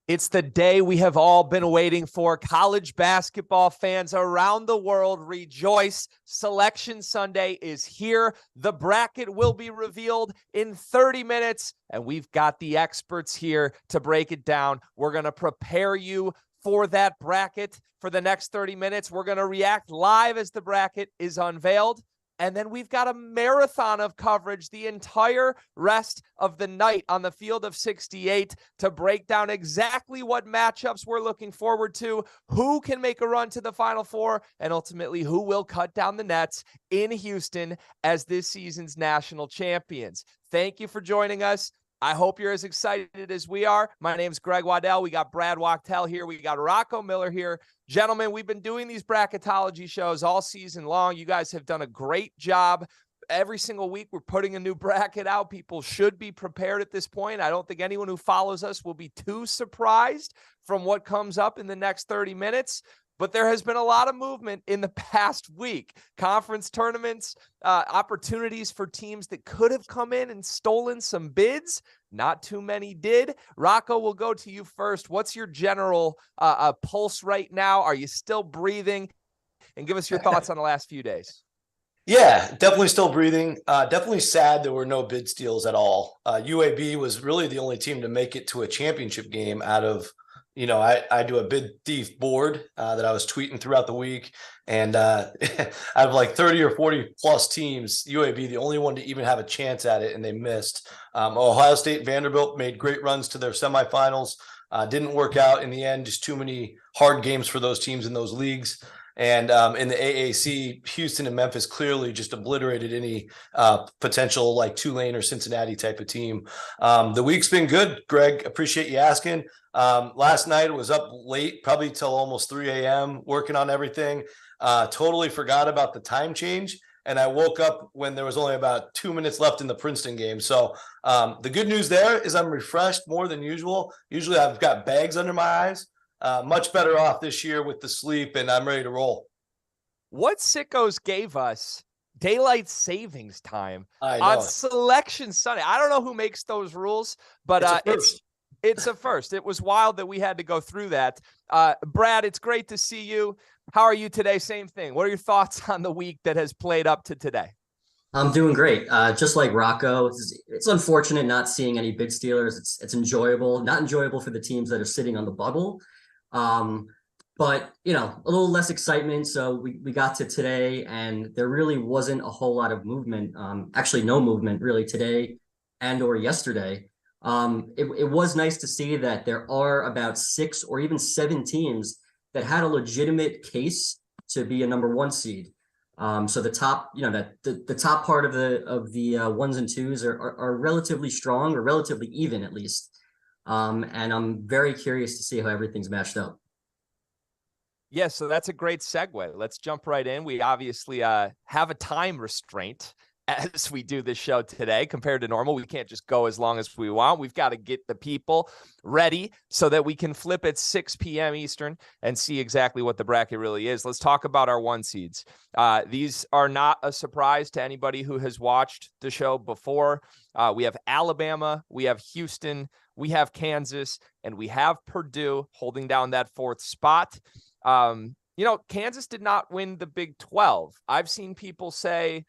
It's the day we have all been waiting for. College basketball fans around the world rejoice. Selection Sunday is here. The bracket will be revealed in 30 minutes, and we've got the experts here to break it down. We're going to prepare you for that bracket for the next 30 minutes. We're going to react live as the bracket is unveiled. And then we've got a marathon of coverage the entire rest of the night on the field of 68 to break down exactly what matchups we're looking forward to, who can make a run to the Final Four, and ultimately who will cut down the nets in Houston as this season's national champions. Thank you for joining us. I hope you're as excited as we are. My name's Greg Waddell. We got Brad Waddell here. We got Rocco Miller here. Gentlemen, we've been doing these bracketology shows all season long. You guys have done a great job. Every single week, we're putting a new bracket out. People should be prepared at this point. I don't think anyone who follows us will be too surprised from what comes up in the next 30 minutes. But there has been a lot of movement in the past week. Conference tournaments, opportunities for teams that could have come in and stolen some bids. Not too many did. Rocco, we'll go to you first. What's your general pulse right now? Are you still breathing? And give us your thoughts on the last few days. Yeah, definitely still breathing. Definitely sad there were no bid steals at all. UAB was really the only team to make it to a championship game out of I do a bid thief board that I was tweeting throughout the week. And out of like 30 or 40 plus teams, UAB, the only one to even have a chance at it, and they missed. Ohio State, Vanderbilt made great runs to their semifinals. Didn't work out in the end, just too many hard games for those teams in those leagues. And in the AAC, Houston and Memphis clearly just obliterated any potential like Tulane or Cincinnati type of team. The week's been good, Greg. Appreciate you asking. Last night was up late, probably till almost 3 a.m. working on everything. Totally forgot about the time change. And I woke up when there was only about 2 minutes left in the Princeton game. So the good news there is I'm refreshed more than usual. Usually I've got bags under my eyes. Much better off this year with the sleep, and I'm ready to roll. What sickos gave us daylight savings time on Selection Sunday? I don't know who makes those rules, but it's a first. It was wild that we had to go through that. Brad, it's great to see you. How are you today? Same thing. What are your thoughts on the week that has played up to today? I'm doing great. Just like Rocco, it's unfortunate not seeing any bid stealers. It's enjoyable, not enjoyable for the teams that are sitting on the bubble. But a little less excitement. So we got to today, and there really wasn't a whole lot of movement. Actually, no movement really today and or yesterday. It was nice to see that there are about 6 or even 7 teams that had a legitimate case to be a number 1 seed. So the top, the top part of the 1s and 2s are relatively strong, or relatively even at least. And I'm very curious to see how everything's matched up. Yeah, so that's a great segue. Let's jump right in. We obviously have a time restraint as we do this show today compared to normal. We can't just go as long as we want. We've got to get the people ready so that we can flip at 6 p.m. Eastern and see exactly what the bracket really is. Let's talk about our 1 seeds. These are not a surprise to anybody who has watched the show before. We have Alabama, we have Houston, we have Kansas, and we have Purdue holding down that 4th spot. Kansas did not win the Big 12. I've seen people say,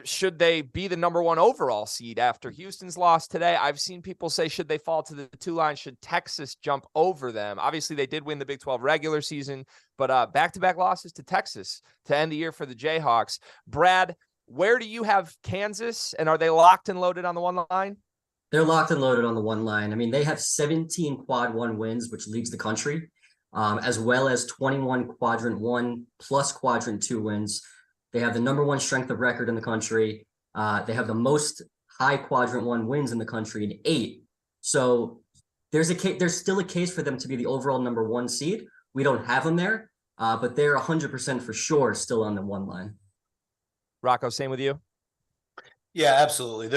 should they be the number 1 overall seed after Houston's loss today? I've seen people say, should they fall to the 2 line? Should Texas jump over them? Obviously, they did win the Big 12 regular season, but back-to-back losses to Texas to end the year for the Jayhawks. Brad, where do you have Kansas, and are they locked and loaded on the 1 line? They're locked and loaded on the 1 line. I mean, they have 17 quad 1 wins, which leads the country, as well as 21 quadrant 1 plus quadrant 2 wins. They have the number 1 strength of record in the country. They have the most high quadrant 1 wins in the country in 8. So there's still a case for them to be the overall number 1 seed. We don't have them there, but they're 100% for sure still on the 1 line. Rocco, same with you? Yeah, absolutely.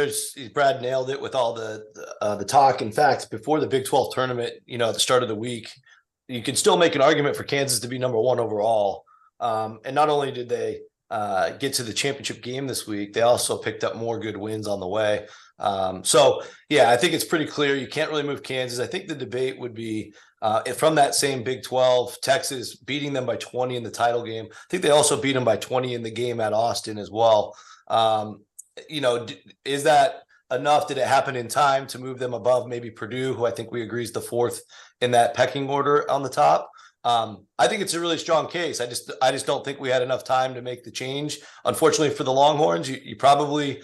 Brad nailed it with all the talk. In fact, before the Big 12 tournament, at the start of the week, you could still make an argument for Kansas to be number 1 overall. And not only did they get to the championship game this week, they also picked up more good wins on the way. So yeah, I think it's pretty clear you can't really move Kansas. I think the debate would be from that same Big 12, Texas beating them by 20 in the title game. I think they also beat them by 20 in the game at Austin as well. Is that enough? Did it happen in time to move them above maybe Purdue, who I think we agree is the fourth in that pecking order on the top? I think it's a really strong case. I just don't think we had enough time to make the change. Unfortunately for the Longhorns, you probably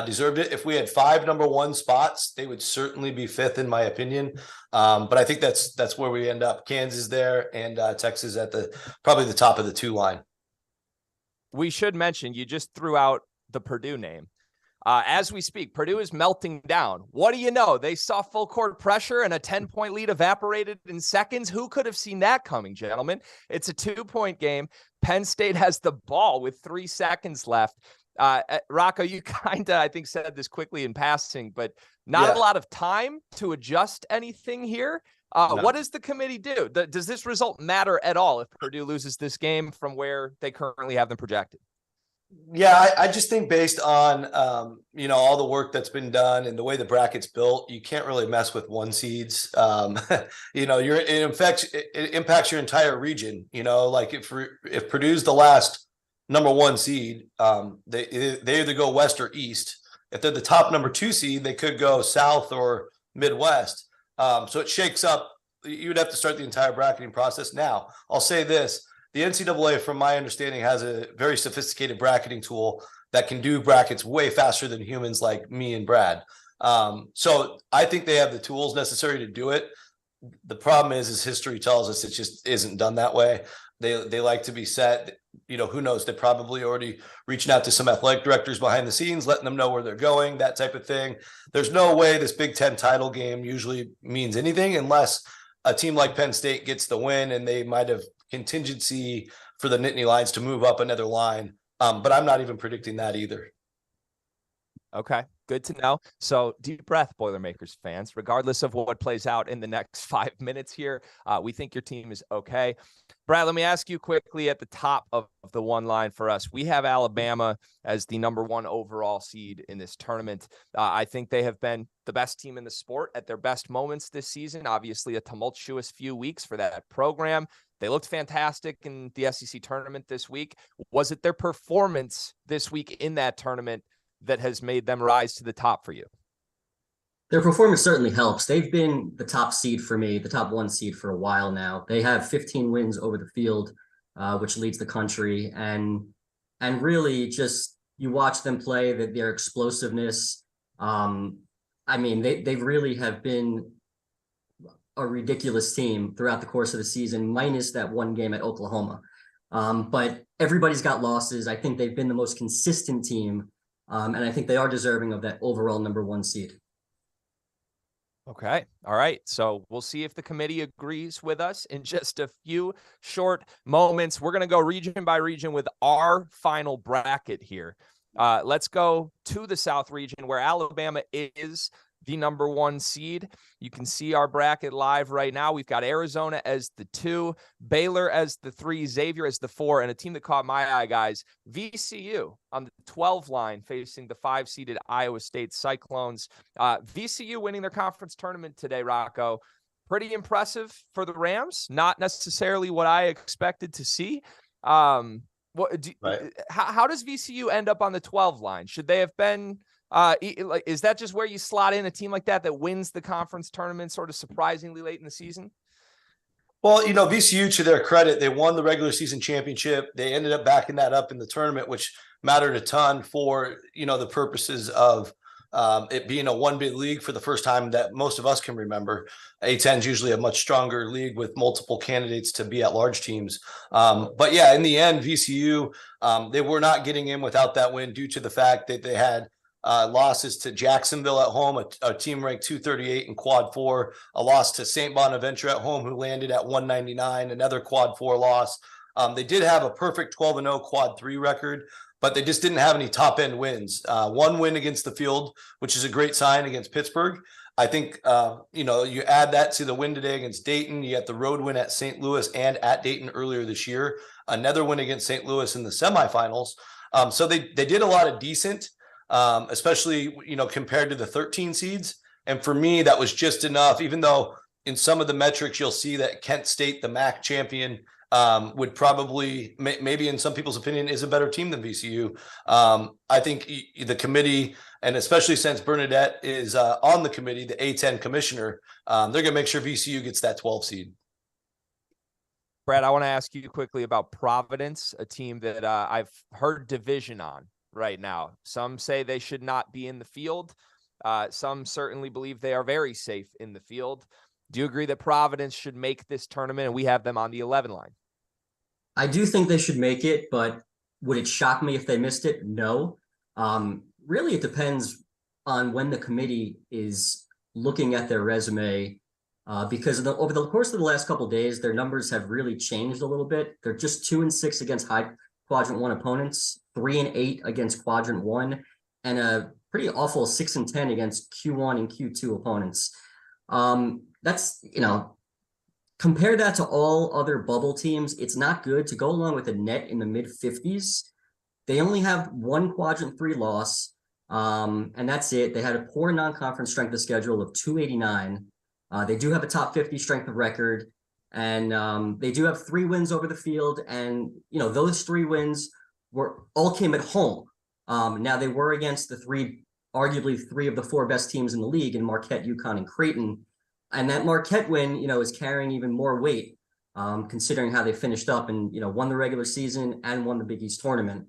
deserved it. If we had 5 number 1 spots, they would certainly be 5th in my opinion. But I think that's where we end up. Kansas there and Texas at probably the top of the 2 line. We should mention, you just threw out the Purdue name. As we speak, Purdue is melting down. What do you know? They saw full court pressure and a 10-point lead evaporated in seconds. Who could have seen that coming, gentlemen? It's a 2-point game. Penn State has the ball with 3 seconds left. Rocco, you kind of, I think, said this quickly in passing, but not a lot of time to adjust anything here. No. What does the committee do? Does this result matter at all if Purdue loses this game from where they currently have them projected? Yeah, I just think based on, all the work that's been done and the way the bracket's built, you can't really mess with 1 seeds. It impacts your entire region. Like if Purdue's the last number 1 seed, they either go west or east. If they're the top number 2 seed, they could go south or Midwest. So it shakes up. You would have to start the entire bracketing process. Now, I'll say this. The NCAA, from my understanding, has a very sophisticated bracketing tool that can do brackets way faster than humans like me and Brad. So I think they have the tools necessary to do it. The problem is history tells us it just isn't done that way. They like to be set. Who knows? They're probably already reaching out to some athletic directors behind the scenes, letting them know where they're going, that type of thing. There's no way this Big Ten title game usually means anything unless a team like Penn State gets the win and they might have contingency for the Nittany Lions to move up another line. But I'm not even predicting that either. Okay, good to know. So deep breath, Boilermakers fans. Regardless of what plays out in the next 5 minutes here, we think your team is okay. Brad, let me ask you quickly at the top of the 1 line for us. We have Alabama as the number 1 overall seed in this tournament. I think they have been the best team in the sport at their best moments this season. Obviously, a tumultuous few weeks for that program. They looked fantastic in the SEC tournament this week. Was it their performance this week in that tournament that has made them rise to the top for you? Their performance certainly helps. They've been the top seed for me, the top 1 seed for a while now. They have 15 wins over the field, which leads the country. And really just, you watch them play, their explosiveness. They really have been a ridiculous team throughout the course of the season, minus that 1 game at Oklahoma. But everybody's got losses. I think they've been the most consistent team. And I think they are deserving of that overall number 1 seed. Okay. All right. So we'll see if the committee agrees with us in just a few short moments. We're going to go region by region with our final bracket here. Let's go to the South region where Alabama is the number 1 seed. You can see our bracket live right now. We've got Arizona as the 2, Baylor as the 3, Xavier as the 4, and a team that caught my eye, guys, VCU on the 12 line facing the 5-seeded Iowa State Cyclones. VCU winning their conference tournament today, Rocco. Pretty impressive for the Rams. Not necessarily what I expected to see. How does VCU end up on the 12 line? Should they have been is that just where you slot in a team like that wins the conference tournament sort of surprisingly late in the season? Well, VCU, to their credit, they won the regular season championship. They ended up backing that up in the tournament, which mattered a ton for, the purposes of it being a 1-bid league for the first time that most of us can remember. A-10 is usually a much stronger league with multiple candidates to be at large teams. But yeah, in the end, VCU, they were not getting in without that win due to the fact that they had losses to Jacksonville at home, a team ranked 238 in quad 4, a loss to St. Bonaventure at home, who landed at 199, another quad 4 loss. They did have a perfect 12-0 quad 3 record, but they just didn't have any top end wins. 1 win against the field, which is a great sign against Pittsburgh. I think, you add that to the win today against Dayton. You got the road win at St. Louis and at Dayton earlier this year, another win against St. Louis in the semifinals. So they did a lot of decent, especially, compared to the 13 seeds. And for me, that was just enough, even though in some of the metrics, you'll see that Kent State, the MAC champion, would probably, maybe in some people's opinion, is a better team than VCU. I think the committee, and especially since Bernadette is on the committee, the A10 commissioner, they're going to make sure VCU gets that 12 seed. Brad, I want to ask you quickly about Providence, a team that I've heard division on right now. Some say they should not be in the field. Some certainly believe they are very safe in the field. Do you agree that Providence should make this tournament and we have them on the 11 line? I do think they should make it, but would it shock me if they missed it? No. Really, it depends on when the committee is looking at their resume, because over the course of the last couple of days, their numbers have really changed a little bit. They're just 2-6 against high quadrant 1 opponents, 3-8 against quadrant 1, and a pretty awful 6-10 against Q1 and Q2 opponents. That's, compare that to all other bubble teams. It's not good to go along with a net in the mid 50s. They only have one quadrant 3 loss. And that's it. They had a poor non-conference strength of schedule of 289. They do have a top 50 strength of record, and they do have 3 wins over the field. And, those 3 wins all came at home. Now they were against arguably 3 of the 4 best teams in the league in Marquette, UConn, and Creighton. And that Marquette win, is carrying even more weight, considering how they finished up and, won the regular season and won the Big East tournament.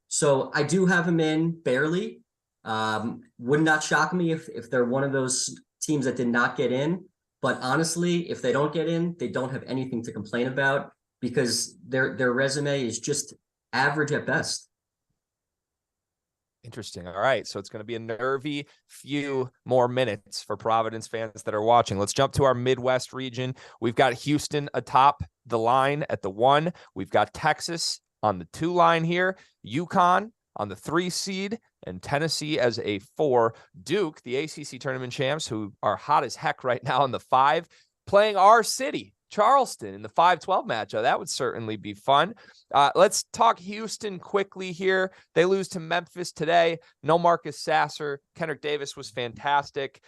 So I do have them in barely. Would not shock me if they're one of those teams that did not get in. But honestly, if they don't get in, they don't have anything to complain about because their resume is just average at best. Interesting. All right. So it's going to be a nervy few more minutes for Providence fans that are watching. Let's jump to our Midwest region. We've got Houston atop the line at the 1. We've got Texas on the 2 line here, UConn on the 3 seed, and Tennessee as a 4. Duke, the ACC tournament champs, who are hot as heck right now on the 5, playing our city, Charleston, in the 5-12 matchup. That would certainly be fun. Let's talk Houston quickly here. They lose to Memphis today. No Marcus Sasser. Kendrick Davis was fantastic.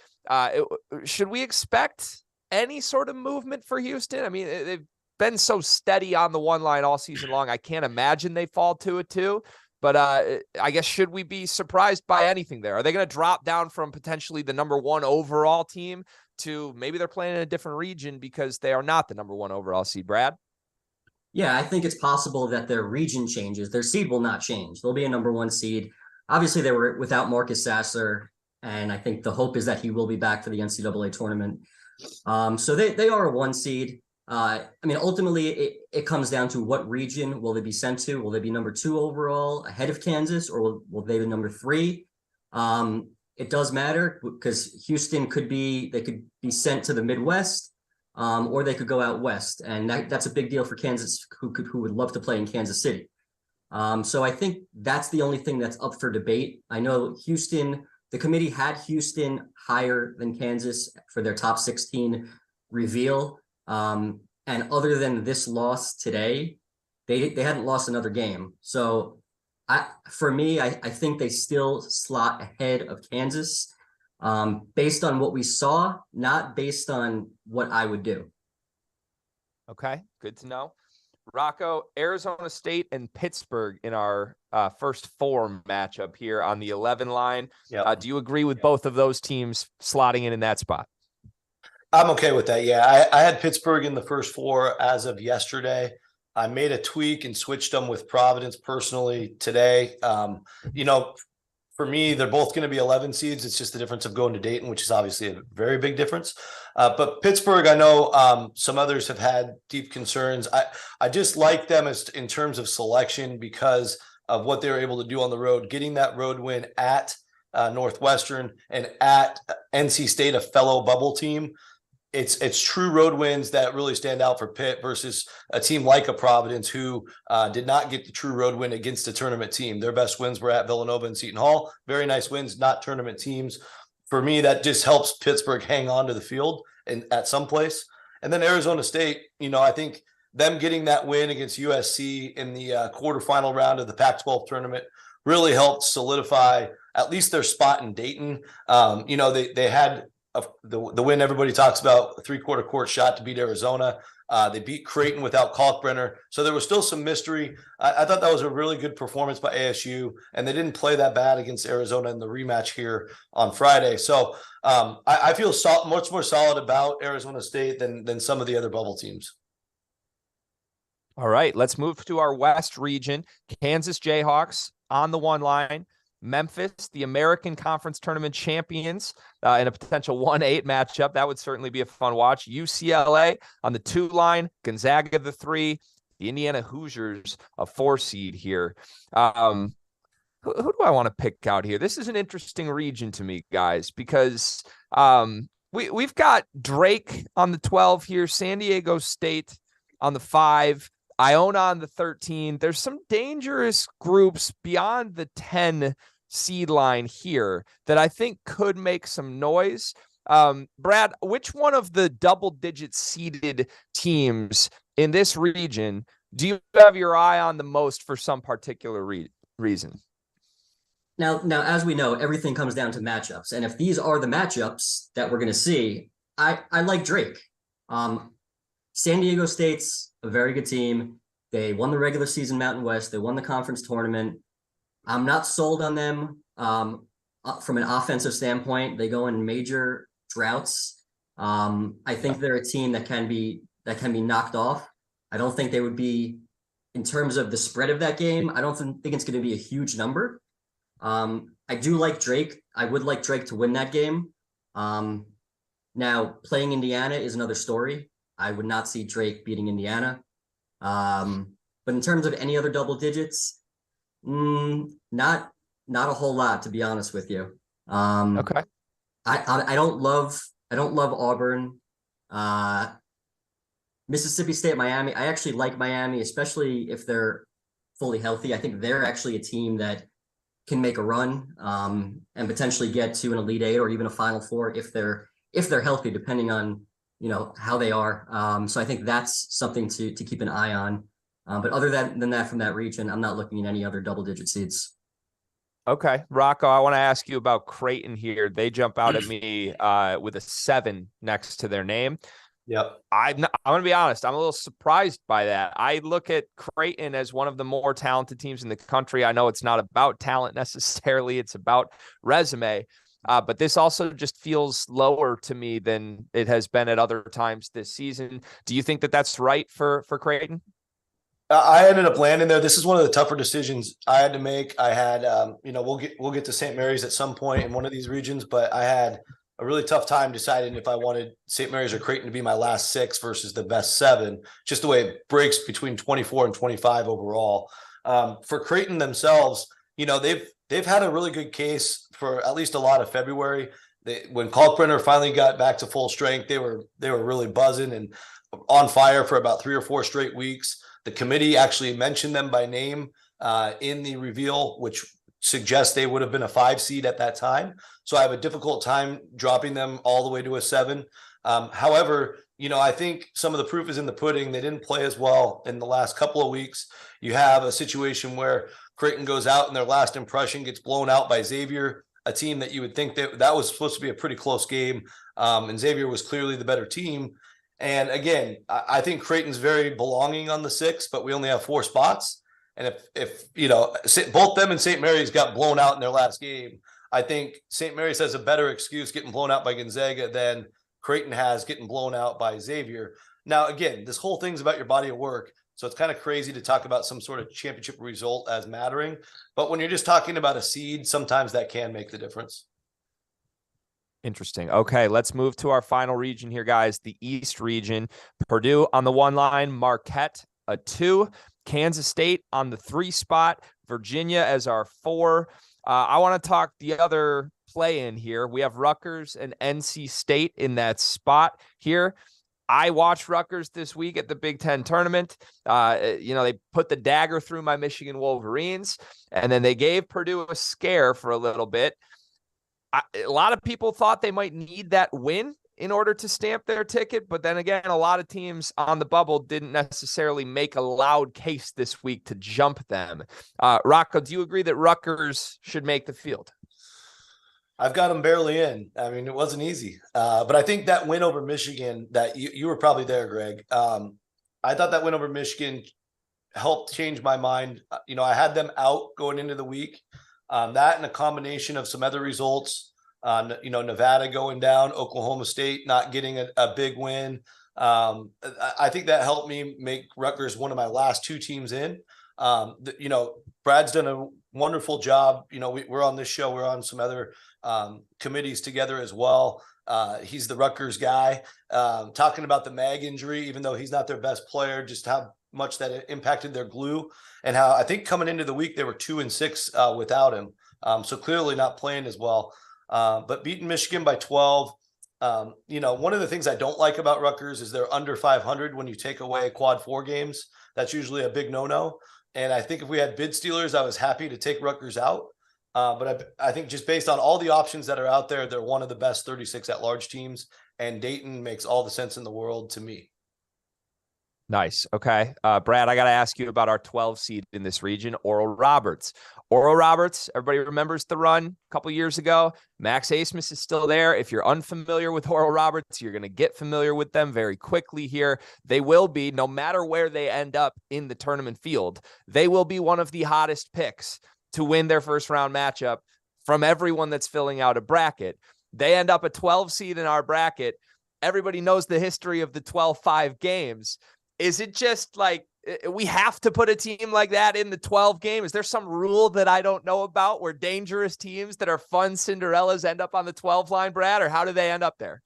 Should we expect any sort of movement for Houston? I mean, they've been so steady on the 1 line all season long. I can't imagine they fall to a 2. But I guess, should we be surprised by anything there? Are they going to drop down from potentially the number 1 overall team to maybe they're playing in a different region because they are not the number 1 overall seed, Brad? Yeah, I think it's possible that their region changes. Their seed will not change. They'll be a number 1 seed. Obviously, they were without Marcus Sasser, and I think the hope is that he will be back for the NCAA tournament. So they are a 1 seed. Ultimately, it comes down to what region will they be sent to? Will they be number 2 overall ahead of Kansas, or will they be number 3? It does matter because Houston could be sent to the Midwest, or they could go out west, and that's a big deal for Kansas, who would love to play in Kansas City. So I think that's the only thing that's up for debate. I know Houston, the committee had Houston higher than Kansas for their top 16 reveal. And other than this loss today, they hadn't lost another game. So I think they still slot ahead of Kansas, based on what we saw, not based on what I would do. Okay, good to know. Rocco, Arizona State and Pittsburgh in our first 4 matchup here on the 11 line. Yep. Do you agree with both of those teams slotting in that spot? I'm okay with that. Yeah, I had Pittsburgh in the first 4 as of yesterday. I made a tweak and switched them with Providence personally today. For me, they're both going to be 11 seeds. It's just the difference of going to Dayton, which is obviously a very big difference. But Pittsburgh, I know some others have had deep concerns. I just like them in terms of selection because of what they were able to do on the road, getting that road win at Northwestern and at NC State, a fellow bubble team. It's true road wins that really stand out for Pitt versus a team like a Providence who did not get the true road win against a tournament team. Their best wins were at Villanova and Seton Hall. Very nice wins, not tournament teams. For me, that just helps Pittsburgh hang on to the field and at some place. And then Arizona State, I think them getting that win against USC in the quarterfinal round of the Pac-12 tournament really helped solidify at least their spot in Dayton. They had the win everybody talks about, a 3-quarter court shot to beat Arizona. They beat Creighton without Kalkbrenner. So there was still some mystery. I thought that was a really good performance by ASU, and they didn't play that bad against Arizona in the rematch here on Friday. So I feel much more solid about Arizona State than some of the other bubble teams. All right, let's move to our West region. Kansas Jayhawks on the 1 line. Memphis, the American Conference Tournament champions, in a potential 1-8 matchup. That would certainly be a fun watch. UCLA on the 2 line, Gonzaga the 3, the Indiana Hoosiers a 4 seed here. Who do I want to pick out here? This is an interesting region to me, guys, because we've got Drake on the 12 here, San Diego State on the 5, Iona on the 13. There's some dangerous groups beyond the 10 seed line here that I think could make some noise. Brad, which one of the double-digit seeded teams in this region do you have your eye on the most for some particular reason? Now, as we know, everything comes down to matchups. And if these are the matchups that we're going to see, I like Drake. San Diego State's a very good team. They won the regular season Mountain West. They won the conference tournament. I'm not sold on them from an offensive standpoint. They go in major droughts. I think they're a team that can be knocked off. I don't think they would be, in terms of the spread of that game, I don't think it's going to be a huge number. I do like Drake. I would like Drake to win that game. Now, playing Indiana is another story. I would not see Drake beating Indiana. But in terms of any other double digits, not a whole lot, to be honest with you. Okay. I don't love Auburn. Mississippi State, Miami. I actually like Miami, especially if they're fully healthy. I think they're actually a team that can make a run and potentially get to an Elite Eight or even a Final Four if they're healthy, depending on how they are. So I think that's something to keep an eye on. But other than that, from that region, I'm not looking at any other double-digit seeds. Okay, Rocco, I want to ask you about Creighton here. They jump out at me with a 7 next to their name. Yep. I'm going to be honest. I'm a little surprised by that. I look at Creighton as one of the more talented teams in the country. I know it's not about talent necessarily. It's about resume. But this also just feels lower to me than it has been at other times this season. Do you think that that's right for Creighton? I ended up landing there. This is one of the tougher decisions I had to make. I had, we'll get to St. Mary's at some point in one of these regions, but I had a really tough time deciding if I wanted St. Mary's or Creighton to be my last 6 versus the best 7, just the way it breaks between 24 and 25 overall. For Creighton themselves, they've had a really good case for at least a lot of February. When Kalkbrenner finally got back to full strength, they were really buzzing and on fire for about 3 or 4 straight weeks. The committee actually mentioned them by name in the reveal, which suggests they would have been a 5 seed at that time. So I have a difficult time dropping them all the way to a 7. However, I think some of the proof is in the pudding. They didn't play as well in the last couple of weeks. You have a situation where Creighton goes out and their last impression gets blown out by Xavier, a team that you would think that was supposed to be a pretty close game. And Xavier was clearly the better team. And again, I think Creighton's very belonging on the 6, but we only have 4 spots. And if both them and St. Mary's got blown out in their last game, I think St. Mary's has a better excuse getting blown out by Gonzaga than Creighton has getting blown out by Xavier. Now, again, this whole thing's about your body of work. So it's kind of crazy to talk about some sort of championship result as mattering. But when you're just talking about a seed, sometimes that can make the difference. Interesting. Okay, let's move to our final region here, guys. The East region. Purdue on the 1 line, Marquette a 2, Kansas State on the 3 spot, Virginia as our 4. I want to talk the other play in here. We have Rutgers and NC State in that spot here. I watched Rutgers this week at the Big Ten tournament. They put the dagger through my Michigan Wolverines, and then they gave Purdue a scare for a little bit. A lot of people thought they might need that win in order to stamp their ticket. But then again, a lot of teams on the bubble didn't necessarily make a loud case this week to jump them. Rocco, do you agree that Rutgers should make the field? I've got them barely in. I mean, it wasn't easy. But I think that win over Michigan, that you were probably there, Greg. I thought that win over Michigan helped change my mind. I had them out going into the week. That and a combination of some other results, Nevada going down, Oklahoma State not getting a big win. I think that helped me make Rutgers one of my last two teams in. Brad's done a wonderful job. We're on this show. We're on some other committees together as well. He's the Rutgers guy, talking about the Mag injury, even though he's not their best player, just how much that it impacted their glue, and how I think coming into the week they were 2-6 without him. So clearly not playing as well, but beating Michigan by 12. One of the things I don't like about Rutgers is they're under 500 when you take away quad 4 games. That's usually a big no-no. And I think if we had bid stealers, I was happy to take Rutgers out. But I think just based on all the options that are out there, they're one of the best 36 at-large teams, and Dayton makes all the sense in the world to me. Nice. Okay. Brad, I got to ask you about our 12 seed in this region, Oral Roberts. Oral Roberts, everybody remembers the run a couple years ago. Max Asmus is still there. If you're unfamiliar with Oral Roberts, you're going to get familiar with them very quickly here. They will be, no matter where they end up in the tournament field, they will be one of the hottest picks to win their first round matchup from everyone that's filling out a bracket. They end up a 12 seed in our bracket. Everybody knows the history of the 12-5 games. Is it just like we have to put a team like that in the 12 game? Is there some rule that I don't know about where dangerous teams that are fun Cinderellas end up on the 12 line, Brad, or how do they end up there?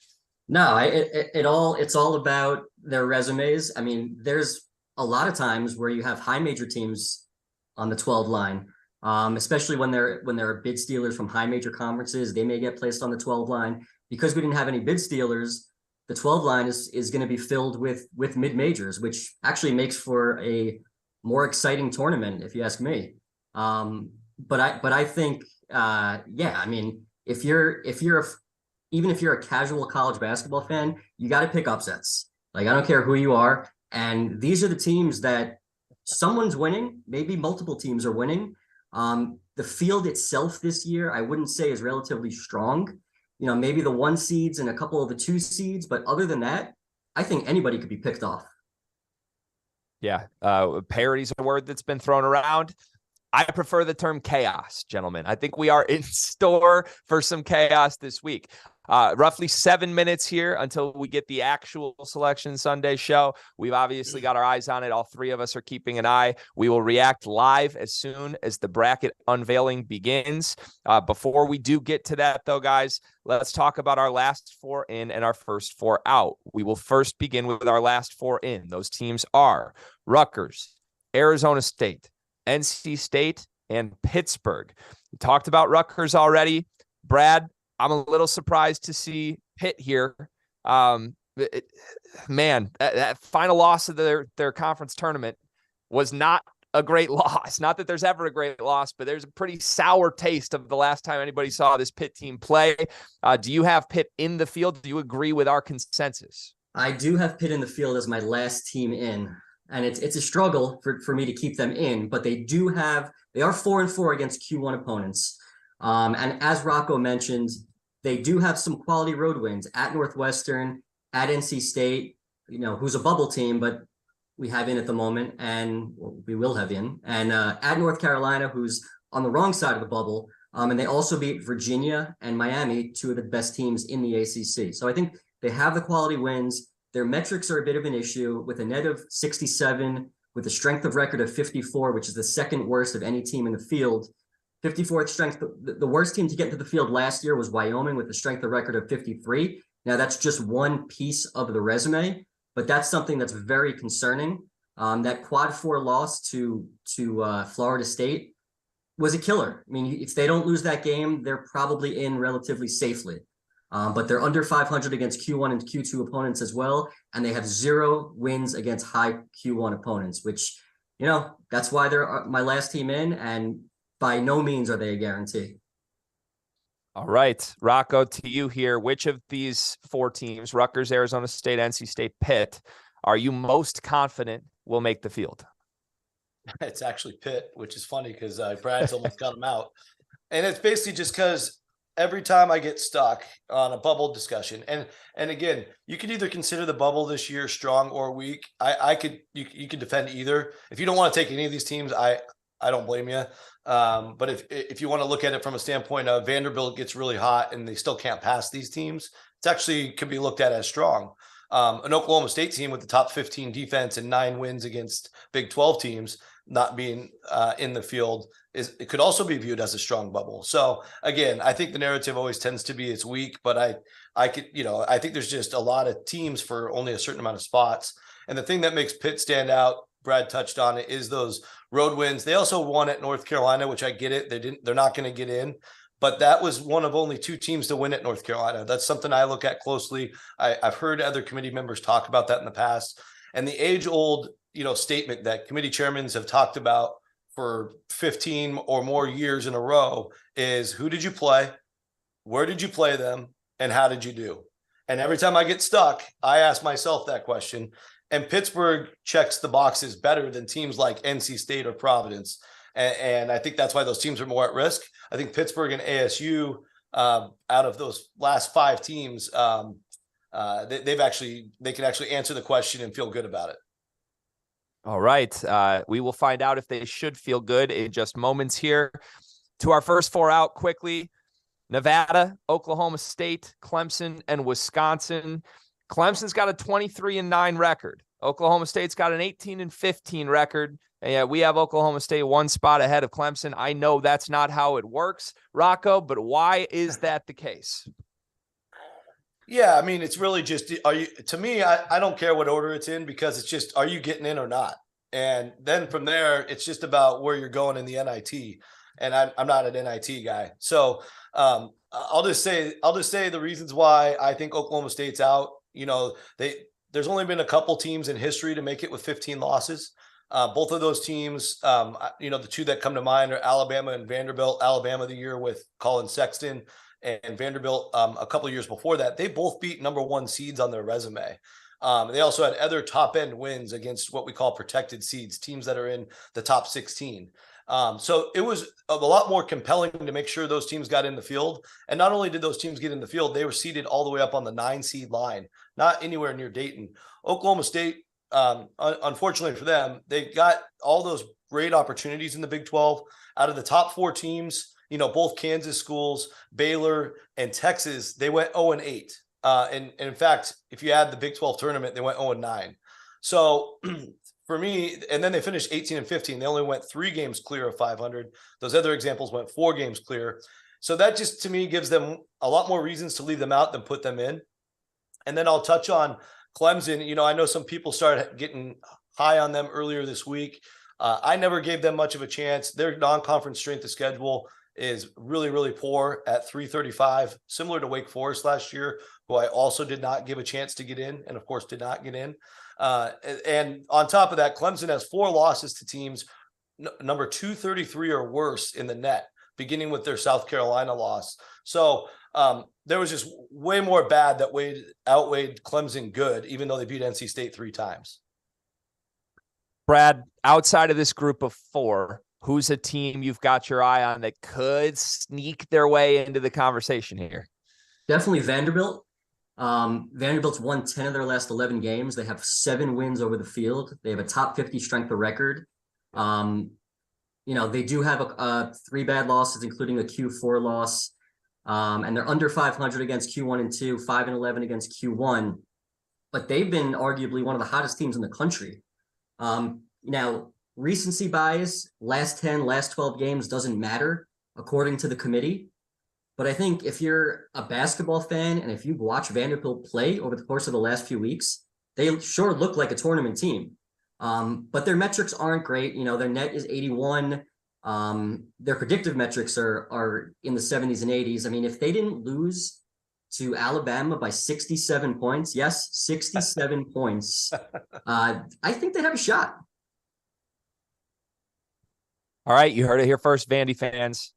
No, it's all about their resumes. I mean, there's a lot of times where you have high major teams on the 12 line, especially when there are bid stealers from high major conferences. They may get placed on the 12 line. Because we didn't have any bid stealers, the 12 line is going to be filled with mid majors, which actually makes for a more exciting tournament, if you ask me. But I think, I mean, if you're a casual college basketball fan, you got to pick upsets. Like, I don't care who you are. And these are the teams that someone's winning. Maybe multiple teams are winning. The field itself this year, I wouldn't say is relatively strong. Maybe the 1 seeds and a couple of the 2 seeds. But other than that, I think anybody could be picked off. Yeah. Parity's a word that's been thrown around. I prefer the term chaos, gentlemen. I think we are in store for some chaos this week. Roughly 7 minutes here until we get the actual Selection Sunday show. We've obviously got our eyes on it. All three of us are keeping an eye. We will react live as soon as the bracket unveiling begins. Before we do get to that, though, guys, let's talk about our last 4 in and our first 4 out. We will first begin with our last 4 in. Those teams are Rutgers, Arizona State, NC State, and Pittsburgh. We talked about Rutgers already. Brad, I'm a little surprised to see Pitt here. That final loss of their conference tournament was not a great loss. Not that there's ever a great loss, but there's a pretty sour taste of the last time anybody saw this Pitt team play. Do you have Pitt in the field? Do you agree with our consensus? I do have Pitt in the field as my last team in. And it's a struggle for me to keep them in, but they are 4-4 against Q1 opponents. And as Rocco mentioned, they do have some quality road wins at Northwestern, at NC State, who's a bubble team, but we have in at the moment, and we will have in, and at North Carolina, who's on the wrong side of the bubble. And they also beat Virginia and Miami, 2 of the best teams in the ACC. So I think they have the quality wins. Their metrics are a bit of an issue, with a net of 67, with a strength of record of 54, which is the second worst of any team in the field. 54th strength. The worst team to get into the field last year was Wyoming, with a strength of record of 53. Now, that's just one piece of the resume, but that's something that's very concerning. That quad 4 loss to Florida State was a killer. I mean, if they don't lose that game, they're probably in relatively safely. But they're under 500 against Q1 and Q2 opponents as well. And they have 0 wins against high Q1 opponents, which, that's why they're my last team in. And by no means are they a guarantee. All right, Rocco, to you here. Which of these four teams, Rutgers, Arizona State, NC State, Pitt, are you most confident will make the field? It's actually Pitt, which is funny because Brad's almost got him out. And it's basically just because every time I get stuck on a bubble discussion, and again, you could either consider the bubble this year strong or weak. You could defend either. If you don't want to take any of these teams, I don't blame you. But if you want to look at it from a standpoint of Vanderbilt gets really hot and they still can't pass these teams, it's actually could be looked at as strong. An Oklahoma State team with the top 15 defense and 9 wins against Big 12 teams not being in the field it could also be viewed as a strong bubble. So again, I think the narrative always tends to be it's weak, but I think there's just a lot of teams for only a certain amount of spots. And the thing that makes Pitt stand out, Brad touched on it, is those road wins. They also won at North Carolina, which I get it. They're not going to get in, but that was one of only 2 teams to win at North Carolina. That's something I look at closely. I've heard other committee members talk about that in the past. And the age-old, statement that committee chairmen have talked about for 15 or more years in a row is, who did you play? Where did you play them? And how did you do? And every time I get stuck, I ask myself that question. And Pittsburgh checks the boxes better than teams like NC State or Providence. And I think that's why those teams are more at risk. I think Pittsburgh and ASU, out of those last 5 teams, they can actually answer the question and feel good about it. All right. We will find out if they should feel good in just moments here. To our first 4 out quickly: Nevada, Oklahoma State, Clemson, and Wisconsin. Clemson's got a 23-9 record. Oklahoma State's got an 18-15 record. And yeah, we have Oklahoma State 1 spot ahead of Clemson. I know that's not how it works, Rocco, but why is that the case? Yeah, I mean, it's really just, to me, I don't care what order it's in, because it's just, are you getting in or not? And then from there, it's just about where you're going in the NIT. And I'm not an NIT guy. So I'll just say the reasons why I think Oklahoma State's out. There's only been a couple teams in history to make it with 15 losses. Both of those teams, the 2 that come to mind are Alabama and Vanderbilt. Alabama the year with Colin Sexton, and Vanderbilt a couple of years before that. They both beat number 1 seeds on their resume. They also had other top end wins against what we call protected seeds, teams that are in the top 16. So it was a lot more compelling to make sure those teams got in the field. And not only did those teams get in the field, they were seeded all the way up on the 9 seed line, not anywhere near Dayton. Oklahoma State, unfortunately for them, they got all those great opportunities in the Big 12. Out of the top 4 teams, both Kansas schools, Baylor and Texas, they went 0-8. And in fact, if you add the Big 12 tournament, they went 0-9. So for me, and then they finished 18-15. They only went 3 games clear of 500. Those other examples went 4 games clear. So that just, to me, gives them a lot more reasons to leave them out than put them in. And then I'll touch on Clemson. I know some people started getting high on them earlier this week. I never gave them much of a chance. Their non-conference strength of schedule is really, really poor at 335, similar to Wake Forest last year, who I also did not give a chance to get in, and of course did not get in. And on top of that, Clemson has 4 losses to teams number 233 or worse in the net, beginning with their South Carolina loss. So there was just way more bad that outweighed Clemson good, even though they beat NC State 3 times. Brad, outside of this group of 4, who's a team you've got your eye on that could sneak their way into the conversation here? Definitely Vanderbilt. Vanderbilt's won 10 of their last 11 games. They have 7 wins over the field. They have a top 50 strength of record. They do have 3 bad losses, including a Q4 loss. And they're under 500 against Q1 and 2, 5-11 against Q1. But they've been arguably one of the hottest teams in the country. Now, recency bias, last 10, last 12 games doesn't matter, according to the committee. But I think if you're a basketball fan and if you watch Vanderbilt play over the course of the last few weeks, they sure look like a tournament team. But their metrics aren't great. Their net is 81. Their predictive metrics are in the 70s and 80s. I mean, if they didn't lose to Alabama by 67 points, yes, 67 points, I think they'd have a shot. All right, you heard it here first, Vandy fans.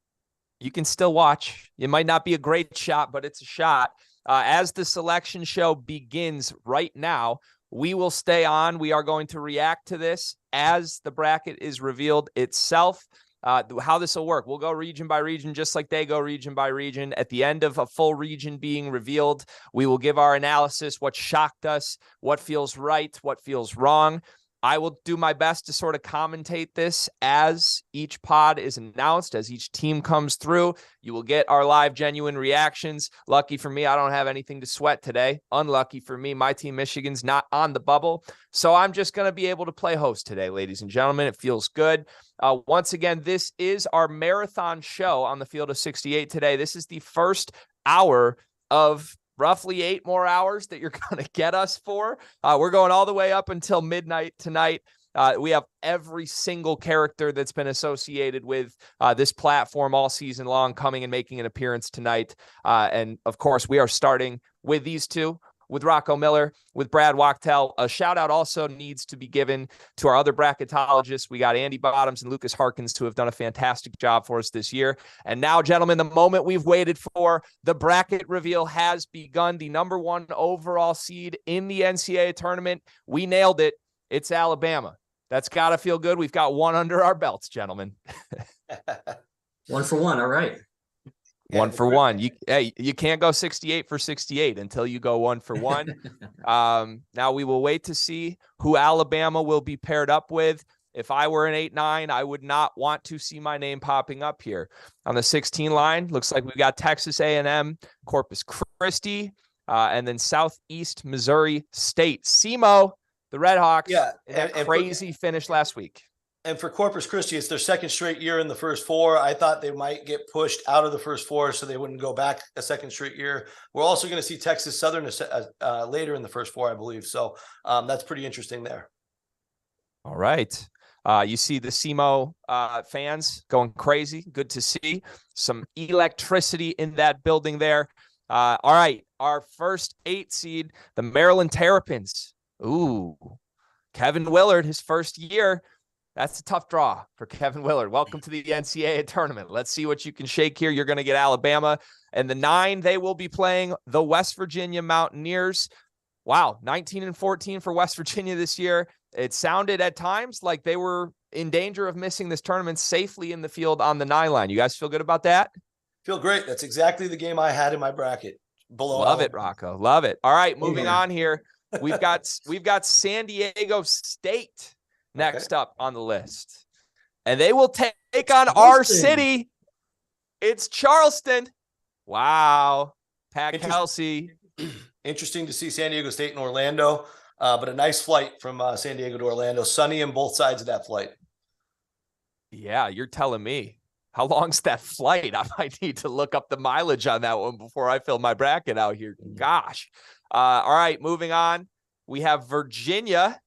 You can still watch. It might not be a great shot, but it's a shot. As the selection show begins right now, we will stay on. We are going to react to this as the bracket is revealed itself. How this will work. We'll go region by region, just like they go region by region. At the end of a full region being revealed, we will give our analysis, what shocked us, what feels right, what feels wrong. I will do my best to sort of commentate this as each pod is announced, as each team comes through. You will get our live, genuine reactions. Lucky for me, I don't have anything to sweat today. Unlucky for me, my team, Michigan's not on the bubble. So I'm just going to be able to play host today, ladies and gentlemen. It feels good. Once again, this is our marathon show on the field of 68 today. This is the first hour of roughly 8 more hours that you're going to get us for. We're going all the way up until midnight tonight. We have every single character that's been associated with this platform all season long coming and making an appearance tonight. And of course, we are starting with these two, with Rocco Miller, with Brad Waddell. A shout out also needs to be given to our other bracketologists. We got Andy Bottoms and Lucas Harkins, who have done a fantastic job for us this year. And now, gentlemen, the moment we've waited for, the bracket reveal has begun. The number 1 overall seed in the NCAA tournament. We nailed it. It's Alabama. That's got to feel good. We've got one under our belts, gentlemen. 1 for 1. All right. 1 for 1. You can't go 68 for 68 until you go 1 for 1. Now we will wait to see who Alabama will be paired up with. If I were an 8-9, I would not want to see my name popping up here. On the 16 line, looks like we've got Texas A&M, Corpus Christi, and then Southeast Missouri State. SEMO, the Red Hawks, crazy finish last week. And for Corpus Christi, it's their second straight year in the first 4. I thought they might get pushed out of the first 4 so they wouldn't go back a second straight year. We're also going to see Texas Southern later in the first 4, I believe. So that's pretty interesting there. All right. You see the SEMO fans going crazy. Good to see some electricity in that building there. All right. Our first 8 seed, the Maryland Terrapins. Ooh, Kevin Willard, his first year. That's a tough draw for Kevin Willard. Welcome to the NCAA tournament. Let's see what you can shake here. You're going to get Alabama. And the 9, they will be playing the West Virginia Mountaineers. Wow, 19-14 for West Virginia this year. It sounded at times like they were in danger of missing this tournament safely in the field on the 9 line. You guys feel good about that? Feel great. That's exactly the game I had in my bracket. Love it, Rocco. Love it. All right, moving on here. We've got San Diego State next up on the list. And they will take on our city. It's Charleston. Wow. Pat Kelsey. Interesting to see San Diego State and Orlando, but a nice flight from San Diego to Orlando. Sunny on both sides of that flight. Yeah, you're telling me. How long's that flight? I might need to look up the mileage on that one before I fill my bracket out here. Gosh. All right, moving on. We have Virginia.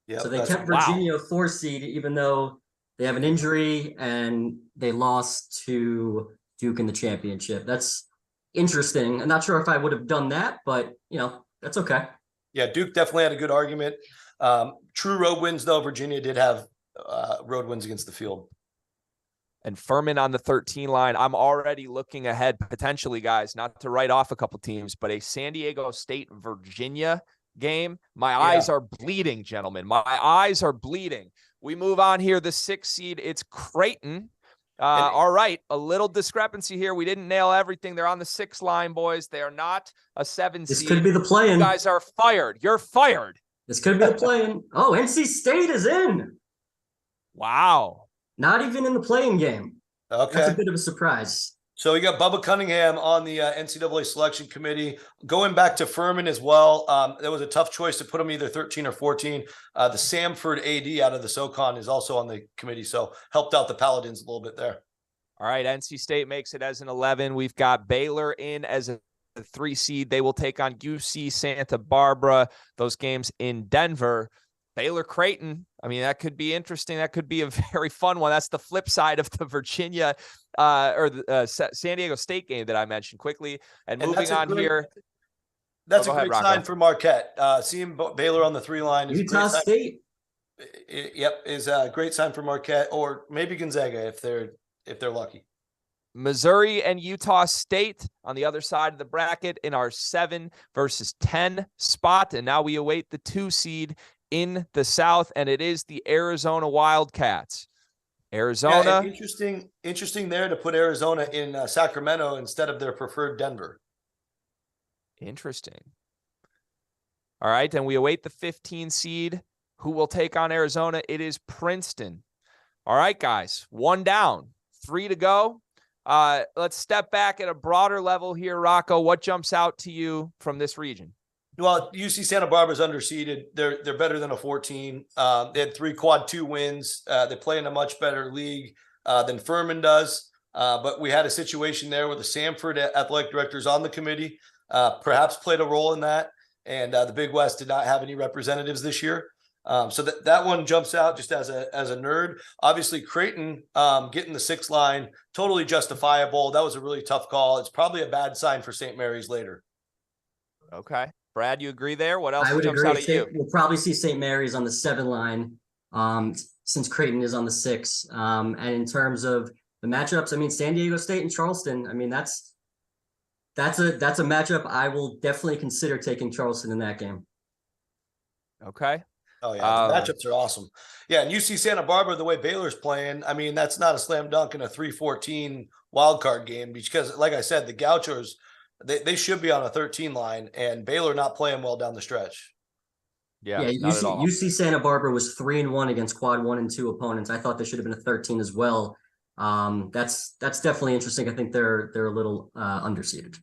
Yep, so they kept Virginia a 4 seed, even though they have an injury and they lost to Duke in the championship. That's interesting. I'm not sure if I would have done that, but that's okay. Yeah, Duke definitely had a good argument. True road wins, though. Virginia did have road wins against the field. And Furman on the 13 line. I'm already looking ahead potentially, guys, not to write off a couple teams, but a San Diego State Virginia game. My eyes are bleeding, gentlemen. My eyes are bleeding. We move on here. The 6th seed, it's Creighton. All right, a little discrepancy here. We didn't nail everything. They're on the 6 line, boys. They are not a 7 seed. This could be the play-in. You guys are fired. You're fired. This could be the play-in. Oh, NC State is in. Wow. Not even in the play-in game. Okay. That's a bit of a surprise. So we got Bubba Cunningham on the NCAA selection committee. Going back to Furman as well, there was a tough choice to put him either 13 or 14. The Samford AD out of the SoCon is also on the committee, so helped out the Paladins a little bit there. All right, NC State makes it as an 11. We've got Baylor in as a 3 seed. They will take on UC Santa Barbara. Those games in Denver. Baylor Creighton. I mean, that could be interesting. That could be a very fun one. That's the flip side of the Virginia or the San Diego State game that I mentioned quickly. And moving on here. That's a great sign for Marquette. Seeing Baylor on the 3 line is Utah State. Yep, is a great sign for Marquette, or maybe Gonzaga if they're lucky. Missouri and Utah State on the other side of the bracket in our 7 versus 10 spot. And now we await the 2 seed in the South, and it is the Arizona Wildcats. Arizona. Yeah, interesting there to put Arizona in Sacramento instead of their preferred Denver. Interesting. All right, and we await the 15 seed who will take on Arizona. It is Princeton. All right, guys, 1 down, 3 to go. Let's step back at a broader level here. Rocco, what jumps out to you from this region? Well, UC Santa Barbara's underseeded. They're better than a 14. They had 3 quad 2 wins. They play in a much better league than Furman does. But we had a situation there where the Samford athletic directors on the committee perhaps played a role in that. And the Big West did not have any representatives this year. So that one jumps out just as a nerd. Obviously, Creighton getting the 6 line, totally justifiable. That was a really tough call. It's probably a bad sign for St. Mary's later. Okay. Brad, you agree there? What else I would jumps agree. out at you? We'll probably see St. Mary's on the 7 line since Creighton is on the 6. And in terms of the matchups, I mean, San Diego State and Charleston, I mean, that's a matchup I will definitely consider taking Charleston in that game. Okay. Oh, yeah. The matchups are awesome. Yeah. And UC Santa Barbara, the way Baylor's playing, I mean, that's not a slam dunk in a 3-14 wild card game because, like I said, the Gauchos, they should be on a 13 line, and Baylor not playing well down the stretch. Yeah, not at all. UC Santa Barbara was 3-1 against quad 1 and 2 opponents. I thought they should have been a 13 as well. That's definitely interesting. I think they're a little underseeded.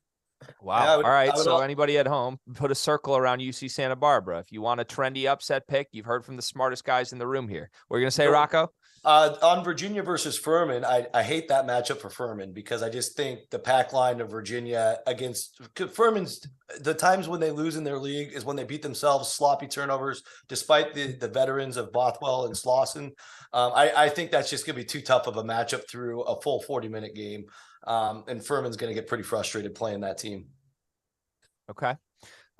Wow. All right. So anybody at home, put a circle around UC Santa Barbara. If you want a trendy upset pick, you've heard from the smartest guys in the room here. What are you going to say, Rocco? On Virginia versus Furman, I hate that matchup for Furman because I just think the pack line of Virginia against Furman's, the times when they lose in their league is when they beat themselves, sloppy turnovers, despite the veterans of Bothwell and Slauson. I think that's just going to be too tough of a matchup through a full 40-minute game. And Furman's going to get pretty frustrated playing that team. Okay.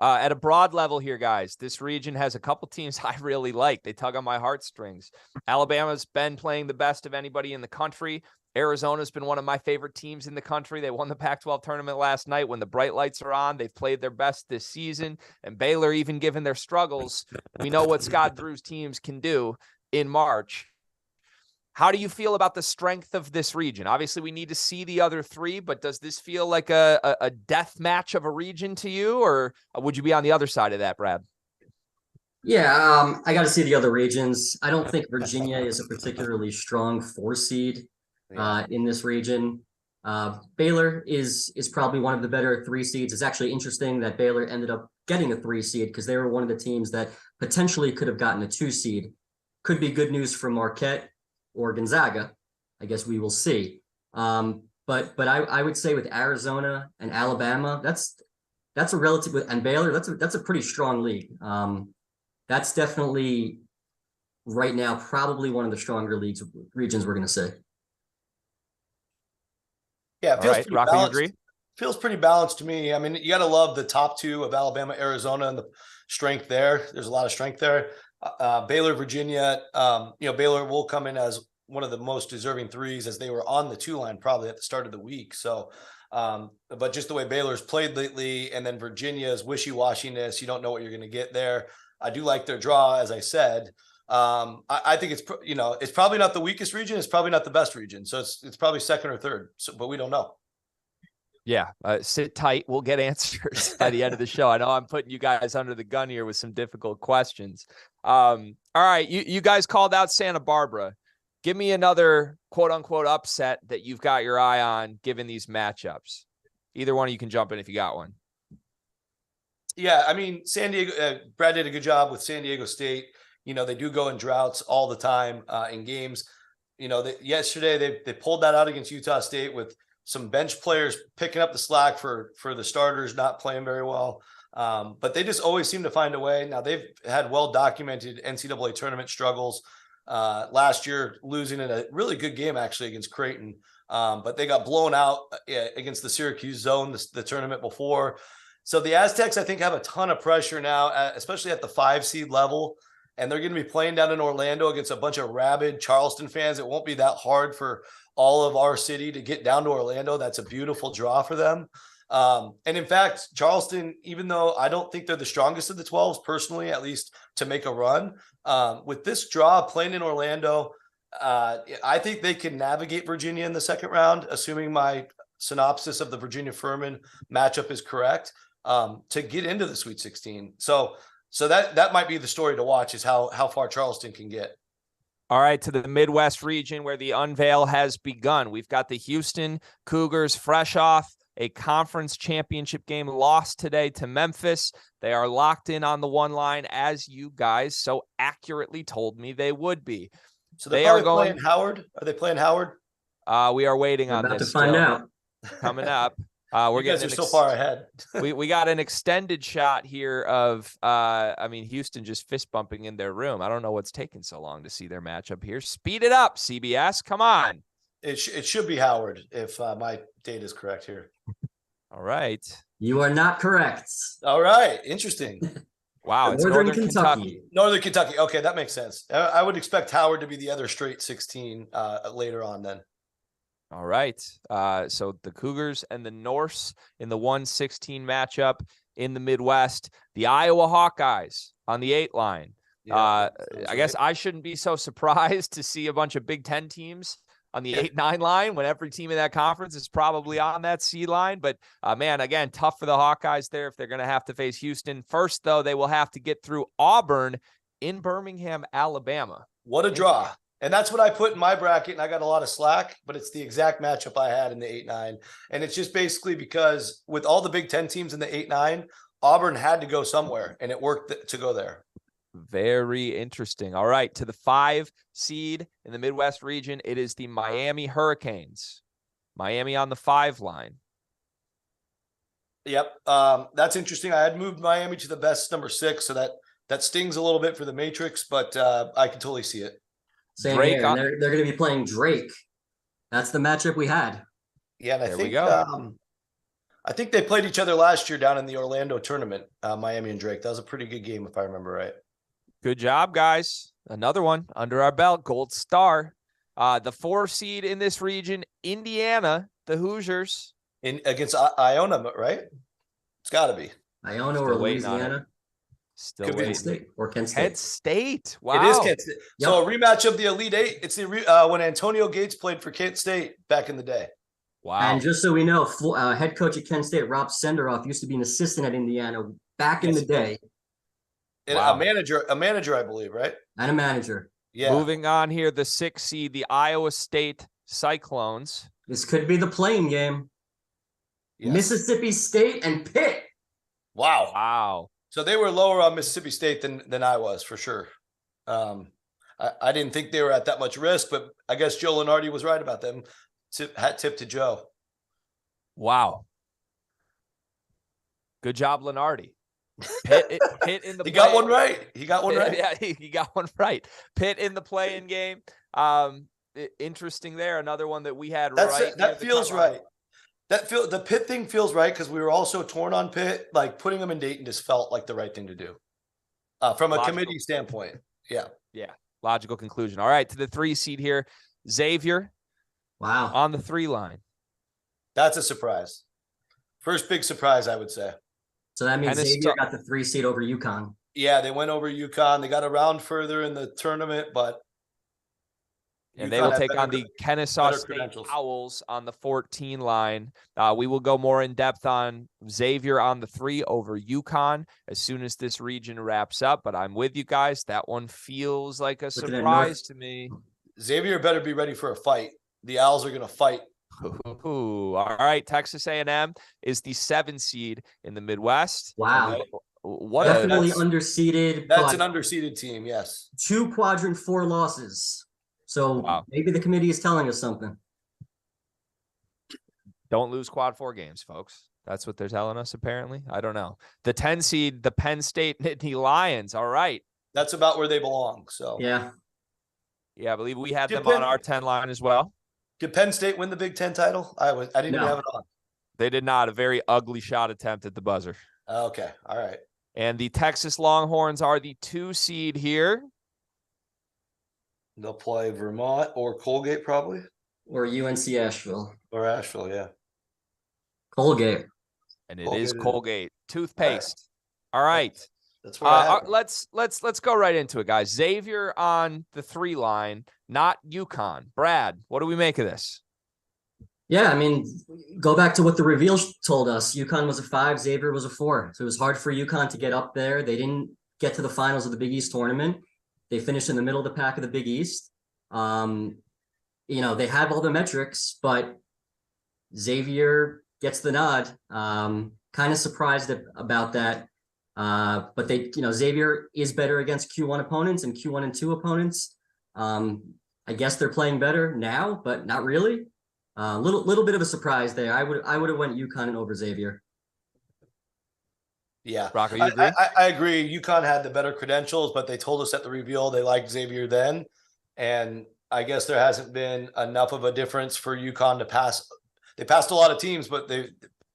At a broad level here, guys, this region has a couple teams I really like. They tug on my heartstrings. Alabama's been playing the best of anybody in the country. Arizona's been one of my favorite teams in the country. They won the Pac-12 tournament last night. When the bright lights are on, they've played their best this season. And Baylor, even given their struggles, we know what Scott Drew's teams can do in March. How do you feel about the strength of this region? Obviously, we need to see the other 3, but does this feel like a death match of a region to you, or would you be on the other side of that, Brad? Yeah, I got to see the other regions. I don't think Virginia is a particularly strong 4 seed in this region. Baylor is probably one of the better 3 seeds. It's actually interesting that Baylor ended up getting a 3 seed because they were one of the teams that potentially could have gotten a 2 seed. Could be good news for Marquette or Gonzaga. I guess we will see. But I would say with Arizona and Alabama, that's a relative, and Baylor, that's a pretty strong league. That's definitely right now probably one of the stronger regions we're going to see. Yeah, it feels pretty balanced. You agree? Feels pretty balanced to me. I mean, you got to love the top 2 of Alabama, Arizona, and the strength there. There's a lot of strength there. Baylor, Virginia, Baylor will come in as one of the most deserving 3s as they were on the 2 line probably at the start of the week. So, but just the way Baylor's played lately, and then Virginia's wishy-washiness, you don't know what you're going to get there. I do like their draw, as I said. I think it's probably not the weakest region. It's probably not the best region. So it's probably 2nd or 3rd, but we don't know. Yeah, sit tight. We'll get answers by the end of the show. I know I'm putting you guys under the gun here with some difficult questions. All right, you guys called out Santa Barbara. Give me another quote-unquote upset that you've got your eye on given these matchups. Either one of you can jump in if you got one. Yeah, I mean, San Diego, Brad did a good job with San Diego State. They do go in droughts all the time in games. Yesterday they pulled that out against Utah State with some bench players picking up the slack for the starters not playing very well. But they just always seem to find a way. Now, they've had well-documented NCAA tournament struggles. Last year, losing in a really good game, actually, against Creighton. But they got blown out against the Syracuse zone the tournament before. So the Aztecs, I think, have a ton of pressure now, especially at the 5 seed level. and they're going to be playing down in Orlando against a bunch of rabid Charleston fans. It won't be that hard for all of our city to get down to Orlando. That's a beautiful draw for them. And in fact, Charleston, even though I don't think they're the strongest of the 12s personally, at least to make a run, with this draw playing in Orlando, I think they can navigate Virginia in the second round, assuming my synopsis of the Virginia Furman matchup is correct, to get into the Sweet 16. So that might be the story to watch, is how far Charleston can get. All right, to the Midwest region where the unveil has begun. We've got the Houston Cougars fresh off a conference championship game, lost today to Memphis. They are locked in on the one line, as you guys so accurately told me they would be. So they are going playing Howard. Are they playing Howard? We are waiting on about this. To find out. Coming up. We're you guys are so far ahead. we got an extended shot here of Houston just fist bumping in their room. I don't know what's taking so long to see their matchup here. Speed it up, CBS. Come on. It should be Howard if my data is correct here. All right. You are not correct. All right. Interesting. Wow. It's Northern Kentucky. Northern Kentucky. Okay, that makes sense. I would expect Howard to be the other straight 16 later on then. All right. So the Cougars and the Norse in the 1-16 matchup in the Midwest. The Iowa Hawkeyes on the 8 line. I guess I shouldn't be so surprised to see a bunch of Big Ten teams on the 8-9 line when every team in that conference is probably on that C line. But, man, again, tough for the Hawkeyes there if they're going to have to face Houston. First, though, they will have to get through Auburn in Birmingham, Alabama. What a draw. And that's what I put in my bracket, and I got a lot of slack, but it's the exact matchup I had in the 8-9. And it's just basically because with all the Big Ten teams in the 8-9, Auburn had to go somewhere, and it worked to go there. Very interesting. All right, to the 5 seed in the Midwest region, it is the Miami Hurricanes. Miami on the 5 line. Yep, that's interesting. I had moved Miami to the best number 6, so that stings a little bit for the Matrix, but I can totally see it. Same Drake here. They're going to be playing Drake. That's the matchup we had. Yeah, and I think they played each other last year down in the Orlando tournament, Miami and Drake. That was a pretty good game, if I remember right. Good job, guys. Another one under our belt, Gold Star. The 4 seed in this region, Indiana, the Hoosiers. Against Iona, right? It's got to be. Iona or Louisiana. Still Could waiting. Kent State or Kent State. Kent State. Wow. It is Kent State. Yep. So a rematch of the Elite 8. It's the when Antonio Gates played for Kent State back in the day. Wow. And just so we know, head coach at Kent State, Rob Senderoff, used to be an assistant at Indiana back in the day. And a manager, I believe, right? And a manager. Yeah. Moving on here, the 6 seed, the Iowa State Cyclones. This could be the playing game. Yes. Mississippi State and Pitt. Wow. So they were lower on Mississippi State than I was, for sure. I didn't think they were at that much risk, but I guess Joe Lenardi was right about them. Hat tip to Joe. Wow. Good job, Lenardi. Pitt in the He got one right. Yeah, he got one right. Pitt in the play-in game. Interesting there. Another one that we had right. That feels right. The Pitt thing feels right because we were also torn on Pitt. Like putting them in Dayton just felt like the right thing to do from a committee standpoint. Yeah. Logical conclusion. All right, to the 3 seed here, Xavier. Wow. On the 3 line. That's a surprise. First big surprise, I would say. So that means Xavier got the 3 seed over UConn. Yeah, they went over UConn. They got a round further in the tournament, but and they will take on the Kennesaw State Owls on the 14 line. We will go more in depth on Xavier on the 3 over UConn as soon as this region wraps up. But I'm with you guys. That one feels like a surprise to me. Xavier better be ready for a fight. The Owls are going to fight. Ooh, all right. Texas A&M is the 7 seed in the Midwest. Wow. Definitely underseeded. That's an underseeded team, yes. 2 quadrant 4 losses. So maybe the committee is telling us something. Don't lose quad 4 games, folks. That's what they're telling us, apparently. I don't know. The 10 seed, the Penn State Nittany Lions. All right. That's about where they belong. So yeah, I believe we had them on our 10 line as well. Did Penn State win the Big Ten title? I didn't even have it on. They did not. A very ugly shot attempt at the buzzer. Okay. All right. And the Texas Longhorns are the 2 seed here. They'll play Vermont or Colgate probably. Or UNC Asheville. Or Asheville, yeah. Colgate. And it is Colgate. Toothpaste. All right. That's what I have. Let's go right into it, guys. Xavier on the 3 line, not UConn. Brad, what do we make of this? Yeah, I mean, go back to what the reveal told us. UConn was a 5, Xavier was a 4. So it was hard for UConn to get up there. They didn't get to the finals of the Big East tournament. They finished in the middle of the pack of the Big East. They have all the metrics, but Xavier gets the nod. Kind of surprised about that. But Xavier is better against Q1 opponents and Q1 and 2 opponents. I guess they're playing better now, but not really. Little bit of a surprise there. I would have went UConn over Xavier. Yeah, Rocco, you agree? I agree. UConn had the better credentials, but they told us at the reveal they liked Xavier then, and I guess there hasn't been enough of a difference for UConn to pass. They passed a lot of teams, but they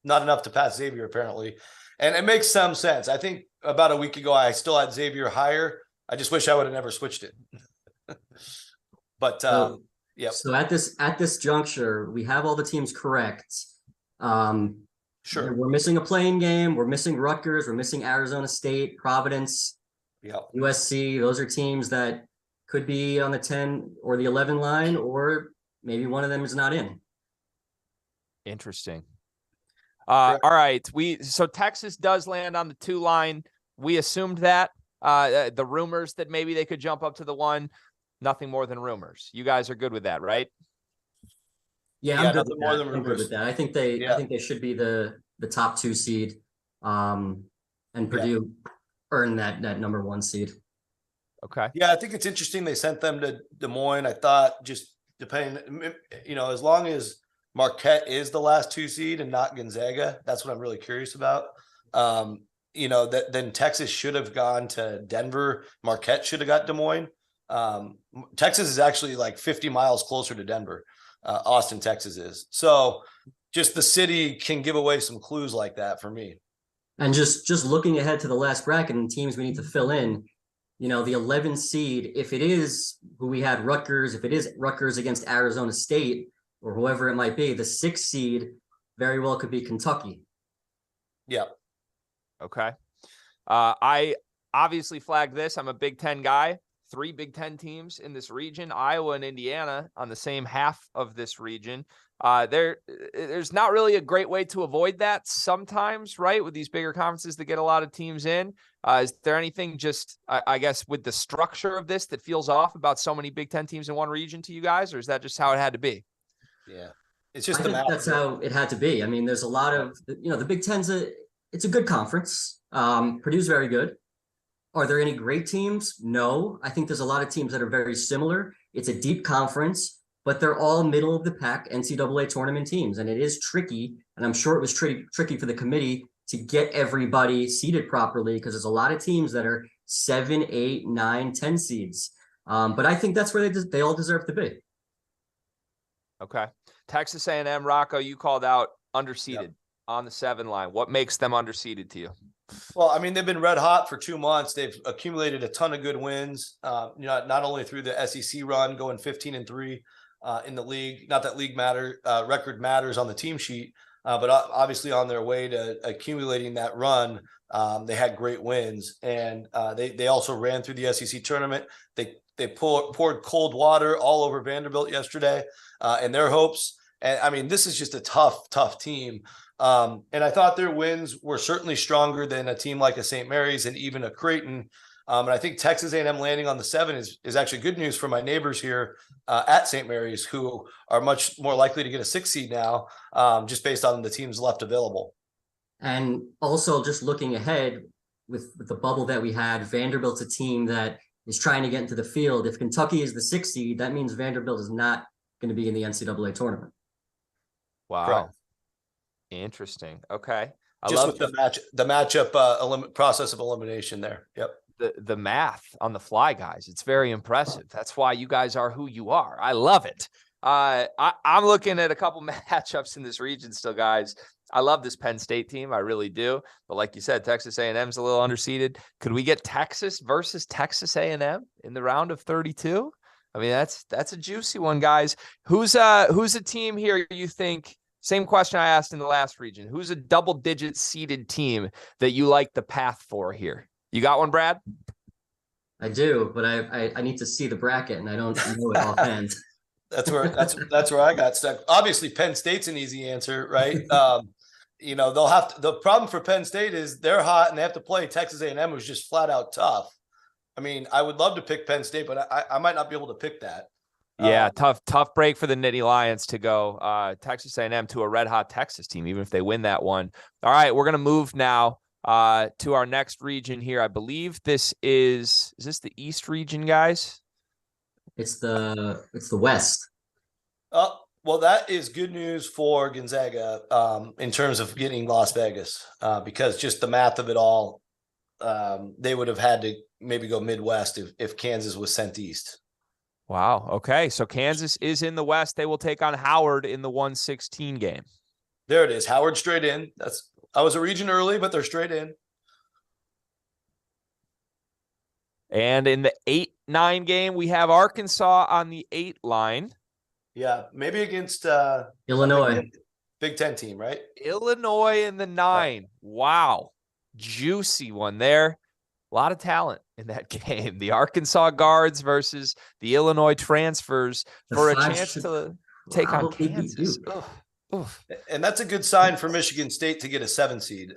not enough to pass Xavier apparently, and it makes some sense. I think about a week ago I still had Xavier higher. I just wish I would have never switched it. But yeah. So at this juncture, we have all the teams correct. Sure. We're missing a playing game. We're missing Rutgers. We're missing Arizona State, Providence, USC. Those are teams that could be on the 10 or the 11 line, or maybe one of them is not in. Interesting. All right. So Texas does land on the 2 line. We assumed that. The rumors that maybe they could jump up to the 1, nothing more than rumors. You guys are good with that, right? Yeah, I'm good with that. I think they should be the top 2 seed, and Purdue earned that number 1 seed. Okay. Yeah, I think it's interesting they sent them to Des Moines. I thought just depending, as long as Marquette is the last 2 seed and not Gonzaga, that's what I'm really curious about. Then Texas should have gone to Denver. Marquette should have got Des Moines. Texas is actually like 50 miles closer to Denver. Austin, Texas is. So just the city can give away some clues like that for me. And just looking ahead to the last bracket and teams we need to fill in, the 11 seed, if it is who we had Rutgers, if it is Rutgers against Arizona State or whoever it might be, the 6th seed very well could be Kentucky. Yeah. Okay. I obviously flagged this. I'm a Big Ten guy. 3 Big Ten teams in this region, Iowa and Indiana on the same half of this region. There's not really a great way to avoid that sometimes, right? With these bigger conferences that get a lot of teams in. Is there anything just, I guess, with the structure of this that feels off about so many Big Ten teams in one region to you guys, or is that just how it had to be? Yeah. It's just that's how it had to be. I mean, there's a lot of, the Big Ten's it's a good conference. Purdue's very good. Are there any great teams? No. I think there's a lot of teams that are very similar. It's a deep conference, but they're all middle of the pack NCAA tournament teams. And it is tricky. And I'm sure it was tricky for the committee to get everybody seated properly, because there's a lot of teams that are 7, 8, 9, 10 seeds. But I think that's where they all deserve to be. Okay. Texas A&M, Rocco, you called out underseeded on the 7 line. What makes them underseeded to you? Well, I mean, they've been red hot for 2 months. They've accumulated a ton of good wins, not only through the SEC run, going 15-3 in the league. Not that record matters on the team sheet, but obviously on their way to accumulating that run, they had great wins. And they also ran through the SEC tournament. They poured cold water all over Vanderbilt yesterday in their hopes. And I mean, this is just a tough team. And I thought their wins were certainly stronger than a team like a St. Mary's and even a Creighton. And I think Texas A&M landing on the 7 is actually good news for my neighbors here at St. Mary's, who are much more likely to get a 6 seed now, just based on the teams left available. And also just looking ahead with the bubble that we had, Vanderbilt's a team that is trying to get into the field. If Kentucky is the 6 seed, that means Vanderbilt is not going to be in the NCAA tournament. Wow. Correct. Interesting. Okay. The matchup process of elimination there. Yep. The math on the fly, guys. It's very impressive. That's why you guys are who you are. I love it. I'm looking at a couple matchups in this region still, guys. I love this Penn State team. I really do. But like you said, Texas A&M's a little underseeded. Could we get Texas versus Texas A&M in the round of 32? I mean, that's a juicy one, guys. Who's a team here you think, same question I asked in the last region, who's a double-digit seeded team that you like the path for here? You got one, Brad? I do, but I need to see the bracket, and I don't know it offhand. That's where I got stuck. Obviously, Penn State's an easy answer, right? They'll have to. The problem for Penn State is they're hot and they have to play Texas A&M, who's just flat out tough. I mean, I would love to pick Penn State, but I might not be able to pick that. Yeah, tough break for the Nittany Lions to go Texas A&M to a red hot Texas team, even if they win that one. All right, we're gonna move now to our next region here. I believe this is this the East region, guys? It's the West. Well, that is good news for Gonzaga in terms of getting Las Vegas because just the math of it all, they would have had to maybe go Midwest if Kansas was sent East. Wow. Okay. So Kansas is in the West. They will take on Howard in the 116 game. There it is. Howard straight in. I was a region early, but they're straight in. And in the 8-9 game, we have Arkansas on the 8 line. Yeah, maybe against Illinois. Big Ten team, right? Illinois in the 9. Wow. Juicy one there. A lot of talent in that game. The Arkansas guards versus the Illinois transfers for a chance to take on Kansas. And that's a good sign for Michigan State to get a 7 seed,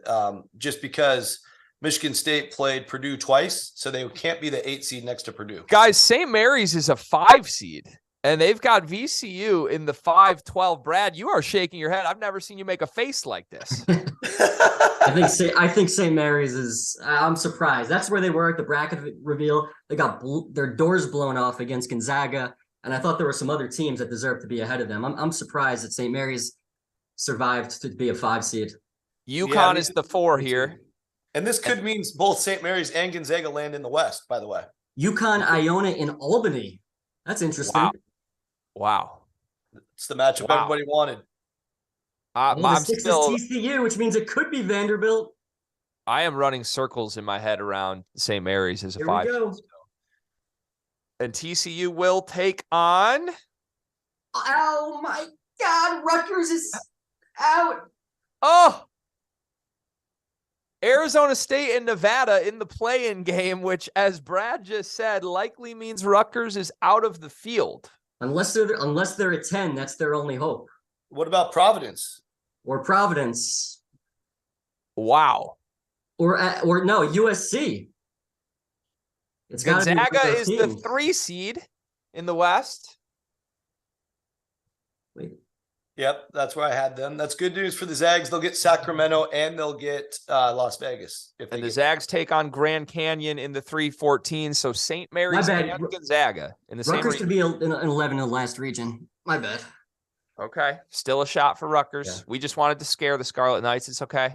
just because Michigan State played Purdue twice, so they can't be the 8 seed next to Purdue. Guys, St. Mary's is a 5 seed, and they've got VCU in the 5-12. Brad, you are shaking your head. I've never seen you make a face like this. I think St. Mary's is. I'm surprised. That's where they were at the bracket reveal. They got their doors blown off against Gonzaga, and I thought there were some other teams that deserved to be ahead of them. I'm surprised that St. Mary's survived to be a 5 seed. UConn is the 4 here. And this could mean both St. Mary's and Gonzaga land in the West, by the way. UConn, Iona, in Albany. That's interesting. Wow. It's the matchup everybody wanted. I'm still TCU, which means it could be Vanderbilt. I am running circles in my head around St. Mary's as a 5. And TCU will take on. Oh my God, Rutgers is out. Oh, Arizona State and Nevada in the play-in game, which, as Brad just said, likely means Rutgers is out of the field. Unless they're a 10, that's their only hope. What about Providence? Or Providence. Wow. Or no, USC. It's Gonzaga is the 3 seed in the West. Wait. Yep, that's where I had them. That's good news for the Zags. They'll get Sacramento and they'll get Las Vegas. And the Zags take on Grand Canyon in the 3-14. So St. Mary's and Gonzaga in the same region. Rutgers could be an 11 in the last region. My bad. Okay. Still a shot for Rutgers. Yeah. We just wanted to scare the Scarlet Knights. It's okay.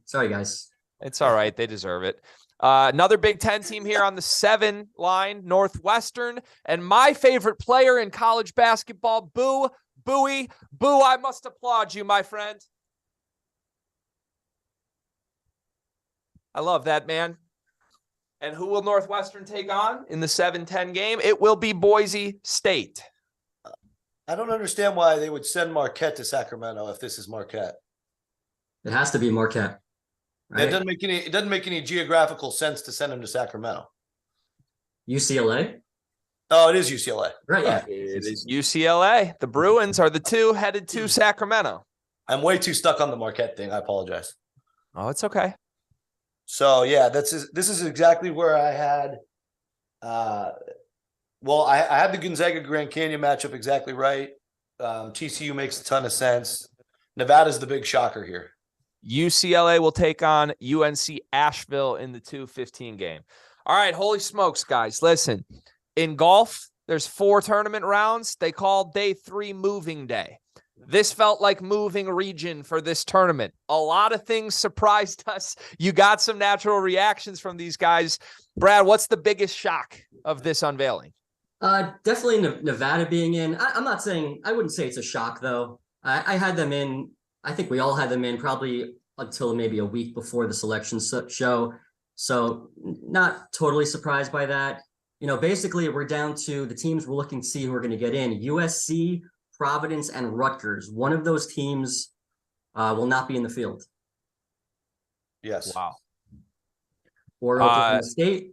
Sorry, guys. It's all right. They deserve it. Another Big Ten team here on the 7 line, Northwestern. And my favorite player in college basketball, Bowie, I must applaud you, my friend. I love that, man. And who will Northwestern take on in the 7-10 game? It will be Boise State. I don't understand why they would send Marquette to Sacramento if this is Marquette. It has to be Marquette. Right? It doesn't make any geographical sense to send them to Sacramento. UCLA? Oh, it is UCLA. Right, yeah. It is UCLA. The Bruins are the 2 headed to Sacramento. I'm way too stuck on the Marquette thing. I apologize. Oh, it's okay. So, yeah, this is exactly where I had I had the Gonzaga Grand Canyon matchup exactly right. TCU makes a ton of sense. Nevada's the big shocker here. UCLA will take on UNC Asheville in the 2-15 game. All right, holy smokes, guys. Listen, in golf, there's 4 tournament rounds. They call day 3 moving day. This felt like moving region for this tournament. A lot of things surprised us. You got some natural reactions from these guys. Brad, what's the biggest shock of this unveiling? Definitely Nevada being in. I wouldn't say it's a shock, though. I had them in I think we all had them in probably until maybe a week before the selection show. So not totally surprised by that. Basically we're down to the teams we're looking to see who are going to get in. USC, Providence, and Rutgers. One of those teams will not be in the field. Yes. Wow. Or Oklahoma State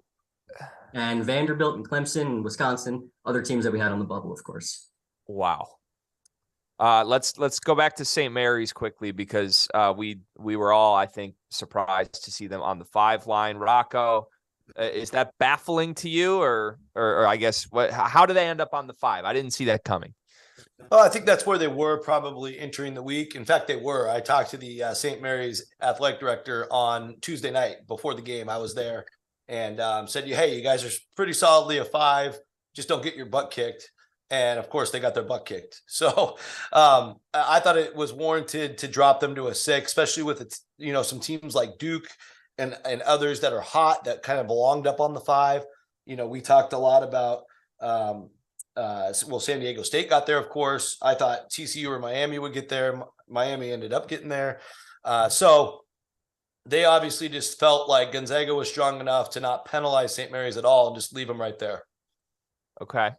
and Vanderbilt and Clemson and Wisconsin, other teams that we had on the bubble, of course. Wow. Let's go back to St. Mary's quickly because we were all, I think, surprised to see them on the 5 line. Rocco, is that baffling to you, or I guess how do they end up on the 5? I didn't see that coming. Well, I think that's where they were probably entering the week. In fact, they were. I talked to the St. Mary's athletic director on Tuesday night before the game. I was there and said, hey, you guys are pretty solidly a 5. Just don't get your butt kicked. And of course, they got their butt kicked. So I thought it was warranted to drop them to a 6, especially with some teams like Duke and others that are hot that kind of belonged up on the 5. We talked a lot about San Diego State got there, of course. I thought TCU or Miami would get there. Miami ended up getting there. So they obviously just felt like Gonzaga was strong enough to not penalize St. Mary's at all and just leave them right there. Okay.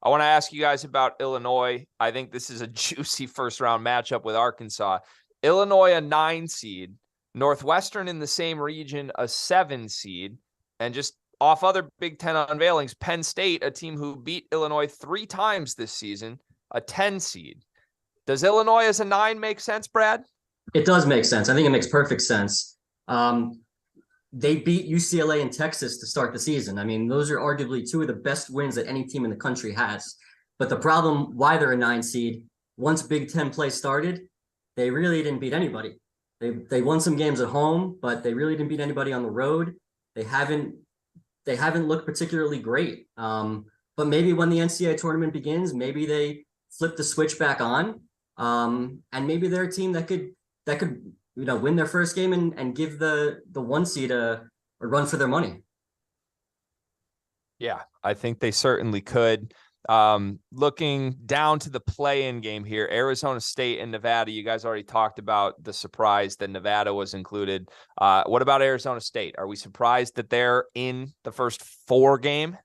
I want to ask you guys about Illinois. I think this is a juicy first-round matchup with Arkansas. Illinois, a 9 seed. Northwestern in the same region, a 7 seed. And just off other Big Ten unveilings, Penn State, a team who beat Illinois 3 times this season, a 10 seed. Does Illinois as a 9 make sense, Brad? It does make sense. I think it makes perfect sense. They beat UCLA and Texas to start the season. I mean, those are arguably 2 of the best wins that any team in the country has. But the problem why they're a 9 seed, once Big Ten play started, they really didn't beat anybody. They won some games at home, but they really didn't beat anybody on the road. They haven't looked particularly great. But maybe when the NCAA tournament begins, maybe they flip the switch back on. And maybe they're a team that could win their first game and give the 1 seed a run for their money. Yeah, I think they certainly could. Looking down to the play-in game here, Arizona State and Nevada. You guys already talked about the surprise that Nevada was included. What about Arizona State? Are we surprised that they're in the first 4 game?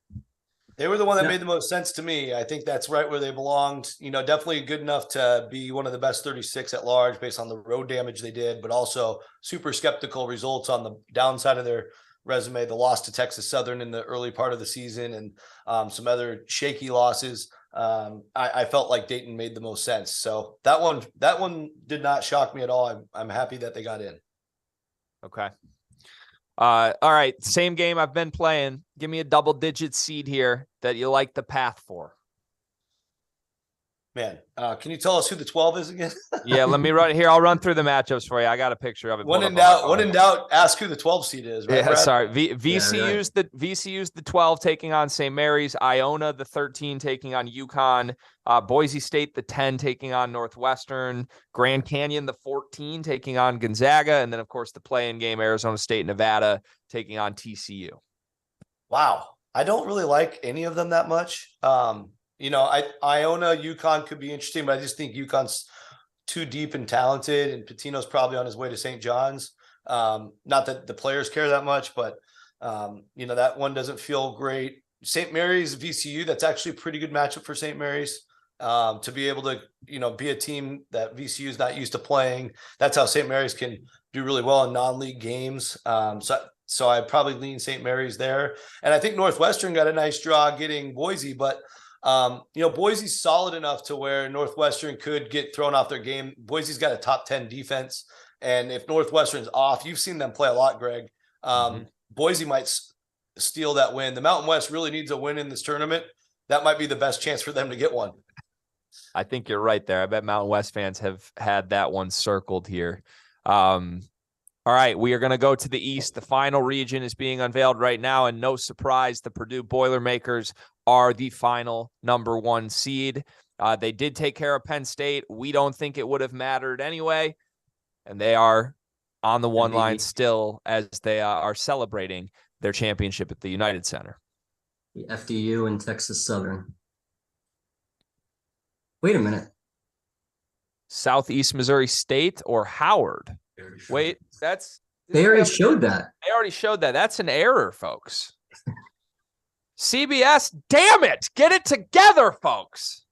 They were the one that made the most sense to me. I think that's right where they belonged. Definitely good enough to be one of the best 36 at large based on the road damage they did, but also super skeptical results on the downside of their resume. The loss to Texas Southern in the early part of the season and some other shaky losses. I felt like Dayton made the most sense. So that one did not shock me at all. I'm happy that they got in. Okay. All right. Same game I've been playing. Give me a double-digit seed here that you like the path for. Man, can you tell us who the 12 is again? Yeah, let me run here. I'll run through the matchups for you. I got a picture of it. When in doubt, ask who the 12 seed is. Right, yeah, Brad? sorry. VCU's the 12 taking on St. Mary's. Iona the 13 taking on UConn. Boise State the 10 taking on Northwestern. Grand Canyon the 14 taking on Gonzaga, and then of course the play-in game Arizona State Nevada taking on TCU. Wow, I don't really like any of them that much. Iona, UConn could be interesting, but I just think UConn's too deep and talented, and Pitino's probably on his way to St. John's. Not that the players care that much, but that one doesn't feel great. St. Mary's, VCU, that's actually a pretty good matchup for St. Mary's. To be able to, be a team that VCU is not used to playing. That's how St. Mary's can do really well in non-league games. So I probably lean St. Mary's there. And I think Northwestern got a nice draw getting Boise, but Boise's solid enough to where Northwestern could get thrown off their game. Boise's got a top 10 defense. And if Northwestern's off, you've seen them play a lot, Greg. Boise might steal that win. The Mountain West really needs a win in this tournament. That might be the best chance for them to get one. I think you're right there. I bet Mountain West fans have had that one circled here. All right, we are going to go to the East. The final region is being unveiled right now, and no surprise, the Purdue Boilermakers are the final number 1 seed. They did take care of Penn State. We don't think it would have mattered anyway, and they are on the 1 line still as they are celebrating their championship at the United Center. The FDU and Texas Southern. Wait a minute. Southeast Missouri State or Howard? Wait, they already showed that. They already showed that. That's an error, folks. CBS, damn it. Get it together, folks.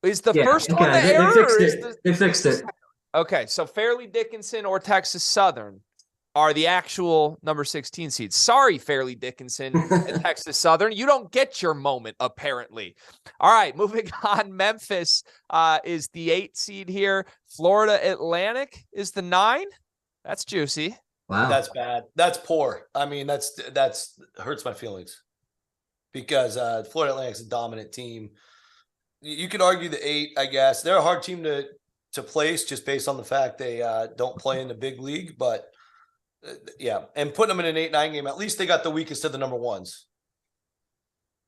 Is the first one the error? They fixed it. Okay, so Fairleigh Dickinson or Texas Southern are the actual number 16 seeds. Sorry, Fairleigh Dickinson and Texas Southern. You don't get your moment, apparently. All right, moving on. Memphis is the 8 seed here. Florida Atlantic is the 9. That's juicy. Wow. That's bad. That's poor. I mean, that's hurts my feelings because Florida Atlantic's a dominant team. You could argue the 8, I guess. They're a hard team to place just based on the fact they don't play in the big league, but yeah, and putting them in an 8-9 game, at least they got the weakest of the number 1s.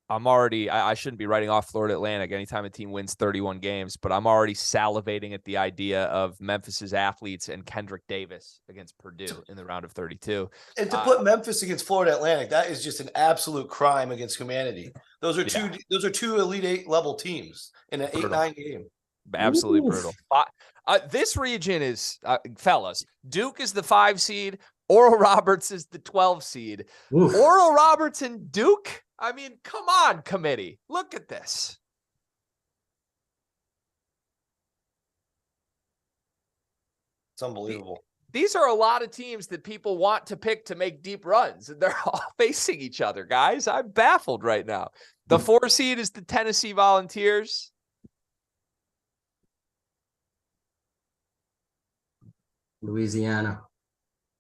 I shouldn't be writing off Florida Atlantic anytime a team wins 31 games, but I'm already salivating at the idea of Memphis's athletes and Kendrick Davis against Purdue in the round of 32. And to put Memphis against Florida Atlantic, that is just an absolute crime against humanity. Those are two Elite 8 level teams in an 8-9 game. Absolutely brutal. This region is, fellas, Duke is the 5 seed. Oral Roberts is the 12 seed. Oof. Oral Roberts and Duke? I mean, come on, committee. Look at this. It's unbelievable. These are a lot of teams that people want to pick to make deep runs, and they're all facing each other, guys. I'm baffled right now. The 4 seed is the Tennessee Volunteers.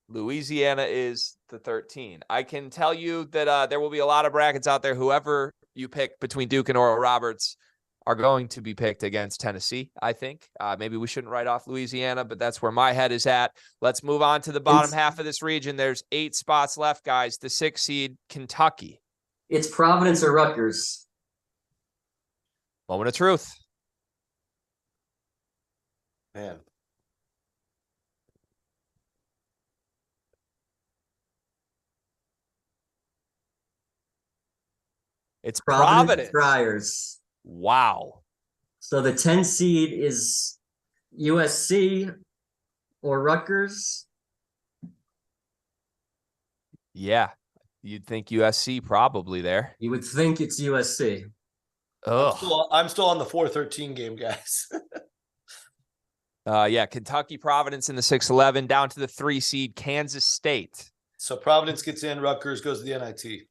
Louisiana is the 13. I can tell you that there will be a lot of brackets out there. Whoever you pick between Duke and Oral Roberts are going to be picked against Tennessee, I think. Maybe we shouldn't write off Louisiana, but that's where my head is at. Let's move on to the bottom half of this region. There's 8 spots left, guys. The 6 seed, Kentucky. It's Providence or Rutgers. Moment of truth. Man. It's Providence. Friars. Wow. So the 10 seed is USC or Rutgers? Yeah. You'd think USC probably there. You would think it's USC. I'm still on the 4-13 game, guys. Yeah, Kentucky, Providence in the 6-11, down to the 3 seed, Kansas State. So Providence gets in, Rutgers goes to the NIT.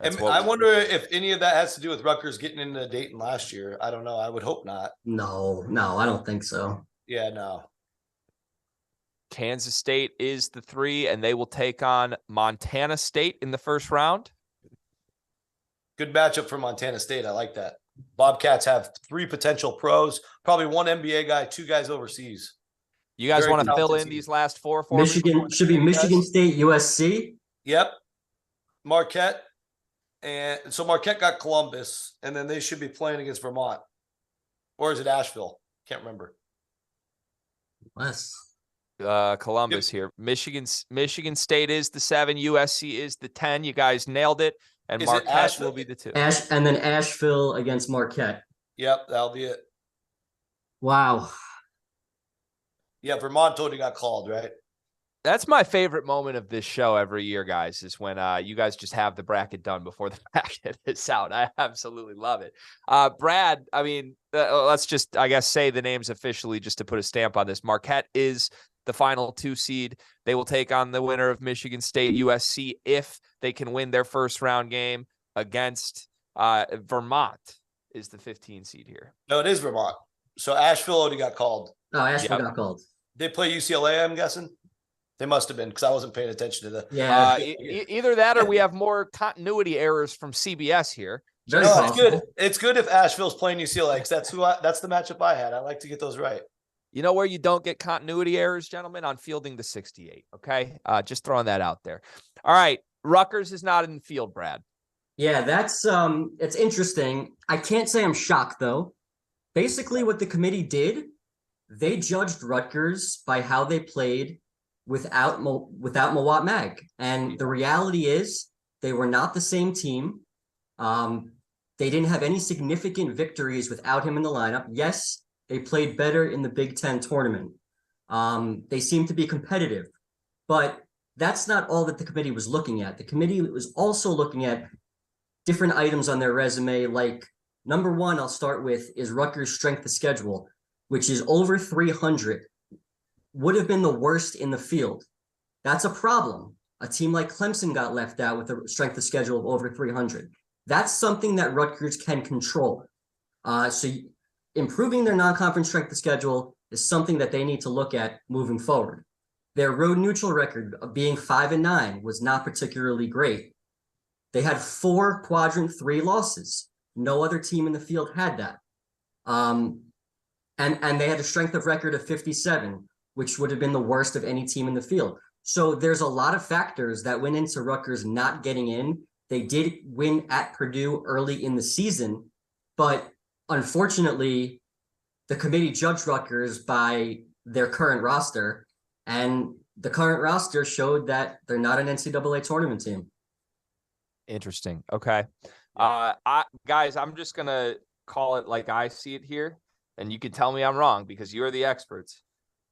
And I wonder if any of that has to do with Rutgers getting into Dayton last year. I don't know. I would hope not. No, I don't think so. Yeah, no. Kansas State is the 3, and they will take on Montana State in the first round. Good matchup for Montana State. I like that. Bobcats have 3 potential pros, probably 1 NBA guy, 2 guys overseas. You guys want to fill in these last 4 for Michigan? Should be Michigan State, USC. Yep. Marquette. And so Marquette got Columbus, and then they should be playing against Vermont. Or is it Asheville? Can't remember. Columbus here. Michigan State is the 7. USC is the 10. You guys nailed it. And is Marquette will be the 2. And then Asheville against Marquette. Yep, that'll be it. Wow. Yeah, Vermont already got called, right? That's my favorite moment of this show every year, guys, is when you guys just have the bracket done before the bracket is out. I absolutely love it. Brad, I mean, let's just, I guess, say the names officially just to put a stamp on this. Marquette is the final 2 seed. They will take on the winner of Michigan State, USC, if they can win their first round game against Vermont is the 15 seed here. No, it is Vermont. So Asheville already got called. Oh, Asheville got called. They play UCLA, I'm guessing. They must have been because I wasn't paying attention to the. Yeah. Either that or we have more continuity errors from CBS here. No, it's good. It's good if Asheville's playing UCLA because that's the matchup I had. I like to get those right. You know where you don't get continuity errors, gentlemen? On fielding the 68. Okay, just throwing that out there. All right, Rutgers is not in the field, Brad. Yeah, that's it's interesting. I can't say I'm shocked though. Basically, what the committee did, they judged Rutgers by how they played without Mawat Mag. And the reality is they were not the same team. They didn't have any significant victories without him in the lineup. Yes, they played better in the Big Ten tournament. They seemed to be competitive, but that's not all that the committee was looking at. The committee was also looking at different items on their resume. Like, number one, I'll start with, is Rutgers' strength of schedule, which is over 300, would have been the worst in the field. That's a problem. A team like Clemson got left out with a strength of schedule of over 300. That's something that Rutgers can control. So improving their non-conference strength of schedule is something that they need to look at moving forward. Their road neutral record of being 5-9 was not particularly great. They had 4 quadrant 3 losses. No other team in the field had that. And they had a strength of record of 57, which would have been the worst of any team in the field. So there's a lot of factors that went into Rutgers not getting in. They did win at Purdue early in the season, but unfortunately, the committee judged Rutgers by their current roster, and the current roster showed that they're not an NCAA tournament team. Interesting. Okay. Guys, I'm just going to call it like I see it here, and you can tell me I'm wrong because you're the experts.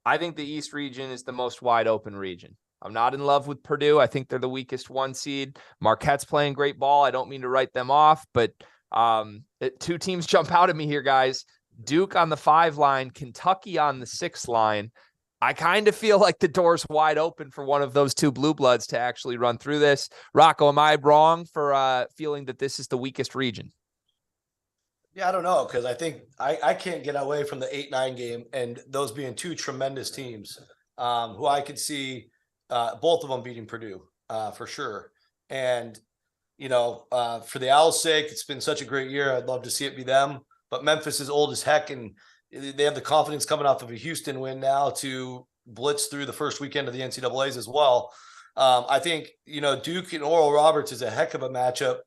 I think the East region is the most wide open region. I'm not in love with Purdue. I think they're the weakest 1 seed. Marquette's playing great ball. I don't mean to write them off, but 2 teams jump out at me here, guys. Duke on the 5 line, Kentucky on the 6 line. I kind of feel like the door's wide open for one of those 2 blue bloods to actually run through this. Rocco, am I wrong for feeling that this is the weakest region? Yeah, I don't know, because I think I can't get away from the 8-9 game and those being 2 tremendous teams who I could see both of them beating Purdue for sure. And, for the Owls' sake, it's been such a great year. I'd love to see it be them. But Memphis is old as heck, and they have the confidence coming off of a Houston win now to blitz through the first weekend of the NCAAs as well. I think, Duke and Oral Roberts is a heck of a matchup.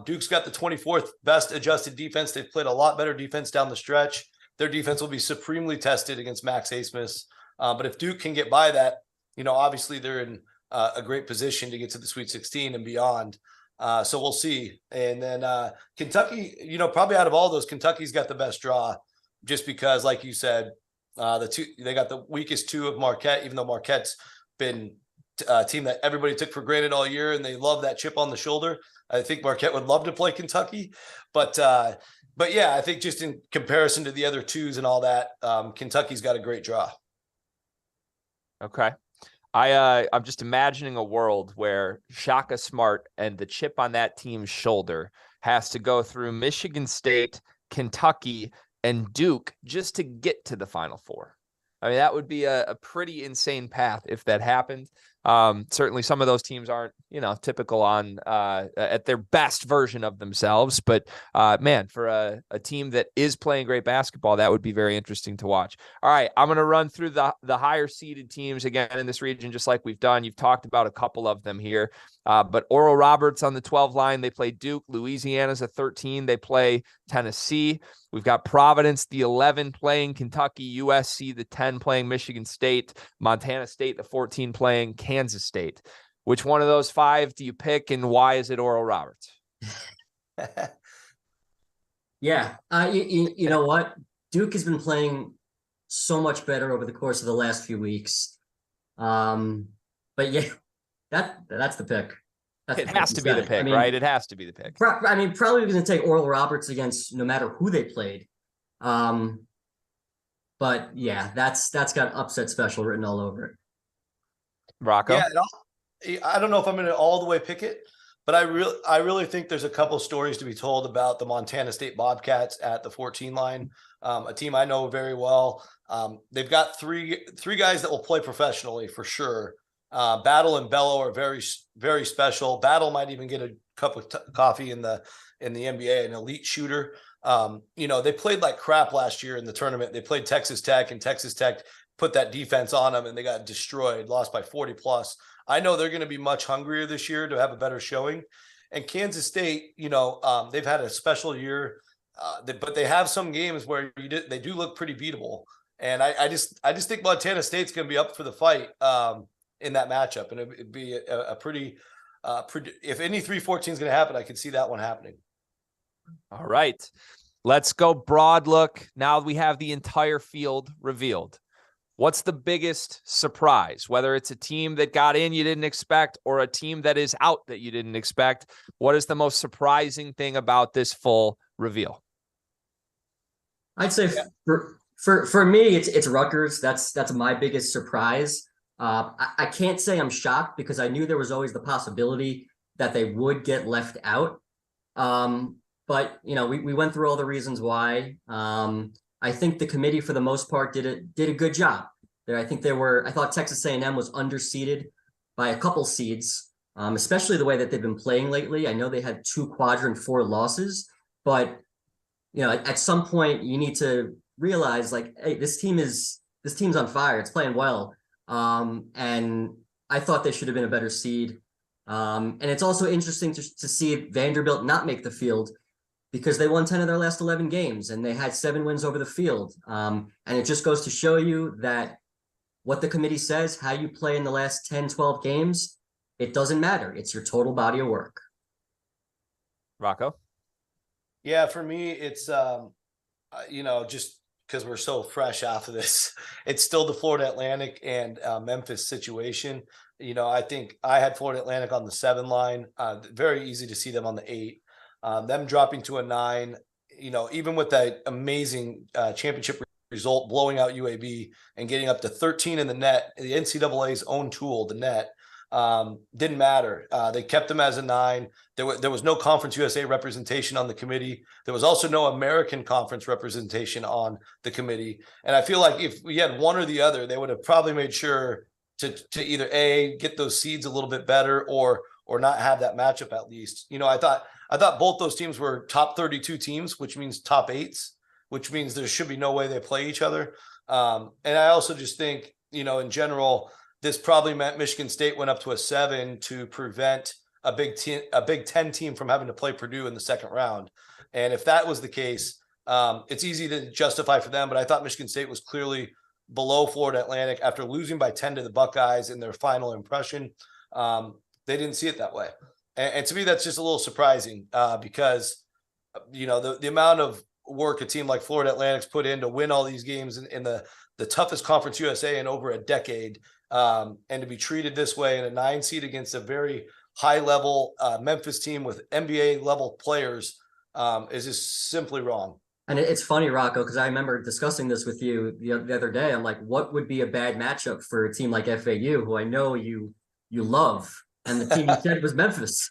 Duke's got the 24th best adjusted defense. They've played a lot better defense down the stretch. Their defense will be supremely tested against Max Abmas. But if Duke can get by that, obviously they're in a great position to get to the Sweet 16 and beyond. So we'll see. And then Kentucky, probably out of all those, Kentucky's got the best draw just because, like you said, they got the weakest 2 of Marquette, even though Marquette's been a team that everybody took for granted all year, and they love that chip on the shoulder. I think Marquette would love to play Kentucky, but yeah, I think just in comparison to the other 2s and all that, Kentucky's got a great draw. Okay. I'm just imagining a world where Shaka Smart and the chip on that team's shoulder has to go through Michigan State, Kentucky, and Duke just to get to the Final Four. I mean, that would be a pretty insane path if that happened. Certainly some of those teams aren't, typical on at their best version of themselves. But man, for a team that is playing great basketball, that would be very interesting to watch. All right, I'm going to run through the higher seeded teams again in this region, just like we've done. You've talked about a couple of them here. But Oral Roberts on the 12 line, they play Duke. Louisiana's a 13. They play Tennessee. We've got Providence, the 11, playing Kentucky. USC, the 10, playing Michigan State. Montana State, the 14, playing Kansas State. Which one of those 5 do you pick, and why is it Oral Roberts? Yeah. You know what? Duke has been playing so much better over the course of the last few weeks. But yeah, that's the pick. It has to be the pick, right? It has to be the pick. Probably going to take Oral Roberts against no matter who they played. But yeah, that's got upset special written all over it. Rocco? Yeah, I don't know if I'm going to all the way pick it, but I really think there's a couple stories to be told about the Montana State Bobcats at the 14 line, a team I know very well. They've got three guys that will play professionally for sure. Battle and Bello are very, very special. Battle might even get a cup of coffee in the NBA, an elite shooter. They played like crap last year in the tournament. They played Texas Tech, and Texas Tech put that defense on them, and they got destroyed, lost by 40 plus. I know they're going to be much hungrier this year to have a better showing. And Kansas State, they've had a special year, but they have some games where they do look pretty beatable. And I just think Montana State's going to be up for the fight in that matchup, and it'd be a pretty if any 3-14 is going to happen, I can see that one happening. All right. Let's go broad look. Now we have the entire field revealed. What's the biggest surprise? Whether it's a team that got in you didn't expect or a team that is out that you didn't expect, what is the most surprising thing about this full reveal? I'd say for me, it's Rutgers. That's my biggest surprise. I can't say I'm shocked because I knew there was always the possibility that they would get left out. But we went through all the reasons why. I think the committee, for the most part, did a good job there. I thought Texas A&M was underseeded by a couple seeds, especially the way that they've been playing lately. I know they had 2 quadrant 4 losses, but at some point you need to realize, like, hey, this team's on fire. It's playing well, and I thought they should have been a better seed. And it's also interesting to see Vanderbilt not make the field, because they won 10 of their last 11 games and they had 7 wins over the field. And it just goes to show you that what the committee says, how you play in the last 10, 12 games, it doesn't matter. It's your total body of work. Rocco? Yeah, for me, it's, just because we're so fresh off of this, it's still the Florida Atlantic and Memphis situation. I think I had Florida Atlantic on the 7 line. Very easy to see them on the 8. Them dropping to a 9, even with that amazing championship result, blowing out UAB and getting up to 13 in the net, the NCAA's own tool, the net, didn't matter. They kept them as a 9. There was no Conference USA representation on the committee. There was also no American Conference representation on the committee. And I feel like if we had one or the other, they would have probably made sure to either get those seeds a little bit better or not have that matchup at least. I thought both those teams were top 32 teams, which means top 8s, which means there should be no way they play each other. And I also just think, in general, this probably meant Michigan State went up to a 7 to prevent a Big Ten team from having to play Purdue in the second round. And if that was the case, it's easy to justify for them. But I thought Michigan State was clearly below Florida Atlantic after losing by 10 to the Buckeyes in their final impression. They didn't see it that way. And to me, that's just a little surprising because, the amount of work a team like Florida Atlantic's put in to win all these games in the toughest Conference USA in over a decade, and to be treated this way in a 9 seed against a very high level Memphis team with NBA level players is just simply wrong. And it's funny, Rocco, because I remember discussing this with you the other day. I'm like, what would be a bad matchup for a team like FAU, who I know you love? And the team you said was Memphis.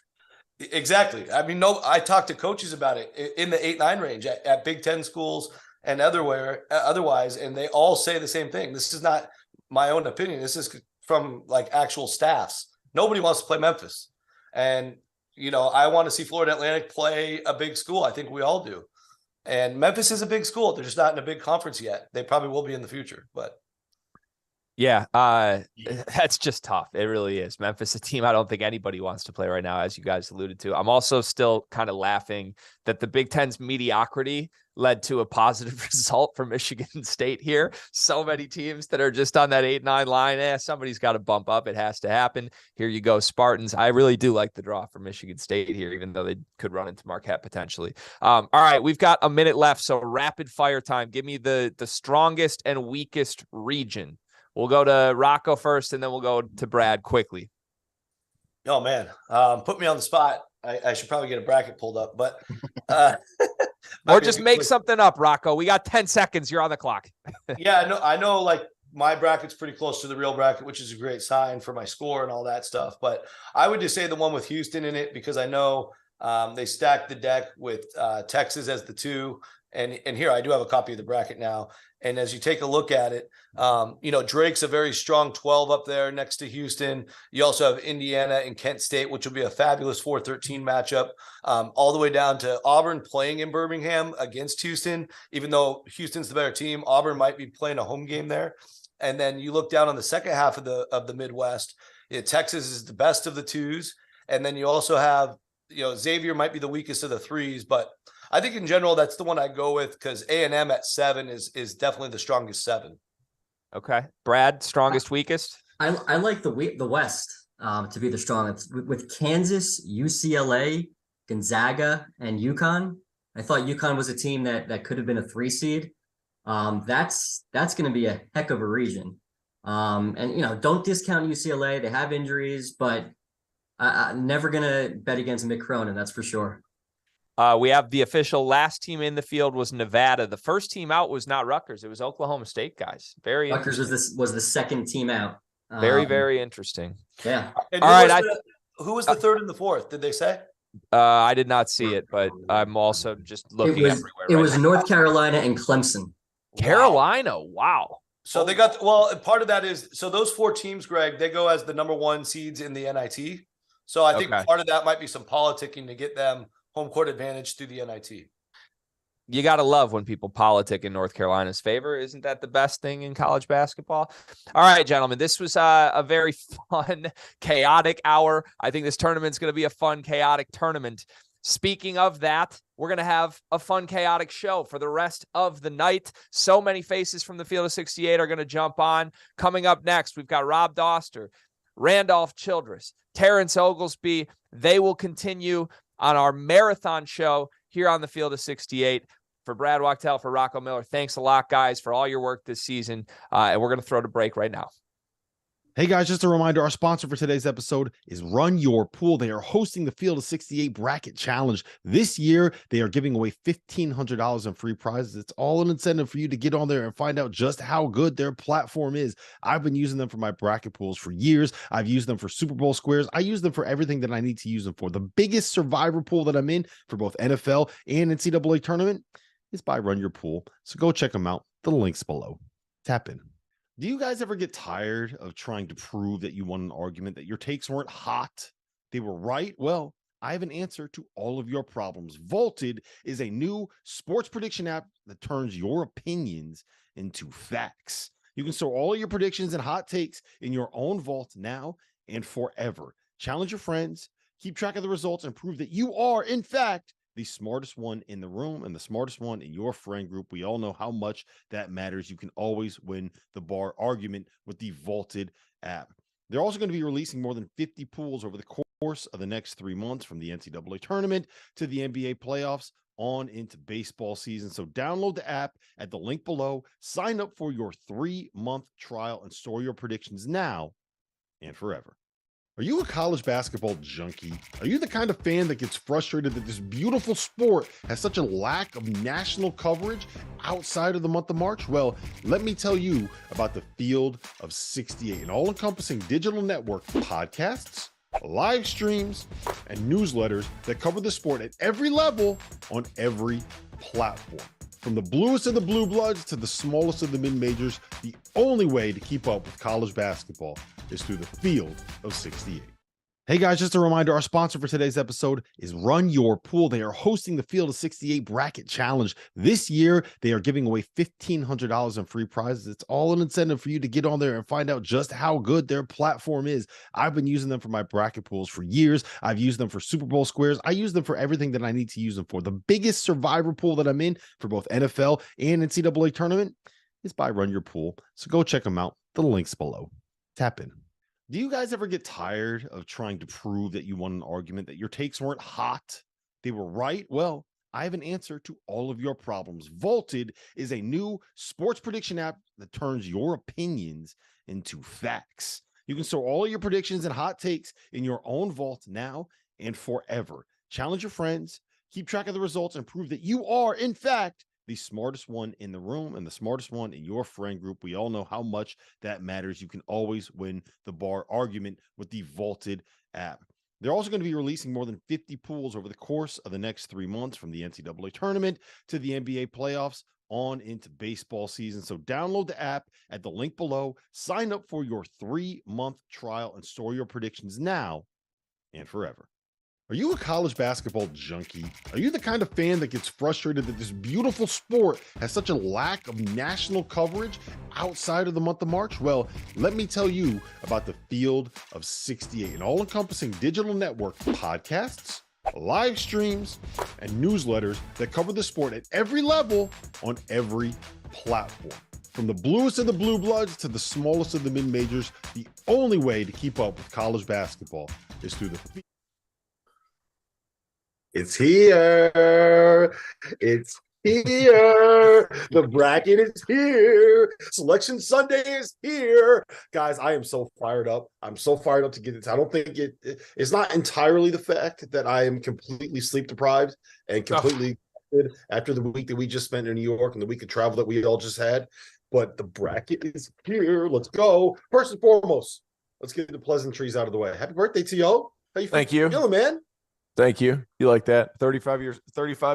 Exactly. I mean, I talked to coaches about it in the 8-9 range at Big Ten schools and otherwise, and they all say the same thing. This is not my own opinion. This is from like actual staffs. Nobody wants to play Memphis. And, I want to see Florida Atlantic play a big school. I think we all do. And Memphis is a big school. They're just not in a big conference yet. They probably will be in the future, but. Yeah, that's just tough. It really is. Memphis, a team I don't think anybody wants to play right now, as you guys alluded to. I'm also still kind of laughing that the Big Ten's mediocrity led to a positive result for Michigan State here. So many teams that are just on that 8-9 line. Somebody's got to bump up. It has to happen. Here you go, Spartans. I really do like the draw for Michigan State here, even though they could run into Marquette potentially. All right, we've got a minute left, so rapid fire time. Give me the strongest and weakest region. We'll go to Rocco first, and then we'll go to Brad quickly. Oh, man. Put me on the spot. I should probably get a bracket pulled up, but or just make something up, Rocco. We got 10 seconds. You're on the clock. Yeah, I know like my bracket's pretty close to the real bracket, which is a great sign for my score and all that stuff. But I would just say the one with Houston in it, because I know they stacked the deck with Texas as the 2. And here I do have a copy of the bracket now. And as you take a look at it, Drake's a very strong 12 up there next to Houston. You also have Indiana and Kent State, which will be a fabulous 4-13 matchup, all the way down to Auburn playing in Birmingham against Houston. Even though Houston's the better team, Auburn might be playing a home game there. And then you look down on the second half of the Midwest. Texas is the best of the 2s. And then you also have, Xavier might be the weakest of the 3s, but I think in general, that's the one I go with because A&M at 7 is definitely the strongest 7. Okay. Brad, strongest, weakest? I like the West to be the strongest with Kansas, UCLA, Gonzaga, and UConn. I thought UConn was a team that could have been a 3 seed. That's going to be a heck of a region. And don't discount UCLA. They have injuries, but I'm never going to bet against Mick Cronin. That's for sure. We have the official last team in the field was Nevada. The first team out was not Rutgers. It was Oklahoma State, guys. Rutgers was the second team out. Very interesting. Yeah. And all right. Who was the third and the fourth? Did they say? I did not see it, but I'm also just looking everywhere. It was North Carolina and Clemson. Carolina. Wow. So they got, part of that is, so those 4 teams, Greg, they go as the number 1 seeds in the NIT. So I think part of that might be some politicking to get them home court advantage through the NIT. You got to love when people politic in North Carolina's favor. Isn't that the best thing in college basketball? All right, gentlemen, this was a very fun, chaotic hour. I think this tournament's going to be a fun, chaotic tournament. Speaking of that, we're going to have a fun, chaotic show for the rest of the night. So many faces from the Field of 68 are going to jump on. Coming up next, we've got Rob Dauster, Randolph Childress, Terrence Oglesby. They will continue on our marathon show here on the Field of 68. For Brad Wachtell, for Rocco Miller, thanks a lot, guys, for all your work this season. And we're going to throw to break right now. Hey guys, just a reminder, our sponsor for today's episode is Run Your Pool. They are hosting the Field of 68 Bracket Challenge. This year, they are giving away $1,500 in free prizes. It's all an incentive for you to get on there and find out just how good their platform is. I've been using them for my bracket pools for years. I've used them for Super Bowl squares. I use them for everything that I need to use them for. The biggest survivor pool that I'm in for both NFL and NCAA tournament is by Run Your Pool. So go check them out. The link's below. Tap in. Do you guys ever get tired of trying to prove that you won an argument, that your takes weren't hot, they were right? Well, I have an answer to all of your problems. Vaulted is a new sports prediction app that turns your opinions into facts. You can store all of your predictions and hot takes in your own vault now and forever. Challenge your friends, keep track of the results, and prove that you are, in fact, the smartest one in the room and the smartest one in your friend group. We all know how much that matters. You can always win the bar argument with the Vaulted app. They're also going to be releasing more than 50 pools over the course of the next 3 months, from the NCAA tournament to the NBA playoffs on into baseball season. So download the app at the link below, sign up for your 3-month trial, and store your predictions now and forever. Are you a college basketball junkie? Are you the kind of fan that gets frustrated that this beautiful sport has such a lack of national coverage outside of the month of March? Well, let me tell you about the Field of 68, an all-encompassing digital network of podcasts, live streams, and newsletters that cover the sport at every level on every platform. From the bluest of the blue bloods to the smallest of the mid-majors, the only way to keep up with college basketball is through the Field of 68. Hey guys, just a reminder, our sponsor for today's episode is Run Your Pool. They are hosting the Field of 68 Bracket Challenge. This year, they are giving away $1,500 in free prizes. It's all an incentive for you to get on there and find out just how good their platform is. I've been using them for my bracket pools for years. I've used them for Super Bowl squares. I use them for everything that I need to use them for. The biggest survivor pool that I'm in for both NFL and NCAA tournament is by Run Your Pool. So go check them out. The link's below. Tap in. Do you guys ever get tired of trying to prove that you won an argument, that your takes weren't hot, they were right? Well, I have an answer to all of your problems. Vaulted is a new sports prediction app that turns your opinions into facts. You can store all of your predictions and hot takes in your own vault now and forever. Challenge your friends, keep track of the results, and prove that you are, in fact, the smartest one in the room and the smartest one in your friend group. We all know how much that matters. You can always win the bar argument with the Vaulted app. They're also going to be releasing more than 50 pools over the course of the next 3 months, from the NCAA tournament to the NBA playoffs on into baseball season. So download the app at the link below, sign up for your 3-month trial, and store your predictions now and forever. Are you a college basketball junkie? Are you the kind of fan that gets frustrated that this beautiful sport has such a lack of national coverage outside of the month of March? Well, let me tell you about the Field of 68, an all-encompassing digital network of podcasts, live streams, and newsletters that cover the sport at every level on every platform. From the bluest of the blue bloods to the smallest of the mid-majors, the only way to keep up with college basketball is through the It's here. It's here. The bracket is here. Selection Sunday is here. Guys, I am so fired up. I'm so fired up to get it. I don't think it's not entirely the fact that I am completely sleep deprived and completely after the week that we just spent in New York and the week of travel that we all just had. But the bracket is here. Let's go. First and foremost, let's get the pleasantries out of the way. Happy birthday to you. How you Thank you. feeling, man? Thank you. You like that? 35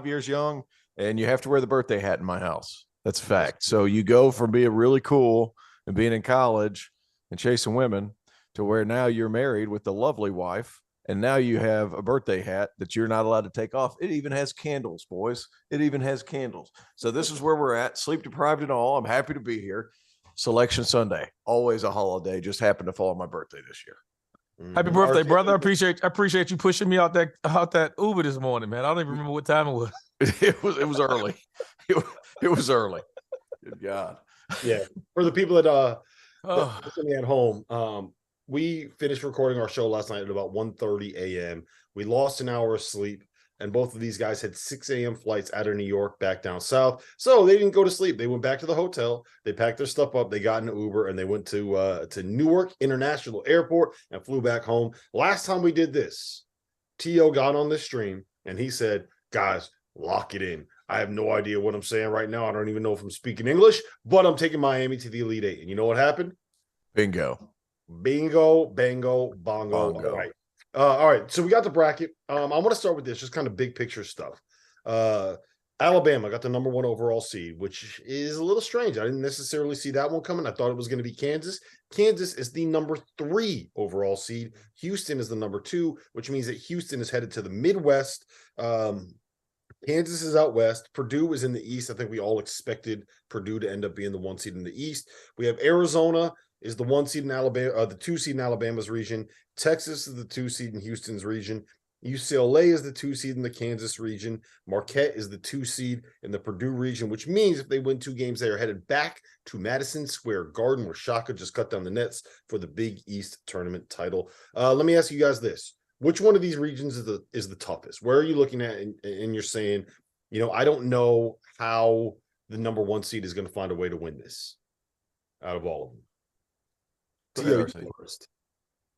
years young, and you have to wear the birthday hat in my house. That's a fact. So you go from being really cool and being in college and chasing women to where now you're married with a lovely wife, and now you have a birthday hat that you're not allowed to take off. It even has candles, boys. It even has candles. So this is where we're at, sleep deprived and all. I'm happy to be here. Selection Sunday, always a holiday, just happened to fall on my birthday this year. Happy birthday, brother. I appreciate you pushing me out that Uber this morning, man. I don't even remember what time it was. It was early. It was early. Good God. Yeah. For the people that listening at home, we finished recording our show last night at about 1:30 a.m. We lost an hour of sleep, and both of these guys had 6 a.m. flights out of New York back down south. So they didn't go to sleep. They went back to the hotel. They packed their stuff up. They got in an Uber, and they went to Newark International Airport and flew back home. Last time we did this, T.O. got on this stream, and he said, guys, lock it in. I have no idea what I'm saying right now. I don't even know if I'm speaking English, but I'm taking Miami to the Elite Eight. And you know what happened? Bingo. Bingo, bango, bongo. All right. All right. So we got the bracket. I want to start with this, just kind of big picture stuff. Alabama got the number 1 overall seed, which is a little strange. I didn't necessarily see that one coming. I thought it was going to be Kansas. Kansas is the number 3 overall seed. Houston is the number 2, which means that Houston is headed to the Midwest. Kansas is out west. Purdue is in the East. I think we all expected Purdue to end up being the 1 seed in the East. We have Arizona is the 1 seed in Alabama, the 2 seed in Alabama's region. Texas is the 2 seed in Houston's region. UCLA is the 2 seed in the Kansas region. Marquette is the 2 seed in the Purdue region, which means if they win 2 games, they are headed back to Madison Square Garden, where Shaka just cut down the nets for the Big East tournament title. Let me ask you guys this. Which one of these regions is the toughest? Where are you looking at and you're saying, I don't know how the number 1 seed is going to find a way to win this out of all of them? First.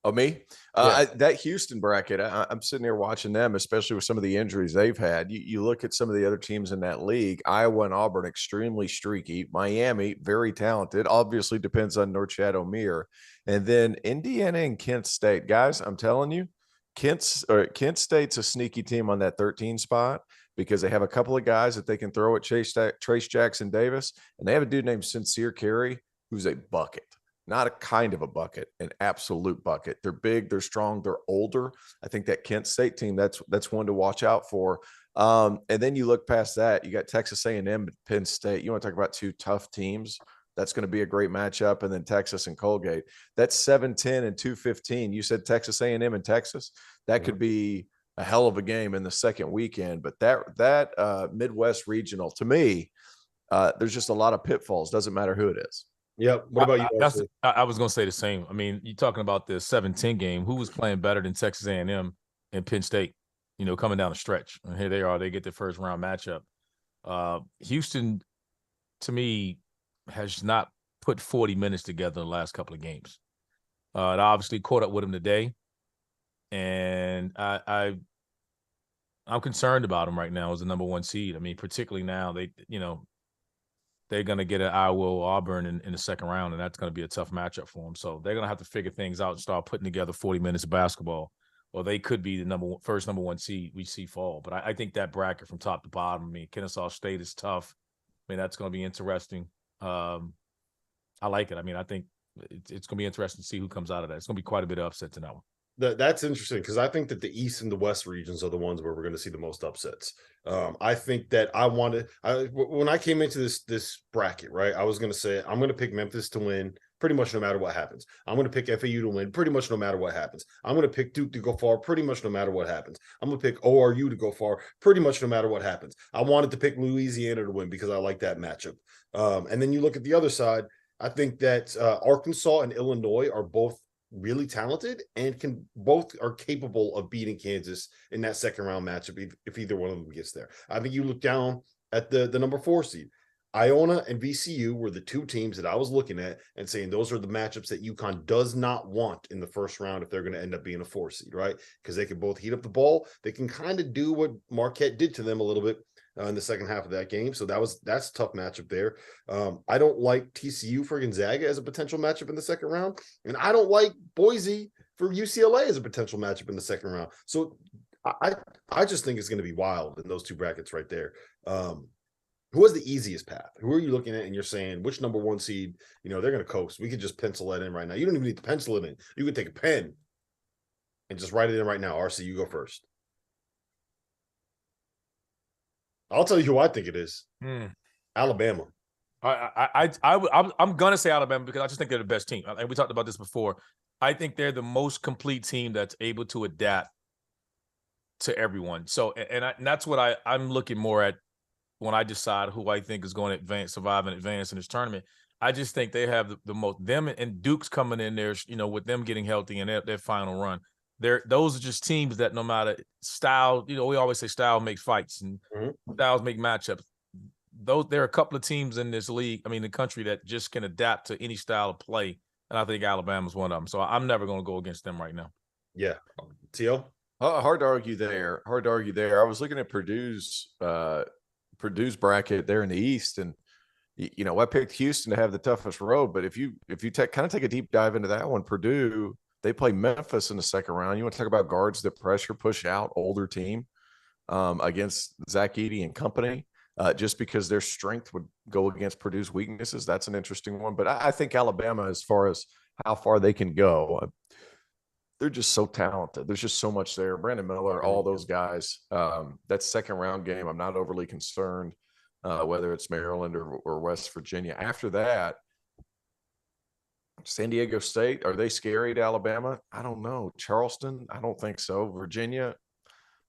Oh, me? Yeah. That Houston bracket, I'm sitting there watching them, especially with some of the injuries they've had. You look at some of the other teams in that league. Iowa and Auburn, extremely streaky. Miami, very talented. Obviously depends on Norchad Omier. And then Indiana and Kent State. Guys, I'm telling you, Kent State's a sneaky team on that 13 spot because they have a couple of guys that they can throw at Trace Jackson Davis. And they have a dude named Sincere Carey who's a bucket. Not a kind of a bucket, an absolute bucket. They're big, they're strong, they're older. I think that Kent State team, that's one to watch out for. And then you look past that, you got Texas A&M and Penn State. You want to talk about 2 tough teams? That's going to be a great matchup. And then Texas and Colgate. That's 7-10 and 2-15. You said Texas A&M and Texas. That could be a hell of a game in the second weekend. But that Midwest regional, to me, there's just a lot of pitfalls. Doesn't matter who it is. Yep. What about you? I was going to say the same. I mean, you're talking about the 7-10 game. Who was playing better than Texas A&M and Penn State, coming down the stretch? And here they are. They get their first round matchup. Houston, to me, has not put 40 minutes together in the last couple of games. It obviously caught up with them today. And I'm concerned about them right now as the number 1 seed. I mean, particularly now, they're going to get an Iowa or Auburn in the second round, and that's going to be a tough matchup for them. So they're going to have to figure things out and start putting together 40 minutes of basketball, or they could be the first number 1 seed we see fall. But I think that bracket from top to bottom, I mean, Kennesaw State is tough. I mean, that's going to be interesting. I like it. I mean, I think it's going to be interesting to see who comes out of that. It's going to be quite a bit of upsets in that one. That's interesting because I think that the East and the West regions are the ones where we're going to see the most upsets. I think that when I came into this bracket, right, I was going to say I'm going to pick Memphis to win pretty much no matter what happens. I'm going to pick FAU to win pretty much no matter what happens. I'm going to pick Duke to go far pretty much no matter what happens. I'm going to pick ORU to go far pretty much no matter what happens. I wanted to pick Louisiana to win because I like that matchup. And then you look at the other side. I think that Arkansas and Illinois are both really talented and both are capable of beating Kansas in that second round matchup if either one of them gets there. I think you look down at the number 4 seed. Iona and VCU were the 2 teams that I was looking at and saying those are the matchups that UConn does not want in the first round if they're going to end up being a 4 seed, right? Because they can both heat up the ball. They can kind of do what Marquette did to them a little bit in the second half of that game. So that's a tough matchup there. I don't like TCU for Gonzaga as a potential matchup in the second round. And I don't like Boise for UCLA as a potential matchup in the second round. So I just think it's going to be wild in those 2 brackets right there. Who has the easiest path? Who are you looking at and you're saying which number 1 seed, they're going to coast? We could just pencil that in right now. You don't even need to pencil it in. You could take a pen and just write it in right now. RC, you go first. I'll tell you who I think it is. Alabama. I'm gonna say Alabama because I just think they're the best team. And we talked about this before. I think they're the most complete team that's able to adapt to everyone. So, and that's what I'm looking more at when I decide who I think is going to survive and advance in this tournament. I just think they have the most. Them and Duke's coming in there, with them getting healthy and their final run. Those are just teams that no matter style, we always say style makes fights and styles make matchups. There are a couple of teams in this league, the country, that just can adapt to any style of play. And I think Alabama's one of them. So I'm never going to go against them right now. Yeah. T.O.? Hard to argue there. I was looking at Purdue's bracket there in the East, and I picked Houston to have the toughest road. But if you kind of take a deep dive into that one, Purdue, they play Memphis in the second round. You want to talk about guards that pressure, push out, older team against Zach Edey and company, just because their strength would go against Purdue's weaknesses. That's an interesting one. But I think Alabama, as far as how far they can go, they're just so talented. There's just so much there. Brandon Miller, all those guys. That second round game, I'm not overly concerned whether it's Maryland or West Virginia. After that, San Diego State, are they scary to Alabama? I don't know. Charleston, I don't think so. Virginia,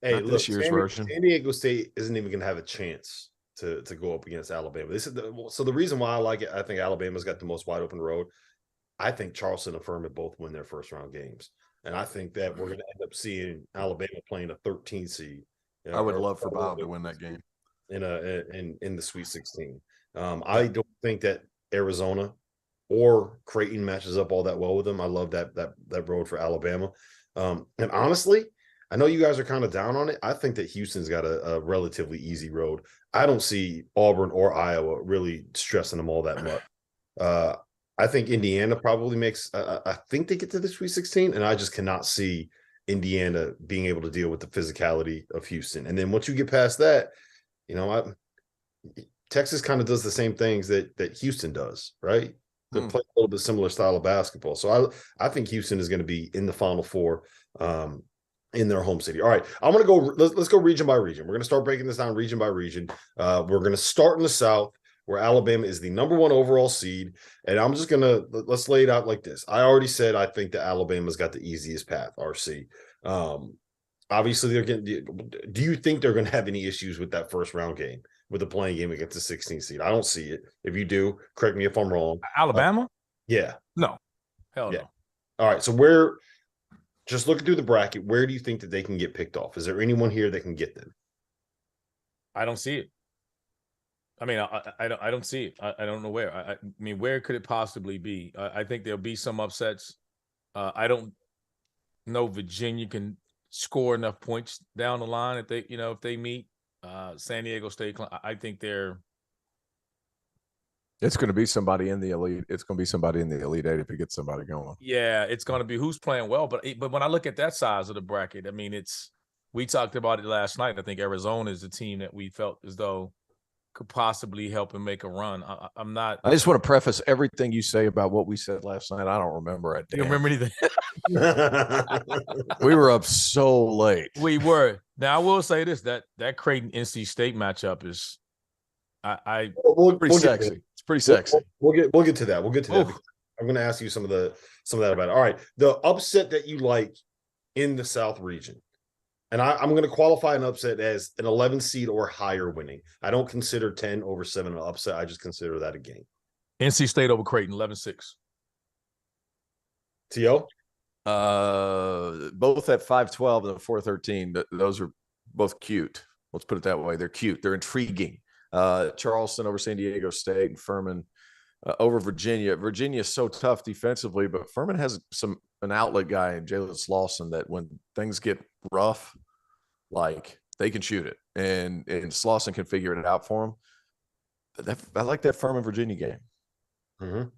hey, look, this year's version. San Diego State isn't even going to have a chance to go up against Alabama. So the reason why I like it, I think Alabama's got the most wide open road. I think Charleston and Furman both win their first round games. And I think that we're going to end up seeing Alabama playing a 13 seed. I would love for Bob to win that game in the Sweet 16. I don't think that Arizona or Creighton matches up all that well with them. I love that road for Alabama. And honestly, I know you guys are kind of down on it. I think that Houston's got a relatively easy road. I don't see Auburn or Iowa really stressing them all that much. I think Indiana probably makes I think they get to the Sweet 16, and I just cannot see Indiana being able to deal with the physicality of Houston. And then once you get past that, Texas kind of does the same things that Houston does, right? They play a little bit similar style of basketball. So I think Houston is going to be in the Final Four in their home city. All right, I'm going to go. Let's go region by region. We're going to start breaking this down region by region. We're going to start in the South, where Alabama is the number 1 overall seed. And I'm just going to, let's lay it out like this. I already said I think that Alabama's got the easiest path, RC. Obviously, do you think they're going to have any issues with that first round game, with the playing game against the 16th seed? I don't see it. If you do, correct me if I'm wrong. Alabama? Yeah. No. Hell yeah. no. All right. So just looking through the bracket, where do you think that they can get picked off? Is there anyone here that can get them? I don't see it. I don't see it. I don't know where. I mean, where could it possibly be? I think there'll be some upsets. I don't know Virginia can score enough points down the line if they meet San Diego State. I think it's going to be somebody in the elite. It's going to be somebody in the Elite Eight if it gets somebody going. Yeah, it's going to be who's playing well. But when I look at that size of the bracket, we talked about it last night. I think Arizona is the team that we felt as though could possibly help and make a run. I'm not. I just want to preface everything you say about what we said last night. I don't remember it. You don't remember anything? We were up so late. We were. Now I will say this: that Creighton NC State matchup is, pretty sexy. It's pretty sexy. We'll get to that. We'll get to that. I'm going to ask you some of that about it. All right, the upset that you like in the South region. And I'm going to qualify an upset as an 11 seed or higher winning. I don't consider 10 over 7 an upset. I just consider that a game. NC State over Creighton, 11-6. T.O.? Both at 5'12" and 4'13". Those are both cute. Let's put it that way. They're cute. They're intriguing. Charleston over San Diego State and Furman over Virginia. Virginia is so tough defensively, but Furman has an outlet guy in Jalen Slauson that when things get rough, like they can shoot it, and Slauson can figure it out for them. I like that Furman Virginia game. Mm-hmm.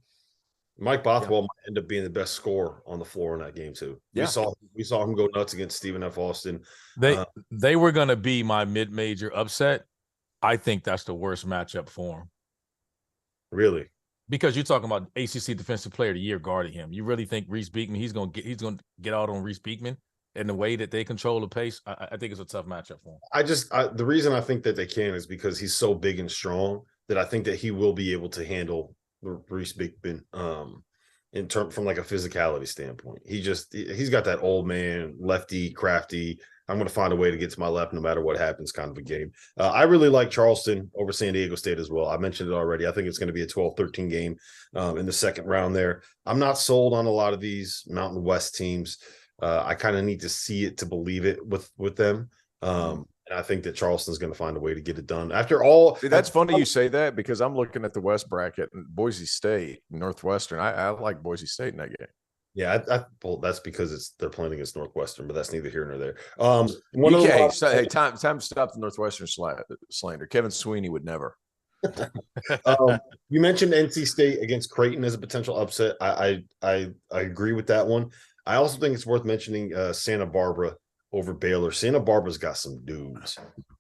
Mike Bothwell might end up being the best scorer on the floor in that game too. Yeah. We saw him go nuts against Stephen F. Austin. They were going to be my mid-major upset. I think that's the worst matchup for him. Really? Because you're talking about ACC Defensive Player of the Year guarding him. You really think Reese Beekman? He's going to get out on Reese Beekman in the way that they control the pace. I think it's a tough matchup for him. The reason I think that they can is because he's so big and strong that I think that he will be able to handle Reese Beekman in term from like a physicality standpoint. He's got that old man, lefty, crafty. I'm going to find a way to get to my left no matter what happens kind of a game. I really like Charleston over San Diego State as well. I mentioned it already. I think it's going to be a 12-13 game in the second round there. I'm not sold on a lot of these Mountain West teams. I kind of need to see it to believe it with them. And I think that Charleston's going to find a way to get it done. After all, that's funny you say that because I'm looking at the West bracket and Boise State, Northwestern. I like Boise State in that game. Yeah, well, that's because they're playing against Northwestern, but that's neither here nor there. Hey, time to stop the Northwestern slander. Kevin Sweeney would never. You mentioned NC State against Creighton as a potential upset. I agree with that one. I also think it's worth mentioning Santa Barbara over Baylor. Santa Barbara's got some dudes,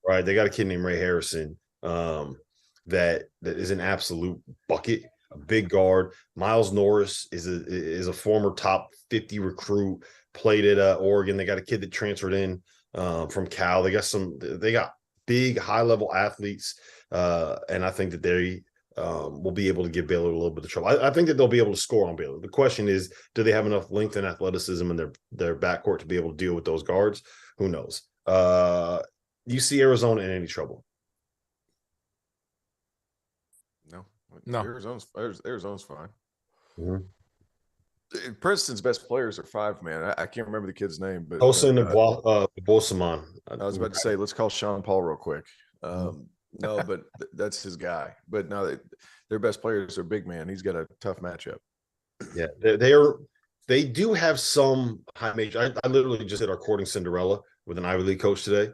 right? They got a kid named Ray Harrison that is an absolute bucket, a big guard. Miles Norris is a former top 50 recruit, played at Oregon. They got a kid that transferred in from Cal. They got big high level athletes, and I think that they will be able to give Baylor a little bit of trouble. I think that they'll be able to score on Baylor. The question is, do they have enough length and athleticism in their backcourt to be able to deal with those guards? Who knows? You see Arizona in any trouble? No. Arizona's fine. Mm-hmm. Princeton's best players are 5 man. I can't remember the kid's name, but Tosin and Bosaman. I was about to say, let's call Sean Paul real quick. No, but that's his guy. But no, their best players are big man. He's got a tough matchup. Yeah, they do have some high major. I literally just did our courting Cinderella with an Ivy League coach today.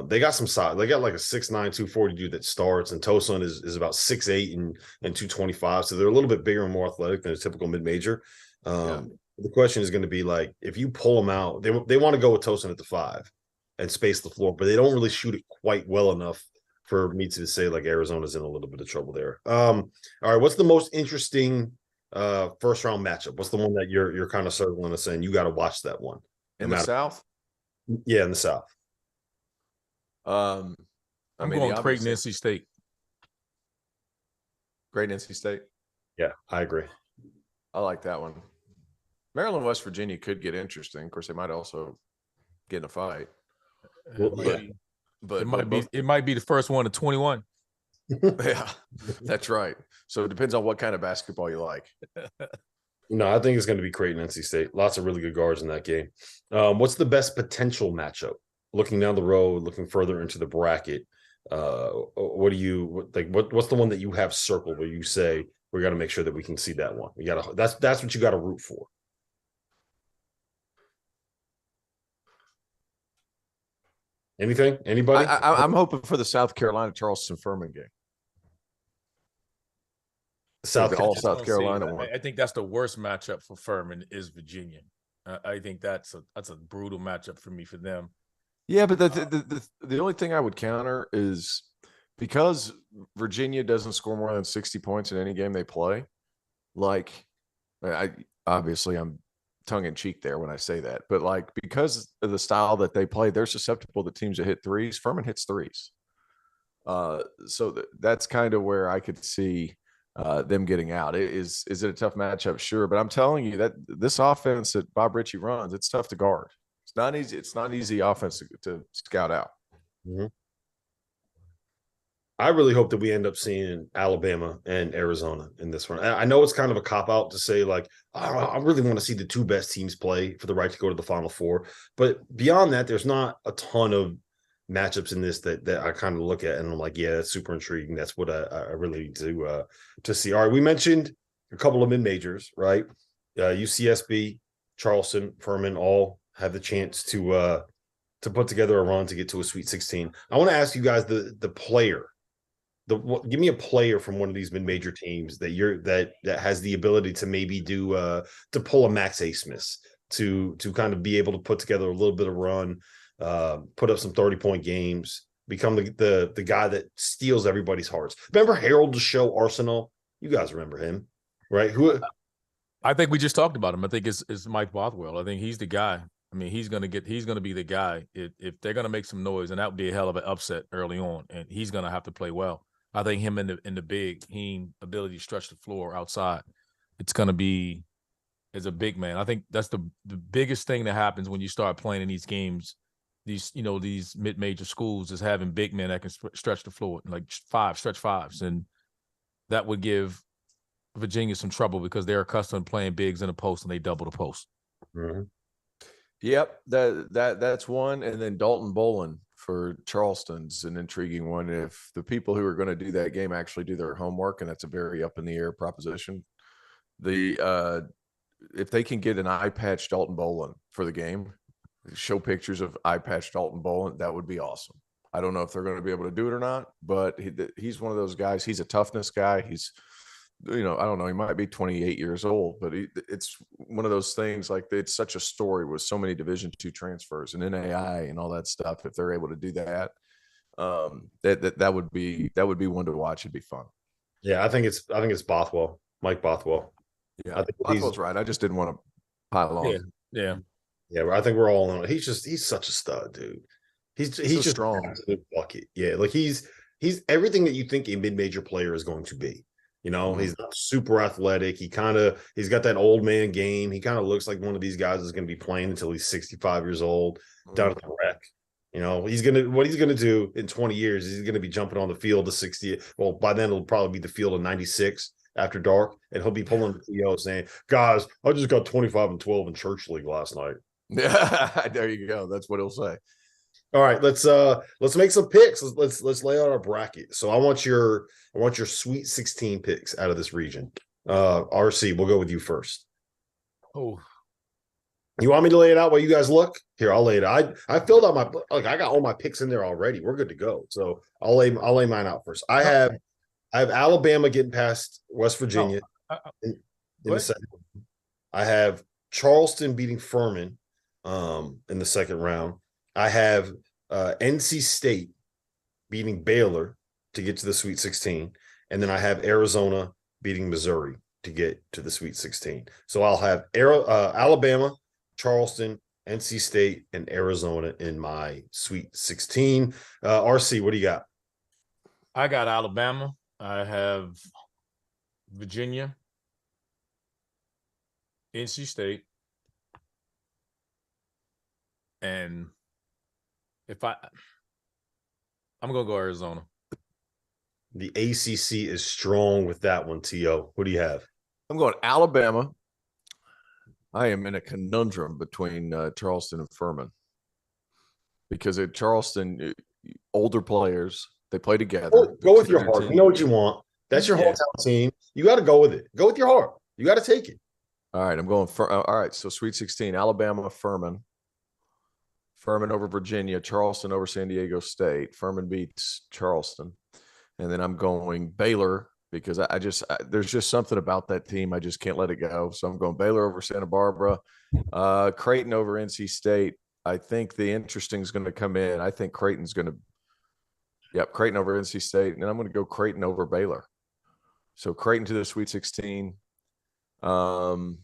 They got some size. They got like a 6'9", 240 dude that starts, and Tosun is about 6'8" and 225. So they're a little bit bigger and more athletic than a typical mid-major. The question is going to be like, if you pull them out, they want to go with Tosun at the 5 and space the floor, but they don't really shoot it quite well enough for me to say like Arizona's in a little bit of trouble there. All right, what's the most interesting first round matchup? What's the one that you're kind of circling and saying you got to watch that one? In the South? Yeah, in the South. I'm going Creighton, NC State. Great NC State. Yeah, I agree. I like that one. Maryland, West Virginia could get interesting. Of course, they might also get in a fight. But it might be the first one to 21. Yeah, that's right. So it depends on what kind of basketball you like. No, I think it's going to be Creighton, NC State. Lots of really good guards in that game. What's the best potential matchup? Looking down the road, looking further into the bracket, what do you like? What's the one that you have circled where you say we got to make sure that we can see that one? That's what you got to root for. Anything? Anybody? I'm hoping for the South Carolina Charleston Furman game. South Carolina one. I think that's the worst matchup for Furman is Virginia. I think that's a brutal matchup for them. Yeah, but the only thing I would counter is because Virginia doesn't score more than 60 points in any game they play. Like, I'm tongue in cheek there when I say that, but like because of the style that they play, they're susceptible to teams that hit threes. Furman hits threes, so that's kind of where I could see them getting out. Is it a tough matchup? Sure, but I'm telling you that this offense that Bob Ritchie runs, it's tough to guard. It's not easy. It's not easy offense to scout out. Mm-hmm. I really hope that we end up seeing Alabama and Arizona in this one. I know it's kind of a cop-out to say, like, I really want to see the two best teams play for the right to go to the Final Four. But beyond that, there's not a ton of matchups in this that I kind of look at and I'm like, yeah, that's super intriguing. That's what I really need to see. All right, we mentioned a couple of mid-majors, right? UCSB, Charleston, Furman all have the chance to put together a run to get to a Sweet 16. I want to ask you guys the player. Give me a player from one of these mid-major teams that has the ability to maybe do to pull a Max Abmas to kind of be able to put together a little bit of run, put up some 30-point games, become the guy that steals everybody's hearts. Remember Harold the Show Arsenal? You guys remember him, right? Who? I think we just talked about him. I think it's Mike Bothwell. I think he's the guy. I mean, he's going to be the guy if they're going to make some noise, and that would be a hell of an upset early on, and he's going to have to play well. I think him in the big ability to stretch the floor outside, it's going to be as a big man. I think that's the biggest thing that happens when you start playing in these games. These mid-major schools is having big men that can stretch the floor, like stretch fives, and that would give Virginia some trouble because they're accustomed to playing bigs in the post and they double the post. Mm-hmm. Yep, that's one, and then Dalton Bolin for Charleston's an intriguing one. If the people who are going to do that game actually do their homework, and that's a very up in the air proposition, if they can get an eye patch Dalton Bolin for the game, show pictures of eye patch Dalton Bolin, that would be awesome. I don't know if they're going to be able to do it or not, but he's one of those guys. He's a toughness guy. He's, I don't know, he might be 28 years old, but it's one of those things, like, it's such a story with so many Division II transfers and NAI and all that stuff. If they're able to do that, that would be one to watch. It'd be fun. Yeah, I think it's Bothwell, Mike Bothwell. Yeah, I think Bothwell's right. I just didn't want to pile on. Yeah. I think we're all on it. He's such a stud, dude. He's just strong bucket. Yeah, like he's everything that you think a mid-major player is going to be. Mm-hmm. He's not super athletic. He's got that old man game. He kind of looks like one of these guys is going to be playing until he's 65 years old, down at the rec. What he's gonna do in 20 years is he's gonna be jumping on the field to 60. Well, by then it'll probably be the field of 96 after dark, and he'll be pulling the PO saying, "Guys, I just got 25 and 12 in church league last night." Yeah, there you go. That's what he'll say. All right, let's make some picks. Let's lay out our bracket. So I want your Sweet 16 picks out of this region. RC, we'll go with you first. Oh, you want me to lay it out while you guys look? Here, I'll lay it out. I filled out I got all my picks in there already. We're good to go. So I'll lay mine out first. I have Alabama getting past West Virginia in the second. I have Charleston beating Furman in the second round. I have NC State beating Baylor to get to the Sweet 16. And then I have Arizona beating Missouri to get to the Sweet 16. So I'll have Alabama, Charleston, NC State, and Arizona in my Sweet 16. RC, what do you got? I got Alabama. I have Virginia, NC State, and I'm going to go Arizona. The ACC is strong with that one, T.O. What do you have? I'm going Alabama. I am in a conundrum between Charleston and Furman. Because at Charleston, older players, they play together. Go with your heart. You know what you want. That's your hometown team. You got to go with it. Go with your heart. You got to take it. All right, I'm going all right, so Sweet 16, Alabama, Furman. Furman over Virginia, Charleston over San Diego State. Furman beats Charleston. And then I'm going Baylor because there's just something about that team. I just can't let it go. So I'm going Baylor over Santa Barbara, Creighton over NC State. I think the interesting is going to come in. I think Creighton's going to, Creighton over NC State. And then I'm going to go Creighton over Baylor. So Creighton to the Sweet 16. Tio,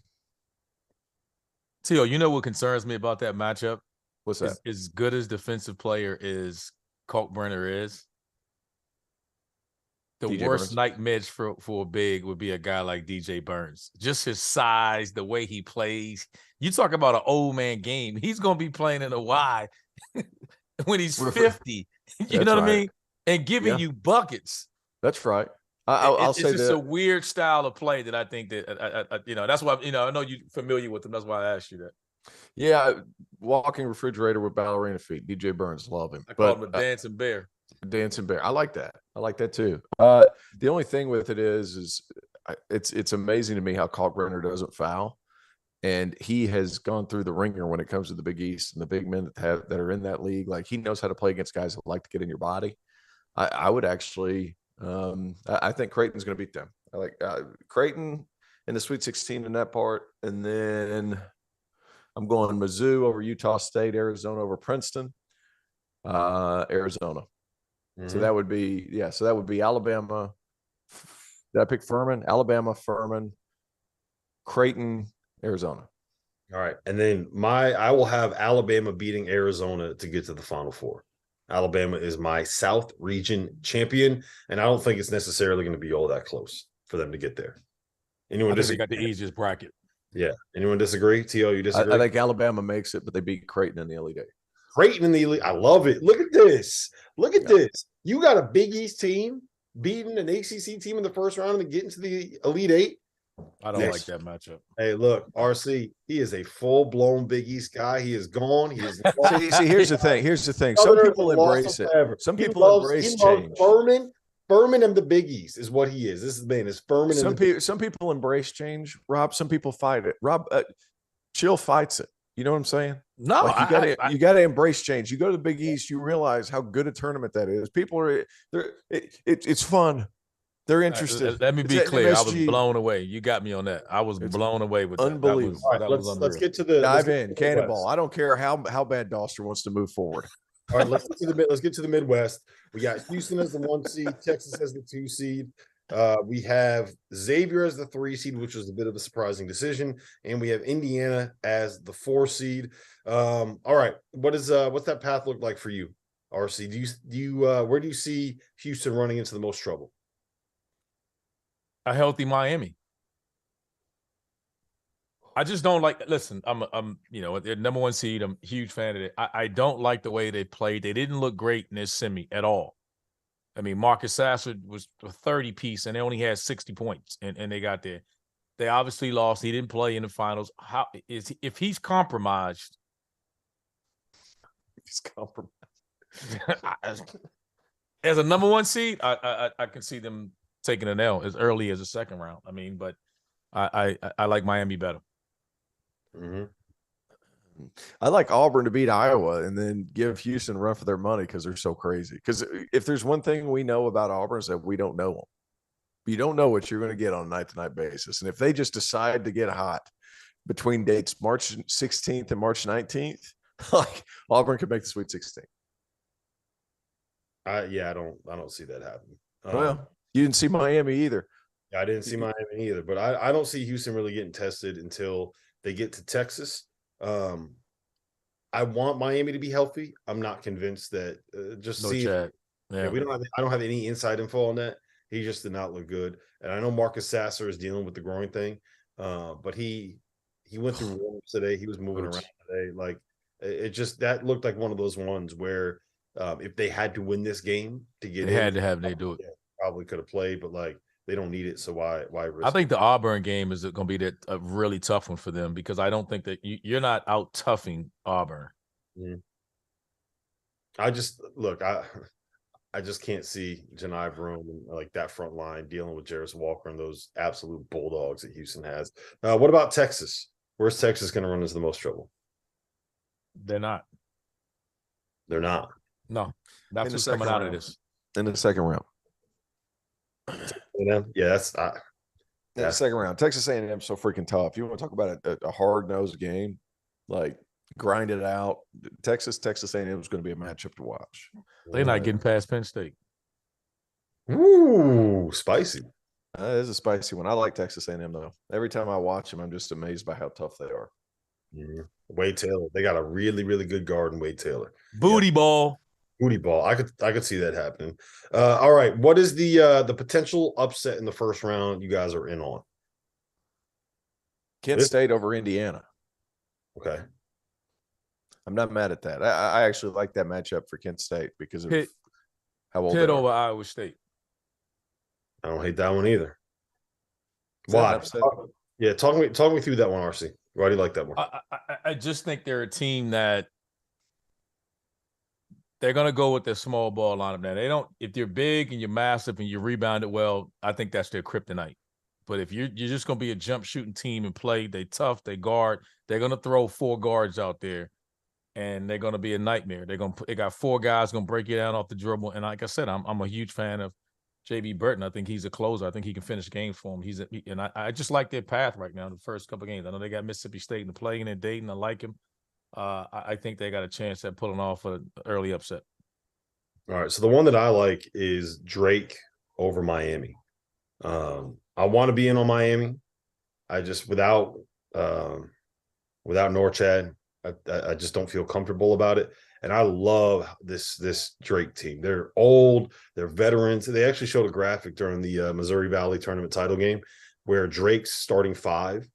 you know what concerns me about that matchup? What's that? As good as defensive player is Kalkbrenner is, the DJ worst Burns. nightmare for a big would be a guy like DJ Burns. Just his size, the way he plays. You talk about an old man game. He's going to be playing in a Y when he's 50. You know what I mean? and giving you buckets. That's right. I'll say it's just that. a weird style of play that I think that that's why I know you're familiar with them. That's why I asked you that. Yeah, walking refrigerator with ballerina feet. DJ Burns, love him. I call him a dancing bear. Dancing bear. I like that. I like that too. The only thing with it is it's amazing to me how Kalkbrenner doesn't foul, and he has gone through the ringer when it comes to the Big East and the big men that are in that league. Like, he knows how to play against guys that like to get in your body. I would actually. I think Creighton's going to beat them. I like Creighton in the Sweet 16 in that part, and then I'm going Mizzou over Utah State, Arizona over Princeton, Arizona. Mm-hmm. So that would be Alabama. Did I pick Furman? Alabama, Furman, Creighton, Arizona. All right. And then I will have Alabama beating Arizona to get to the Final Four. Alabama is my South region champion, and I don't think it's necessarily going to be all that close for them to get there. Anyone disagree? They got the easiest bracket. Yeah. Anyone disagree? T.O., you disagree? I think Alabama makes it, but they beat Creighton in the Elite Eight. Creighton in the Elite. I love it. Look at this. Look at this. You got a Big East team beating an ACC team in the first round and getting to the Elite Eight. I don't like that matchup. Hey, look, RC, he is a full-blown Big East guy. He is gone. He is see, here's the thing. Some people embrace it. Some people embrace change. Furman and the Big East is what he is. This man is Furman. Some people embrace change, Rob. Some people fight it. Rob, Chill fights it. You know what I'm saying? No, like you got to embrace change. You go to the Big East, you realize how good a tournament that is. People are it's fun. They're interested. Let me be clear. I was blown away. You got me on that. I was blown away with that. Unbelievable. Let's get to the dive in. Cannonball. I don't care how bad Dauster wants to move forward. All right, let's get to the Midwest. We got Houston as the 1 seed, Texas as the 2 seed. We have Xavier as the 3 seed, which was a bit of a surprising decision, and we have Indiana as the 4 seed. All right, what's that path look like for you, RC? Do you where do you see Houston running into the most trouble? A healthy Miami. I just don't like. Listen, I'm their number 1 seed. I'm a huge fan of it. I don't like the way they played. They didn't look great in this semi at all. I mean, Marcus Sasser was a 30-piece, and they only had 60 points, and they got there. They obviously lost. He didn't play in the finals. If he's compromised? He's compromised. As a number 1 seed, I can see them taking an L as early as the second round. I mean, but I like Miami better. Mm-hmm. I like Auburn to beat Iowa and then give Houston a run for their money because they're so crazy. Because if there's one thing we know about Auburn is that we don't know them. You don't know what you're going to get on a night-to-night basis. And if they just decide to get hot between dates March 16th and March 19th, like Auburn could make the Sweet 16. I don't see that happening. Well, you didn't see Miami either. I didn't see Miami either, but I don't see Houston really getting tested until they get to Texas. I want Miami to be healthy. I'm not convinced that I don't have any inside info on that. He just did not look good. And I know Marcus Sasser is dealing with the groin thing. But he went through warm-ups today. He was moving around today. Like that looked like one of those ones where if they had to win this game to get they do it. Probably could have played, but like they don't need it. So why risk I think the Auburn game is going to be a really tough one for them because I don't think that you're not out toughing Auburn. Mm. I just can't see Janai Broome like that front line dealing with Jarris Walker and those absolute bulldogs that Houston has. What about Texas? Where's Texas going to run into the most trouble? They're not. They're not. No, that's what's coming out of this. In the second round. Yeah, that's the second round. Texas A&M so freaking tough. You want to talk about a hard-nosed game, like grind it out. Texas A&M is going to be a matchup to watch. They're not getting past Penn State. Ooh, spicy. That is a spicy one. I like Texas A&M though. Every time I watch them, I'm just amazed by how tough they are. Yeah. Wade Taylor. They got a really, really good guard in Wade Taylor. Booty ball. I could see that happening. All right. What is the potential upset in the first round you guys are in on? Kent State over Indiana. Okay. I'm not mad at that. I actually like that matchup for Kent State because of How old Pitt they are. over Iowa State. I don't hate that one either. Is that an Why? upset? Yeah, talk me through that one, RC. Why do you like that one? I just think they're a team that they're going to go with their small ball lineup. Now, they don't. If you're big and you're massive and you rebound it well, I think that's their kryptonite. But if you're just going to be a jump shooting team and play, they tough, they guard. They're going to throw 4 guards out there, and they're going to be a nightmare. They got 4 guys going to break you down off the dribble. And like I said, I'm a huge fan of JB Burton. I think he's a closer. I think he can finish games for him. I just like their path right now. The first couple of games, I know they got Mississippi State in the play and Dayton. I like him. I think they got a chance at pulling off an early upset. All right, so the one that I like is Drake over Miami. I want to be in on Miami. I just without Norchad, I just don't feel comfortable about it. And I love this Drake team. They're old, they're veterans. They actually showed a graphic during the Missouri Valley tournament title game where Drake's starting 5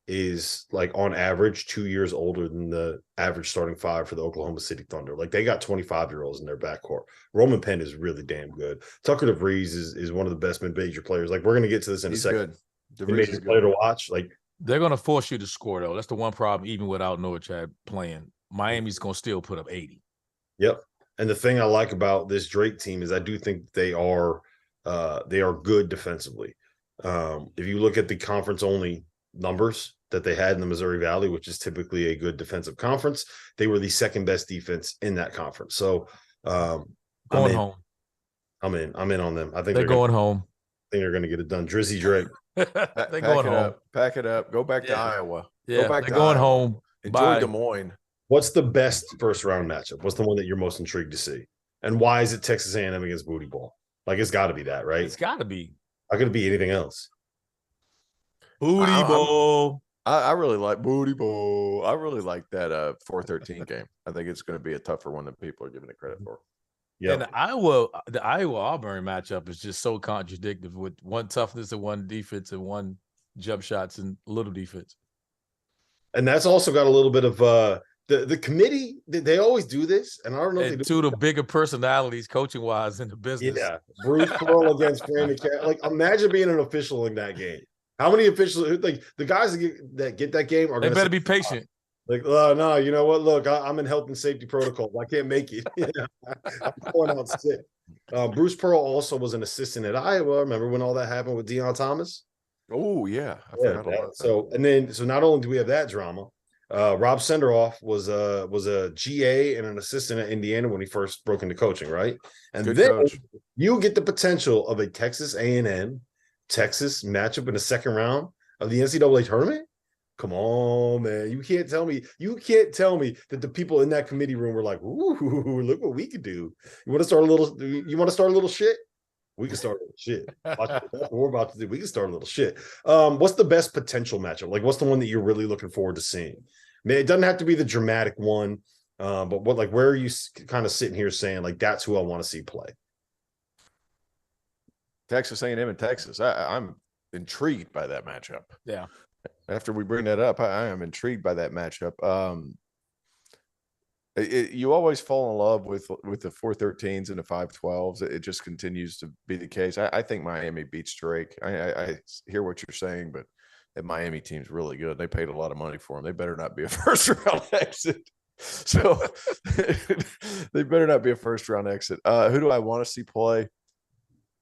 is like on average 2 years older than the average starting 5 for the Oklahoma City Thunder. Like they got 25-year-olds in their backcourt. Roman Penn is really damn good. Tucker DeVries is one of the best mid-major players. Like we're going to get to this in a second. Good. Mid-major player to watch. Like they're going to force you to score though. That's the one problem. Even without Norchad playing, Miami's going to still put up 80. Yep. And the thing I like about this Drake team is I do think they are good defensively. If you look at the conference only numbers that they had in the Missouri Valley, which is typically a good defensive conference, they were the second best defense in that conference. So going home. I'm in on them. I think they're going home. I think they're going to get it done. Drizzy Drake. They're going home. Pack it up. Go back to Iowa. Yeah, go back they're to going Iowa. home. Enjoy Bye. Des Moines. What's the best first round matchup? What's the one that you're most intrigued to see? And why is it Texas A&M against Booty Ball? Like it's got to be that, right? It's got to be. Not going to be anything else. Booty Ball. I really like Booty Ball. I really like that 4-13 game. I think it's going to be a tougher one than people are giving it credit for. Yeah, and the Iowa Auburn matchup is just so contradictory with one toughness and one defense and one jump shots and little defense. And that's also got a little bit of the committee. They always do this, and I don't know if they do. Two of the bigger personalities, coaching wise, in the business. Yeah, Bruce Pearl against Brandon Cat. Like, imagine being an official in that game. How many officials? Like the guys that get that game are. They better be patient. Like, no, you know what? Look, I'm in health and safety protocols. I can't make it. I'm going out sick. Bruce Pearl also was an assistant at Iowa. Remember when all that happened with Deion Thomas? Oh yeah, I forgot about that. So not only do we have that drama, Rob Senderoff was a GA and an assistant at Indiana when he first broke into coaching, right? And Good then coach. you get the potential of a Texas A&M Texas matchup in the second round of the NCAA tournament. Come on, man. You can't tell me that the people in that committee room were like, ooh, look what we could do. You want to start a little shit? We can start a little shit. That's what we're about to do. We can start a little shit. What's the best potential matchup? Like, what's the one that you're really looking forward to seeing? I mean, it doesn't have to be the dramatic one, but where are you kind of sitting here saying, like, that's who I want to see play? Texas A&M and Texas. I'm intrigued by that matchup. Yeah. After we bring that up, I am intrigued by that matchup. You always fall in love with the 4-13s and the 5-12s. It just continues to be the case. I think Miami beats Drake. I hear what you're saying, but that Miami team's really good. They paid a lot of money for them. They better not be a first round exit. So they better not be a first round exit. Who do I want to see play?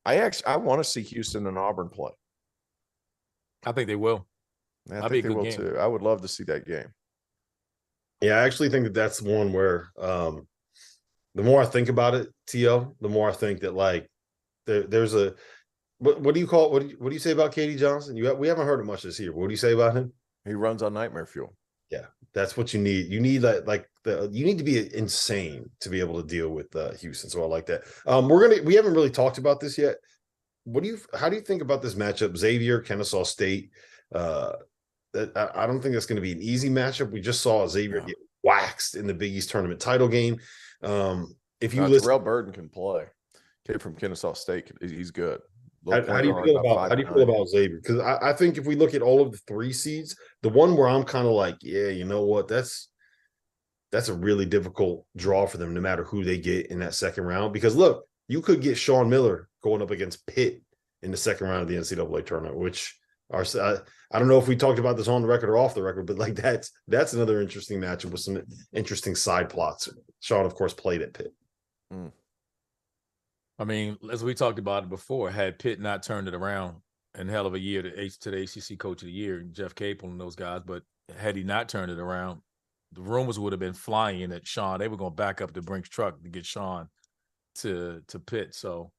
I want to see Houston and Auburn play. I think they will. I think they will too. I would love to see that game. Yeah, I actually think that that's one where the more I think about it, T.O., the more I think that like there's a what do you call it? What do you say about Katie Johnson? We haven't heard it much this year. What do you say about him? He runs on nightmare fuel. Yeah, that's what you need. You need you need to be insane to be able to deal with Houston. So I like that. We haven't really talked about this yet. How do you think about this matchup? Xavier, Kennesaw State. I don't think that's going to be an easy matchup. We just saw Xavier get waxed in the Big East tournament title game. If you listen, Terrell Burden can play. Kid from Kennesaw State, he's good. How do you feel about Xavier? Because I think if we look at all of the 3 seeds, the one where I'm kind of like, yeah, you know what, that's a really difficult draw for them, no matter who they get in that second round. Because look, you could get Sean Miller going up against Pitt in the second round of the NCAA tournament, which are I don't know if we talked about this on the record or off the record, but like that's another interesting matchup with some interesting side plots. Sean, of course, played at Pitt. I mean, as we talked about it before, had Pitt not turned it around, and hell of a year to the ACC Coach of the Year, Jeff Capel and those guys, but had he not turned it around, the rumors would have been flying that Sean, they were going to back up the Brinks truck to get Sean to Pitt. So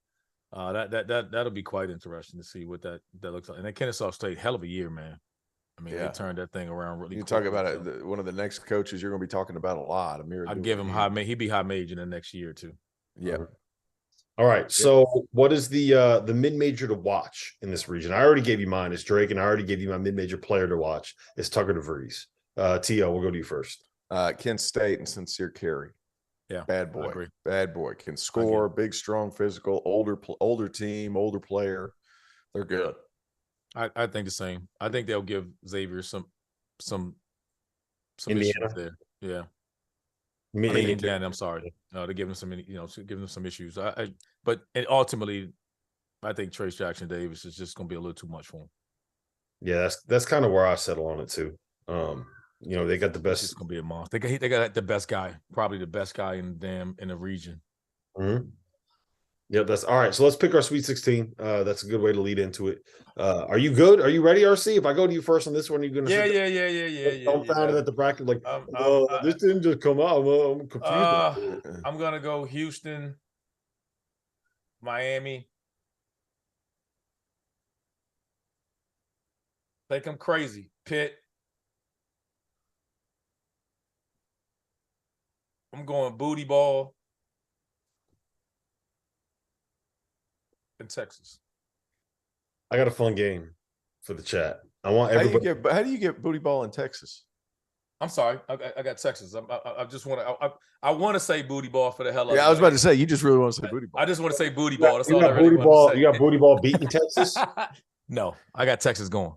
that'll be quite interesting to see what that looks like. And then Kennesaw State, hell of a year, man. I mean, they turned that thing around really quickly. You talk about it, one of the next coaches you're going to be talking about a lot. I'd give him he'd be high major the next year too. Yeah. All right. So what is the mid-major to watch in this region? I already gave you mine. It's Drake, and I already gave you my mid-major player to watch. It's Tucker DeVries. T.O., we'll go to you first. Kent State and Sincere Carey. Yeah. Bad boy. Can score, big, strong, physical, older team, older player. They're good. I think the same. I think they'll give Xavier some Indiana. issues there. Yeah. Indiana, I'm sorry. They're giving them some issues. But ultimately, I think Trace Jackson Davis is just going to be a little too much for him. Yeah, that's kind of where I settle on it too. They got the best. It's going to be a monster. They got the best guy, probably the best guy in the region. Mm-hmm. Yeah, that's all right. So let's pick our Sweet 16. That's a good way to lead into it. Are you good? Are you ready, RC? If I go to you first on this one, are you going to? Yeah. Dumbfounded at the bracket, like, this didn't just come out. I'm confused. I'm going to go Houston, Miami. Think I'm crazy. Pitt. I'm going booty ball. In Texas. I got a fun game for the chat. I want everybody. How do you get booty ball in Texas? I'm sorry, I got Texas. I just want to. I want to say booty ball for the hell of it. Yeah, I was about to say you just really want to say booty ball. I just want to say booty ball. That's you all got I really booty ball. want to say. You got booty ball beating Texas. No, I got Texas going.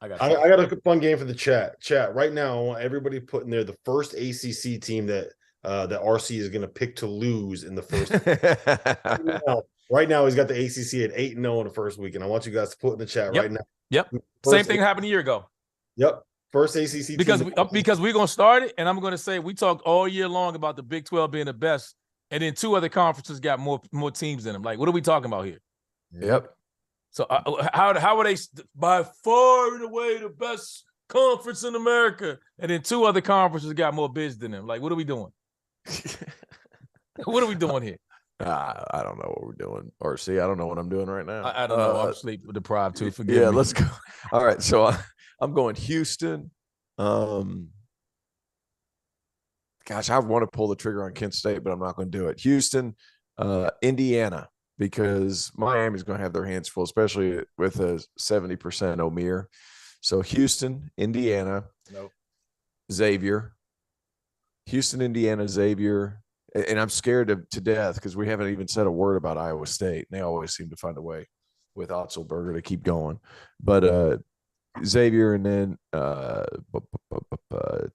I got a fun game for the chat. Chat right now. I want everybody to put in there the first ACC team that RC is going to pick to lose in the first. Right now, he's got the ACC at 8-0 in the first week, and I want you guys to put in the chat right now. Yep. Same thing happened a year ago. Yep. First ACC because team. Because we're going to start it, and I'm going to say we talked all year long about the Big 12 being the best, and then two other conferences got more teams in them. Like, what are we talking about here? Yep. So how are they by far and away the best conference in America, and then two other conferences got more bids than them? Like, what are we doing? What are we doing here? I don't know what we're doing. RC, I don't know what I'm doing right now. I don't know. I'm sleep deprived too. Forgive me. Let's go. All right, so I'm going Houston. Gosh, I want to pull the trigger on Kent State, but I'm not going to do it. Houston, Indiana, because Miami's going to have their hands full, especially with a 70% O'Meara. So Houston, Indiana, Xavier. Houston, Indiana, Xavier. And I'm scared to death because we haven't even said a word about Iowa State. They always seem to find a way with Otzelberger to keep going. But Xavier and then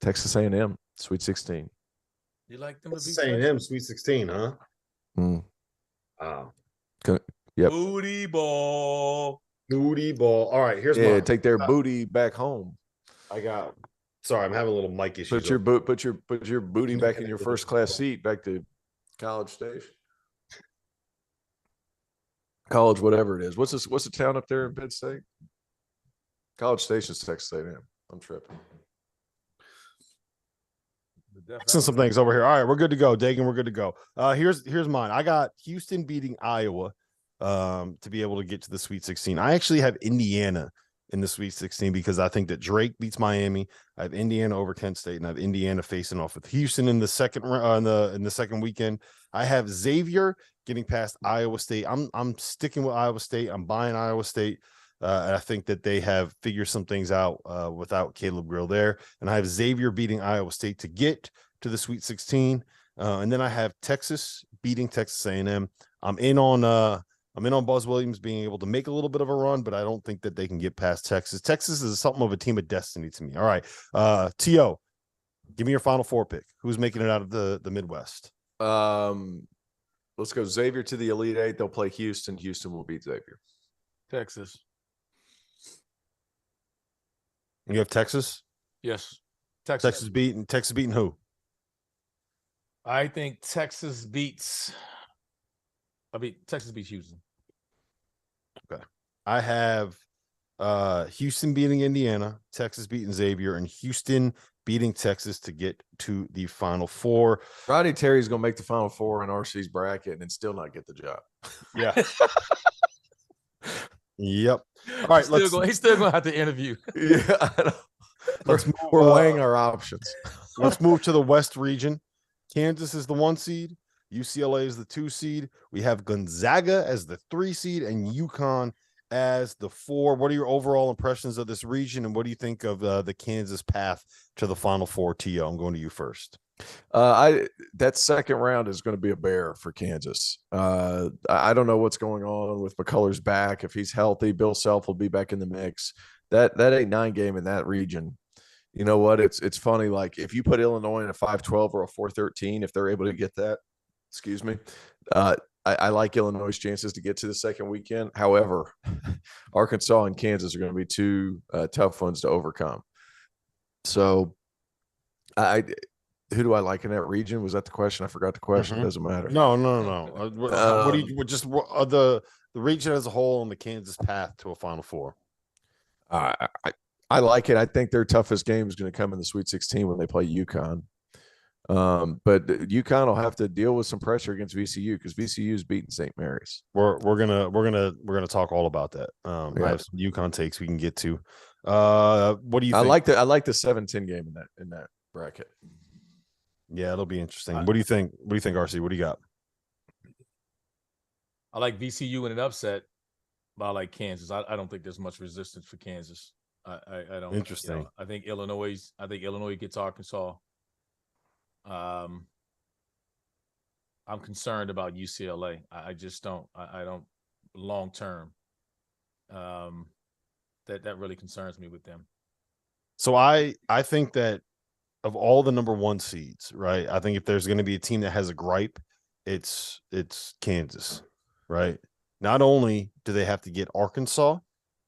Texas A&M, Sweet 16. You like them to be Texas A&M, Sweet 16, huh? Wow. Yep. Booty ball. All right, here's mine. Take their booty back home. Sorry, I'm having a little mic issue. Put your booty back in your first class seat back to College Station. College, whatever it is. What's the town up there in Penn State? College Station's Texas A&M. I'm tripping. Fixing some things over here. All right, we're good to go. Dagan, we're good to go. Here's mine. I got Houston beating Iowa to be able to get to the Sweet 16. I actually have Indiana in the Sweet 16 because I think that Drake beats Miami. I have Indiana over Kent State, and I have Indiana facing off with Houston in the second in the second weekend. I have Xavier getting past Iowa State. I'm sticking with Iowa State. I'm buying Iowa State. And I think that they have figured some things out without Caleb Grill there. And I have Xavier beating Iowa State to get to the Sweet 16. And then I have Texas beating Texas A&M. I'm in on Buzz Williams being able to make a little bit of a run, but I don't think that they can get past Texas. Texas is something of a team of destiny to me. All right. T.O., give me your Final Four pick. Who's making it out of the Midwest? Let's go Xavier to the Elite Eight. They'll play Houston. Houston will beat Xavier. Texas. You have Texas? Yes. Texas beating who? I think Texas beats Houston. Okay. I have Houston beating Indiana, Texas beating Xavier, and Houston beating Texas to get to the Final Four. Rodney Terry's going to make the Final Four in RC's bracket and still not get the job. Yeah. Yep. All right. He's still going to have to interview. Yeah. We're weighing our options. Let's move to the West region. Kansas is the 1 seed. UCLA is the 2 seed. We have Gonzaga as the 3 seed and UConn as the 4. What are your overall impressions of this region, and what do you think of the Kansas path to the Final Four? Tio, I'm going to you first. That second round is going to be a bear for Kansas. I don't know what's going on with McCullough's back. If he's healthy, Bill Self will be back in the mix. That 8-9 game in that region, you know what? It's funny. Like if you put Illinois in a 5-12 or a 4-13, if they're able to get that, excuse me, I like Illinois' chances to get to the second weekend. However, Arkansas and Kansas are going to be two tough ones to overcome. So, who do I like in that region? Was that the question? I forgot the question. Mm-hmm. It doesn't matter. No. What do you just the region as a whole and the Kansas path to a Final Four? I like it. I think their toughest game is going to come in the Sweet 16 when they play UConn. But UConn will have to deal with some pressure against VCU because VCU is beating St. Mary's. We're gonna talk all about that. I have some UConn takes we can get to. What do you think? I like the 7-10 game in that bracket. Yeah, it'll be interesting. What do you think? What do you think, RC? What do you got? I like VCU in an upset, but I like Kansas. I don't think there's much resistance for Kansas. I don't. Interesting. I think Illinois gets Arkansas. I'm concerned about UCLA. I just don't. I don't long term. That really concerns me with them. So I think that of all the number 1 seeds, right? I think if there's going to be a team that has a gripe, it's Kansas, right? Not only do they have to get Arkansas,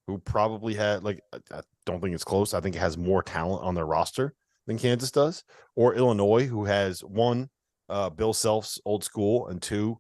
who probably had I don't think it's close. I think it has more talent on their roster than Kansas does, or Illinois, who has 1, Bill Self's old school, and 2,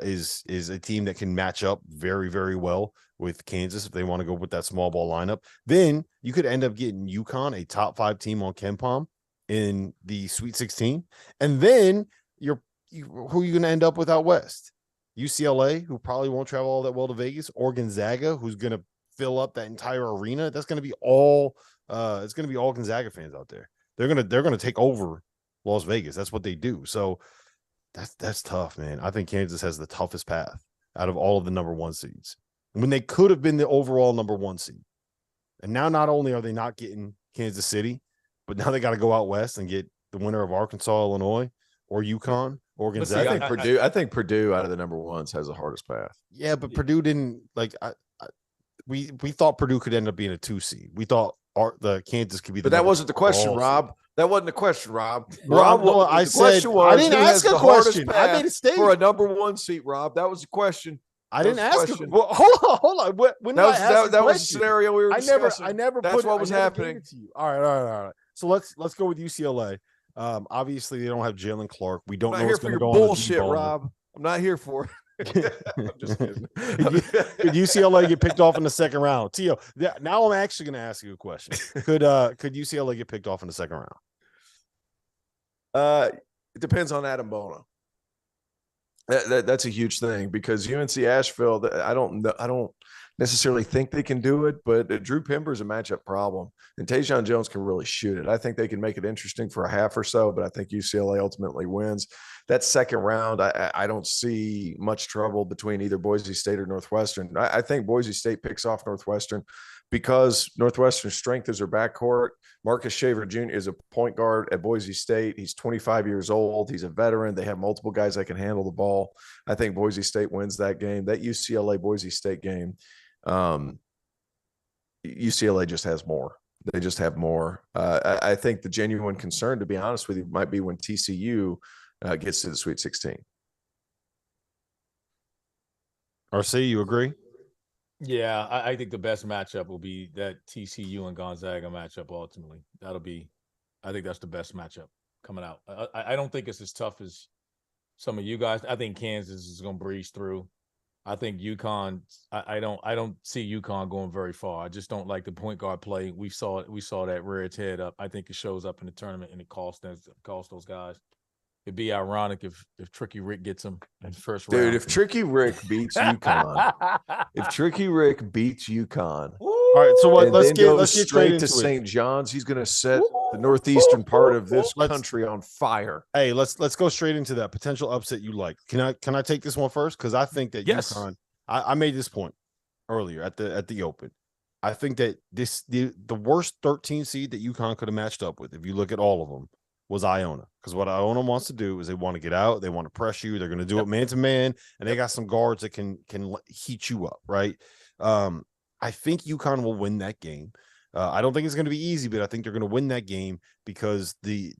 is a team that can match up very, very well with Kansas if they want to go with that small ball lineup. Then you could end up getting UConn, a top 5 team on KenPom, in the Sweet 16, and then who are you going to end up with out west? UCLA, who probably won't travel all that well to Vegas, or Gonzaga, who's going to fill up that entire arena. That's going to be all. It's going to be all Gonzaga fans out there. They're gonna take over Las Vegas. That's what they do. So that's tough, man. I think Kansas has the toughest path out of all of the number 1 seeds when they could have been the overall number 1 seed. And now not only are they not getting Kansas City, but now they got to go out west and get the winner of Arkansas, Illinois, or UConn, or Gonzaga. I think Purdue out of the number 1s has the hardest path. Yeah, but Purdue didn't we thought Purdue could end up being a 2 seed. We thought the Kansas could be the. But that wasn't the question, Rob. That wasn't the question, Rob. I said I didn't ask a question. I made a statement for a number 1 seat, Rob. That was the question. I didn't ask him. Well, hold on. When that was the scenario we were discussing. I never. That's what was happening. To you. All right. So let's go with UCLA. Obviously they don't have Jalen Clark. We don't know what's going to go on. Bullshit, Rob. I'm not here for it. I'm just kidding. Could UCLA get picked off in the second round? Tio, now I'm actually going to ask you a question. Could UCLA get picked off in the second round? It depends on Adam Bono. That's a huge thing because UNC Asheville, I don't necessarily think they can do it, but Drew Pember is a matchup problem, and Tajon Jones can really shoot it. I think they can make it interesting for a half or so, but I think UCLA ultimately wins. That second round, I don't see much trouble between either Boise State or Northwestern. I think Boise State picks off Northwestern because Northwestern's strength is their backcourt. Marcus Shaver Jr. is a point guard at Boise State. He's 25 years old. He's a veteran. They have multiple guys that can handle the ball. I think Boise State wins that game. That UCLA-Boise State game, UCLA just has more. They just have more. I think the genuine concern, to be honest with you, might be when TCU gets to the Sweet 16. RC, you agree? Yeah, I think the best matchup will be that TCU and Gonzaga matchup. Ultimately, I think that's the best matchup coming out. I don't think it's as tough as some of you guys. I think Kansas is going to breeze through. I think UConn. I don't see UConn going very far. I just don't like the point guard play. We saw that rear its head up. I think it shows up in the tournament and it costs those guys. It'd be ironic if Tricky Rick gets them in the first round. Dude, if Tricky Rick beats UConn, All right, so what? Let's get straight into St. John's. He's going to set the northeastern part of this country on fire. Hey, let's go straight into that potential upset you like. Can I take this one first? Because I think that UConn. I made this point earlier at the Open. I think that the worst 13 seed that UConn could have matched up with, if you look at all of them, was Iona. Because what Iona wants to do is they want to get out, they want to press you, they're going to do it man to man, and they got some guards that can heat you up, right? I think UConn will win that game. I don't think it's going to be easy, but I think they're going to win that game because the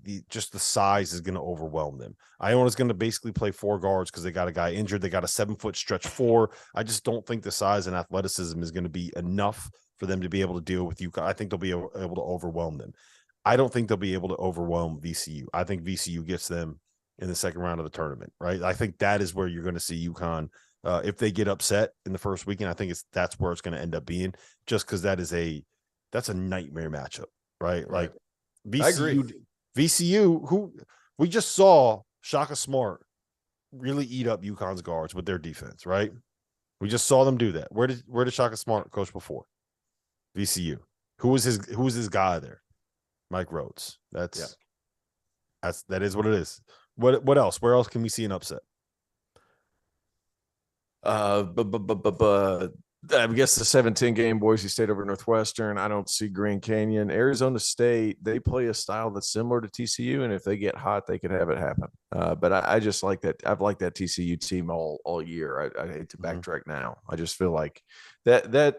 size is going to overwhelm them. Iona's going to basically play 4 guards because they got a guy injured. They got a 7-foot stretch 4. I just don't think the size and athleticism is going to be enough for them to be able to deal with UConn. I think they'll be able to overwhelm them. I don't think they'll be able to overwhelm VCU. I think VCU gets them in the second round of the tournament, right? I think that is where you're going to see UConn. If they get upset in the first weekend, I think that's where it's going to end up being, just because that's a nightmare matchup, right? Like VCU, who we just saw Shaka Smart really eat up UConn's guards with their defense, right? We just saw them do that. Where did Shaka Smart coach before? VCU. Who was his guy there? Mike Rhodes. That is what it is. What else? Where else can we see an upset? I guess the 17 game Boise State over Northwestern. I don't see Grand Canyon. Arizona State, they play a style that's similar to TCU, and if they get hot, they could have it happen. But I just like that. I've liked that TCU team all year. I hate to backtrack now. I just feel like that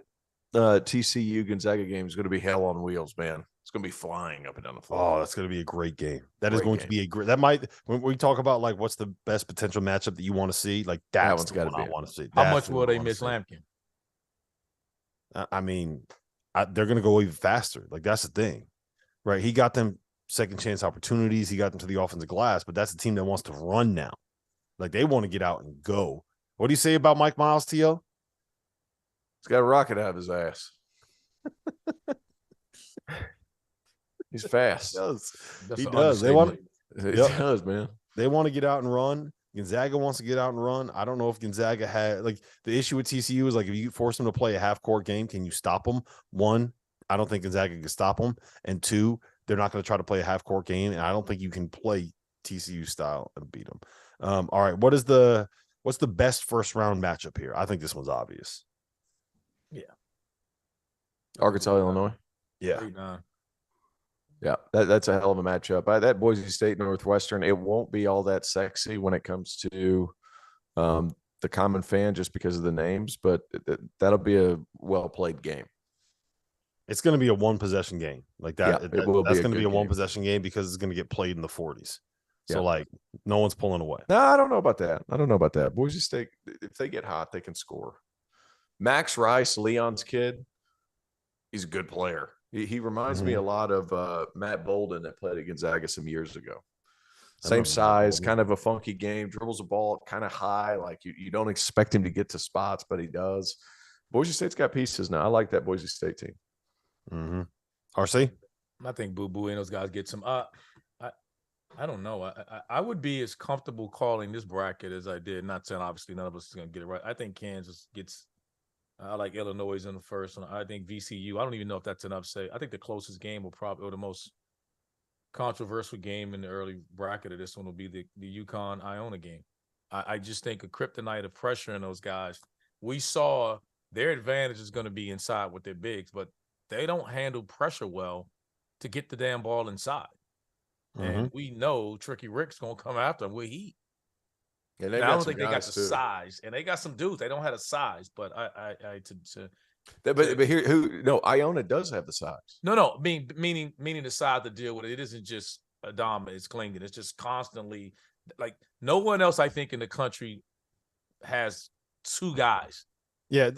TCU Gonzaga game is going to be hell on wheels, man. It's going to be flying up and down the floor. Oh, that's going to be a great game. That to be a great. That might, when we talk about like what's the best potential matchup that you want to see, like that one's got to be. I want to see. How much will they miss Lampkin? I mean, they're going to go even faster. Like that's the thing, right? He got them second chance opportunities. He got them to the offensive glass, but that's a team that wants to run now. Like they want to get out and go. What do you say about Mike Miles, T.O.? He's got a rocket out of his ass. He's fast. He does. They want. He does, man. They want to get out and run. Gonzaga wants to get out and run. I don't know if Gonzaga had like the issue with TCU is like if you force them to play a half court game, can you stop them? 1, I don't think Gonzaga can stop them, and 2, they're not going to try to play a half court game, and I don't think you can play TCU style and beat them. All right, what's the best first round matchup here? I think this one's obvious. Yeah, Arkansas, Illinois. Yeah. Yeah, that's a hell of a matchup. That Boise State Northwestern, it won't be all that sexy when it comes to the common fan just because of the names, but that'll be a well-played game. It's going to be a one-possession game. Like that. Yeah, that's going to be a one-possession game because it's going to get played in the 40s. So, like, no one's pulling away. No, I don't know about that. Boise State, if they get hot, they can score. Max Rice, Leon's kid, he's a good player. He reminds me a lot of Matt Bolden that played at Gonzaga some years ago. Same size, kind of a funky game, dribbles the ball kind of high. Like you don't expect him to get to spots, but he does. Boise State's got pieces now. I like that Boise State team. Mm-hmm. RC? I think Boo Boo and those guys get some. I don't know. I would be as comfortable calling this bracket as I did. Not saying obviously none of us is going to get it right. I think Kansas gets. I like Illinois in the first one. I think VCU. I don't even know if that's an upset. I think the closest game will probably, or the most controversial game in the early bracket of this one will be the UConn-Iona game. I just think a kryptonite of pressure in those guys. We saw their advantage is going to be inside with their bigs, but they don't handle pressure well to get the damn ball inside. Mm-hmm. And we know Tricky Rick's going to come after them with heat. Yeah, I don't think they got the size, and they got some dudes. They don't have the size, but but here, Iona does have the size. No, meaning the size to deal with it. It isn't just Adama, it's clinging. It's just constantly like no one else I think in the country has two guys. Yeah,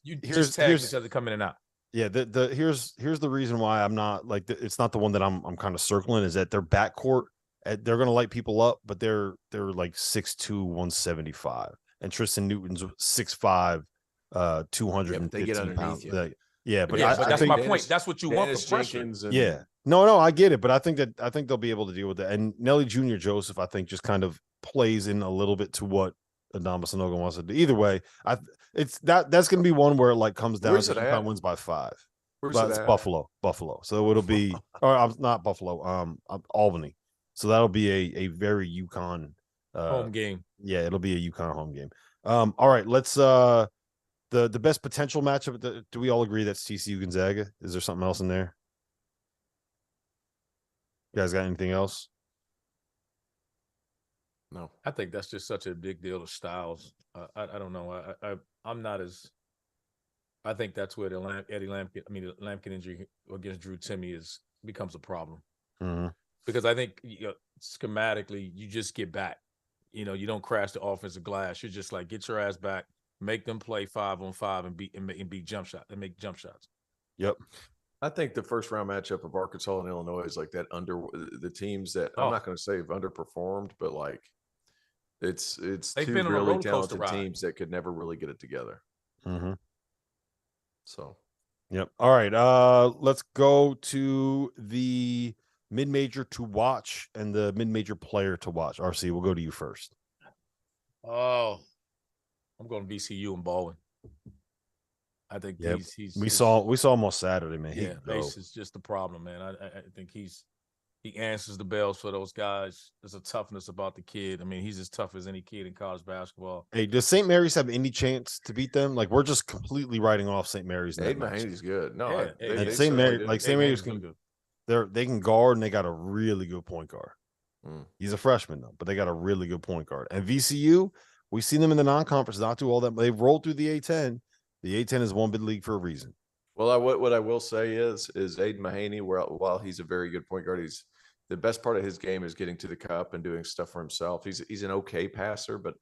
You just tag each other coming in and out. Yeah, here's the reason why I'm not like it's not the one that I'm kind of circling is that their backcourt they're gonna light people up, but they're like 6'2", 175, and Tristan Newton's 6'5", 215 pounds. But that's my point. That's what you want for pressure. Yeah, no, I get it, but I think they'll be able to deal with that. And Nelly Jr. Joseph, I think, just kind of plays in a little bit to what Adama Sanogo wants to do. Either way, that's going to be one where it like comes down to UConn wins by 5. But it's Buffalo. So it'll be or not Buffalo, Albany. So that'll be a very UConn home game. Yeah, it'll be a UConn home game. All right, let's the best potential matchup. Do we all agree that's TCU Gonzaga? Is there something else in there? You guys got anything else? No, I think that's just such a big deal of styles. I don't know. I'm not as. I think that's where the Lampkin injury against Drew Timme becomes a problem. Mm-hmm. Because I think schematically you just get back. You don't crash the offensive glass. You're just like get your ass back, make them play 5-on-5 and beat jump shot and make jump shots. Yep. I think the first round matchup of Arkansas and Illinois is like that under the teams that I'm not going to say have underperformed, but like it's two really talented teams that could never really get it together. Mm-hmm. So, yep. All right. Let's go to the mid-major to watch and the mid-major player to watch. RC, we'll go to you first. Oh, I'm going to VCU and Baldwin. I think we saw him on Saturday, man. Yeah, Mace is just the problem, man. I think he answers the bells for those guys. There's a toughness about the kid. I mean, he's as tough as any kid in college basketball. Hey, does St. Mary's have any chance to beat them? Like, we're just completely writing off St. Mary's. Aiden Mahaney's good. No, and St. Mary's can they can guard, and they got a really good point guard. He's a freshman though, but they got a really good point guard. And VCU, we've seen them in the non-conference not do all that. They've rolled through the A10. The A10 is one bid league for a reason. Well, what I will say is Aiden Mahaney, while he's a very good point guard, the best part of his game is getting to the cup and doing stuff for himself. He's an okay passer, but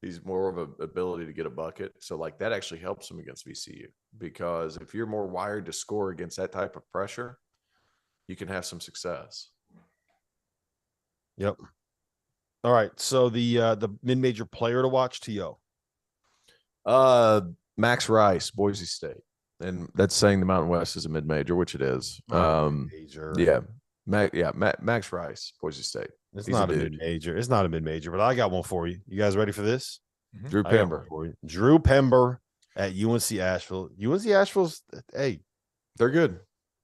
he's more of an ability to get a bucket. So like that actually helps him against VCU, because if you're more wired to score against that type of pressure, you can have some success. Yep. All right. So the mid-major player to watch, T.O. Max Rice, Boise State. And that's saying the Mountain West is a mid-major, which it is. Max Rice, Boise State. He's not a mid-major. It's not a mid-major, but I got one for you. You guys ready for this? Mm-hmm. Drew Pember. Drew Pember at UNC Asheville. UNC Asheville's, hey, they're good.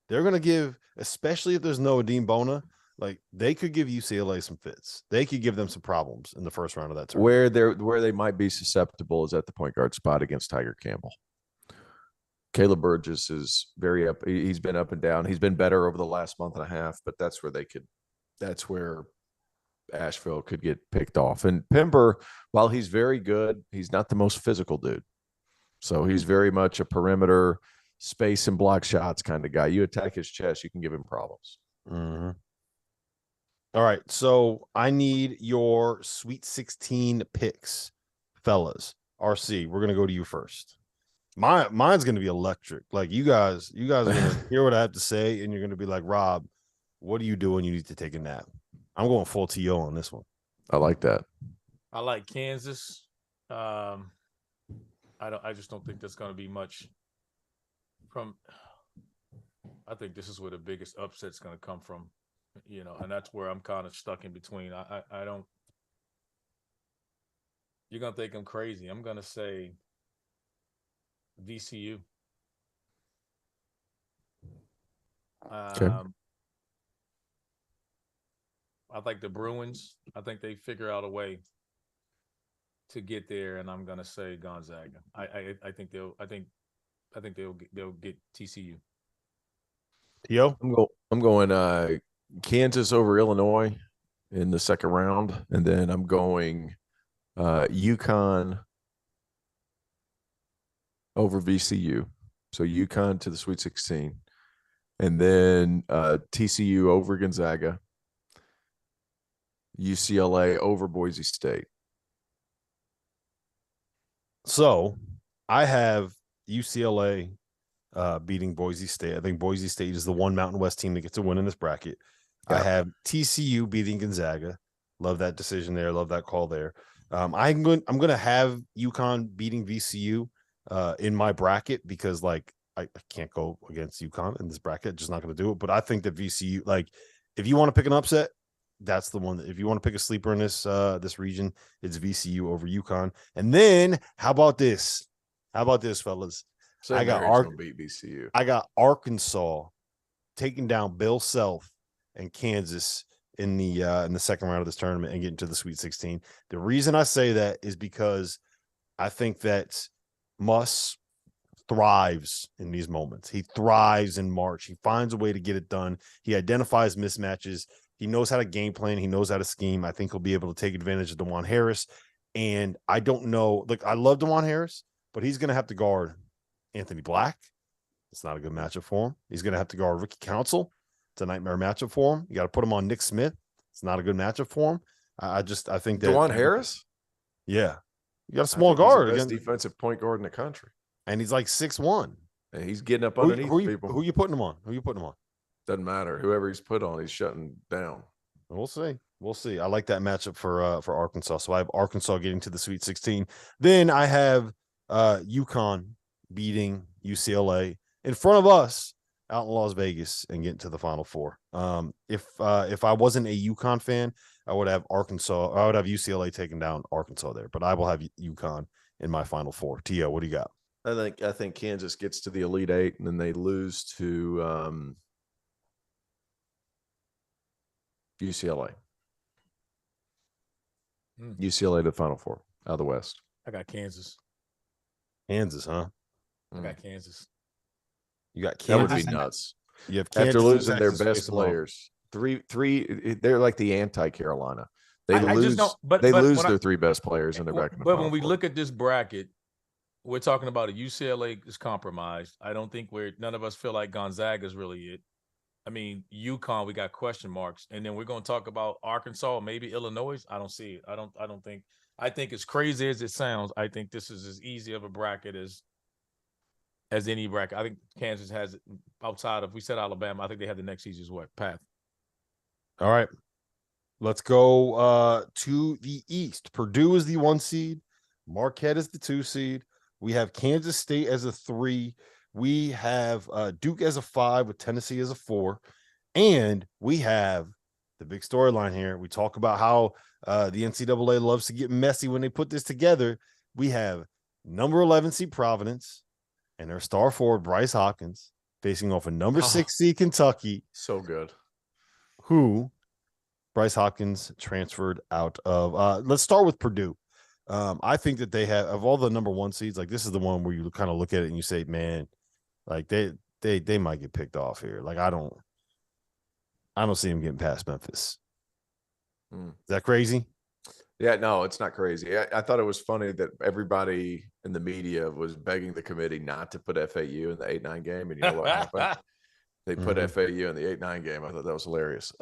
They're going to give, especially if there's no Adeem Bona, like they could give UCLA some fits. They could give them some problems in the first round of that tournament. Where they might be susceptible is at the point guard spot against Tiger Campbell. Caleb Burgess is very up. He's been up and down. He's been better over the last month and a half, but that's where Asheville could get picked off. And Pember, while he's very good, he's not the most physical dude. So he's very much a perimeter, space and block shots kind of guy. You attack his chest, you can give him problems. Mm-hmm. All right, so I need your Sweet 16 picks, fellas. RC, we're gonna go to you first. Mine's gonna be electric. Like you guys are gonna hear what I have to say, and you're gonna be like, Rob, what are you doing? You need to take a nap. I'm going full TO on this one. I like that. I like Kansas. I just don't think there's gonna be much from. I think this is where the biggest upset's gonna come from. And that's where I'm kind of stuck in between. I don't. You're gonna think I'm crazy. I'm gonna say VCU. Okay. I like the Bruins. I think they figure out a way to get there, and I'm gonna say Gonzaga. I think they'll get TCU. Yo, I'm going Kansas over Illinois in the second round, and then I'm going UConn over VCU. So UConn to the Sweet 16, and then TCU over Gonzaga, UCLA over Boise State. So I have UCLA beating Boise State. I think Boise State is the one Mountain West team that gets a win in this bracket. Yeah. I have TCU beating Gonzaga. Love that decision there. Love that call there. I'm going to have UConn beating VCU in my bracket because like I can't go against UConn in this bracket. Just not going to do it. But I think that VCU, like, if you want to pick an upset, that's the one. If you want to pick a sleeper in this this region, it's VCU over UConn. And then how about this? How about this, fellas? St. Mary's gonna beat VCU. I got Arkansas taking down Bill Self and Kansas in the second round of this tournament and getting to the Sweet 16. The reason I say that is because I think that Muss thrives in these moments. He thrives in March. He finds a way to get it done. He identifies mismatches. He knows how to game plan. He knows how to scheme. I think he'll be able to take advantage of DeJuan Harris. And I don't know. Look, I love DeJuan Harris, but he's going to have to guard Anthony Black. It's not a good matchup for him. He's going to have to guard Ricky Council. It's a nightmare matchup for him. You got to put him on Nick Smith. It's not a good matchup for him. I think that DeJuan Harris? Yeah. You got a small guard. He's the best defensive point guard in the country. And he's like 6'1". And he's getting up underneath people. Who you putting him on? Who you putting him on? Doesn't matter. Whoever he's put on, he's shutting down. We'll see. We'll see. I like that matchup for Arkansas. So I have Arkansas getting to the Sweet 16. Then I have UConn beating UCLA in front of us out in Las Vegas and getting to the Final Four. If I wasn't a UConn fan, I would have Arkansas. I would have UCLA taking down Arkansas there, but I will have UConn in my Final Four. Tio, what do you got? I think Kansas gets to the Elite Eight and then they lose to UCLA. UCLA to the Final Four out of the West. I got Kansas. Kansas, huh? I got Kansas. You got Kansas. That would be nuts. You have Kansas after losing their Texas best players. Three. They're like the anti-Carolina. They lose their three best players and they're back in the But Final when we Four. look at this bracket, we're talking about a UCLA is compromised. I don't think none of us feel like Gonzaga is really it. I mean, UConn, we got question marks. And then we're going to talk about Arkansas, or maybe Illinois. I don't see it. I think as crazy as it sounds, I think this is as easy of a bracket as any bracket. I think Kansas has it outside of, we said Alabama. I think they have the next easiest path. All right. Let's go to the East. Purdue is the 1 seed. Marquette is the 2 seed. We have Kansas State as a 3. We have Duke as a 5 with Tennessee as a 4. And we have the big storyline here. We talk about how the NCAA loves to get messy when they put this together. We have number 11 seed Providence and their star forward Bryce Hopkins facing off a number 6 seed Kentucky. So good. Who Bryce Hopkins transferred out of. Let's start with Purdue. I think that they have, of all the number 1 seeds, like this is the one where you kind of look at it and you say, man, like they might get picked off here. Like I don't see them getting past Memphis. Is that crazy? Yeah, no, it's not crazy. I thought it was funny that everybody in the media was begging the committee not to put FAU in the 8-9 game, and you know what happened? They put FAU in the 8-9 game. I thought that was hilarious.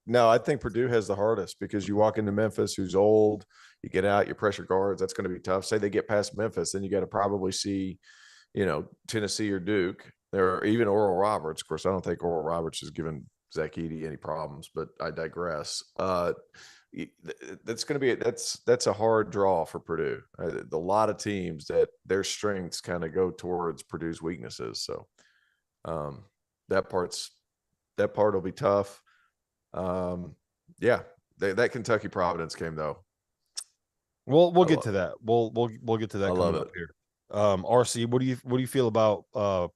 No, I think Purdue has the hardest because you walk into Memphis, who's old, you get out, your pressure guards, that's going to be tough. Say they get past Memphis, then you got to probably see, Tennessee or Duke, or even Oral Roberts. Of course, I don't think Oral Roberts has given Zach Edey any problems, but I digress. That's going to be that's a hard draw for Purdue. A lot of teams that their strengths kind of go towards Purdue's weaknesses. So that part will be tough. That Kentucky Providence game though. We'll get to that. We'll get to that. I love it up here. RC, what do you feel about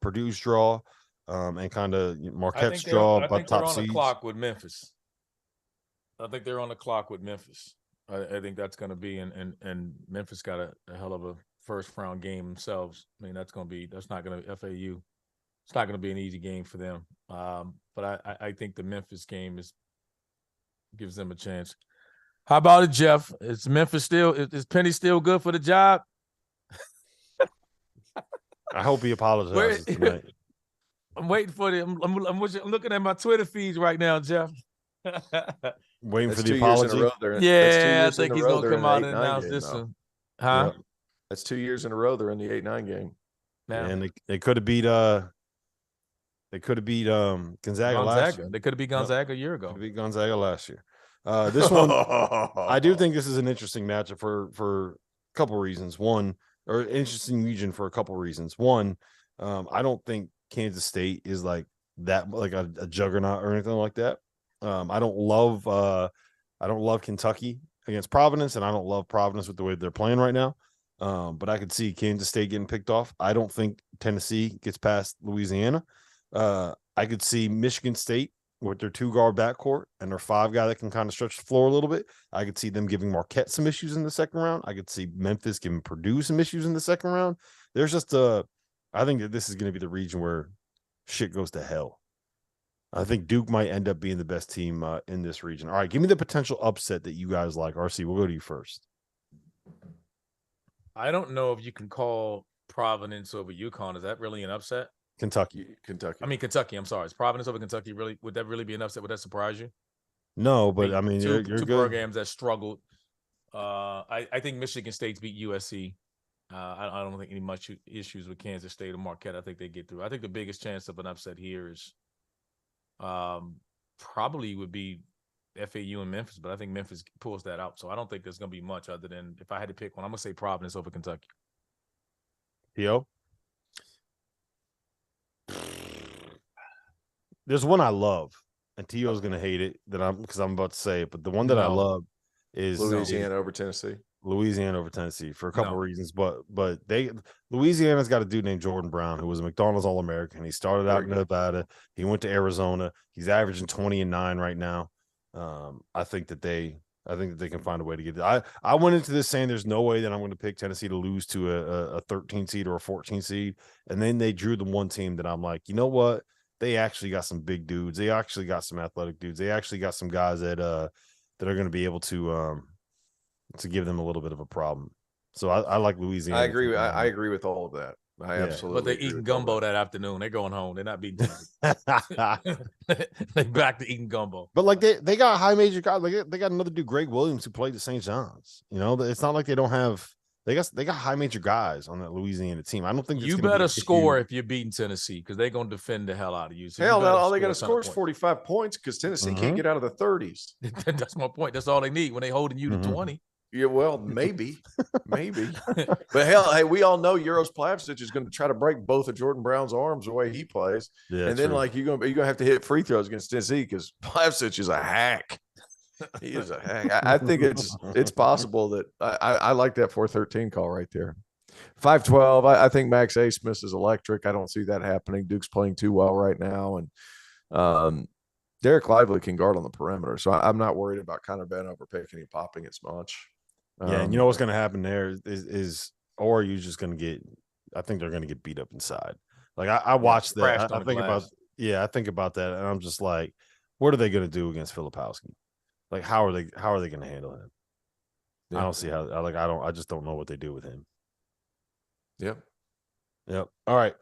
Purdue's draw and kind of Marquette's draw about top seeds? I think they're on the clock with Memphis. I think they're on the clock with Memphis. I think that's going to be, and Memphis got a hell of a first round game themselves. I mean, that's not going to be FAU. It's not going to be an easy game for them. But I think the Memphis game gives them a chance. How about it, Jeff? Is Penny still good for the job? I hope he apologizes tonight. I'm waiting for them. I'm looking at my Twitter feeds right now, Jeff. Waiting That's for the 2 years apology. in a row. Yeah, I think he's gonna come out and announce this one. Huh? Yeah. That's 2 years in a row they're in the 8-9 game. Now, And they could have beat Gonzaga last year. They could have beat Gonzaga a year ago. Could have beat Gonzaga last year. This one, I do think this is an interesting matchup for a couple reasons. One, or an interesting region for a couple reasons. One, I don't think Kansas State is like that, like a juggernaut or anything like that. I don't love Kentucky against Providence, and I don't love Providence with the way they're playing right now. But I could see Kansas State getting picked off. I don't think Tennessee gets past Louisiana. I could see Michigan State with their 2-guard backcourt and their 5 guy that can kind of stretch the floor a little bit. I could see them giving Marquette some issues in the second round. I could see Memphis giving Purdue some issues in the second round. There's just I think that this is going to be the region where shit goes to hell. I think Duke might end up being the best team in this region. All right, give me the potential upset that you guys like. RC, we'll go to you first. I don't know if you can call Providence over UConn. Is that really an upset? Kentucky. I mean, Kentucky. I'm sorry. Is Providence over Kentucky really? Would that really be an upset? Would that surprise you? No, but I mean, you're two good. programs that struggled. I think Michigan State's beat USC. I don't think any much issues with Kansas State or Marquette. I think they get through. I think the biggest chance of an upset here is probably would be FAU and Memphis, but I think Memphis pulls that out. So I don't think there's going to be much other than, if I had to pick one, I'm going to say Providence over Kentucky. Theo? There's one I love, and Tio's going to hate it because I'm about to say it, but the one that I love is Louisiana over Tennessee. Louisiana over Tennessee for a couple of reasons, but Louisiana's got a dude named Jordan Brown who was a McDonald's All-American. He started out in Nevada. He went to Arizona. He's averaging 20-9 right now. I think that they can find a way to get it. I went into this saying there's no way that I'm going to pick Tennessee to lose to a 13 seed or a 14 seed, and then they drew the one team that I'm like, you know what? They actually got some big dudes. They actually got some athletic dudes. They actually got some guys that are going to be able to give them a little bit of a problem. So I like Louisiana. I agree with all of that. Absolutely. But they're eating gumbo that afternoon. They're going home. They're not beating. They back to eating gumbo. But like they got high major guys. Like they got another dude, Greg Williams, who played at St. John's. You know, it's not like they don't have. They got high major guys on that Louisiana team. I don't think you better score if you're beating Tennessee because they're going to defend the hell out of you. So hell, all they got to score is 45 points because Tennessee can't get out of the 30s. That's my point. That's all they need when they holding you to 20. Yeah, well, maybe. But hell, hey, we all know Euros Plavsic is going to try to break both of Jordan Brown's arms the way he plays. Yeah, and then true. Like you're gonna have to hit free throws against Tennessee because Plavsic is a hack. He is a hack. I think it's possible that I like that 4-13 call right there. 5-12. I think Max A. Smith is electric. I don't see that happening. Duke's playing too well right now, and Derek Lively can guard on the perimeter, so I'm not worried about Connor Vanover picking and popping as much. Yeah, and you know what's going to happen there is or are you just going to get? I think they're going to get beat up inside. Like I watched that. I think about that, and I'm just like, what are they going to do against Filipowski? Like, how are they going to handle him? Yeah. I don't see how. I just don't know what they do with him. Yep. All right.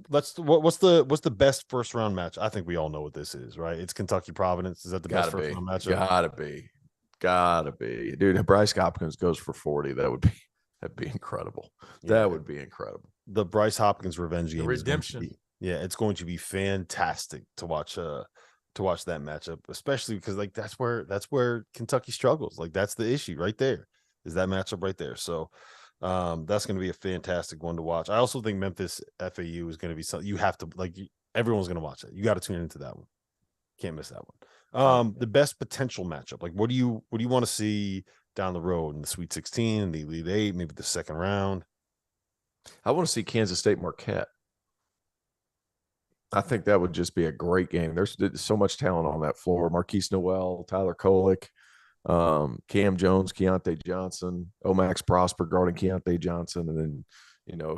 What's the best first round match? I think we all know what this is, right? It's Kentucky Providence. Is that the best first round match? Gotta be, dude. If Bryce Hopkins goes for 40, that'd be incredible. Yeah. That would be incredible. The Bryce Hopkins revenge game, redemption. It's going to be fantastic to watch that matchup, especially because like that's where Kentucky struggles. Like that's the issue right there. Is that matchup right there? So that's going to be a fantastic one to watch. I also think Memphis FAU is going to be something you have to everyone's going to watch it. You got to tune into that one. Can't miss that one. The best potential matchup. Like, what do you want to see down the road in the Sweet 16, in the Elite 8, maybe the second round? I want to see Kansas State Marquette. I think that would just be a great game. There's so much talent on that floor. Marquise Noel, Tyler Kolek, Cam Jones, Keontae Johnson, Omax Prosper guarding Keontae Johnson, and then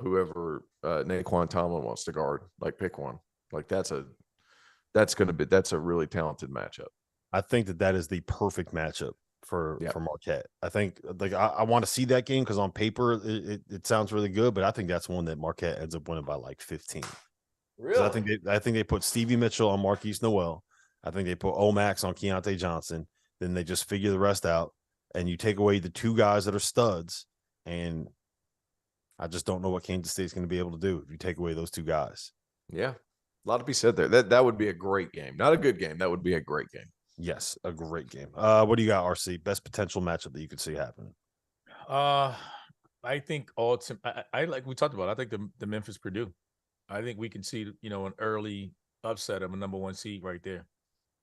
whoever Naquan Tomlin wants to guard. Like pick one. Like that's a really talented matchup. I think that is the perfect matchup for Marquette. I think I want to see that game because on paper it sounds really good, but I think that's one that Marquette ends up winning by like 15. Really? I think they put Stevie Mitchell on Marquise Noel. I think they put Omax on Keontae Johnson. Then they just figure the rest out, and you take away the two guys that are studs, And I just don't know what Kansas State's going to be able to do if you take away those two guys. Yeah. A lot to be said there. That would be a great game. Not a good game. That would be a great game. Yes, a great game. What do you got, RC? Best potential matchup that you could see happening? I think I like we talked about. I think the Memphis Purdue. I think we can see an early upset of a number 1 seed right there.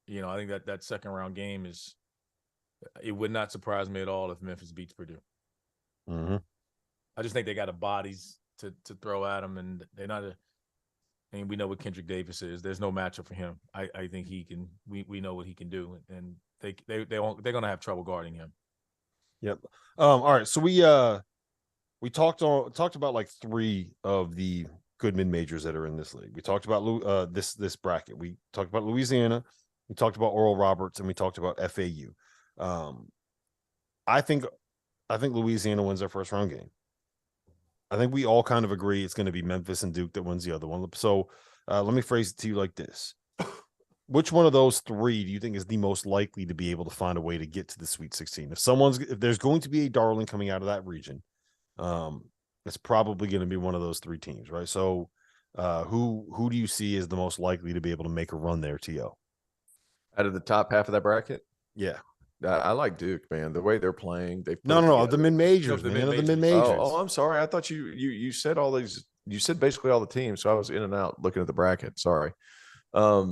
I think that second round game is. It would not surprise me at all if Memphis beats Purdue. Mm-hmm. I just think they got the bodies to throw at them, and they're not and we know what Kendrick Davis is. There's no matchup for him. I think he can. We know what he can do, and they're going to have trouble guarding him. Yep. All right. So we talked about like 3 of the Goodman majors that are in this league. We talked about this bracket. We talked about Louisiana. We talked about Oral Roberts, and we talked about FAU. I think Louisiana wins their first round game. I think we all kind of agree it's going to be Memphis and Duke that wins the other one. So let me phrase it to you like this. Which one of those 3 do you think is the most likely to be able to find a way to get to the Sweet 16? If there's going to be a darling coming out of that region, it's probably going to be one of those 3 teams, right? So who do you see as the most likely to be able to make a run there, T.O.? Out of the top half of that bracket? Yeah. I like Duke, man. The way they're playing, No, the mid majors, man. The mid majors. Oh, I'm sorry. I thought you said all these. You said basically all the teams, so I was in and out looking at the bracket. Sorry. I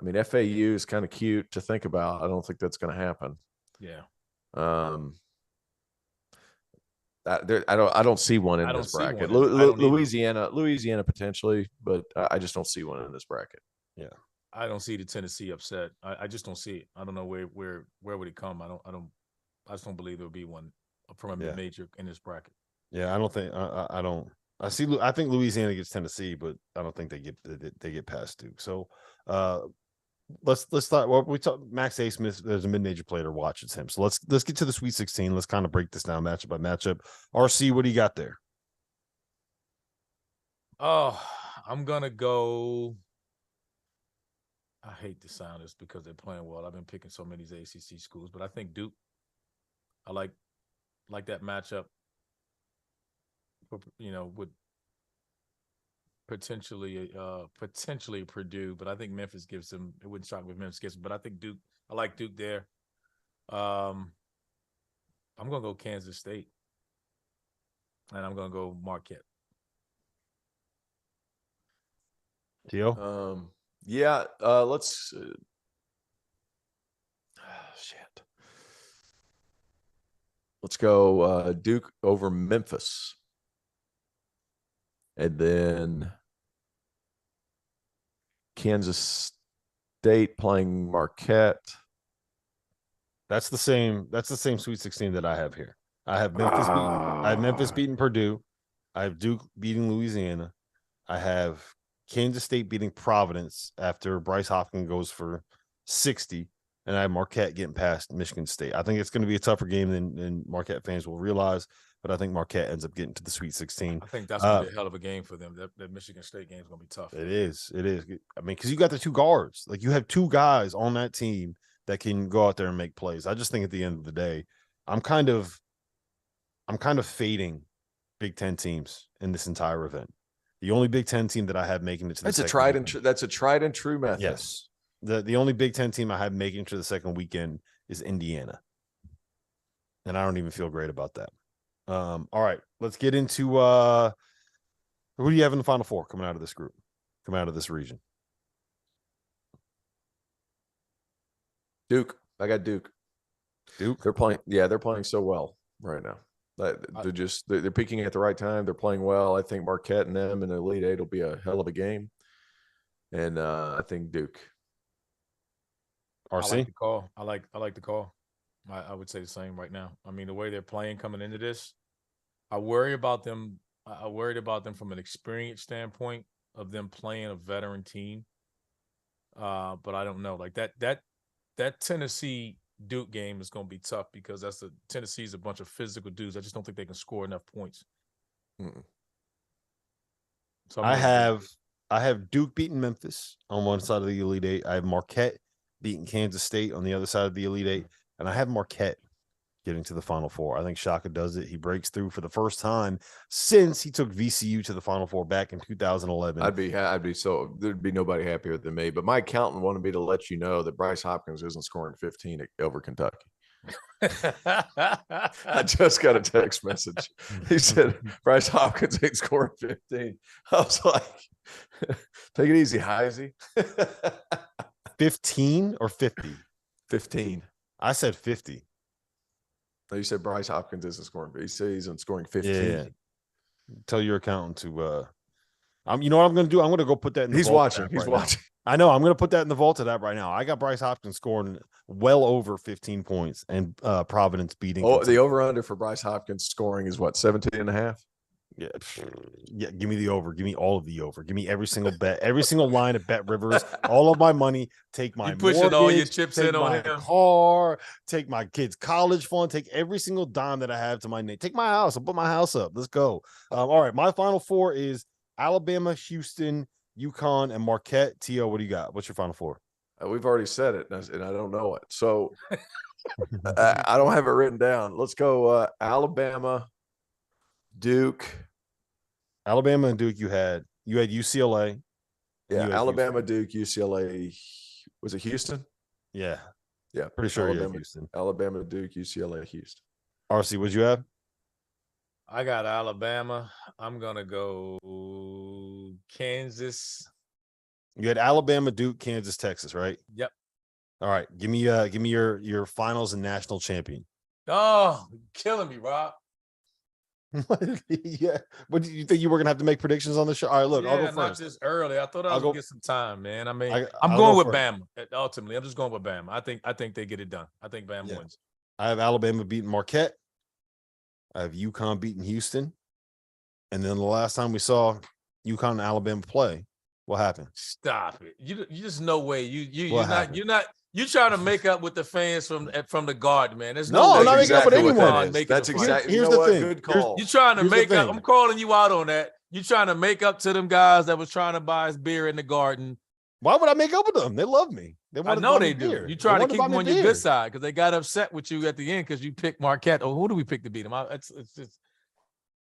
mean, FAU is kind of cute to think about. I don't think that's going to happen. Yeah. I don't see one in this bracket. Louisiana potentially, but I just don't see one in this bracket. Yeah. I don't see the Tennessee upset. I just don't see it. I don't know where would it come. I just don't believe there would be one from a major in this bracket. Yeah, I don't think I don't. I think Louisiana gets Tennessee, but I don't think they get past Duke. So let's start. Well, we talk Max A. Smith. There's a mid-major player to watch. It's him. So let's get to the Sweet 16. Let's kind of break this down matchup by matchup. RC, what do you got there? Oh, I'm gonna go. I hate to sound this because they're playing well. I've been picking so many of these ACC schools, but I think Duke. I like that matchup. Would potentially Purdue, but I think Memphis gives them. It wouldn't shock me if Memphis gets them, but I think Duke. I like Duke there. I'm gonna go Kansas State, and I'm gonna go Marquette. Tio? Yeah, let's shit. Let's go Duke over Memphis. And then Kansas State playing Marquette. That's the same Sweet 16 that I have here. I have Memphis beating Purdue. I have Duke beating Louisiana. I have Kansas State beating Providence after Bryce Hopkins goes for 60, and I have Marquette getting past Michigan State. I think it's going to be a tougher game than Marquette fans will realize, but I think Marquette ends up getting to the Sweet 16. I think that's going to be a hell of a game for them. That Michigan State game is going to be tough. It is. I mean, because you got the 2 guards. Like, you have 2 guys on that team that can go out there and make plays. I just think at the end of the day, I'm kind of fading Big Ten teams in this entire event. The only Big Ten team that I have making it to that's a tried and true method. Yes. The only Big Ten team I have making it to the second weekend is Indiana. And I don't even feel great about that. All right, let's get into who do you have in the Final Four coming out of this group, coming out of this region? Duke. I got Duke. Duke. They're playing so well right now. They're peaking at the right time. They're playing well. I think Marquette and them in the Elite Eight will be a hell of a game. And I think Duke. RC? I like the call. I like the call. I would say the same right now. I mean, the way they're playing coming into this, I worry about them. I worried about them from an experience standpoint of them playing a veteran team. But I don't know. Like that Tennessee Duke game is going to be tough because Tennessee's a bunch of physical dudes. I just don't think they can score enough points. So I have Duke beating Memphis on one side of the Elite Eight. I have Marquette beating Kansas State on the other side of the Elite Eight, and I have Marquette getting to the Final Four. I think Shaka does it. He breaks through for the first time since he took VCU to the Final Four back in 2011. There'd be nobody happier than me. But my accountant wanted me to let you know that Bryce Hopkins isn't scoring 15 over Kentucky. I just got a text message. He said Bryce Hopkins ain't scoring 15. I was like, take it easy, Heisey. 15 or 50? 15. I said 50. No, you said Bryce Hopkins isn't scoring. He said he's scoring 15. Yeah. Tell your accountant to you know what I'm going to do? I'm going to go put that in the He's vault watching. He's right watching. Now. I know. I'm going to put that in the vault of that right now. I got Bryce Hopkins scoring well over 15 points and Providence beating. Oh, the over-under for Bryce Hopkins scoring is what, 17 and a half? Yeah. Yeah. Give me the over. Give me all of the over. Give me every single bet, every single line of Bet Rivers, all of my money. Take my pushing all your chips in on him. Car, take my kids' college fund, take every single dime that I have to my name. Take my house. I'll put my house up. Let's go. All right. My Final Four is Alabama, Houston, UConn, and Marquette. T.O., what do you got? What's your Final Four? We've already said it, and I don't know it. So I don't have it written down. Let's go Alabama, Duke. Alabama and Duke you had UCLA. Yeah, Alabama, Houston. Duke, UCLA. Was it Houston? Yeah. Yeah. Pretty sure you had Houston. Alabama, Duke, UCLA, Houston. RC, what'd you have? I got Alabama. I'm going to go Kansas. You had Alabama, Duke, Kansas, Texas, right? Yep. All right. Give me your finals and national champion. Oh, you're killing me, Rob. Yeah. What did you think you were gonna have to make predictions on the show? All right, look, I'll go first. Not this early. I thought I was gonna get some time, man. I mean, I'm I'll going with first. Bama. Ultimately, I'm just going with Bama. I think they get it done. I think Bama wins. I have Alabama beating Marquette. I have UConn beating Houston. And then the last time we saw UConn and Alabama play, what happened? Stop it. You just no way. You're not. You're trying to make up with the fans from the Garden, man. There's I'm not making up with anyone. That's exactly. Here's the thing. Good call. You're trying to make up. I'm calling you out on that. You're trying to make up to them guys that was trying to buy us beer in the Garden. Why would I make up with them? They love me. I know they do. You're trying to keep them on your good side because they got upset with you at the end because you picked Marquette. Or who do we pick to beat them? It's just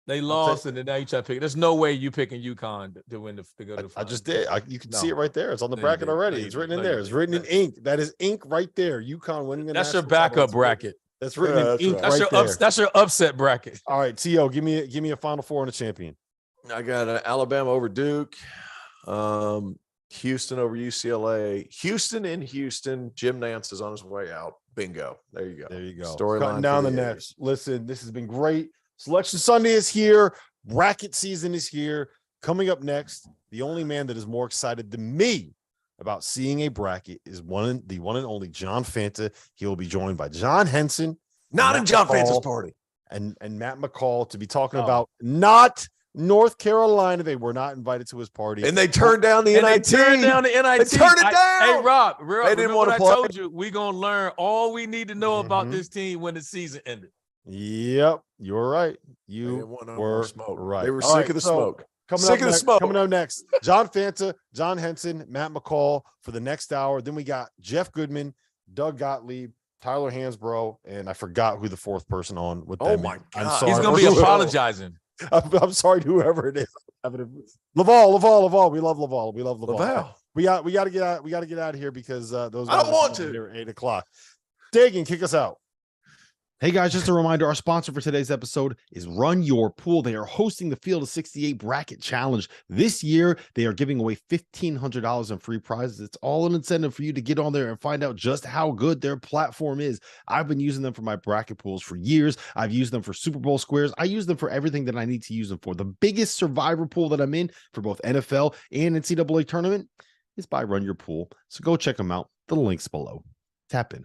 they lost and then now you try to pick. There's no way you picking UConn to win to go to the final. I just did. You can see it right there. It's on the bracket already. It's written in there. It's written in ink. That is ink right there. UConn winning the That's your backup bracket. That's written in ink right there. That's your upset bracket. All right, T.O., give me a Final Four and a champion. I got Alabama over Duke, Houston over UCLA, Houston in Houston. Jim Nance is on his way out. Bingo. There you go. There you go. Storyline cutting down the nets. Listen, this has been great. Selection Sunday is here. Bracket season is here. Coming up next, the only man that is more excited than me about seeing a bracket is the one and only John Fanta. He will be joined by John Henson, not in John Fanta's party, and Matt McCall to be talking about not North Carolina. They were not invited to his party, and they turned down the NIT. They turned down the NIT. They turned it down. Hey, Rob, they didn't want to play. I told you we're gonna learn all we need to know about this team when the season ended. Yep, you're right. You were right. They were sick of the smoke. Coming up next, John Fanta, John Henson, Matt McCall for the next hour. Then we got Jeff Goodman, Doug Gottlieb, Tyler Hansbrough, and I forgot who the fourth person on with them. Oh my God. I'm sorry. He's gonna be apologizing. I'm sorry to whoever it is. LaVall. We love LaVall. LaVall. We got to get out. We got to get out of here because those I don't want to. Here at 8:00. Dagan, kick us out. Hey guys, just a reminder, our sponsor for today's episode is Run Your Pool. They are hosting the Field of 68 Bracket Challenge. This year, they are giving away $1,500 in free prizes. It's all an incentive for you to get on there and find out just how good their platform is. I've been using them for my bracket pools for years. I've used them for Super Bowl squares. I use them for everything that I need to use them for. The biggest survivor pool that I'm in for both NFL and NCAA tournament is by Run Your Pool. So go check them out. The link's below. Tap in.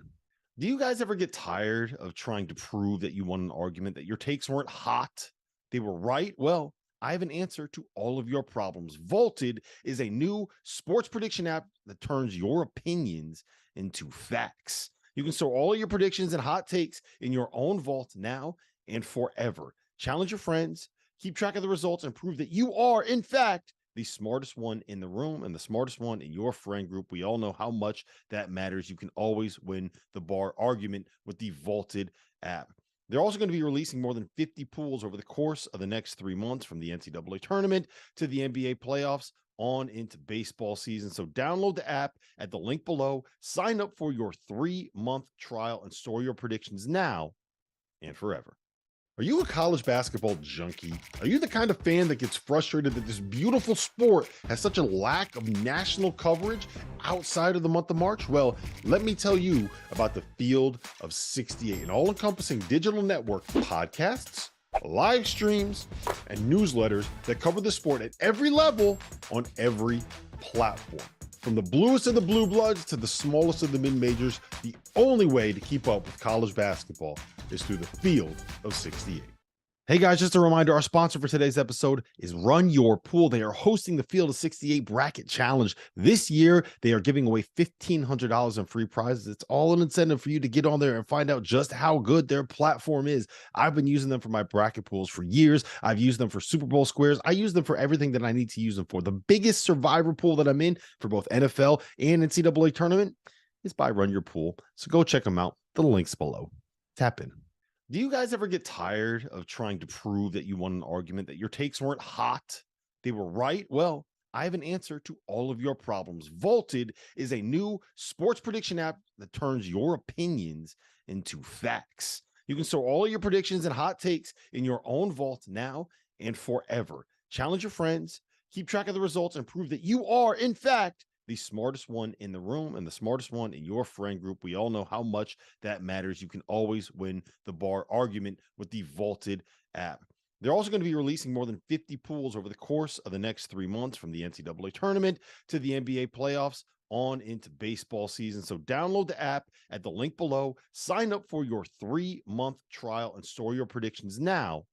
Do you guys ever get tired of trying to prove that you won an argument, that your takes weren't hot, they were right? Well, I have an answer to all of your problems. Vaulted is a new sports prediction app that turns your opinions into facts. You can store all of your predictions and hot takes in your own vault now and forever. Challenge your friends, keep track of the results, and prove that you are, in fact, the smartest one in the room and the smartest one in your friend group. We all know how much that matters. You can always win the bar argument with the Vaulted app. They're also going to be releasing more than 50 pools over the course of the next 3 months, from the NCAA tournament to the NBA playoffs on into baseball season. So download the app at the link below, sign up for your 3-month trial, and store your predictions now and forever. Are you a college basketball junkie? Are you the kind of fan that gets frustrated that this beautiful sport has such a lack of national coverage outside of the month of March? Well, let me tell you about the Field of 68, an all-encompassing digital network of podcasts, live streams, and newsletters that cover the sport at every level on every platform. From the bluest of the blue bloods to the smallest of the mid-majors, the only way to keep up with college basketball is through the Field of 68. Hey guys, just a reminder, our sponsor for today's episode is Run Your Pool. They are hosting the Field of 68 Bracket Challenge. This year, they are giving away $1,500 in free prizes. It's all an incentive for you to get on there and find out just how good their platform is. I've been using them for my bracket pools for years. I've used them for Super Bowl squares. I use them for everything that I need to use them for. The biggest survivor pool that I'm in for both NFL and NCAA tournament is by Run Your Pool. So go check them out. The link's below. Tap in. Do you guys ever get tired of trying to prove that you won an argument, that your takes weren't hot, they were right? Well, I have an answer to all of your problems. Vaulted is a new sports prediction app that turns your opinions into facts. You can store all of your predictions and hot takes in your own vault now and forever. Challenge your friends, keep track of the results, and prove that you are, in fact, the smartest one in the room and the smartest one in your friend group. We all know how much that matters. You can always win the bar argument with the Vaulted app. They're also going to be releasing more than 50 pools over the course of the next 3 months, from the NCAA tournament to the NBA playoffs on into baseball season. So download the app at the link below, sign up for your 3-month trial, and store your predictions now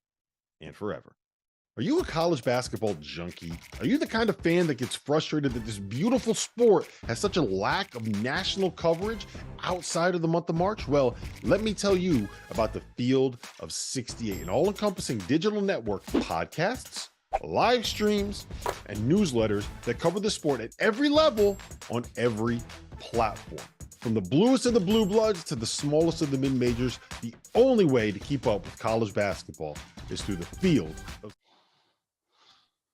and forever. Are you a college basketball junkie? Are you the kind of fan that gets frustrated that this beautiful sport has such a lack of national coverage outside of the month of March? Well, let me tell you about the Field of 68, an all-encompassing digital network of podcasts, live streams, and newsletters that cover the sport at every level on every platform. From the bluest of the blue bloods to the smallest of the mid-majors, the only way to keep up with college basketball is through the Field of...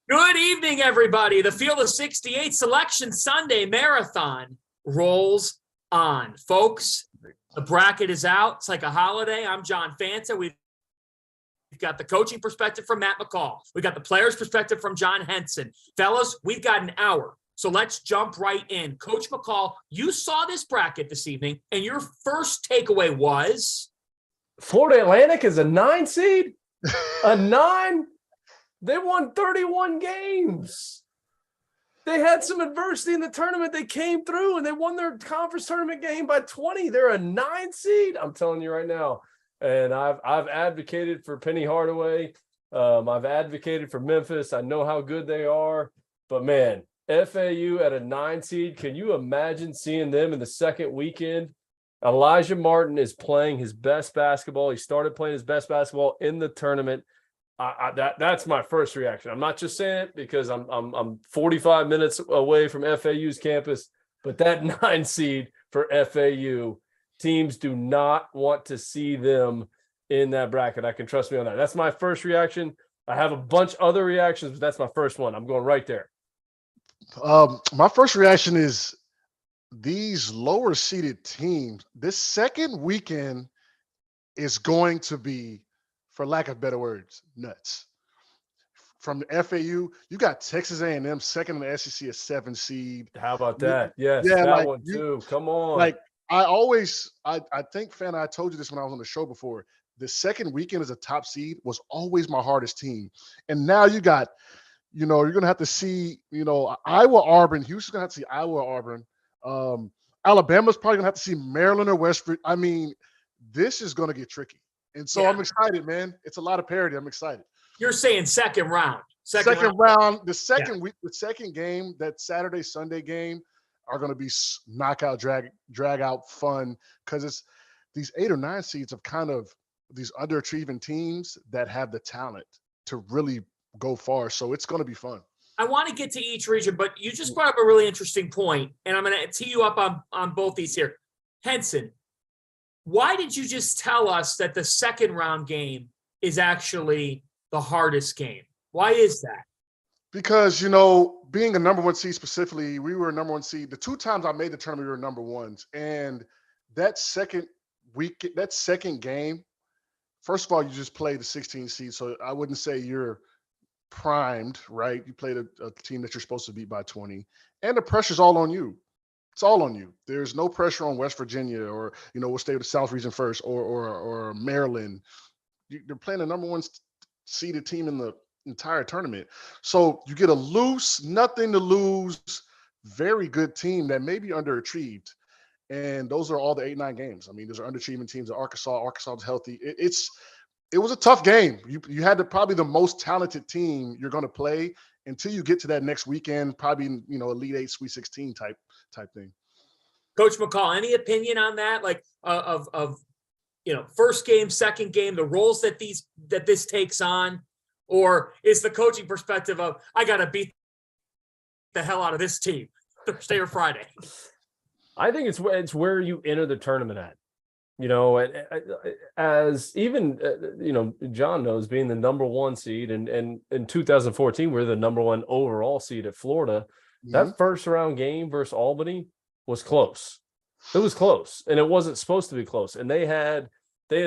Good evening, everybody. The Field of 68 Selection Sunday Marathon rolls on. Folks, the bracket is out. It's like a holiday. I'm John Fanta. We've got the coaching perspective from Matt McCall. We've got the players' perspective from John Henson. Fellas, we've got an hour, so let's jump right in. Coach McCall, you saw this bracket this evening, and your first takeaway was? Florida Atlantic is a 9 seed? A 9? They won 31 games. They had some adversity in the tournament. They came through and they won their conference tournament game by 20. They're a 9 seed. I'm telling you right now. And I've advocated for Penny Hardaway. I've advocated for Memphis. I know how good they are. But man, FAU at a 9 seed. Can you imagine seeing them in the second weekend? Elijah Martin is playing his best basketball. He started playing his best basketball in the tournament. That's my first reaction. I'm not just saying it because I'm 45 minutes away from FAU's campus, but that 9 seed for FAU, teams do not want to see them in that bracket. I can trust me on that. That's my first reaction. I have a bunch of other reactions, but that's my first one. I'm going right there. My first reaction is these lower seeded teams, this second weekend is going to be, for lack of better words, nuts. From the FAU, you got Texas A&M second in the SEC, a 7 seed. How about that? Yes, yeah, that like one too. Come on. Like I think, Fan, I told you this when I was on the show before. The second weekend as a top seed was always my hardest team. And now you got, you're going to have to see, Iowa, Auburn. Houston's going to have to see Iowa, Auburn. Alabama's probably going to have to see Maryland or West Virginia. I mean, this is going to get tricky. And so I'm excited, man. It's a lot of parity. I'm excited. You're saying second round. Second round. The second week, the second game, that Saturday, Sunday game, are going to be knockout, drag out fun, because it's these 8 or 9 seeds of kind of these underachieving teams that have the talent to really go far. So it's going to be fun. I want to get to each region, but you just brought up a really interesting point, and I'm going to tee you up on both these here. Henson, why did you just tell us that the second round game is actually the hardest game? Why is that? Because, being a number one seed specifically, we were a number one seed. The 2 times I made the tournament, we were number ones. And that second game, first of all, you just played the 16 seed. So I wouldn't say you're primed, right? You played a team that you're supposed to beat by 20. And the pressure's all on you. It's all on you. There's no pressure on West Virginia or, we'll stay with the South region first or Maryland. They're playing the number one seeded team in the entire tournament. So you get a loose, nothing to lose, very good team that may be underachieved. And those are all the 8-9 games. I mean, those are underachieving teams at Arkansas. Arkansas is healthy. It was a tough game. You had probably the most talented team you're going to play until you get to that next weekend, probably, Elite 8, Sweet 16 type thing. Coach McCall, any opinion on that? Like of first game, second game, the roles that this takes on? Or is the coaching perspective of, I got to beat the hell out of this team Thursday or Friday? I think it's where you enter the tournament at. As even, John knows, being the number one seed, and in 2014, we're the number one overall seed at Florida. Mm-hmm. That first round game versus Albany was close. It was close, and it wasn't supposed to be close. And they had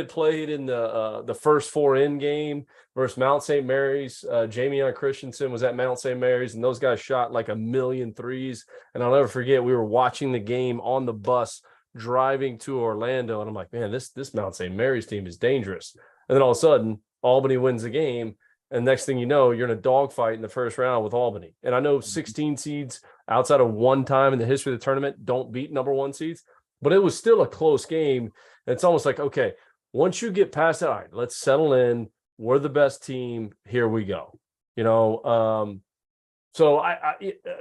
played in the first 4-in game versus Mount St. Mary's. Jamion Christensen was at Mount St. Mary's, and those guys shot like 1,000,000 threes. And I'll never forget, we were watching the game on the bus driving to Orlando, and I'm like, man, this Mount St. Mary's team is dangerous. And then all of a sudden, Albany wins the game, and next thing you know, you're in a dogfight in the first round with Albany. And I know 16 seeds outside of one time in the history of the tournament don't beat number one seeds, but it was still a close game. And it's almost like, okay, once you get past that, all right, let's settle in. We're the best team. Here we go. So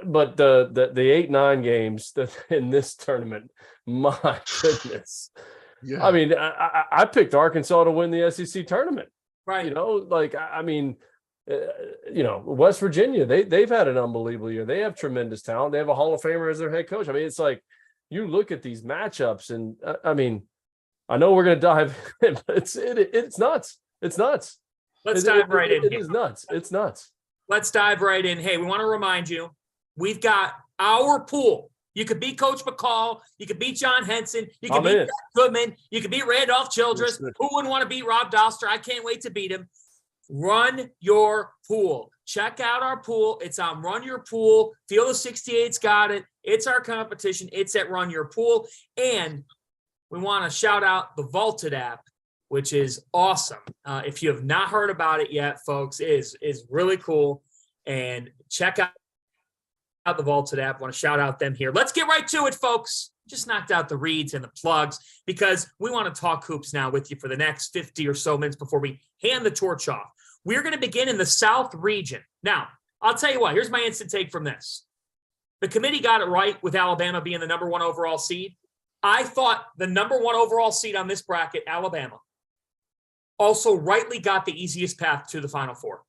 but the 8-9 games in this tournament, my goodness. Yeah. I mean, I picked Arkansas to win the SEC tournament. Right. West Virginia, they've had an unbelievable year. They have tremendous talent. They have a Hall of Famer as their head coach. I mean, it's like you look at these matchups, and I know we're going to dive in, but it's nuts. It's nuts. Let's dive right in. It is nuts. It's nuts. Let's dive right in. Hey, we want to remind you, we've got our pool. You could beat Coach McCall. You could beat John Henson. You could beat Goodman. You could beat Randolph Childress. Who wouldn't want to beat Rob Dauster? I can't wait to beat him. Run your pool. Check out our pool. It's on Run Your Pool. Field of 68's got it. It's our competition. It's at Run Your Pool. And we want to shout out the Vaulted app, which is awesome. If you have not heard about it yet, folks, is really cool. And check out the Vaulted app. I want to shout out them here. Let's get right to it, folks. Just knocked out the reads and the plugs because we want to talk hoops now with you for the next 50 or so minutes before we hand the torch off. We're going to begin in the South region. Now, I'll tell you what, here's my instant take from this. The committee got it right with Alabama being the number one overall seed. I thought the number one overall seed on this bracket, Alabama, also rightly got the easiest path to the Final Four.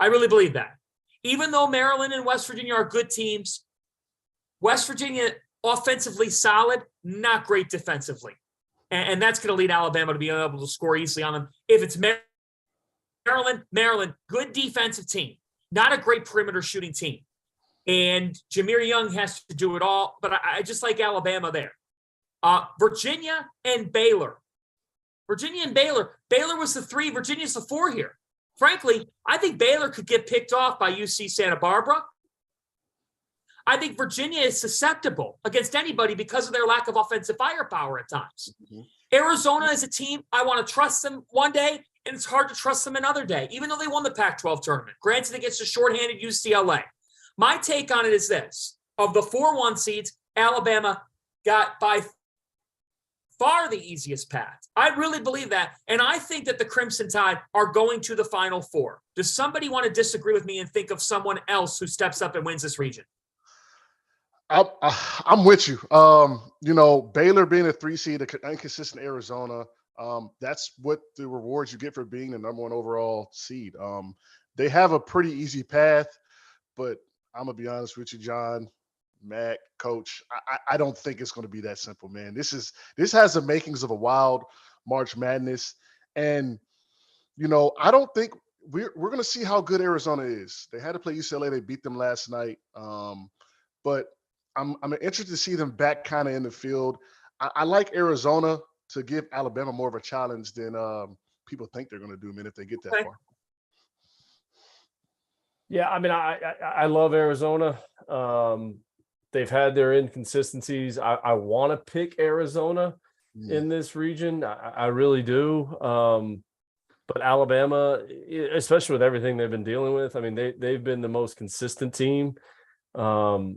I really believe that. Even though Maryland and West Virginia are good teams, West Virginia offensively solid, not great defensively. And that's going to lead Alabama to be able to score easily on them. If it's Maryland, good defensive team, not a great perimeter shooting team. And Jameer Young has to do it all, but I just like Alabama there. Virginia and Baylor. Baylor was the 3, Virginia's the 4 here. Frankly, I think Baylor could get picked off by UC Santa Barbara. I think Virginia is susceptible against anybody because of their lack of offensive firepower at times. Mm-hmm. Arizona is a team, I want to trust them one day, and it's hard to trust them another day, even though they won the Pac-12 tournament. Granted, against a shorthanded UCLA. My take on it is this. Of the 4-1 seeds, Alabama got by far the easiest path. I really believe that. And I think that the Crimson Tide are going to the Final Four. Does somebody want to disagree with me and think of someone else who steps up and wins this region? I'm with you. Baylor being a 3 seed, inconsistent Arizona, that's what the rewards you get for being the number one overall seed. They have a pretty easy path, but I'm going to be honest with you, John. Mac, Coach, I don't think it's going to be that simple, man. This has the makings of a wild March Madness. And, I don't think we're going to see how good Arizona is. They had to play UCLA. They beat them last night. But I'm interested to see them back kind of in the field. I like Arizona to give Alabama more of a challenge than people think they're going to do, man, if they get that far. Yeah, I mean, I love Arizona. They've had their inconsistencies. I want to pick Arizona in this region. I really do. But Alabama, especially with everything they've been dealing with, I mean, they've been the most consistent team. I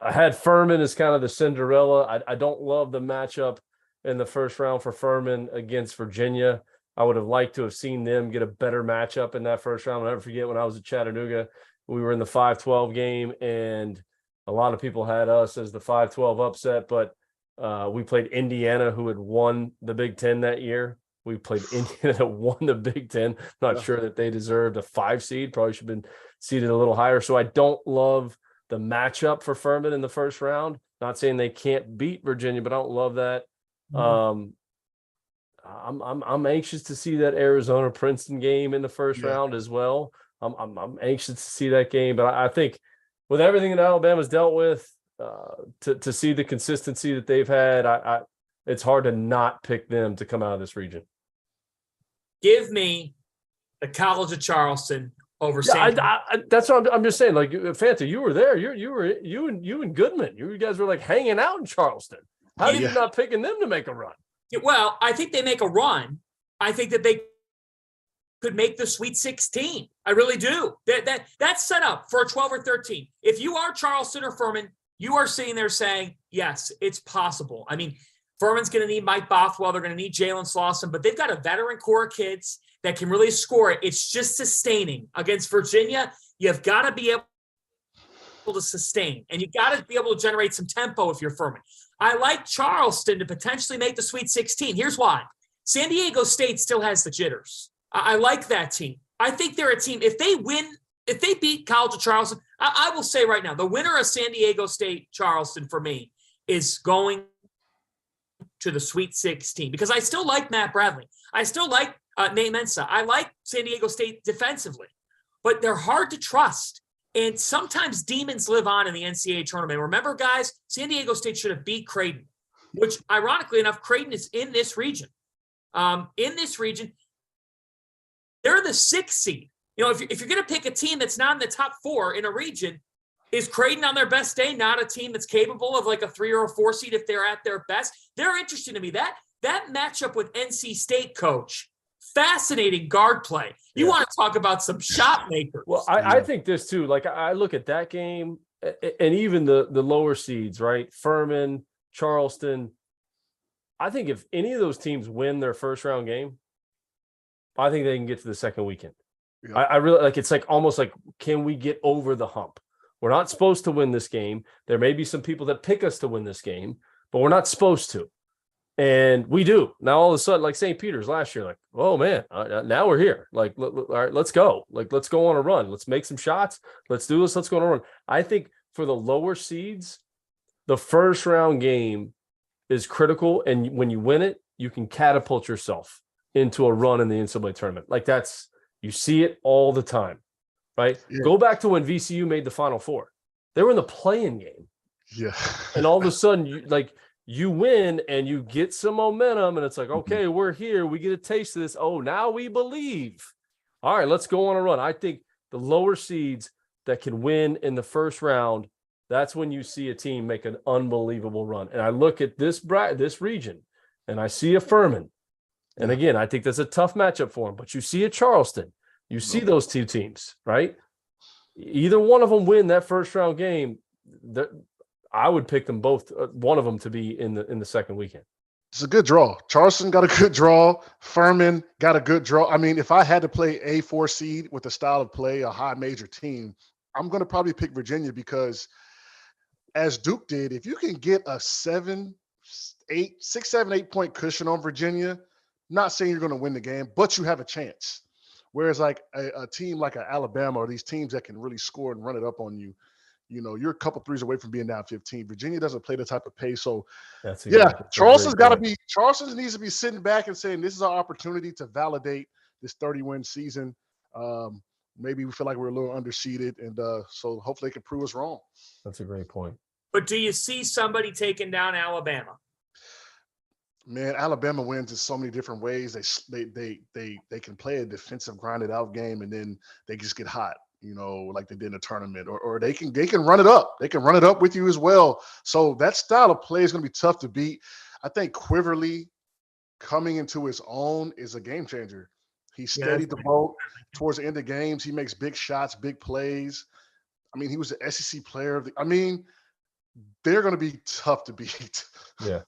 had Furman as kind of the Cinderella. I don't love the matchup in the first round for Furman against Virginia. I would have liked to have seen them get a better matchup in that first round. I'll never forget when I was at Chattanooga, we were in the 5-12 game, and a lot of people had us as the 5-12 upset, but we played Indiana, who had won the Big Ten that year. We played Indiana that won the Big Ten. Not sure that they deserved a 5 seed. Probably should have been seeded a little higher. So I don't love the matchup for Furman in the first round. Not saying they can't beat Virginia, but I don't love that. I'm anxious to see that Arizona Princeton game in the first round as well. I'm anxious to see that game, but I think with everything that Alabama's dealt with, to see the consistency that they've had, it's hard to not pick them to come out of this region. Give me the College of Charleston over St. That's what I'm just saying. Like, Fanta, you were there. You and Goodman. You guys were like hanging out in Charleston. How are you not picking them to make a run? Well, I think they make a run. I think that they could make the Sweet 16. I really do. That's set up for a 12 or 13. If you are Charleston or Furman, you are sitting there saying, yes, it's possible. I mean, Furman's going to need Mike Bothwell. They're going to need Jalen Slauson, but they've got a veteran core of kids that can really score it. It's just sustaining. Against Virginia, you've got to be able to sustain, and you've got to be able to generate some tempo if you're Furman. I like Charleston to potentially make the Sweet 16. Here's why. San Diego State still has the jitters. I like that team. I think they're a team. If they win, if they beat College of Charleston, I will say right now, the winner of San Diego State Charleston for me is going to the Sweet 16 because I still like Matt Bradley. I still like Nate Mensah. I like San Diego State defensively, but they're hard to trust. And sometimes demons live on in the NCAA tournament. Remember, guys, San Diego State should have beat Creighton, which ironically enough, Creighton is in this region. They're the 6th seed. You know, if you're going to pick a team that's not in the top 4 in a region, is Creighton on their best day not a team that's capable of like a 3 or a 4 seed if they're at their best? They're interesting to me. That matchup with NC State, coach, fascinating guard play. You want to talk about some shot makers. Well, I think this too. Like, I look at that game and even the lower seeds, right? Furman, Charleston. I think if any of those teams win their first round game, I think they can get to the second weekend. Yeah. I really like, it's like almost like, can we get over the hump? We're not supposed to win this game. There may be some people that pick us to win this game, but we're not supposed to. And we do. Now, all of a sudden, like St. Peter's last year, like, oh, man, now we're here. Like, all right, let's go. Like, let's go on a run. Let's make some shots. Let's do this. Let's go on a run. I think for the lower seeds, the first round game is critical. And when you win it, you can catapult yourself into a run in the NCAA tournament. Like, you see it all the time, right? Yeah. Go back to when VCU made the Final Four. They were in the play-in game. Yeah. And all of a sudden, you win and you get some momentum, and it's like, okay, we're here. We get a taste of this. Oh, now we believe. All right, let's go on a run. I think the lower seeds that can win in the first round, that's when you see a team make an unbelievable run. And I look at this region, and I see a Furman. And again, I think that's a tough matchup for them. But you see a Charleston. You see those two teams, right? Either one of them win that first round game, I would pick them both, one of them to be in the second weekend. It's a good draw. Charleston got a good draw. Furman got a good draw. I mean, if I had to play a 4 seed with the style of play, a high major team, I'm going to probably pick Virginia because, as Duke did, if you can get a 6, 7, 8 point cushion on Virginia, not saying you're going to win the game, but you have a chance. Whereas like a team like Alabama or these teams that can really score and run it up on you, you're a couple threes away from being down 15. Virginia doesn't play the type of pace. So, Charleston needs to be sitting back and saying, this is our opportunity to validate this 30-win season. Maybe we feel like we're a little underseeded, and so hopefully they can prove us wrong. That's a great point. But do you see somebody taking down Alabama? Man, Alabama wins in so many different ways. They can play a defensive grinded out game, and then they just get hot, like they did in the tournament, or they can run it up. They can run it up with you as well. So that style of play is going to be tough to beat. I think Quiverly coming into his own is a game changer. He steadied the boat towards the end of games. He makes big shots, big plays. I mean, he was the SEC player of they're going to be tough to beat. Yeah.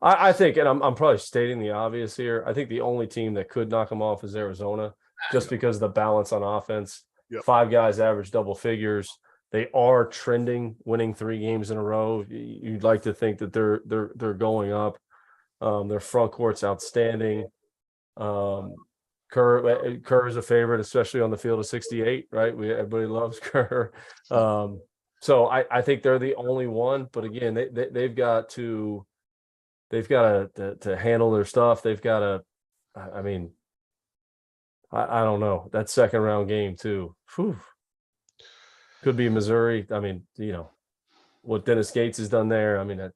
I think, and I'm probably stating the obvious here, I think the only team that could knock them off is Arizona, just because of the balance on offense. Yep. 5 guys average double figures. They are trending, winning 3 games in a row. You'd like to think that they're going up. Their front court's outstanding. Kerr is a favorite, especially on the field of 68, right? Everybody loves Kerr. So I think they're the only one. But again, they've got to handle their stuff. They've got to. I mean, I don't know, that second round game too. Whew. Could be Missouri. I mean, what Dennis Gates has done there. I mean,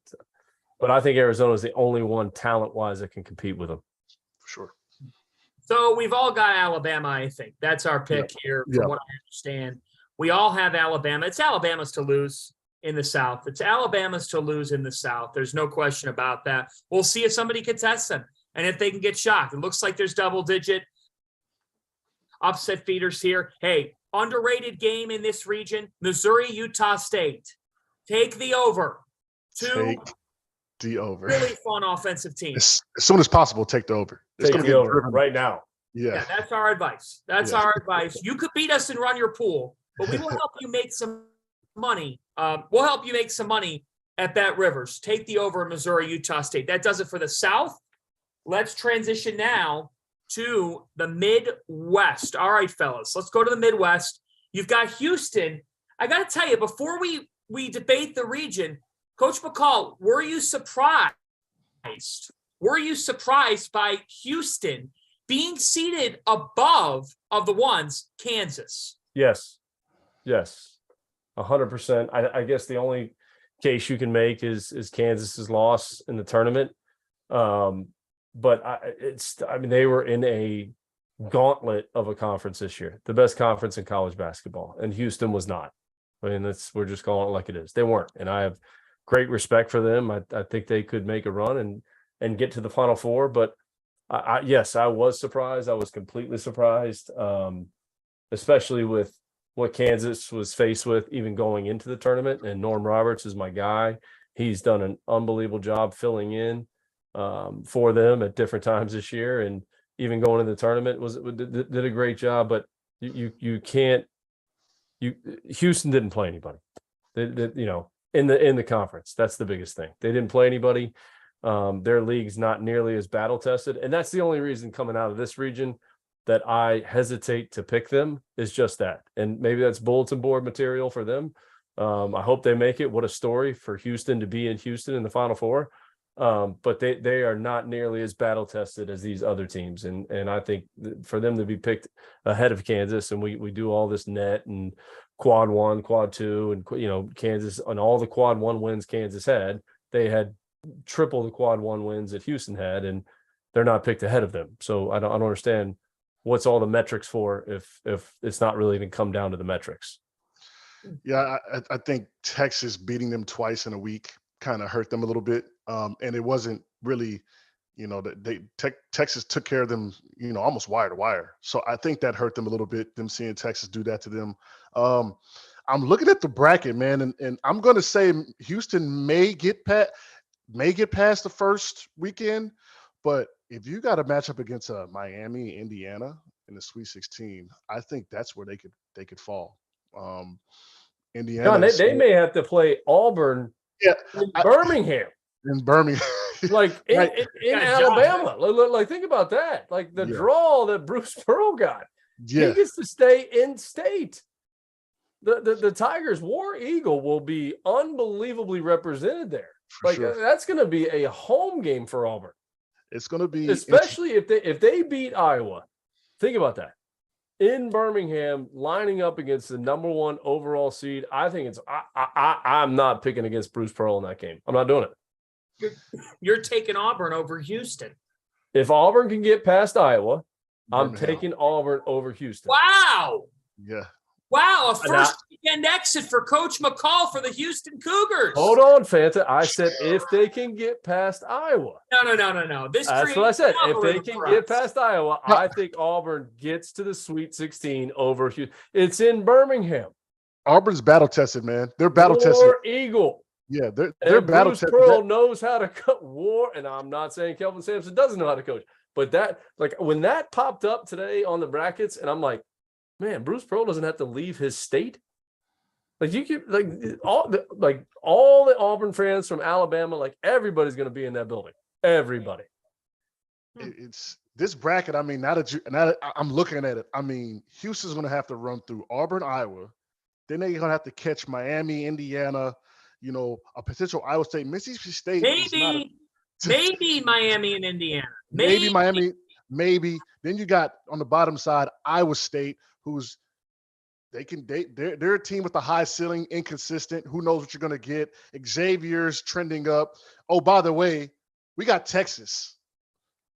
but I think Arizona is the only one talent wise that can compete with them. For sure. So we've all got Alabama, I think. That's our pick here, from what I understand. We all have Alabama. It's Alabama's to lose in the South. It's Alabama's to lose in the South. There's no question about that. We'll see if somebody contests them and if they can get shocked. It looks like there's double-digit upset feeders here. Hey, underrated game in this region, Missouri, Utah State. Take the over. Take the over. Really fun offensive team. As soon as possible, take the over. Take the over right now. Yeah, that's our advice. That's our advice. You could beat us and run your pool, but we will help you make some money. We'll help you make some money at Bet Rivers. Take the over in Missouri, Utah State. That does it for the South. Let's transition now to the Midwest. All right, fellas, let's go to the Midwest. You've got Houston. I got to tell you, before we debate the region, Coach McCall, were you surprised? Were you surprised by Houston being seated above of the ones, Kansas? Yes. 100%. I guess the only case you can make is Kansas's loss in the tournament. But they were in a gauntlet of a conference this year, the best conference in college basketball, and Houston was not. I mean, we're just calling it like it is. They weren't, and I have great respect for them. I think they could make a run and get to the Final Four. But yes, I was surprised. I was completely surprised, especially with what Kansas was faced with even going into the tournament. And Norm Roberts is my guy. He's done an unbelievable job filling in for them at different times this year, and even going into the tournament did a great job. But you can't. Houston didn't play anybody. In the conference, that's the biggest thing. They didn't play anybody. Their league's not nearly as battle tested, and that's the only reason coming out of this region that I hesitate to pick them is just that. And maybe that's bulletin board material for them. I hope they make it. What a story for Houston to be in Houston in the Final Four. But they are not nearly as battle tested as these other teams. And I think for them to be picked ahead of Kansas, and we do all this net and quad 1, quad 2, and Kansas, and all the quad 1 wins Kansas had, they had triple the quad 1 wins that Houston had, and they're not picked ahead of them. So I don't understand what's all the metrics for if it's not really going to come down to the metrics. Yeah, I think Texas beating them twice in a week kind of hurt them a little bit. And it wasn't really, Texas took care of them, almost wire to wire. So I think that hurt them a little bit, them seeing Texas do that to them. I'm looking at the bracket, man, and I'm going to say Houston may get past the first weekend, but if you got a matchup against Miami, Indiana in the Sweet 16, I think that's where they could fall. Indiana, John, they may have to play Auburn in Birmingham. In Birmingham. Like in Alabama. Like, think about that. Like the draw that Bruce Pearl got. He gets to stay in state. the Tigers War Eagle will be unbelievably represented there. For sure. That's going to be a home game for Auburn. It's going to be, especially if they beat Iowa. Think about that. In Birmingham, lining up against the number 1 overall seed. I think I'm not picking against Bruce Pearl in that game. I'm not doing it. You're taking Auburn over Houston. If Auburn can get past Iowa, I'm taking Auburn over Houston. Wow. Yeah. Wow, a first weekend exit for Coach McCall for the Houston Cougars. Hold on, Fanta. I said if they can get past Iowa. No. That's what I said. If they can get past Iowa, I think Auburn gets to the Sweet 16 over Houston. It's in Birmingham. Auburn's battle tested, man. They're battle tested. War Eagle. Yeah, they're battle tested. Bruce Pearl knows how to cut war, and I'm not saying Kelvin Sampson doesn't know how to coach, but that, like, when that popped up today on the brackets, and I'm like, man, Bruce Pearl doesn't have to leave his state. Like, you could, all the Auburn fans from Alabama, like, everybody's going to be in that building. Everybody. It's this bracket. I mean, now that I'm looking at it, I mean, Houston's going to have to run through Auburn, Iowa. Then they're going to have to catch Miami, Indiana, a potential Iowa State. Mississippi State. Maybe Miami and Indiana. Maybe Miami. Maybe. Then you got on the bottom side Iowa State, who's they're a team with a high ceiling, inconsistent. Who knows what you're going to get? Xavier's trending up. Oh, by the way, we got Texas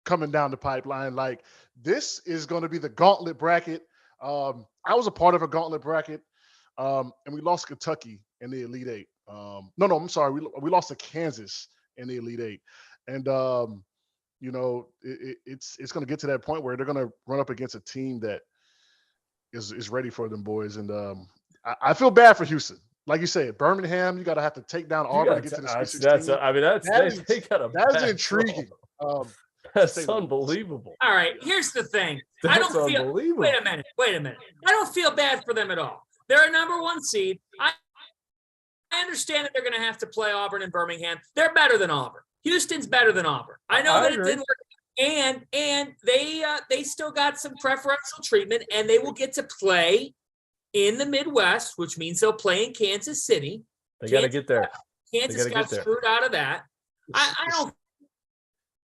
coming down the pipeline. Like, this is going to be the gauntlet bracket. I was a part of a gauntlet bracket, and we lost Kentucky in the Elite Eight. No, I'm sorry. We lost to Kansas in the Elite Eight. And, it's going to get to that point where they're going to run up against a team that is ready for them boys. And I feel bad for Houston. Like you said, Birmingham, you got to have to take down Auburn to get to the Sweet 16. That's intriguing. That's unbelievable. All right, here's the thing. Wait a minute. I don't feel bad for them at all. They're a number 1 seed. I understand that they're going to have to play Auburn and Birmingham. They're better than Auburn. Houston's better than Auburn. I know that it didn't work. And they still got some preferential treatment, and they will get to play in the Midwest, which means they'll play in Kansas City. They got to get there. Kansas got screwed out of that. I don't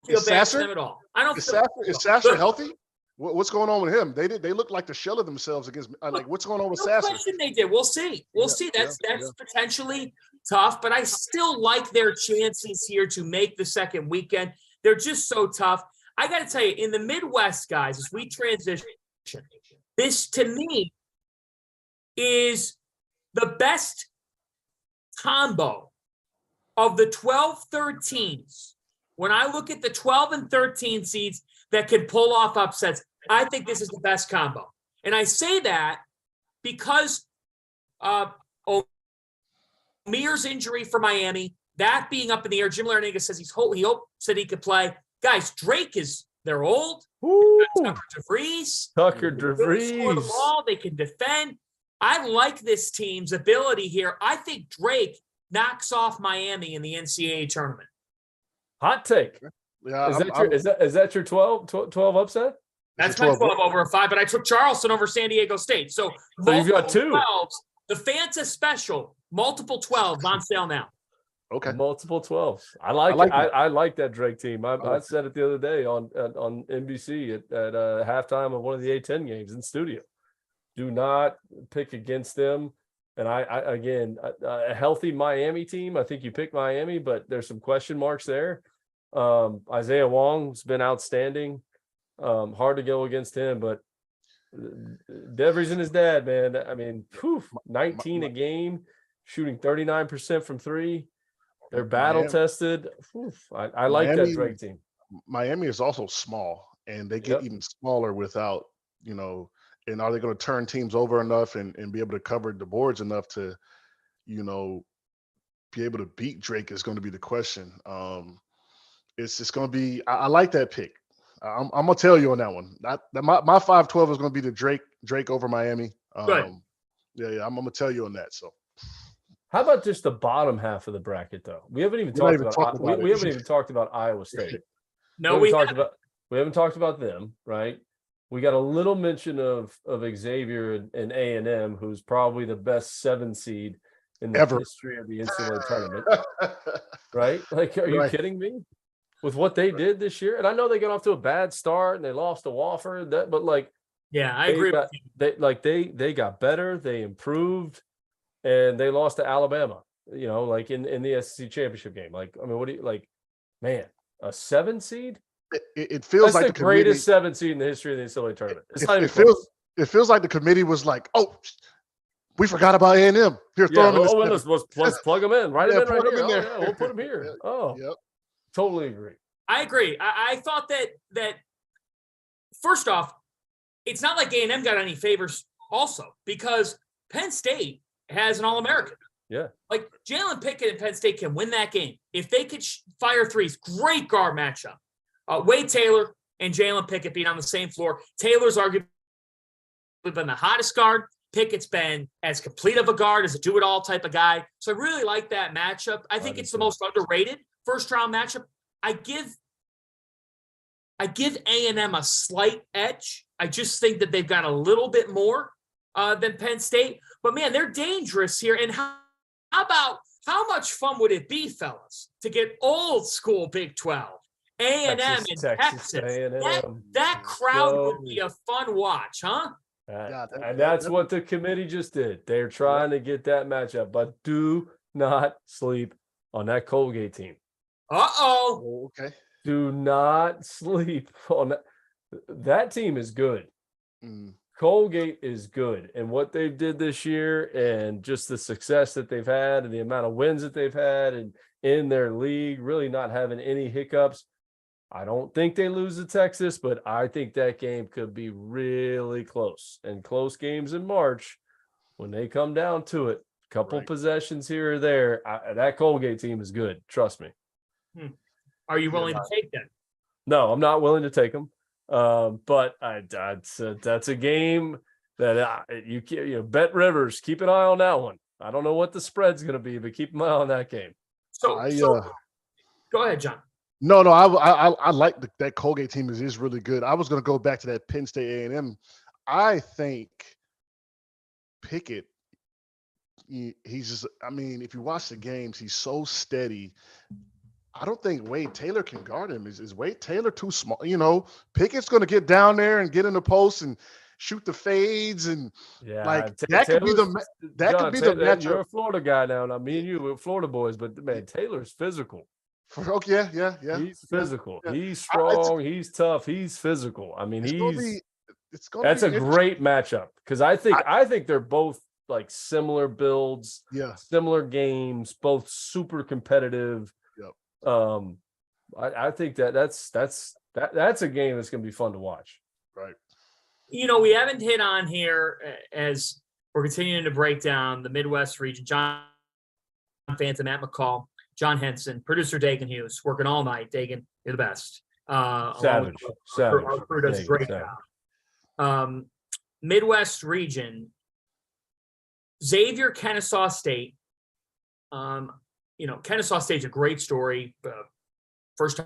feel bad for them at all. Is Sasser healthy? What's going on with him? They look like the shell of themselves against. Like, what's going on with Sasser? Question they did. We'll see. We'll see. That's potentially tough, but I still like their chances here to make the second weekend. They're just so tough. I got to tell you, in the Midwest, guys, as we transition, this to me is the best combo of the 12-13s. When I look at the 12 and 13 seeds that can pull off upsets, I think this is the best combo. And I say that because Omir's injury for Miami, that being up in the air. Jim Larinaga says he said he could play. Guys, Drake they're old. Tucker DeVries. Score the ball. They can defend. I like this team's ability here. I think Drake knocks off Miami in the NCAA tournament. Hot take. Yeah, is that your 12 upset? That's my 12 over a 5, but I took Charleston over San Diego State. So you've got 2. 12s, the Fanta special, multiple 12s on sale now. Okay. Multiple 12s. I like that Drake team. I said it the other day on NBC at halftime of one of the A-10 games in studio. Do not pick against them. And a healthy Miami team. I think you pick Miami, but there's some question marks there. Isaiah Wong's been outstanding. Hard to go against him, but Devries and his dad, man. I mean, 19 a game, shooting 39% from 3. They're battle tested. I like that Drake team. Miami is also small, and they get even smaller without, and are they going to turn teams over enough and be able to cover the boards enough to, be able to beat Drake is going to be the question. It's just going to be, I like that pick. I'm going to tell you on that one. My 5-12 is going to be the Drake over Miami. Good. Yeah, I'm going to tell you on that. So. How about just the bottom half of the bracket, though? We haven't even talked about Iowa State. No, we haven't talked about them, right? we got a little mention of Xavier and A&M, who's probably the best 7 seed in the history of the NCAA tournament. Right? Like, are you kidding me? With what they did this year? And I know they got off to a bad start and they lost to Wofford, but like, yeah, I agree with you. They got better, they improved, and they lost to Alabama, you know, like in the SEC championship game. Like, I mean, what do you like, man, a 7 seed? It feels That's like the greatest 7 seed in the history of the NCAA tournament. It feels like the committee was like, oh, we forgot about A&M. Here, throw them in let's plug them in. Right, yeah, them right in here. there. We'll put them here. Oh, yep. Totally agree. I agree. I thought that first off, it's not like A&M got any favors also, because Penn State has an All-American. Yeah. Like Jalen Pickett and Penn State can win that game. If they could fire threes, great guard matchup. Wade Taylor and Jalen Pickett being on the same floor. Taylor's arguably been the hottest guard. Pickett's been as complete of a guard as a do-it-all type of guy. So I really like that matchup. I think it's the most underrated first-round matchup. I give A&M a slight edge. I just think that they've got a little bit more than Penn State. But, man, they're dangerous here. And how much fun would it be, fellas, to get old school Big 12? A&M and Texas. That crowd would be a fun watch, huh? And that's what the committee just did. They're trying to get that matchup, but do not sleep on that Colgate team. Uh-oh. Okay. Do not sleep on that. That team is good. Colgate is good. And what they did this year and just the success that they've had and the amount of wins that they've had and in their league, really not having any hiccups. I don't think they lose to Texas, but I think that game could be really close. And close games in March, when they come down to it, a couple possessions here or there, that Colgate team is good. Trust me. Are you willing to take them? No, I'm not willing to take them. But that's a game that you bet Rivers. Keep an eye on that one. I don't know what the spread's going to be, but keep an eye on that game. So go ahead, John. No, I like that Colgate team is really good. I was going to go back to that Penn State A&M. I think Pickett, he's just, I mean, if you watch the games, he's so steady. I don't think Wade Taylor can guard him. Is Wade Taylor too small? You know, Pickett's going to get down there and get in the post and shoot the fades and that could be the matchup. You're a Florida guy now. Now me and you, we're Florida boys, but man, Taylor's physical. Yeah. He's physical. Yeah. He's strong. He's tough. He's physical. I mean, that's a great matchup because I think they're both like similar builds, similar games, both super competitive. I think that's a game that's going to be fun to watch. Right. You know, we haven't hit on here as we're continuing to break down the Midwest region. John Fanta, Matt McCall, John Henson, producer Dagan Hughes, working all night. Dagan, you're the best. Savage. Our crew does a great job. Midwest region, Xavier, Kennesaw State. You know, Kennesaw State's a great story. First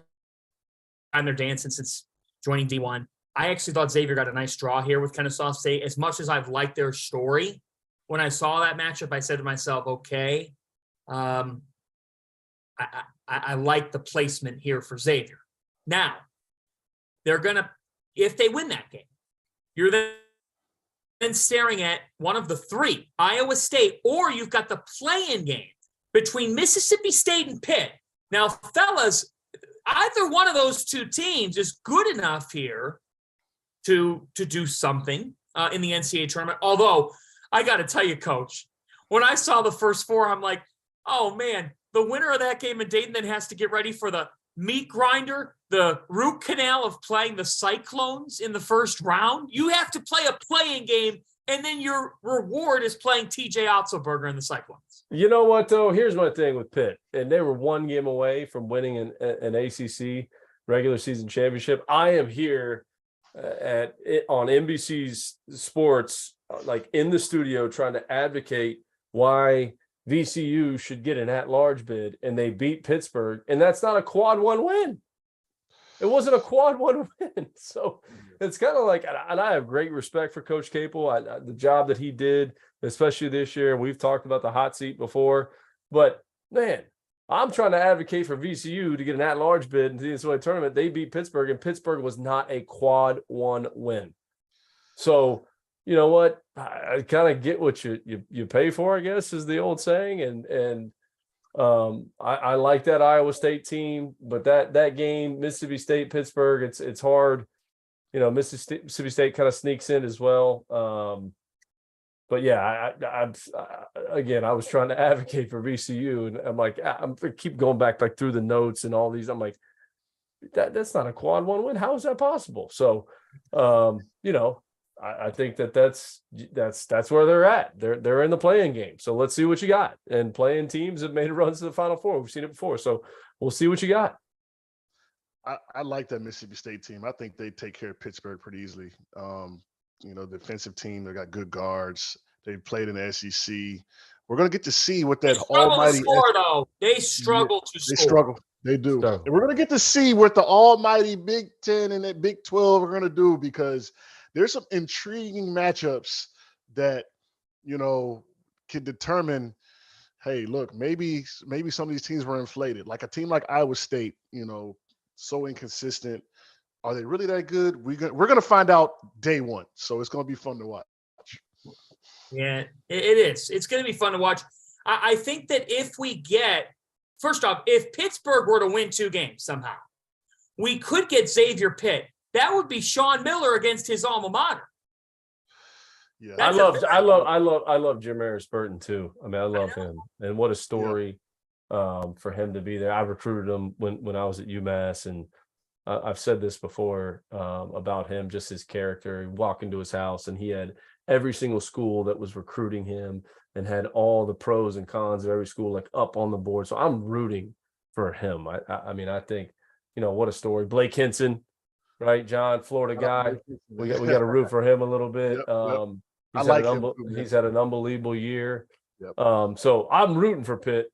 time they're dancing since joining D1. I actually thought Xavier got a nice draw here with Kennesaw State. As much as I've liked their story, when I saw that matchup, I said to myself, okay, I like the placement here for Xavier. Now, they're going to, if they win that game, you're then staring at one of the 3, Iowa State, or you've got the play-in game between Mississippi State and Pitt. Now, fellas, either one of those 2 teams is good enough here to do something in the NCAA tournament. Although, I got to tell you, Coach, when I saw the first 4, I'm like, oh, man, the winner of that game in Dayton then has to get ready for the meat grinder, the root canal of playing the Cyclones in the first round. You have to play a play-in game, and then your reward is playing TJ Otzelberger in the Cyclones. You know what, though? Here's my thing with Pitt. And they were 1 game away from winning an ACC regular season championship. I am here on NBC's Sports, like in the studio, trying to advocate why VCU should get an at-large bid, and they beat Pittsburgh, and that's not a quad 1 win. It wasn't a quad one win. So it's kind of like, and I have great respect for Coach Capel. The job that he did, especially this year. We've talked about the hot seat before, but man, I'm trying to advocate for VCU to get an at-large bid into the NCAA tournament. They beat Pittsburgh, and Pittsburgh was not a quad one win. So you know what? I kind of get what you pay for, I guess, is the old saying. And I like that Iowa State team, but that game, Mississippi State, Pittsburgh, it's hard. You know, Mississippi State kind of sneaks in as well. But yeah, I was trying to advocate for VCU, and I'm like, I keep going back like through the notes and all these. I'm like, that's not a quad one win. How is that possible? So, you know, I think that's where they're at. They're in the playing game. So let's see what you got. And playing teams have made runs to the Final Four. We've seen it before. So we'll see what you got. I like that Mississippi State team. I think they take care of Pittsburgh pretty easily. You know, defensive team, they got good guards. They played in the SEC. We're going to get to see what that almighty score, though. They struggle to score. They struggle. They do. And we're going to get to see what the almighty Big 10 and that Big 12 are going to do, because there's some intriguing matchups that, you know, can determine, hey, look, maybe some of these teams were inflated. Like a team like Iowa State, you know, so inconsistent. Are they really that good? We're going to find out day one. So it's going to be fun to watch. Yeah, it is. It's going to be fun to watch. I think that first off, if Pittsburgh were to win 2 games somehow, we could get Xavier Pitt. That would be Sean Miller against his alma mater. Yeah, I love Jamaris Burton too. I mean, I love him, and what a story for him to be there. I recruited him when I was at UMass, and I've said this before about him, just his character. You walk into his house, and he had every single school that was recruiting him, and had all the pros and cons of every school like up on the board. So I'm rooting for him. I mean, I think, you know, what a story. Blake Henson, right, John, Florida guy. We got to root for him a little bit. He's had an unbelievable year. Yep. So I'm rooting for Pitt.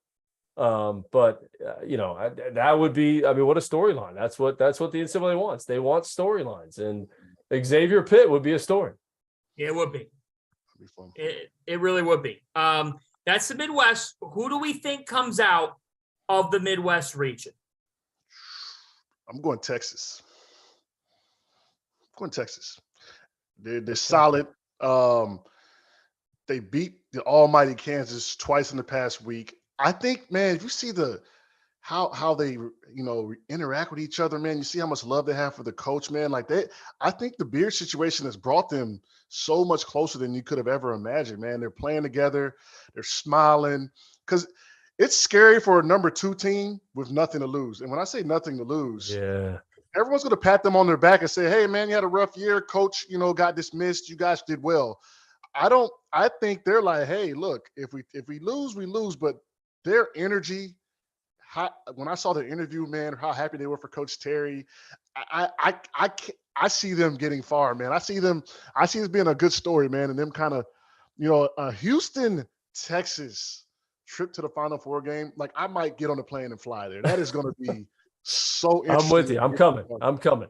But you know, that would be, I mean, what a storyline. That's what the NCAA wants. They want storylines, and Xavier Pitt would be a story. Yeah, it would be. It really would be. That's the Midwest. Who do we think comes out of the Midwest region? I'm going Texas. They're solid. They beat the almighty Kansas twice in the past week. I think, man, if you see how they, you know, interact with each other, man, you see how much love they have for the coach, man. Like I think the Beard situation has brought them so much closer than you could have ever imagined, man. They're playing together, they're smiling, because it's scary for a number 2 team with nothing to lose. And when I say nothing to lose, everyone's going to pat them on their back and say, hey, man, you had a rough year. Coach, you know, got dismissed. You guys did well. I think they're like, hey, look, if we lose, we lose. But their energy, when I saw their interview, man, how happy they were for Coach Terry, I see them getting far, man. I see this being a good story, man, and them kind of, you know, a Houston, Texas trip to the Final Four game. Like, I might get on the plane and fly there. That is going to be so interesting. I'm with you. I'm coming.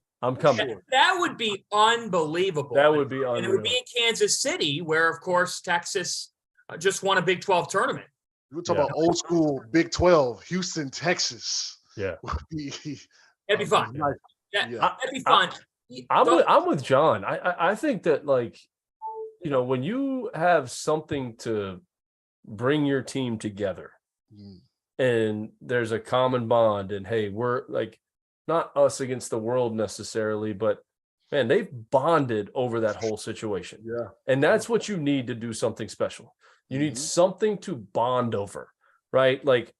That would be unbelievable. That would be unbelievable. And it would be in Kansas City, where, of course, Texas just won a Big 12 tournament. We're talking about old school Big 12, Houston, Texas. Yeah. That'd be fun. That'd be fun. I'm with John. I think that, like, you know, when you have something to bring your team together and there's a common bond, and hey, we're like, not us against the world necessarily, but man, they've bonded over that whole situation. Yeah. And that's what you need to do something special. You need something to bond over, right? Like,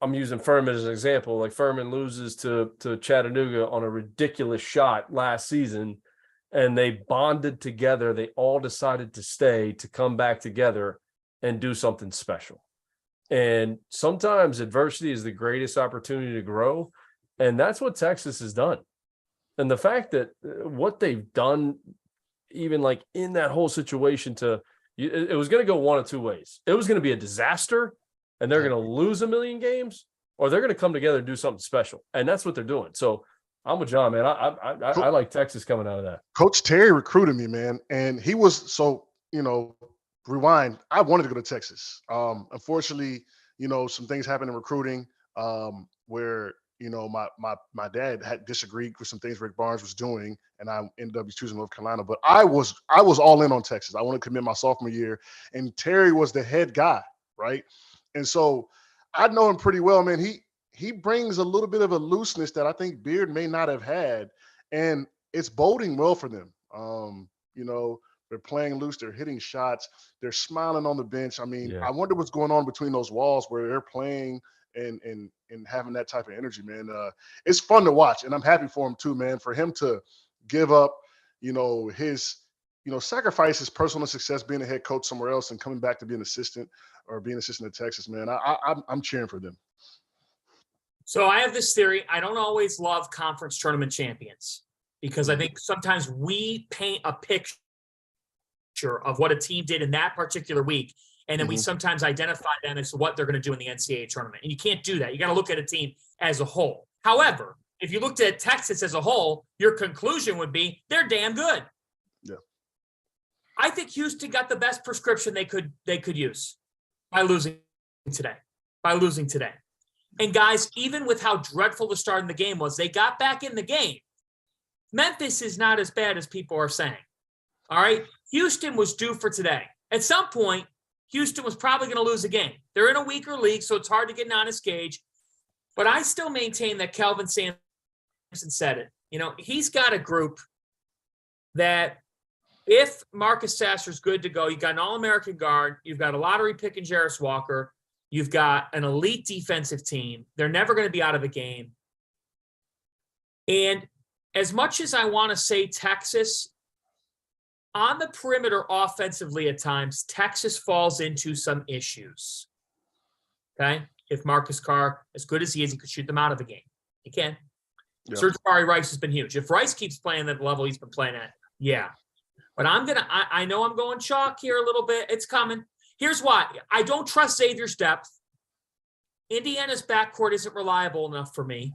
I'm using Furman as an example. Like, Furman loses to Chattanooga on a ridiculous shot last season, and they bonded together. They all decided to stay, to come back together and do something special. And sometimes adversity is the greatest opportunity to grow. And that's what Texas has done. And the fact that what they've done, even like in that whole situation, it was going to go one of two ways. It was going to be a disaster, and they're going to lose a million games, or they're going to come together and do something special. And that's what they're doing. So I'm with John, man. I like Texas coming out of that. Coach Terry recruited me, man, and he was so, rewind. I wanted to go to Texas. Unfortunately, some things happened in recruiting where my dad had disagreed with some things Rick Barnes was doing, and I ended up choosing North Carolina. But I was all in on Texas. I wanted to commit my sophomore year, and Terry was the head guy, right? And so I know him pretty well, man. He brings a little bit of a looseness that I think Beard may not have had, and it's boding well for them. They're playing loose, they're hitting shots, they're smiling on the bench. I mean, I wonder what's going on between those walls where they're playing and having that type of energy, man. It's fun to watch, and I'm happy for him too, man. For him to give up, his, sacrifice his personal success being a head coach somewhere else and coming back to be an assistant or being an assistant at Texas, man. I'm cheering for them. So I have this theory. I don't always love conference tournament champions because I think sometimes we paint a picture of what a team did in that particular week, and then we sometimes identify them as what they're going to do in the NCAA tournament. And you can't do that. You got to look at a team as a whole. However, if you looked at Texas as a whole, your conclusion would be they're damn good. Yeah. I think Houston got the best prescription they could use by losing today. And guys, even with how dreadful the start in the game was, they got back in the game. Memphis is not as bad as people are saying. All right. Houston was due for today. At some point, Houston was probably going to lose a game. They're in a weaker league, so it's hard to get an honest gauge. But I still maintain that Kelvin Sampson said it. He's got a group that if Marcus Sasser's good to go, you've got an All-American guard, you've got a lottery pick in Jarris Walker, you've got an elite defensive team. They're never going to be out of the game. And as much as I want to say Texas, on the perimeter offensively at times, Texas falls into some issues. Okay? If Marcus Carr, as good as he is, he could shoot them out of the game. He can. Yeah. Serge Rice has been huge. If Rice keeps playing at the level he's been playing at, yeah. But I know I'm going chalk here a little bit. It's coming. Here's why. I don't trust Xavier's depth. Indiana's backcourt isn't reliable enough for me.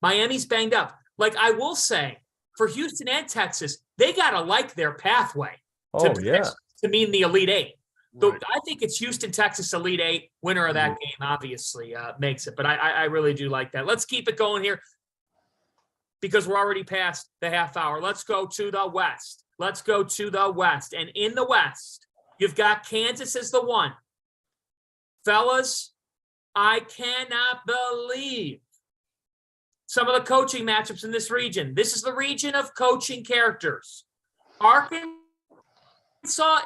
Miami's banged up. Like I will say, for Houston and Texas, they got to like their pathway to mean the Elite Eight. So right. I think it's Houston, Texas, Elite Eight. Winner of that game obviously makes it. But I really do like that. Let's keep it going here because we're already past the half hour. Let's go to the West. And in the West, you've got Kansas as the one. Fellas, I cannot believe some of the coaching matchups in this region. This is the region of coaching characters. Arkansas,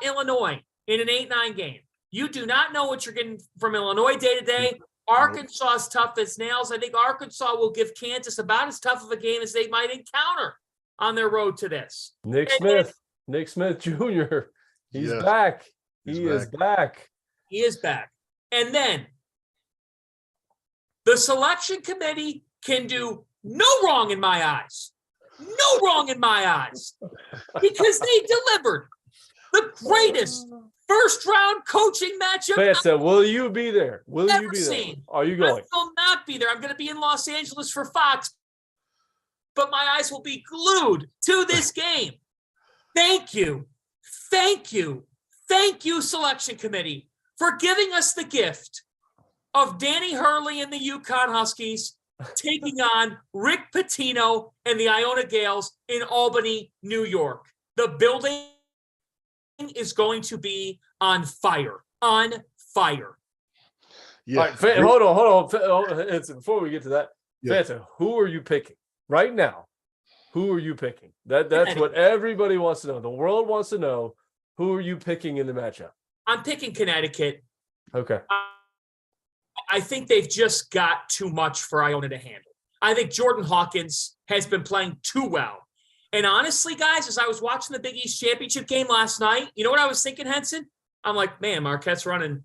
Illinois in an 8-9 game. You do not know what you're getting from Illinois day to day. Arkansas is tough as nails. I think Arkansas will give Kansas about as tough of a game as they might encounter on their road to this. Nick Smith Jr. He's back. He is back. And then the selection committee can do no wrong in my eyes. Because they delivered the greatest first-round coaching matchup. Fanta, will you be there? Seen. Are you going? I will not be there. I'm going to be in Los Angeles for Fox, but my eyes will be glued to this game. Thank you, selection committee, for giving us the gift of Danny Hurley and the UConn Huskies taking on Rick Pitino and the Iona Gales in Albany, New York. The building is going to be on fire. Yeah. All right, hold on. Before we get to that, Fanta, who are you picking right now? Who are you picking? That's what everybody wants to know. The world wants to know. Who are you picking in the matchup? I'm picking Connecticut. Okay. I think they've just got too much for Iona to handle. I think Jordan Hawkins has been playing too well. And honestly, guys, as I was watching the Big East Championship game last night, you know what I was thinking, Henson? I'm like, man, Marquette's running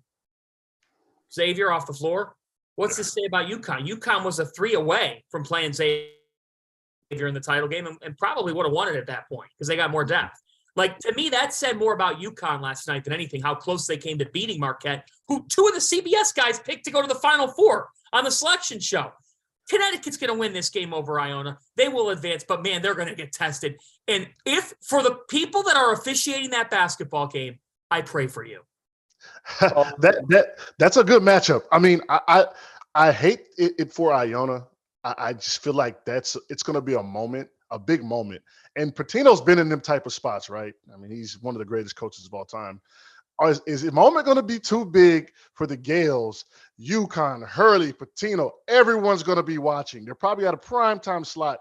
Xavier off the floor. What's this say about UConn? UConn was a 3 away from playing Xavier in the title game and probably would have won it at that point because they got more depth. Like, to me, that said more about UConn last night than anything, how close they came to beating Marquette, who 2 of the CBS guys picked to go to the Final Four on the selection show. Connecticut's going to win this game over Iona. They will advance, but man, they're going to get tested. And if for the people that are officiating that basketball game, I pray for you. That's a good matchup. I mean, I hate it for Iona. I just feel like it's going to be a big moment. And Patino's been in them type of spots, right? I mean, he's one of the greatest coaches of all time. Is the moment going to be too big for the Gales? UConn, Hurley, Patino, everyone's going to be watching. They're probably at a prime time slot.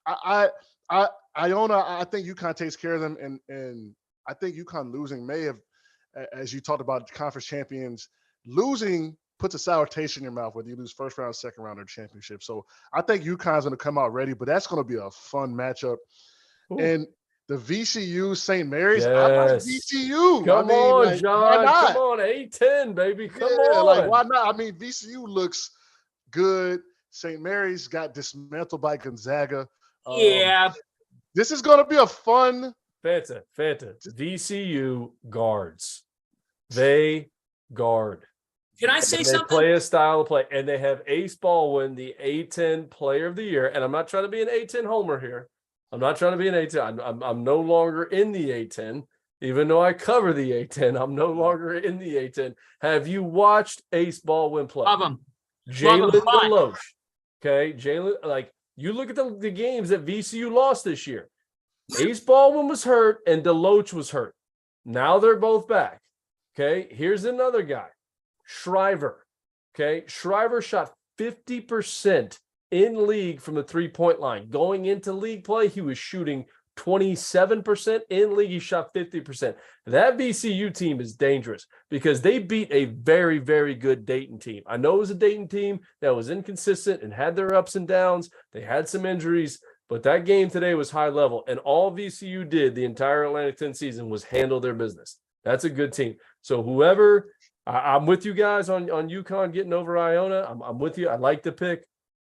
Iona, I think UConn takes care of them, and I think UConn losing may have, as you talked about, conference champions losing puts a sour taste in your mouth whether you lose first round, second round, or championship. So I think UConn's going to come out ready, but that's going to be a fun matchup. Ooh. And the VCU St. Mary's, yes. I like VCU. Come on, John. Come on, A-10, baby. Come on. Like, why not? I mean, VCU looks good. St. Mary's got dismantled by Gonzaga. Yeah. This is going to be a fun. Fanta. VCU guards. They guard. Can I say something? They play a style of play, and they have Ace Baldwin, the A-10 Player of the Year. And I'm not trying to be an A-10 homer here. I'm not trying to be an A-10. I'm no longer in the A-10. Even though I cover the A-10, I'm no longer in the A-10. Have you watched Ace Baldwin play? Love him. Jalen Deloach. Okay, Jalen, like, you look at the games that VCU lost this year. Ace Baldwin was hurt and Deloach was hurt. Now they're both back. Okay, here's another guy. Shriver. Okay, Shriver shot 50% in league from the three-point line. Going into league play, he was shooting 27%. In league, he shot 50%. That VCU team is dangerous because they beat a very, very good Dayton team. I know it was a Dayton team that was inconsistent and had their ups and downs. They had some injuries, but that game today was high level. And all VCU did the entire Atlantic 10 season was handle their business. That's a good team. So whoever, I'm with you guys on UConn getting over Iona. I'm with you. I like the pick.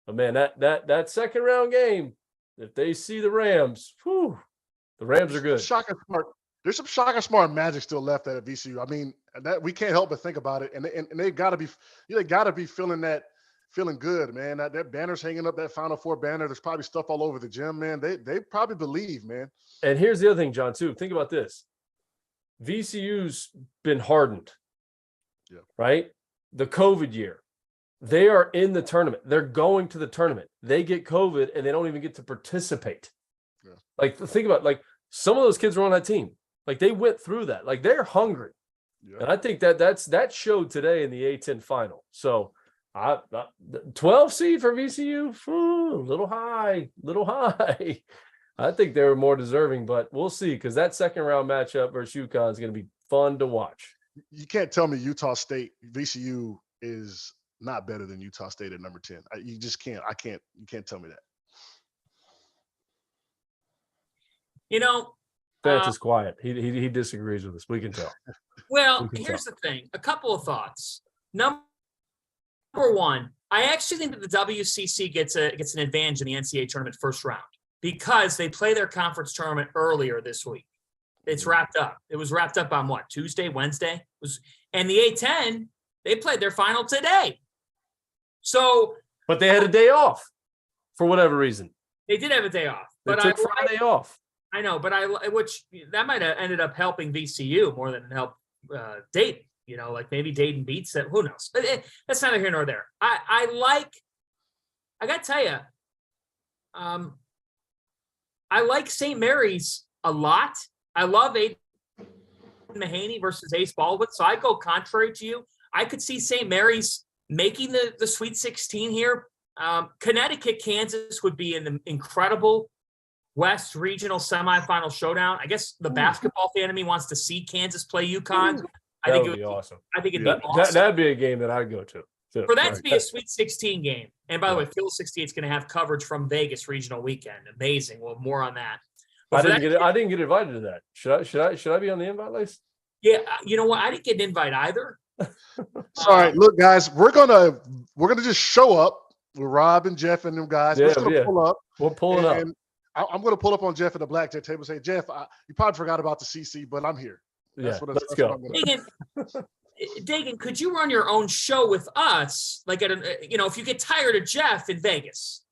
But man, that second round game, if they see the Rams, the Rams are good. There's some shocking smart magic still left at VCU. I mean, that we can't help but think about it, and they got to be feeling good, man. That banner's hanging up, that Final Four banner. There's probably stuff all over the gym, man. They probably believe, man. And here's the other thing, John, too. Think about this. VCU's been hardened, right? The COVID year. They are in the tournament. They're going to the tournament. They get COVID and they don't even get to participate. Yeah. Like, think about, like, some of those kids were on that team. Like, they went through that. Like, they're hungry. Yeah. And I think that showed today in the A-10 final. So, 12 seed for VCU, little high. I think they were more deserving, but we'll see, because that second round matchup versus UConn is going to be fun to watch. You can't tell me Utah State, VCU is not better than Utah State at number 10. You just can't. You can't tell me that. You know, Terrence is quiet. He disagrees with us. We can tell. Well, here's the thing. A couple of thoughts. Number one, I actually think that the WCC gets an advantage in the NCAA tournament first round because they play their conference tournament earlier this week. It's wrapped up. It was wrapped up on what? Tuesday, Wednesday? And the A-10, they played their final today. So, but they had a day off for whatever reason. They did have a day off. But they took Friday off. I know, but which that might have ended up helping VCU more than help Dayton. You know, like maybe Dayton beats that. Who knows? But that's neither here nor there. I got to tell you, I like St. Mary's a lot. I love Aiden Mahaney versus Ace Baldwin. So I go contrary to you. I could see St. Mary's making the Sweet 16 here. Connecticut, Kansas would be an incredible West Regional semifinal showdown. I guess the basketball fan of me wants to see Kansas play UConn. I think it would be awesome. I think it'd be awesome. That'd be a game that I'd go to. For that to be a Sweet 16 game. And by the way, Field 68 is going to have coverage from Vegas Regional Weekend. Amazing. Well, more on that. I didn't get invited to that. Should I be on the invite list? Yeah, you know what? I didn't get an invite either. Sorry, look, guys, we're gonna just show up with Rob and Jeff and them guys. We're just gonna pull up. We're pulling up. I'm gonna pull up on Jeff at the blackjack table and say, Jeff, you probably forgot about the CC, but I'm here. Let's go. Dagan, could you run your own show with us? Like if you get tired of Jeff in Vegas,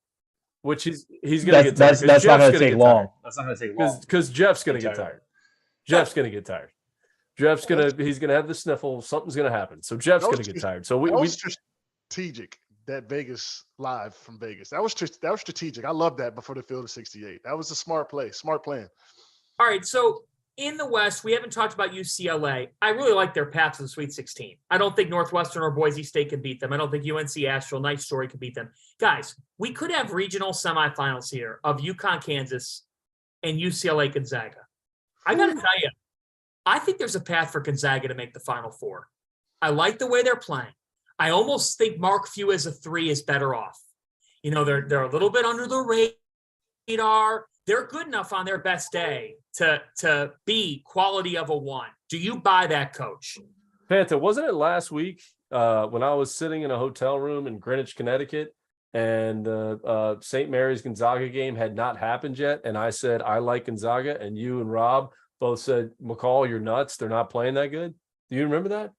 which he's going to get tired. That's not going to take long. That's not going to take long because Jeff's going to get tired. Jeff's going to get tired. He's going to have the sniffle. Something's going to happen. So Jeff's going to get tired. So we strategic. That Vegas live from Vegas. That was strategic. I love that before the field of 68. That was a smart play, smart plan. All right. So in the West, we haven't talked about UCLA. I really like their path to the Sweet 16. I don't think Northwestern or Boise State can beat them. I don't think UNC Asheville, Nice Story can beat them. Guys, we could have regional semifinals here of UConn, Kansas, and UCLA, Gonzaga. I got to tell you, I think there's a path for Gonzaga to make the Final Four. I like the way they're playing. I almost think Mark Few as a 3 is better off. They're a little bit under the radar. They're good enough on their best day to be quality of a 1. Do you buy that, Coach? Fanta, wasn't it last week when I was sitting in a hotel room in Greenwich, Connecticut, and St. Mary's Gonzaga game had not happened yet, and I said, I like Gonzaga, and you and Rob both said, McCall, you're nuts. They're not playing that good. Do you remember that?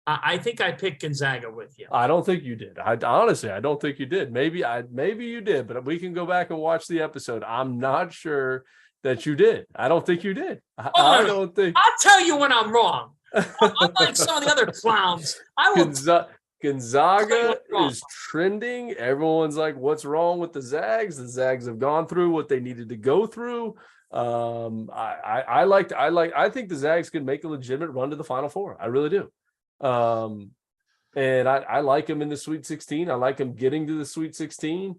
I think I picked Gonzaga with you. I don't think you did. Honestly, I don't think you did. Maybe you did, but we can go back and watch the episode. I'm not sure that you did. I don't think you did. I don't think. I'll tell you when I'm wrong. Unlike some of the other clowns, I will. Gonzaga is trending. Everyone's like, "What's wrong with the Zags?" The Zags have gone through what they needed to go through. I think the Zags can make a legitimate run to the Final Four. I really do. And I like him in the Sweet 16. I like him getting to the Sweet 16.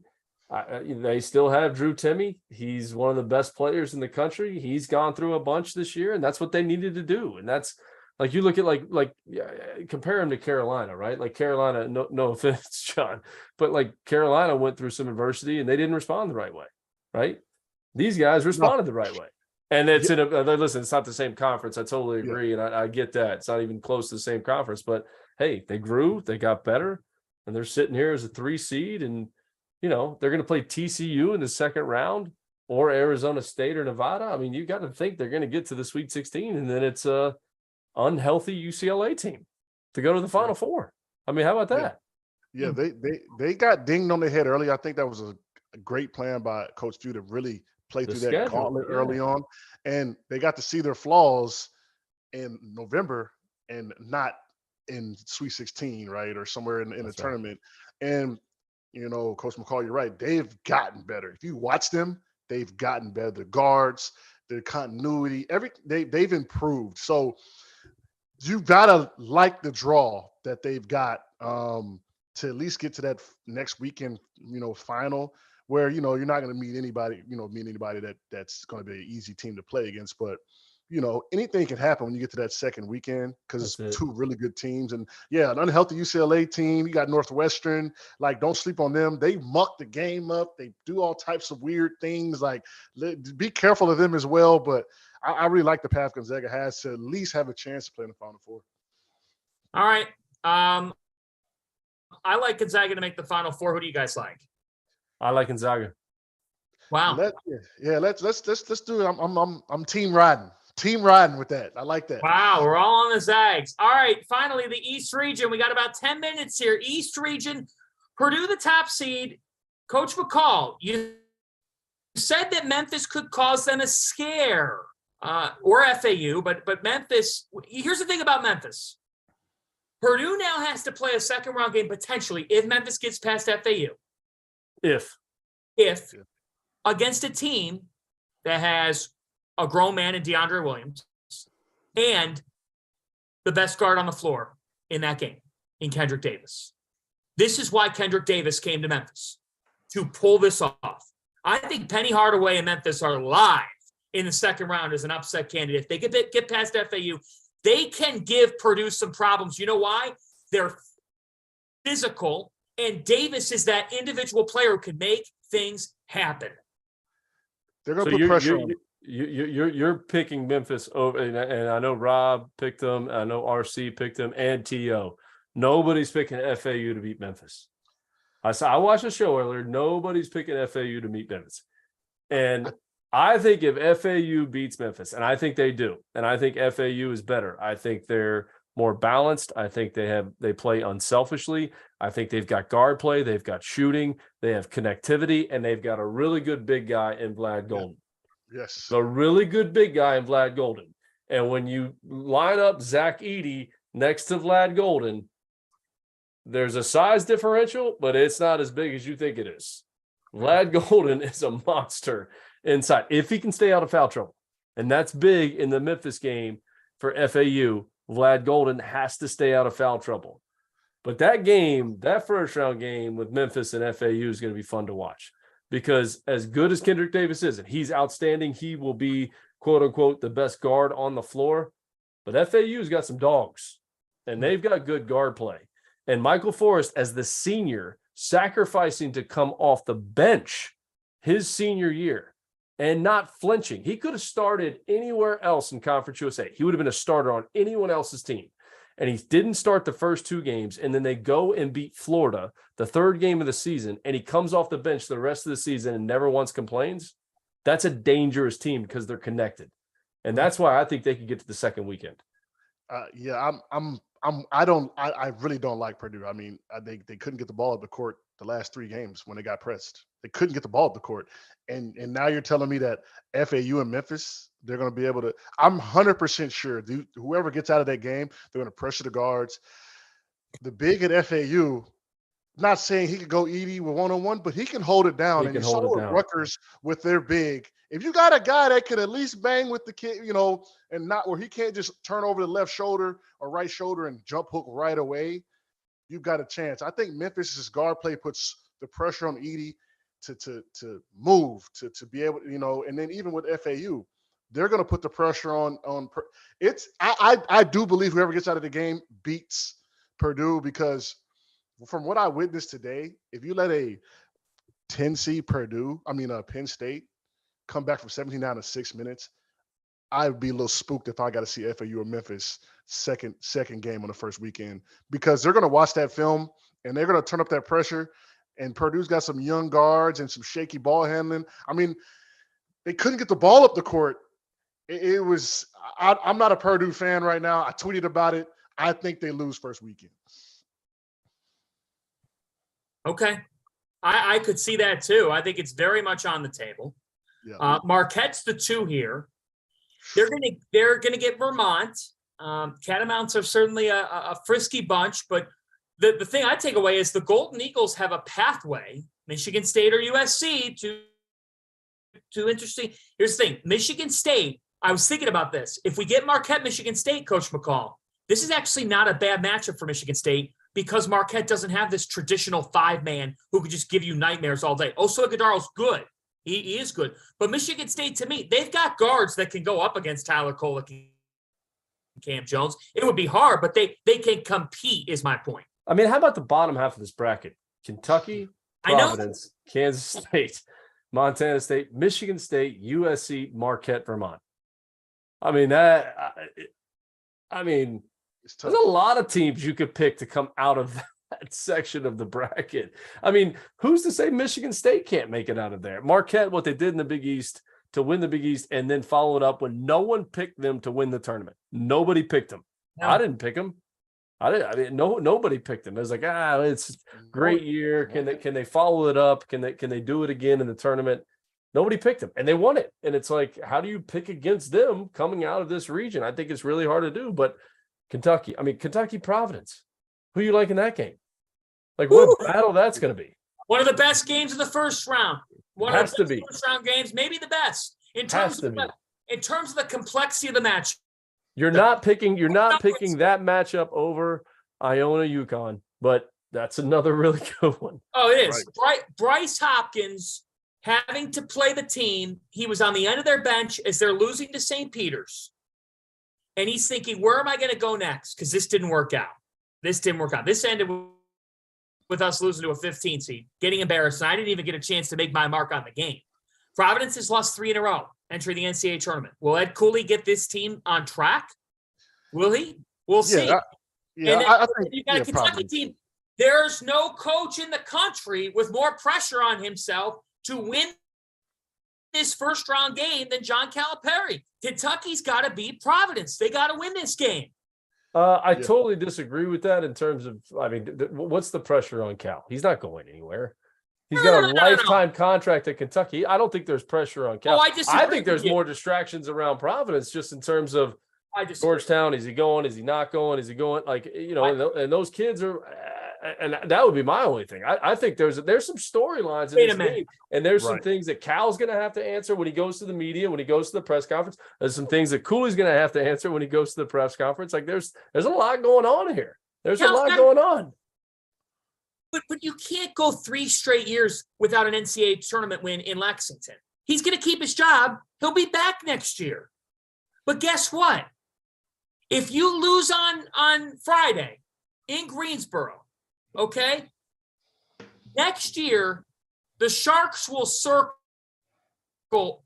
They still have Drew Timme. He's one of the best players in the country. He's gone through a bunch this year, and that's what they needed to do. And that's like, you look at compare him to Carolina, right? Like Carolina, no offense, John, but like Carolina went through some adversity and they didn't respond the right way, right? These guys responded the right way. And it's listen, it's not the same conference. I totally agree. And I get that. It's not even close to the same conference, but hey, they grew, they got better, and they're sitting here as a 3 seed. And, they're going to play TCU in the second round or Arizona State or Nevada. I mean, you got to think they're going to get to the Sweet 16, and then it's a unhealthy UCLA team to go to the Final Four. I mean, how about that? Yeah, they got dinged on the head early. I think that was a great plan by Coach Few to really play through that gauntlet early on, and they got to see their flaws in November and not in Sweet 16, right, or somewhere in the tournament. And Coach McCall, you're right. They've gotten better. If you watch them, they've gotten better. The guards, their continuity, they've improved. So you gotta like the draw that they've got to at least get to that next weekend, final, where you're not going to meet anybody that's going to be an easy team to play against. But anything can happen when you get to that second weekend, because it's 2 really good teams. And an unhealthy UCLA team. You got Northwestern. Like, don't sleep on them. They muck the game up. They do all types of weird things. Like, be careful of them as well. But I really like the path Gonzaga has to at least have a chance to play in the Final Four. All right. I like Gonzaga to make the Final Four. Who do you guys like? I like Gonzaga. Wow. Let's do it. I'm team riding. Team riding with that. I like that. Wow, we're all on the Zags. All right, finally, the East region. We got about 10 minutes here. East region, Purdue the top seed. Coach McCall, you said that Memphis could cause them a scare, or FAU, but Memphis. Here's the thing about Memphis. Purdue now has to play a second-round game potentially if Memphis gets past FAU. If against a team that has a grown man in DeAndre Williams and the best guard on the floor in that game in Kendrick Davis. This is why Kendrick Davis came to Memphis, to pull this off. I think Penny Hardaway and Memphis are live in the second round as an upset candidate. If they get past FAU, they can give Purdue some problems. You know why? They're physical, and Davis is that individual player who can make things happen. They're going to put pressure on. You're picking Memphis over, and I know Rob picked them. I know RC picked them, and T.O. Nobody's picking FAU to beat Memphis. I watched the show earlier. Nobody's picking FAU to beat Memphis. And I think if FAU beats Memphis, and I think they do, and I think FAU is better. I think they're more balanced. I think they play unselfishly. I think they've got guard play, they've got shooting, they have connectivity, and they've got a really good big guy in Vlad Golden. Yes. A really good big guy in Vlad Golden. And when you line up Zach Edey next to Vlad Golden, there's a size differential, but it's not as big as you think it is. Vlad Golden is a monster inside if he can stay out of foul trouble. And that's big in the Memphis game for FAU. Vlad Golden has to stay out of foul trouble. But that game, that first round game with Memphis and FAU is going to be fun to watch, because as good as Kendrick Davis is, and he's outstanding, he will be, quote unquote, the best guard on the floor. But FAU's got some dogs, and they've got good guard play. And Michael Forrest, as the senior, sacrificing to come off the bench his senior year and not flinching. He could have started anywhere else in Conference USA. He would have been a starter on anyone else's team. And he didn't start the first 2 games, and then they go and beat Florida, the 3rd game of the season, and he comes off the bench the rest of the season and never once complains. That's a dangerous team because they're connected. And that's why I think they could get to the second weekend. I really don't like Purdue. I mean, they couldn't get the ball up the court the last 3 games when they got pressed. They couldn't get the ball up the court. And now you're telling me that FAU and Memphis, they're going to be able to – I'm 100% sure whoever gets out of that game, they're going to pressure the guards. The big at FAU, not saying he could go Edey with one-on-one, but he can hold it down. And you saw with Rutgers with their big. If you got a guy that could at least bang with the kid, and not where he can't just turn over the left shoulder or right shoulder and jump hook right away, you've got a chance. I think Memphis's guard play puts the pressure on Edey to move, to be able to, and then even with FAU, they're going to put the pressure on it's. I do believe whoever gets out of the game beats Purdue, because from what I witnessed today, if you let a 10 seed Penn State come back from 17 down to 6 minutes, I'd be a little spooked if I got to see FAU or Memphis second game on the first weekend, because they're going to watch that film and they're going to turn up that pressure. And Purdue's got some young guards and some shaky ball handling. I mean, they couldn't get the ball up the court. It was – I'm not a Purdue fan right now. I tweeted about it. I think they lose first weekend. Okay. I could see that too. I think it's very much on the table. Yeah. Marquette's the 2 here. They're gonna get Vermont. Catamounts are certainly a frisky bunch, but the thing I take away is the Golden Eagles have a pathway, Michigan State or USC, to interesting. Here's the thing, Michigan State, I was thinking about this. If we get Marquette, Michigan State, Coach McCall, this is actually not a bad matchup for Michigan State, because Marquette doesn't have this traditional 5-man who could just give you nightmares all day. Oso Ighodalo's good. He is good. But Michigan State, to me, they've got guards that can go up against Tyler Kolek and Cam Jones. It would be hard, but they can compete, is my point. I mean, how about the bottom half of this bracket? Kentucky, Providence, Kansas State, Montana State, Michigan State, USC, Marquette, Vermont. I mean, there's a lot of teams you could pick to come out of that section of the bracket. I mean, who's to say Michigan State can't make it out of there? Marquette, what they did in the Big East to win the Big East, and then followed up when no one picked them to win the tournament. Nobody picked them. No. I didn't pick them. Nobody picked them. It was like, it's a great year. Can they follow it up? Can they do it again in the tournament? Nobody picked them, and they won it. And it's like, how do you pick against them coming out of this region? I think it's really hard to do. But Kentucky, Providence. Who you like in that game? Like, what battle that's going to be? One of the best games of the first round. One of the best first round games, maybe the best in terms of the complexity of the match. You're not picking that matchup over Iona UConn, but that's another really good one. Oh, it is. Right. Bryce Hopkins having to play the team. He was on the end of their bench as they're losing to St. Peter's. And he's thinking, where am I going to go next? Because this didn't work out. This ended with us losing to a 15 seed, getting embarrassed. And I didn't even get a chance to make my mark on the game. Providence has lost 3 in a row entering the NCAA tournament. Will Ed Cooley get this team on track? Will he? We'll see. I think you got a Kentucky team. There's no coach in the country with more pressure on himself to win this first round game than John Calipari. Kentucky's got to beat Providence. They got to win this game. I totally disagree with that in terms of, I mean, what's the pressure on Cal? He's not going anywhere. He's got a lifetime contract at Kentucky. I don't think there's pressure on Cal. I think there's more distractions around Providence just in terms of Georgetown. Is he going? Is he not going? Is he going? Like, you know, and those kids are, and that would be my only thing. I think there's some storylines in this game, and there's some things that Cal's going to have to answer when he goes to the media, when he goes to the press conference. There's some things that Cooley's going to have to answer when he goes to the press conference. Like there's a lot going on here. There's a lot going on. But you can't go 3 straight years without an NCAA tournament win in Lexington. He's going to keep his job. He'll be back next year. But guess what? If you lose on Friday in Greensboro, okay, next year the Sharks will circle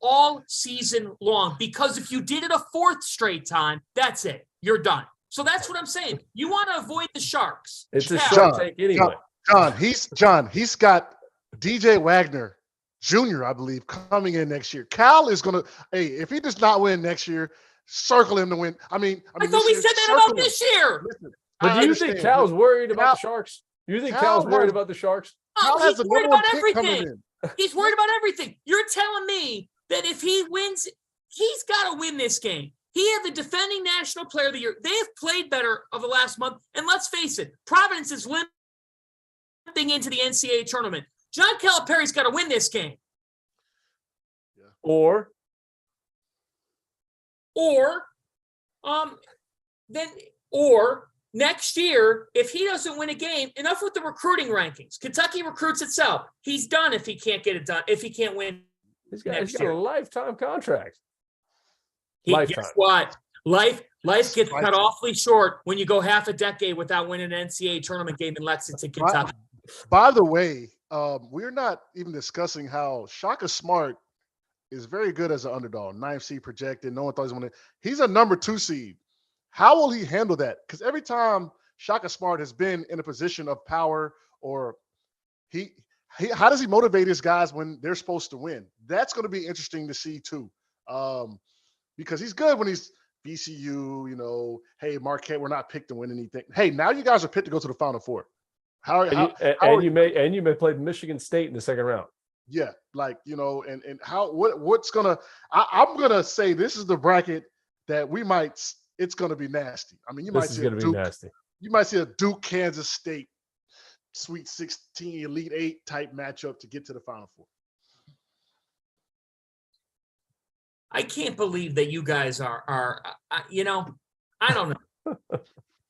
all season long, because if you did it a 4th straight time, that's it. You're done. So that's what I'm saying. You want to avoid the Sharks. It's a Shark tank anyway. John, he's got DJ Wagner Jr., I believe, coming in next year. Cal is going to, if he does not win next year, circle him to win. I thought we said that about this year. Listen, but do you think Cal's worried about the Sharks? Do you think Cal's worried about the Sharks? Cal he's worried about everything. He's worried about everything. You're telling me that if he wins, he's got to win this game. He had the defending national player of the year. They have played better over the last month. And let's face it, Providence is limping into the NCAA tournament. John Calipari's got to win this game. Or next year, if he doesn't win a game, enough with the recruiting rankings. Kentucky recruits itself. He's done if he can't get it done, if he can't win. He's got a lifetime contract. Guess what? Life gets cut awfully short when you go half a decade without winning an NCAA tournament game in Lexington, Kentucky. By the way, we're not even discussing how Shaka Smart is very good as an underdog. 9th seed projected. No one thought he was going to. He's a number 2 seed. How will he handle that? Because every time Shaka Smart has been in a position of power, or how does he motivate his guys when they're supposed to win? That's going to be interesting to see too. Because he's good when he's VCU, you know, hey, Marquette, we're not picked to win anything. Hey, now you guys are picked to go to the Final Four. You may play Michigan State in the second round. Yeah, like, you know, and what's gonna I'm gonna say this is the bracket that it's gonna be nasty. I mean, you might see a Duke, Kansas State Sweet 16, Elite 8 type matchup to get to the Final Four. I can't believe that you guys are you know, I don't know.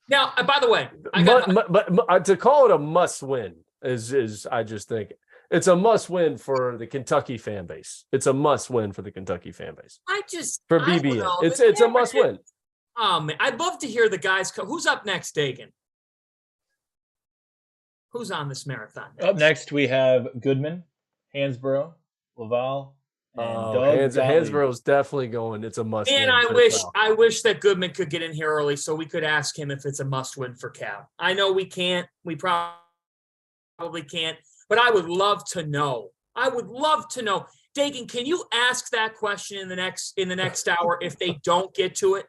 Now, by the way, but to call it a must win is I just think it's a must win for the Kentucky fan base. It's a must win for the Kentucky fan base. For BBN, it's a must win. Man, I'd love to hear the guys. Who's up next, Dagan? Who's on this marathon? Up next, we have Goodman, Hansbrough, LaVall. Hansbrough is definitely going. It's a must. And I wish that Goodman could get in here early so we could ask him if it's a must win for Cal. I know we can't. We probably can't. But I would love to know. Dagan, can you ask that question in the next hour if they don't get to it?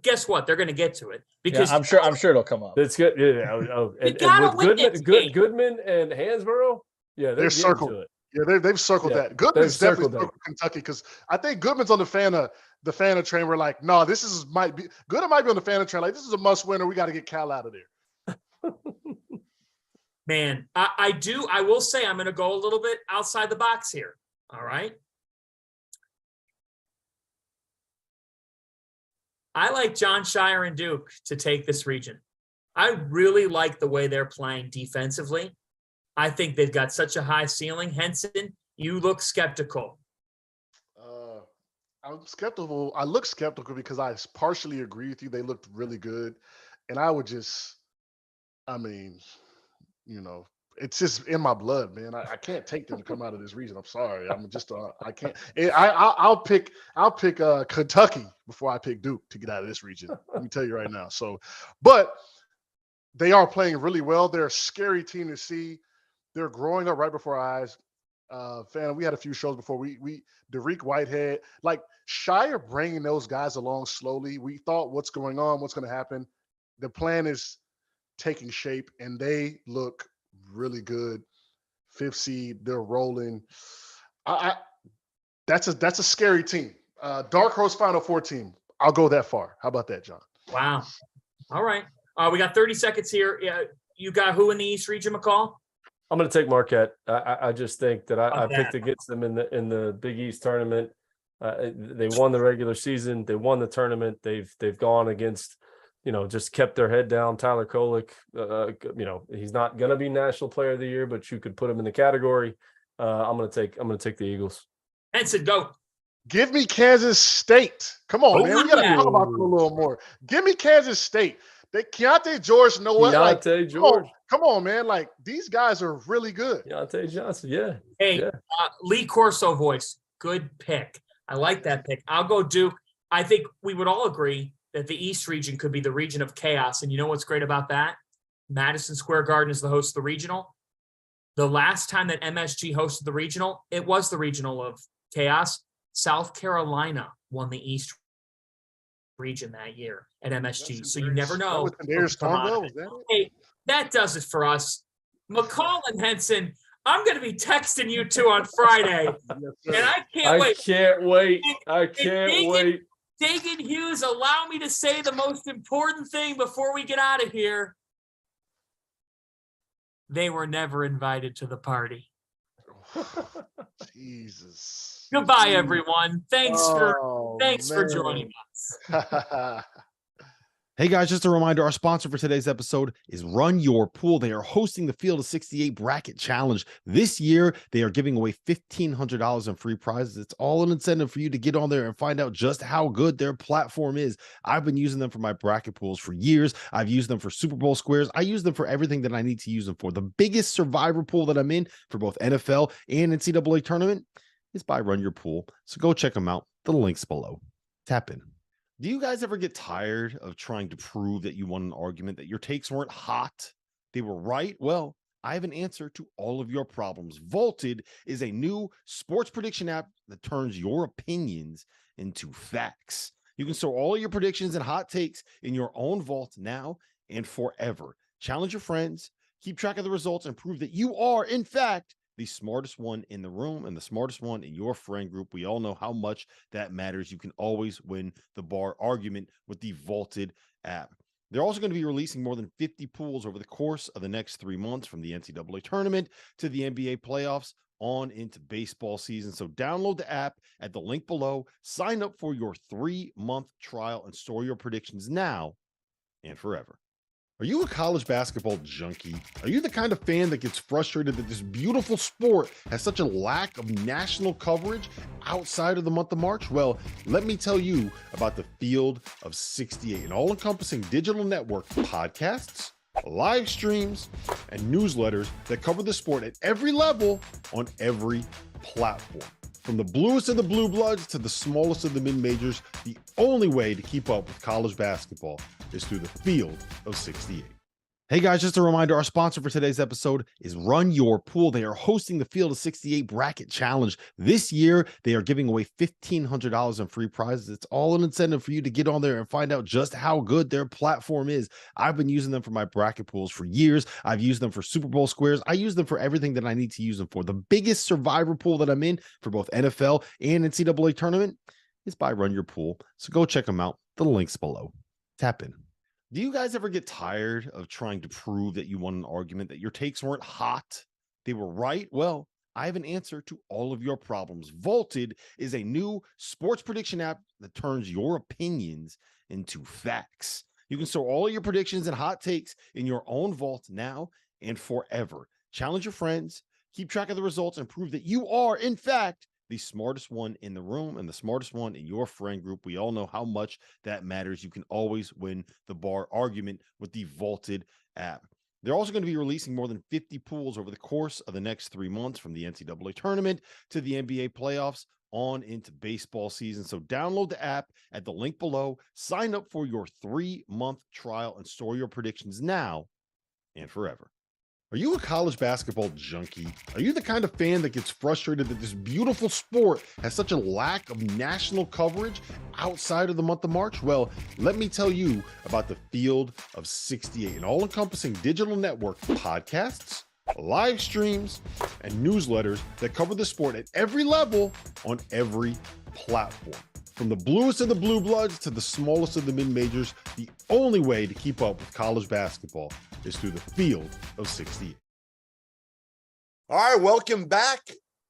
Guess what? They're going to get to it because I'm sure it'll come up. That's good. Yeah. And with Goodman and Hansbrough, they're circled. Yeah, they've circled that. Goodman's definitely circled Kentucky because I think Goodman's on the Fanta train. We're like, no, Goodman might be on the Fanta train. Like, this is a must winner. We got to get Cal out of there. Man, I will say I'm going to go a little bit outside the box here. All right. I like John Shire and Duke to take this region. I really like the way they're playing defensively. I think they've got such a high ceiling. Henson, you look skeptical. I'm skeptical. I look skeptical because I partially agree with you. They looked really good. And I would it's just in my blood, man. I can't take them to come out of this region. I'm sorry. I'm just I can't. I'll pick Kentucky before I pick Duke to get out of this region. Let me tell you right now. So, but they are playing really well. They're a scary team to see. They're growing up right before our eyes. Fan, we had a few shows before. We Derek Whitehead, like Shire bringing those guys along slowly. We thought, what's going on? What's going to happen? The plan is taking shape, and they look really good. 5th seed, they're rolling. That's a scary team. Dark Horse Final Four team. I'll go that far. How about that, John? Wow. All right. We got 30 seconds here. Yeah, you got who in the East region, McCall? I'm going to take Marquette. I just think that I picked against them in the Big East tournament. They won the regular season. They won the tournament. They've gone against, just kept their head down. Tyler Kolek, he's not going to be National Player of the Year, but you could put him in the category. I'm going to take the Eagles. Henson, go. Give me Kansas State. Come on, man. We got to talk about them a little more. Give me Kansas State. Keontae George, know what? Keontae George. Come on, man. Like, these guys are really good. Keontae Johnson, yeah. Hey, yeah. Lee Corso voice. Good pick. I like that pick. I'll go Duke. I think we would all agree that the East region could be the region of chaos. And you know what's great about that? Madison Square Garden is the host of the regional. The last time that MSG hosted the regional, it was the regional of chaos. South Carolina won the East region that year at MSG. So you never know. Hey, that does it for us. McCall and Henson, I'm going to be texting you two on Friday. And I can't wait. I can't wait. Dagan Hughes, allow me to say the most important thing before we get out of here. They were never invited to the party. Jesus. Goodbye, everyone. Thanks for joining us. Hey guys, just a reminder, our sponsor for today's episode is Run Your Pool. They are hosting the Field of 68 Bracket Challenge. This year, they are giving away $1,500 in free prizes. It's all an incentive for you to get on there and find out just how good their platform is. I've been using them for my bracket pools for years. I've used them for Super Bowl squares. I use them for everything that I need to use them for. The biggest survivor pool that I'm in for both NFL and NCAA tournament is by Run Your Pool. So go check them out. The link's below. Tap in. Do you guys ever get tired of trying to prove that you won an argument, that your takes weren't hot, they were right? Well, I have an answer to all of your problems. Vaulted is a new sports prediction app that turns your opinions into facts. You can store all of your predictions and hot takes in your own vault now and forever. Challenge your friends, keep track of the results, and prove that you are, in fact, the smartest one in the room and the smartest one in your friend group. We all know how much that matters. You can always win the bar argument with the Vaulted app. They're also going to be releasing more than 50 pools over the course of the next 3 months, from the NCAA tournament to the NBA playoffs on into baseball season. So download the app at the link below, sign up for your 3-month trial, and store your predictions now and forever. Are you a college basketball junkie? Are you the kind of fan that gets frustrated that this beautiful sport has such a lack of national coverage outside of the month of March? Well, let me tell you about the Field of 68, an all-encompassing digital network of podcasts, live streams, and newsletters that cover the sport at every level on every platform. From the bluest of the blue bloods to the smallest of the mid-majors, the only way to keep up with college basketball is through the Field of 68. Hey guys, just a reminder, our sponsor for today's episode is Run Your Pool. They are hosting the Field of 68 Bracket Challenge. This year, they are giving away $1,500 in free prizes. It's all an incentive for you to get on there and find out just how good their platform is. I've been using them for my bracket pools for years. I've used them for Super Bowl squares. I use them for everything that I need to use them for. The biggest survivor pool that I'm in for both NFL and NCAA tournament is by Run Your Pool. So go check them out. The link's below. Tap in. Do you guys ever get tired of trying to prove that you won an argument, that your takes weren't hot, they were right? Well, I have an answer to all of your problems. Vaulted is a new sports prediction app that turns your opinions into facts. You can store all of your predictions and hot takes in your own vault now and forever. Challenge your friends, keep track of the results, and prove that you are, in fact, the smartest one in the room and the smartest one in your friend group. We all know how much that matters. You can always win the bar argument with the Vaulted app. They're also going to be releasing more than 50 pools over the course of the next 3 months, from the NCAA tournament to the NBA playoffs on into baseball season. So download the app at the link below, sign up for your 3-month trial, and store your predictions now and forever. Are you a college basketball junkie? Are you the kind of fan that gets frustrated that this beautiful sport has such a lack of national coverage outside of the month of March? Well, let me tell you about the Field of 68, an all-encompassing digital network of podcasts, live streams, and newsletters that cover the sport at every level on every platform. From the bluest of the blue bloods to the smallest of the mid-majors, the only way to keep up with college basketball is through the Field of 68. All right, welcome back.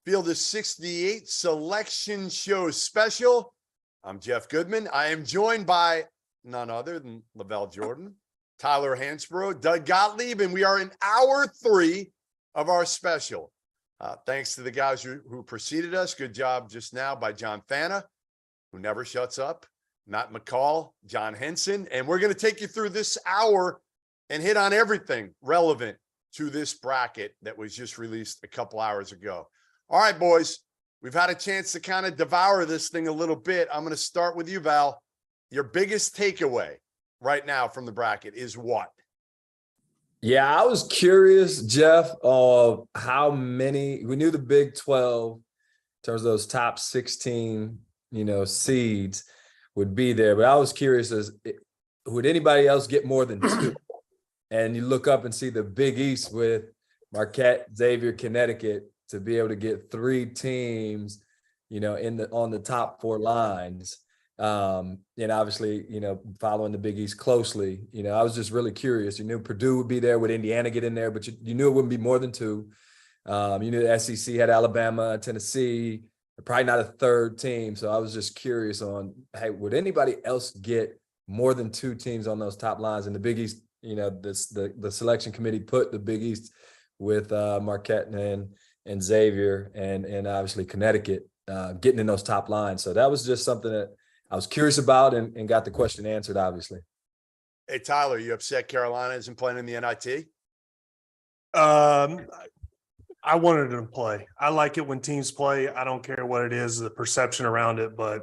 Field of 68 Selection Show Special. I'm Jeff Goodman. I am joined by none other than LaVall Jordan, Tyler Hansbrough, Doug Gottlieb, and we are in hour 3 of our special. Thanks to the guys who preceded us. Good job just now by John Fanta, who never shuts up, Matt McCall, John Henson, and we're going to take you through this hour and hit on everything relevant to this bracket that was just released a couple hours ago. All right, boys, we've had a chance to kind of devour this thing a little bit. I'm going to start with you, Val. Your biggest takeaway right now from the bracket is what? Yeah, I was curious, Jeff, of how many, we knew the Big 12 in terms of those top 16, seeds would be there, but I was curious would anybody else get more than 2? And you look up and see the Big East with Marquette, Xavier, Connecticut to be able to get 3 teams, on the top 4 lines. And obviously, following the Big East closely, I was just really curious. You knew Purdue would be there. Would Indiana get in there? But you knew it wouldn't be more than 2. You knew the SEC had Alabama, Tennessee, probably not a 3rd team. So I was just curious on, hey, would anybody else get more than 2 teams on those top lines? And the Big East, the selection committee put the Big East with Marquette and Xavier and obviously Connecticut getting in those top lines. So that was just something that I was curious about and got the question answered, obviously. Hey, Tyler, you upset Carolina isn't playing in the NIT? I wanted them to play. I like it when teams play. I don't care what it is, the perception around it. But,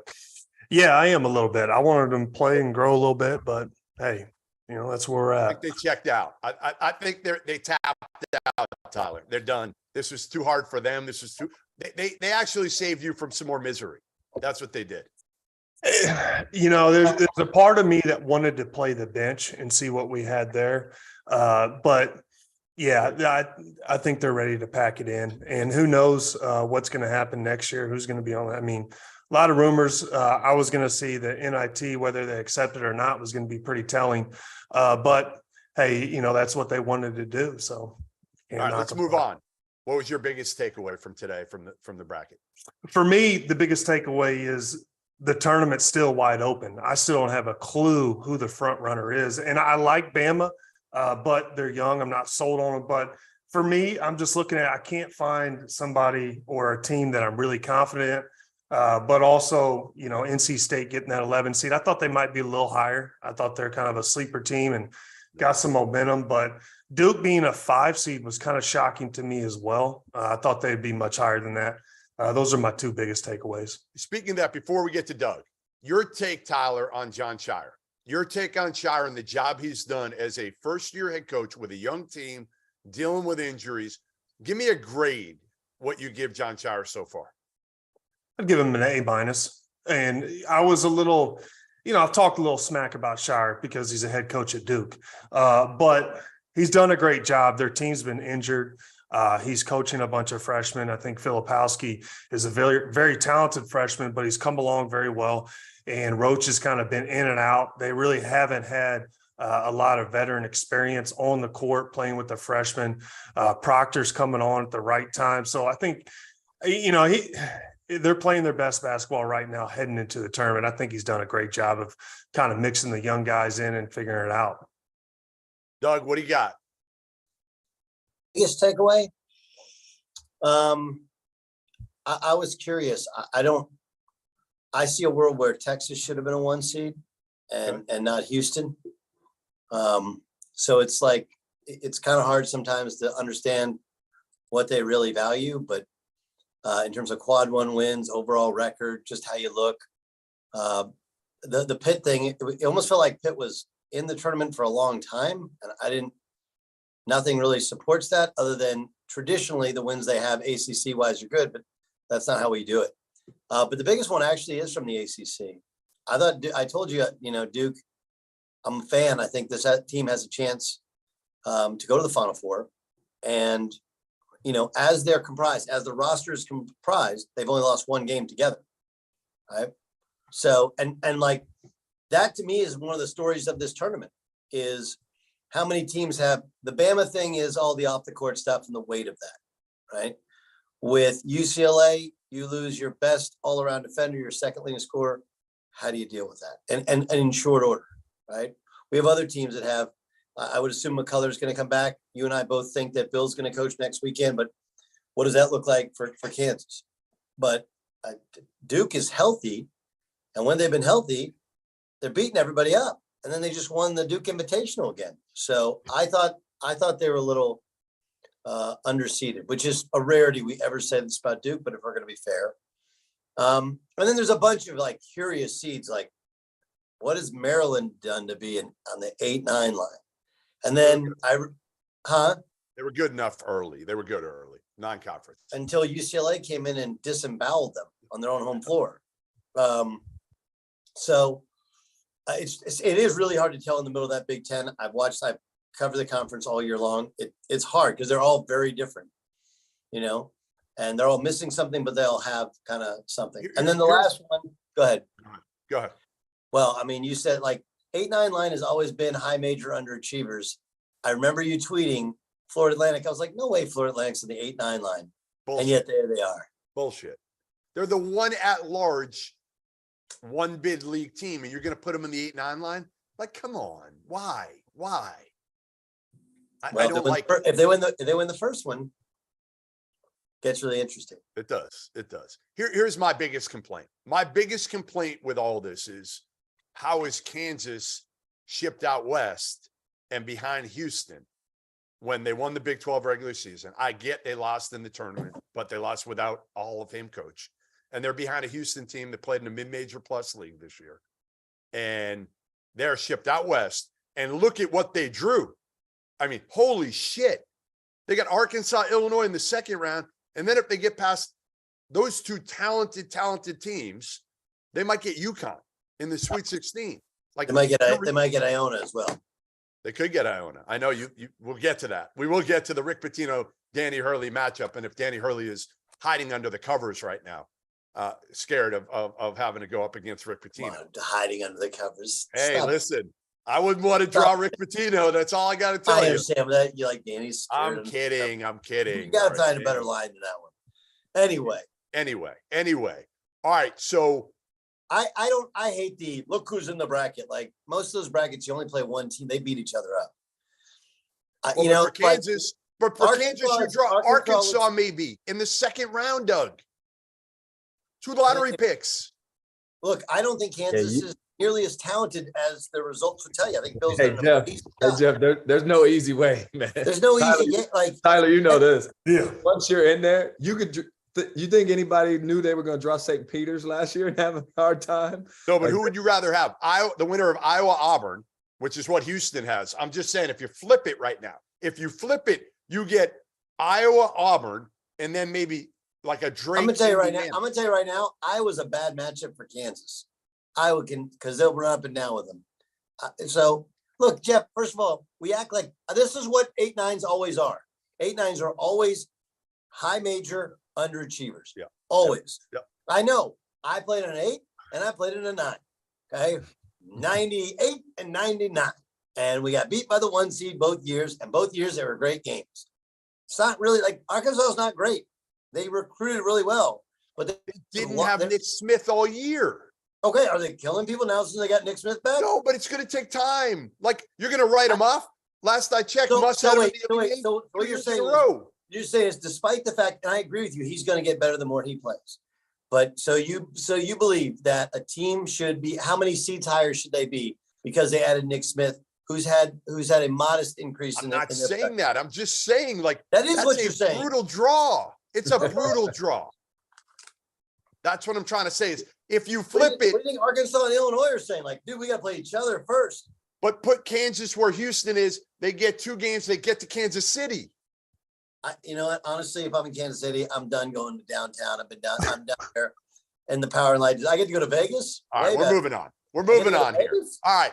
yeah, I am a little bit. I wanted them to play and grow a little bit. But, hey, that's where we're at. I think they checked out. I think they tapped out, Tyler. They're done. This was too hard for them. This was too – they actually saved you from some more misery. That's what they did. There's a part of me that wanted to play the bench and see what we had there. But yeah, I think they're ready to pack it in, and who knows what's going to happen next year, who's going to be on that. I mean, a lot of rumors. I was going to see the NIT, whether they accept it or not, was going to be pretty telling. But hey, that's what they wanted to do. So all right, let's move on. What was your biggest takeaway from today from the bracket? For me, the biggest takeaway is the tournament's still wide open. I still don't have a clue who the front runner is. And I like Bama, but they're young. I'm not sold on them. But for me, I'm just looking at, I can't find somebody or a team that I'm really confident in. But also, NC State getting that 11 seed. I thought they might be a little higher. I thought they're kind of a sleeper team and got some momentum. But Duke being a 5 seed was kind of shocking to me as well. I thought they'd be much higher than that. Those are my 2 biggest takeaways. Speaking of that, before we get to Doug, your take, Tyler, on John Shire, your take on Shire and the job he's done as a first-year head coach with a young team dealing with injuries. Give me a grade, what you give John Shire so far. I'd give him an A-. And I was a little, I've talked a little smack about Shire because he's a head coach at Duke. But he's done a great job. Their team's been injured. He's coaching a bunch of freshmen. I think Filipowski is a very, very talented freshman, but he's come along very well. And Roach has kind of been in and out. They really haven't had a lot of veteran experience on the court playing with the freshmen. Proctor's coming on at the right time. So I think, they're playing their best basketball right now heading into the tournament. I think he's done a great job of kind of mixing the young guys in and figuring it out. Doug, what do you got? Biggest takeaway? I was curious. I see a world where Texas should have been a 1 seed and not Houston. So it's like, it's kind of hard sometimes to understand what they really value, but in terms of quad 1 wins, overall record, just how you look, the Pitt thing, it almost felt like Pitt was in the tournament for a long time. And I didn't nothing really supports that other than traditionally the wins they have ACC wise are good, but that's not how we do it. But the biggest one actually is from the ACC. I told you, Duke, I'm a fan. I think this team has a chance to go to the Final Four. And, as they're comprised, as the roster is comprised, they've only lost one game together. Right. So, and like that to me is one of the stories of this tournament is how many teams have the Bama thing is all the off the court stuff and the weight of that. Right. With UCLA, you lose your best all around defender, your second leading scorer. How do you deal with that? And in short order, right? We have other teams that have, I would assume McCullough's going to come back. You and I both think that Bill's going to coach next weekend, but what does that look like for Kansas? But Duke is healthy. And when they've been healthy, they're beating everybody up. And then they just won the Duke Invitational again. So I thought they were a little underseeded, which is a rarity we ever say this about Duke, but if we're going to be fair. And then there's a bunch of like curious seeds, like what has Maryland done to be on the 8-9 line? And then they were good enough early. They were good early, non-conference. Until UCLA came in and disemboweled them on their own home floor. So it is really hard to tell in the middle of that Big Ten. I've covered the conference all year long. It's hard because they're all very different, and they're all missing something, but they all have kind of something. And then the last one, go ahead. Well, I mean, you said like 8-9 line has always been high major underachievers. I remember you tweeting Florida Atlantic. I was like, no way Florida Atlantic's in the 8-9 line. Bullshit. And yet there they are. Bullshit. They're the one at large, one bid league team, and you're going to put them in the 8-9 line? Like, come on. Why? I don't like it. If they win the first one, gets really interesting. It does. Here's my biggest complaint. My biggest complaint with all this is how is Kansas shipped out west and behind Houston when they won the Big 12 regular season? I get they lost in the tournament, but they lost without a Hall of Fame coach. And they're behind a Houston team that played in a mid-major plus league this year. And they're shipped out west. And look at what they drew. I mean, holy shit. They got Arkansas, Illinois in the second round. And then if they get past those two talented teams, they might get UConn in the Sweet 16. Like they might get Iona as well. They could get Iona. I know you we'll get to that. We will get to the Rick Pitino, Danny Hurley matchup. And if Danny Hurley is hiding under the covers right now, scared of having to go up against Rick Pitino. Hiding under the covers. Hey, listen, I wouldn't want to draw Rick Pitino. That's all I got to tell you. I understand that. You like Danny's. I'm kidding. You got to find a better line than that one. Anyway. All right. So I hate the look who's in the bracket. Like most of those brackets, you only play one team. They beat each other up. For Kansas, but for Kansas, you draw Arkansas maybe in the second round, Doug. 2 lottery picks. Look, I don't think Kansas is nearly as talented as the results would tell you. I think Bill's Jeff, there's no easy way, man. There's no easy Tyler, you know this. Yeah. Once you're in there, you think anybody knew they were going to draw St. Peter's last year and have a hard time? No, but who would you rather have? The winner of Iowa-Auburn, which is what Houston has. I'm just saying, if you flip it right now, you get Iowa-Auburn, and then maybe like a Drake. I'm gonna tell you right now, Iowa's a bad matchup for Kansas. Iowa because they'll run up and down with them. So look, Jeff, first of all, we act like this is what 8-9s always are. 8-9s are always high major underachievers. Yeah. Always. Yep. I know. I played an 8 and I played in a 9. Okay. 98 and 99. And we got beat by the 1 seed both years, and both years they were great games. It's not really like Arkansas is not great. They recruited really well, but they didn't have Nick Smith all year. Okay, are they killing people now since they got Nick Smith back? No, but it's going to take time. Like you're going to write him off. Last I checked, so what you're saying is, despite the fact, and I agree with you, he's going to get better the more he plays. But so you believe that a team should be, how many seeds higher should they be because they added Nick Smith, who's had a modest increase? I'm not saying that. I'm just saying that's what you're saying. Brutal draw. It's a brutal draw. That's what I'm trying to say is if you flip it. What do you think Arkansas and Illinois are saying? Like, dude, we got to play each other first. but put Kansas where Houston is. They get 2 games. They get to Kansas City. You know what? Honestly, if I'm in Kansas City, I'm done going to downtown. I'm down there in the power and light. I get to go to Vegas. All right, we're moving on. We're moving on here. All right.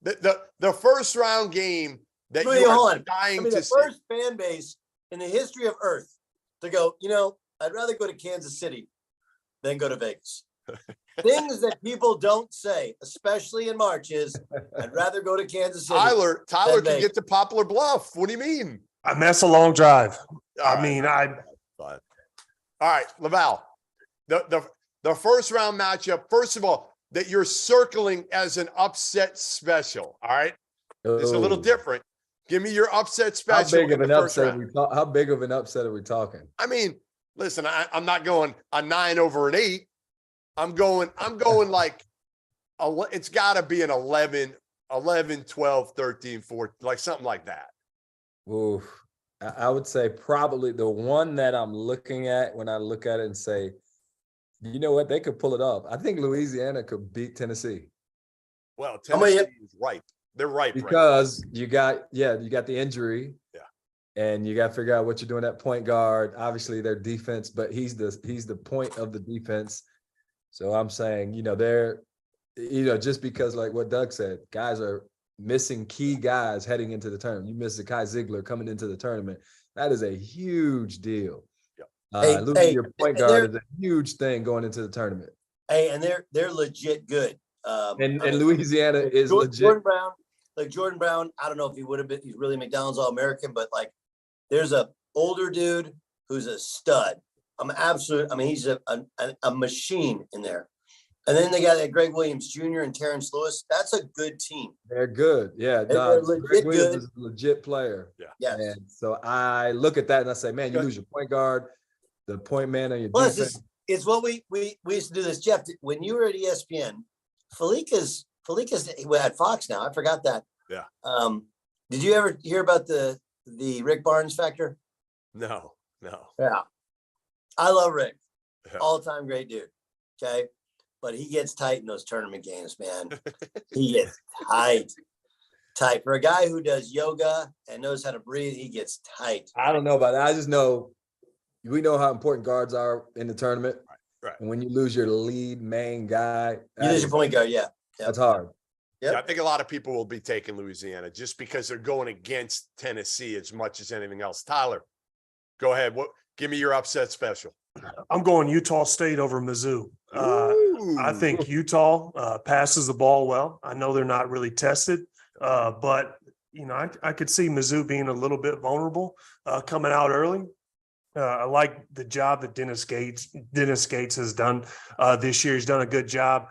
The first round game that you are dying to see. The first fan base in the history of Earth to go, I'd rather go to Kansas City than go to Vegas. Things that people don't say, especially in March, is I'd rather go to Kansas City. Tyler can get to Poplar Bluff. What do you mean? I mean, that's a long drive. All right, LaVall. The first round matchup, first of all, that you're circling as an upset special. All right. It's a little different. Give me your upset special. How big of an upset how big of an upset are we talking? I mean, listen, I'm not going a 9 over an 8. I'm going like it's got to be an 11, 12, 13, 14, like something like that. Oof. I would say probably the one that I'm looking at when I look at it and say, you know what, they could pull it off. I think Louisiana could beat Tennessee. Well, Tennessee is ripe. They're ripe because you got the injury. Yeah. And you got to figure out what you're doing at point guard. Obviously, their defense, but he's the point of the defense. So I'm saying, they're, just because like what Doug said, guys are missing key guys heading into the tournament. You miss Kai Ziegler coming into the tournament. That is a huge deal. Yeah. Losing your point guard is a huge thing going into the tournament. Hey, and they're legit good. And Louisiana is legit. Jordan Brown, I don't know if he would have been, he's really McDonald's All-American, but like there's a older dude who's a stud. He's a machine in there. And then they got that Greg Williams Jr. and Terrence Lewis. That's a good team. They're good. Yeah. They're Greg Williams is a legit player. Yeah. Yes. And so I look at that and I say, man, you lose your point guard, the point man on your defense. It's what we used to do this, Jeff. When you were at ESPN, Falika's at Fox now. I forgot that. Yeah. Did you ever hear about the Rick Barnes factor? No. Yeah. I love Rick. Yeah. All-time great dude. Okay. But he gets tight in those tournament games, man. He gets tight. For a guy who does yoga and knows how to breathe, he gets tight. I don't know about that. I just know we know how important guards are in the tournament. Right. And when you lose your lead main guy, you lose your point guard, yeah. That's hard. Yep. Yeah, I think a lot of people will be taking Louisiana just because they're going against Tennessee as much as anything else. Tyler, go ahead. Give me your upset special. I'm going Utah State over Mizzou. I think Utah passes the ball well. I know they're not really tested, but I could see Mizzou being a little bit vulnerable coming out early. I like the job that Dennis Gates has done this year. He's done a good job.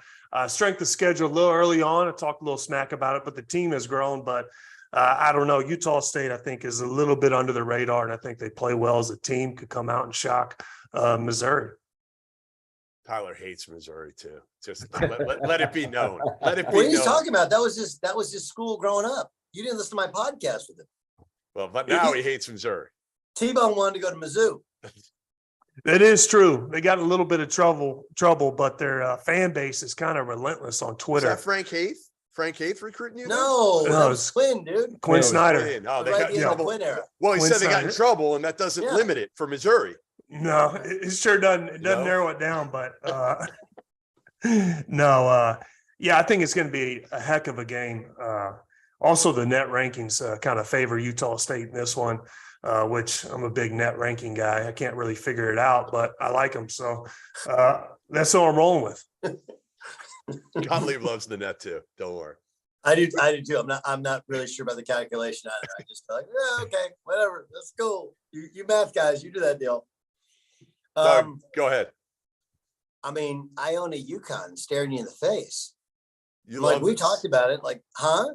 Strength of schedule a little early on. I talked a little smack about it, but the team has grown. But I don't know. Utah State, I think, is a little bit under the radar, and I think they play well as a team. Could come out and shock Missouri. Tyler hates Missouri too. Just let it be known. Let it be known. What are you talking about? That was his school growing up. You didn't listen to my podcast with him. Well, but now he hates Missouri. T-Bone wanted to go to Mizzou. That is true. They got a little bit of trouble, but their fan base is kind of relentless on Twitter. Is that Frank Haith? Frank Haith recruiting you? No, that was Quinn, dude. Quinn Snyder. Quinn. Oh, they got in trouble. Quinn era. Well, he said they got in trouble, and that doesn't limit it for Missouri. No, it sure doesn't. It doesn't narrow it down, but no. Yeah, I think it's going to be a heck of a game. Also, the net rankings kind of favor Utah State in this one, which I'm a big net ranking guy. I can't really figure it out, but I like them. So that's what I'm rolling with. Gottlieb loves the net too. Don't worry. I do too. I'm not really sure about the calculation either. I just feel like, yeah, okay, whatever. That's cool. You math guys, you do that deal. Doug, go ahead. I mean, Iona UConn staring you in the face. We talked about it. Like, huh?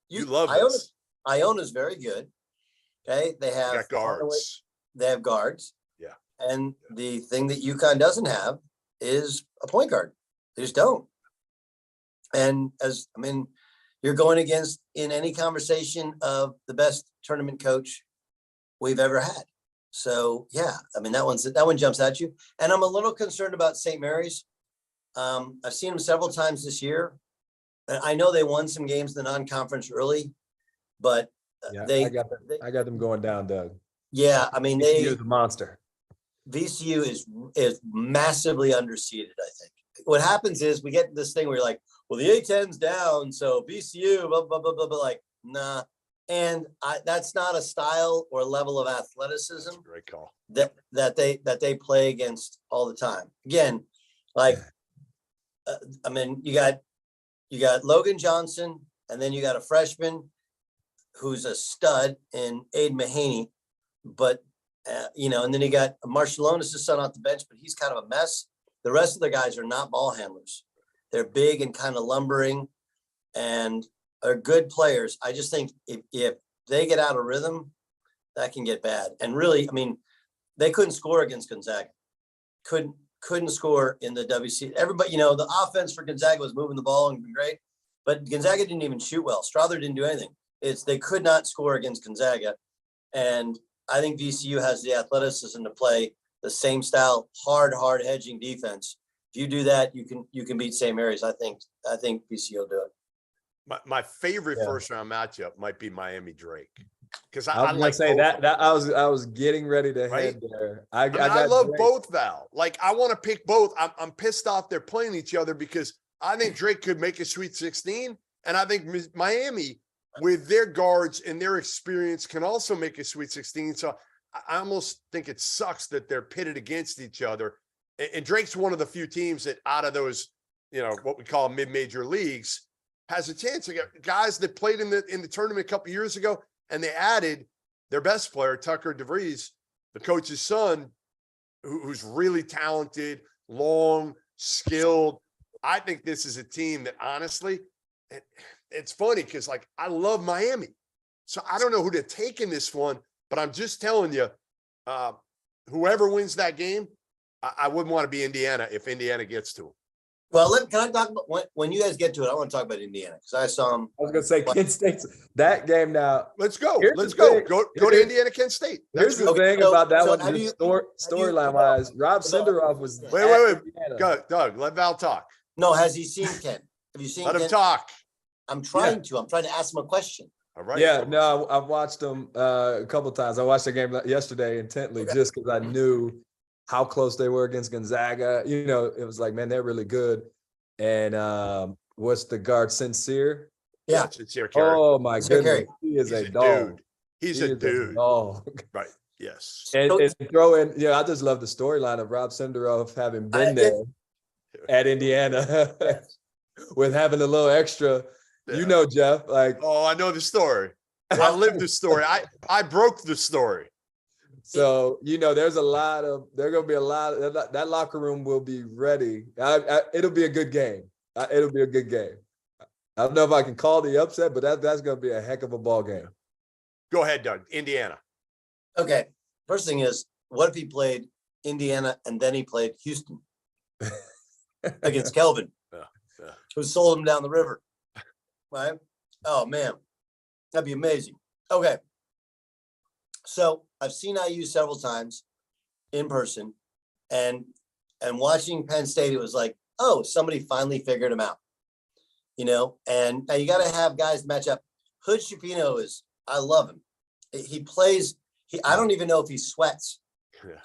You love this. Iona's very good. Okay, they have guards. They have guards. Yeah. And the thing that UConn doesn't have is a point guard. They just don't. And you're going against in any conversation of the best tournament coach we've ever had. So yeah, that one jumps at you. And I'm a little concerned about St. Mary's. I've seen them several times this year. I know they won some games in the non-conference early, but Yeah, they I got them going down, Doug. Yeah, I mean VCU is a monster. VCU is massively underseeded, I think. What happens is we get this thing where you're like, well, the A-10's down, so VCU, blah, blah, blah, blah, blah, like, nah. And that's not a style or level of athleticism Great call. that they play against all the time. Again, like, I mean, you got Logan Johnson, and then you got a freshman who's a stud in Aiden Mahaney, but and then you got Marcialonis' son off the bench, but he's kind of a mess. The rest of the guys are not ball handlers. They're big and kind of lumbering and are good players. I just think if they get out of rhythm, that can get bad. And really, I mean, they couldn't score against Gonzaga. Couldn't score in the WC. Everybody, the offense for Gonzaga was moving the ball and great, but Gonzaga didn't even shoot well. Strother didn't do anything. They could not score against Gonzaga. And I think VCU has the athleticism to play the same style, hard hedging defense. If you do that, you can beat St. Mary's. I think VCU will do it. My favorite first round matchup might be Miami Drake. Because I was gonna say that I was getting ready to head there. I love both, Val. Like, I want to pick both. I'm pissed off they're playing each other because I think Drake could make a Sweet 16, and I think Miami, with their guards and their experience, can also make a Sweet 16. So I almost think it sucks that they're pitted against each other. And Drake's one of the few teams that out of those, what we call mid-major leagues, has a chance. They got guys that played in the tournament a couple of years ago, and they added their best player, Tucker DeVries, the coach's son, who's really talented, long, skilled. I think this is a team that, honestly, it's funny because, like, I love Miami. So I don't know who to take in this one, but I'm just telling you, whoever wins that game, I wouldn't want to be Indiana if Indiana gets to them. Well, can I talk about when you guys get to it? I want to talk about Indiana because I saw them. I was gonna say Kent State's that game now. Let's go. Let's go. Go to Indiana, Kent State. Here's the thing about that one. Storyline wise, Rob Senderoff was. Wait. Go, Doug. Let Val talk. No, has he seen Kent? Have you seen? Let him talk. I'm trying to. I'm trying to ask him a question. All right. Yeah. No, I've watched them a couple of times. I watched the game yesterday intently just because I knew how close they were against Gonzaga. It was like, man, they're really good. And what's the guard, Sincere? Yeah. Sincere Carey. Oh my goodness. He is a dog. Dude. He's a dude. Dog. Right. Yes. And throw in, I just love the storyline of Rob Senderoff having been there at Indiana with having a little extra, Jeff, like. Oh, I know the story. I lived the story. I broke the story. So, there's going to be a lot of that locker room will be ready. It'll be a good game. It'll be a good game. I don't know if I can call the upset, but that's going to be a heck of a ball game. Go ahead, Doug. Indiana. Okay. First thing is, what if he played Indiana and then he played Houston against Kelvin, who sold him down the river? Right? Oh, man. That'd be amazing. Okay. So I've seen IU several times in person, and watching Penn State, it was like, oh, somebody finally figured him out, and now you got to have guys match up. Hood Shapiro I love him. He plays, I don't even know if he sweats.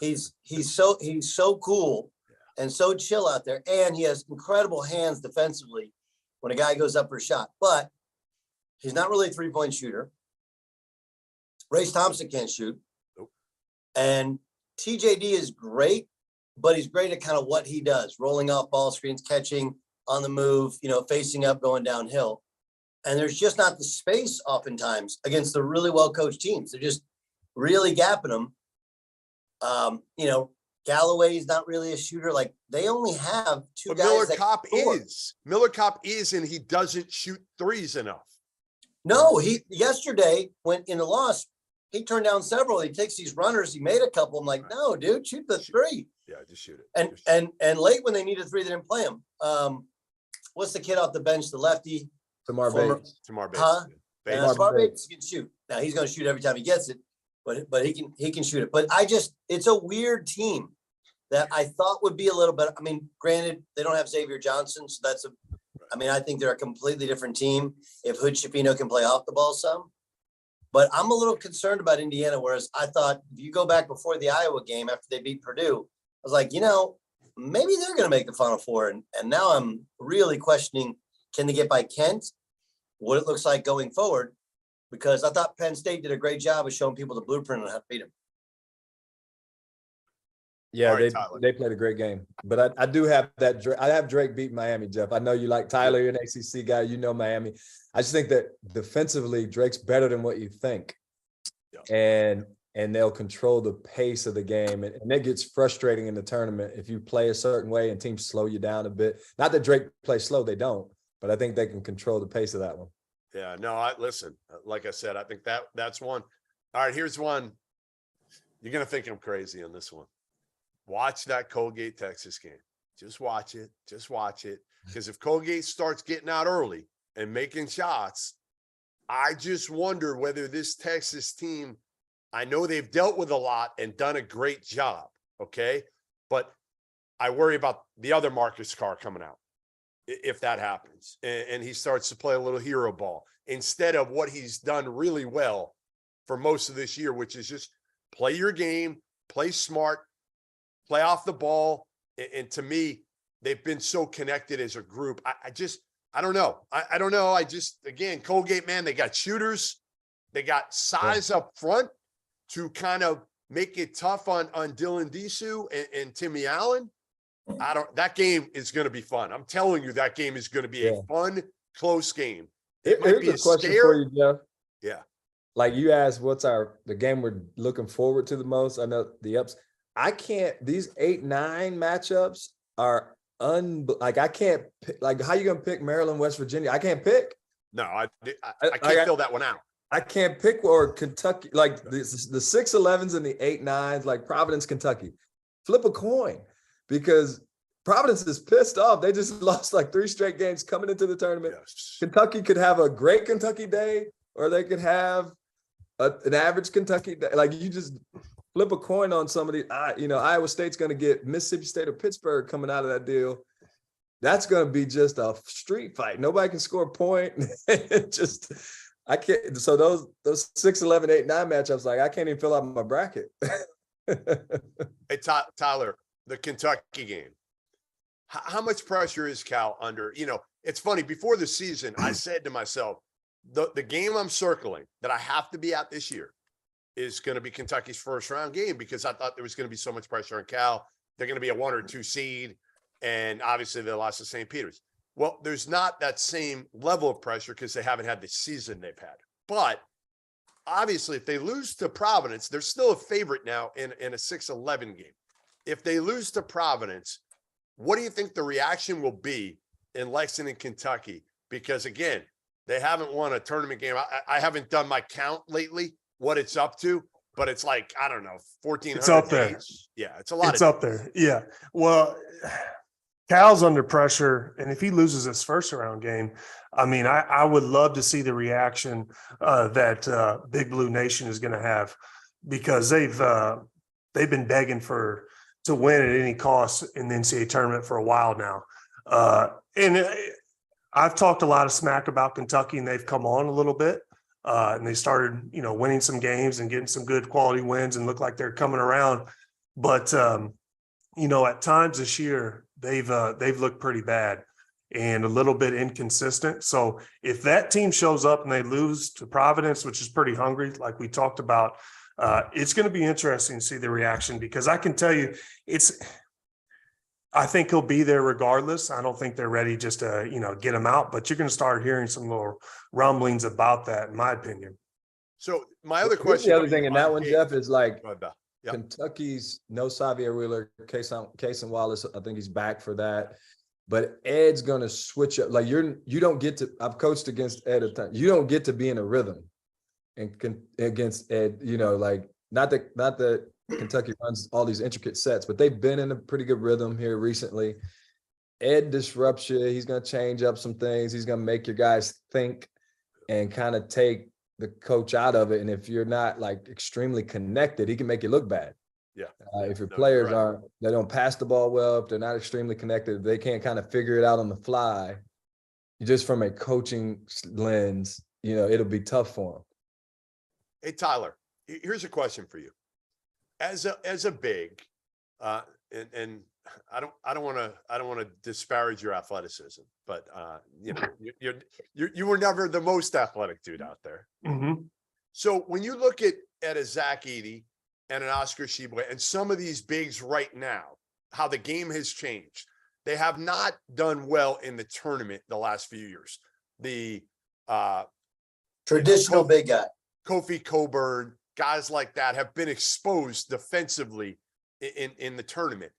He's so cool and so chill out there. And he has incredible hands defensively when a guy goes up for a shot, but he's not really a 3-point shooter. Race Thompson can't shoot. Nope. And TJD is great, but he's great at kind of what he does, rolling off ball screens, catching on the move, facing up, going downhill. And there's just not the space oftentimes against the really well-coached teams. They're just really gapping them. Galloway's not really a shooter. Like, they only have two guys. Miller Kopp is, and he doesn't shoot threes enough. No, yesterday when in the loss, he turned down several. He takes these runners. He made a couple. I'm like, no, dude, shoot the three. Yeah, just shoot it. And late when they needed three, they didn't play him. What's the kid off the bench? The lefty. Tamar Bates. Huh? Tamar Bates can shoot. Now he's going to shoot every time he gets it, but he can shoot it. But it's a weird team that I thought would be a little bit. I mean, granted, they don't have Xavier Johnson, so that's I mean, I think they're a completely different team if Hood Shafino can play off the ball some. But I'm a little concerned about Indiana, whereas I thought if you go back before the Iowa game after they beat Purdue, I was like, maybe they're going to make the Final Four. And now I'm really questioning, can they get by Kent? What it looks like going forward, because I thought Penn State did a great job of showing people the blueprint on how to beat them. Yeah, Right, they played a great game. But I do have that. I have Drake beat Miami, Jeff. I know you like Tyler, you're an ACC guy. You know Miami. I just think that defensively, Drake's better than what you think. Yeah. And they'll control the pace of the game. And it gets frustrating in the tournament if you play a certain way and teams slow you down a bit. Not that Drake plays slow, they don't. But I think they can control the pace of that one. Yeah, no, listen, like I said, I think that's one. All right, here's one. You're going to think I'm crazy on this one. Watch that Colgate, Texas game. Just watch it. Just watch it. Because if Colgate starts getting out early and making shots, I just wonder whether this Texas team, I know they've dealt with a lot and done a great job, okay? But I worry about the other Marcus Carr coming out if that happens. And he starts to play a little hero ball instead of what he's done really well for most of this year, which is just play your game, play smart, play off the ball. And to me, they've been so connected as a group. I don't know. I don't know. Again, Colgate, man, they got shooters. They got size up front to kind of make it tough on Dylan Disu and Timmy Allen. That game is going to be fun. I'm telling you, that game is going to be a fun, close game. It might be a question for you, Jeff. Yeah. Like you asked, what's the game we're looking forward to the most? I know the ups. I can't, these 8-9 matchups are I can't pick, like how you going to pick Maryland, West Virginia? I can't pick. No, I can't fill that one out. I can't pick, or Kentucky, like the 6-11s and the 8-9s, like Providence, Kentucky. Flip a coin, because Providence is pissed off. They just lost like 3 straight games coming into the tournament. Yes. Kentucky could have a great Kentucky day, or they could have an average Kentucky day. Like you just flip a coin on somebody. Iowa State's going to get Mississippi State or Pittsburgh coming out of that deal. That's going to be just a street fight. Nobody can score a point. I can't. So those 6-11, 8-9 matchups, like I can't even fill out my bracket. Hey, Tyler, the Kentucky game. How much pressure is Cal under? It's funny. Before the season, I said to myself, the game I'm circling that I have to be at this year is going to be Kentucky's first round game, because I thought there was going to be so much pressure on Cal. They're going to be a 1 or 2 seed. And obviously they lost to St. Peter's. Well, there's not that same level of pressure because they haven't had the season they've had. But obviously, if they lose to Providence, they're still a favorite now in a 6-11 game. If they lose to Providence, what do you think the reaction will be in Lexington, Kentucky? Because again, they haven't won a tournament game. I haven't done my count lately, what it's up to, but it's like, I don't know, 1,400 It's up there. days. Yeah, it's a lot. It's up there. Yeah. Well, Cal's under pressure, and if he loses his first round game, I mean, I would love to see the reaction that Big Blue Nation is going to have, because they've been begging to win at any cost in the NCAA tournament for a while now. And I've talked a lot of smack about Kentucky, and they've come on a little bit, and they started, winning some games and getting some good quality wins and look like they're coming around. But at times this year, they've looked pretty bad and a little bit inconsistent. So if that team shows up and they lose to Providence, which is pretty hungry, like we talked about, it's going to be interesting to see the reaction, because I can tell you I think he'll be there regardless. I don't think they're ready just to, get him out, but you're going to start hearing some little rumblings about that, in my opinion. So my other question. The other thing in that one, Jeff, is like, Yep. Kentucky's no Xavier Wheeler, Cason Wallace. I think he's back for that. But Ed's going to switch up. Like you don't get to. I've coached against Ed a time. You don't get to be in a rhythm, and against Ed. Like not that Kentucky runs all these intricate sets, but they've been in a pretty good rhythm here recently. Ed disrupts you. He's going to change up some things. He's going to make your guys think and kind of take the coach out of it. And if you're not like extremely connected, he can make you look bad. Yeah. If your players they don't pass the ball well, if they're not extremely connected, they can't kind of figure it out on the fly. just from a coaching lens, it'll be tough for him. Hey, Tyler, here's a question for you. As a big, and I don't want to disparage your athleticism, but you were never the most athletic dude out there. Mm-hmm. So when you look at a Zach Edey and an Oscar Tshiebwe and some of these bigs right now, how the game has changed, they have not done well in the tournament the last few years. The traditional big guy, Kofi Coburn, guys like that have been exposed defensively in the tournament.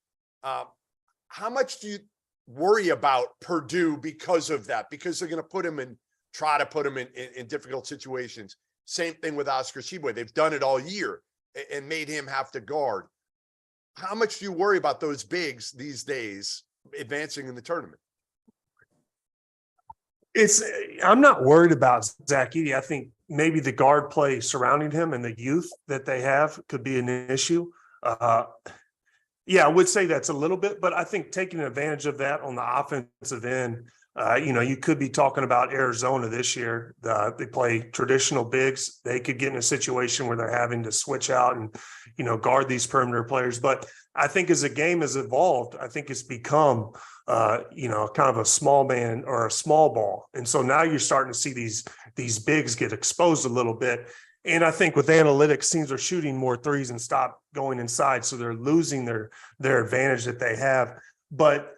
How much do you worry about Purdue because of that? Because they're going to try to put them in difficult situations. Same thing with Oscar Tshiebwe. They've done it all year and made him have to guard. How much do you worry about those bigs these days advancing in the tournament? I'm not worried about Zach Edey. I think maybe the guard play surrounding him and the youth that they have could be an issue. Yeah, I would say that's a little bit, but I think taking advantage of that on the offensive end, you could be talking about Arizona this year. They play traditional bigs. They could get in a situation where they're having to switch out and, guard these perimeter players. But I think as the game has evolved, I think it's become, kind of a small man or a small ball. And so now you're starting to see these bigs get exposed a little bit. And I think with analytics, teams are shooting more threes and stop going inside. So they're losing their advantage that they have. But,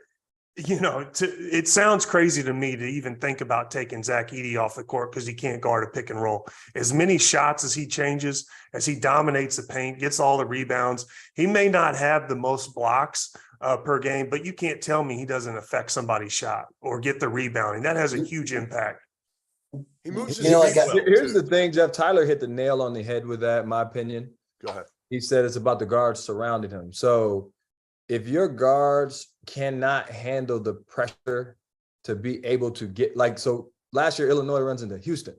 it sounds crazy to me to even think about taking Zach Edey off the court because he can't guard a pick and roll. As many shots as he changes, as he dominates the paint, gets all the rebounds, he may not have the most blocks per game, but you can't tell me he doesn't affect somebody's shot or get the rebounding. That has a huge impact. He moves his Here's the thing, Jeff. Tyler hit the nail on the head with that, in my opinion. Go ahead. He said it's about the guards surrounding him. So if your guards cannot handle the pressure to be able to get, so last year Illinois runs into Houston.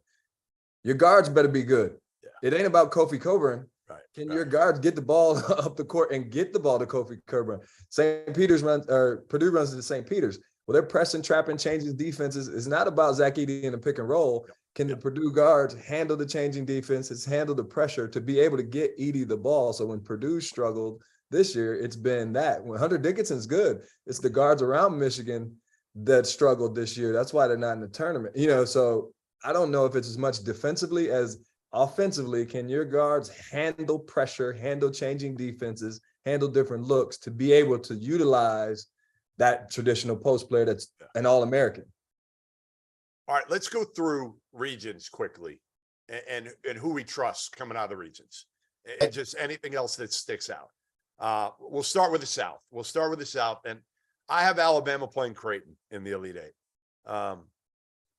Your guards better be good. Yeah. It ain't about Kofi Coburn. Right. Can your guards get the ball up the court and get the ball to Kofi Coburn? Purdue runs into St. Peter's. Well, they're pressing, trapping, changing defenses. It's not about Zach Edey in the pick and roll. Can the Purdue guards handle the changing defenses, handle the pressure to be able to get Edey the ball? So when Purdue struggled this year, it's been that. When Hunter Dickinson's good, it's the guards around Michigan that struggled this year. That's why they're not in the tournament. So I don't know if it's as much defensively as offensively. Can your guards handle pressure, handle changing defenses, handle different looks to be able to utilize that traditional post player that's an All-American? All right, let's go through regions quickly and who we trust coming out of the regions and just anything else that sticks out. We'll start with the South. And I have Alabama playing Creighton in the Elite Eight.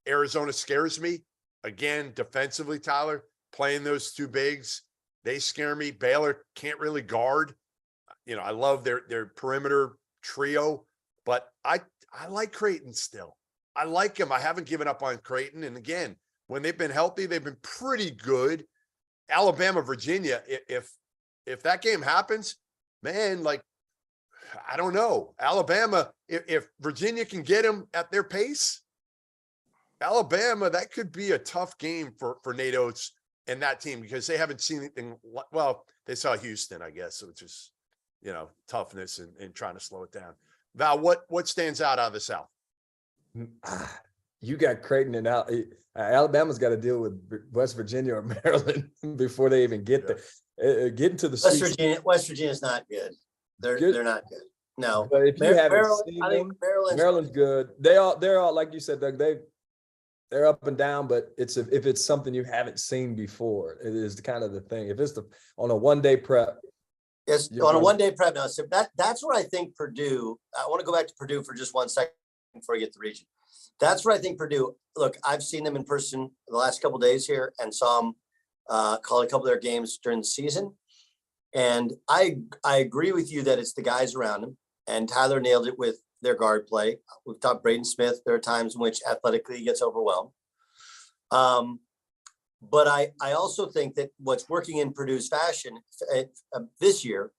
Arizona scares me. Again, defensively, Tyler, playing those two bigs, they scare me. Baylor can't really guard. I love their perimeter trio, but I like Creighton still. I like him. I haven't given up on Creighton. And again, when they've been healthy, they've been pretty good. Alabama, Virginia, if that game happens, man, I don't know. Alabama, if Virginia can get them at their pace, Alabama, that could be a tough game for Nate Oates and that team because they haven't seen anything. Well, they saw Houston, I guess, which is, toughness and trying to slow it down. Val, what stands out of the South? You got Creighton and Alabama's got to deal with West Virginia or Maryland before they even get there. Getting to the West Virginia's not good. They're not good. No, but if you haven't seen them, Maryland's good. They're all like you said, Doug. They're up and down, but if it's something you haven't seen before, it is kind of the thing. If it's on a one-day prep. Yes, on a one-day prep now. So that's where I think Purdue. I want to go back to Purdue for just 1 second before I get to the region. That's where I think Purdue. Look, I've seen them in person the last couple of days here and saw them call a couple of their games during the season. And I agree with you that it's the guys around them. And Tyler nailed it with their guard play. We've talked Braden Smith. There are times in which athletically he gets overwhelmed. But I also think that what's working in Purdue's fashion this year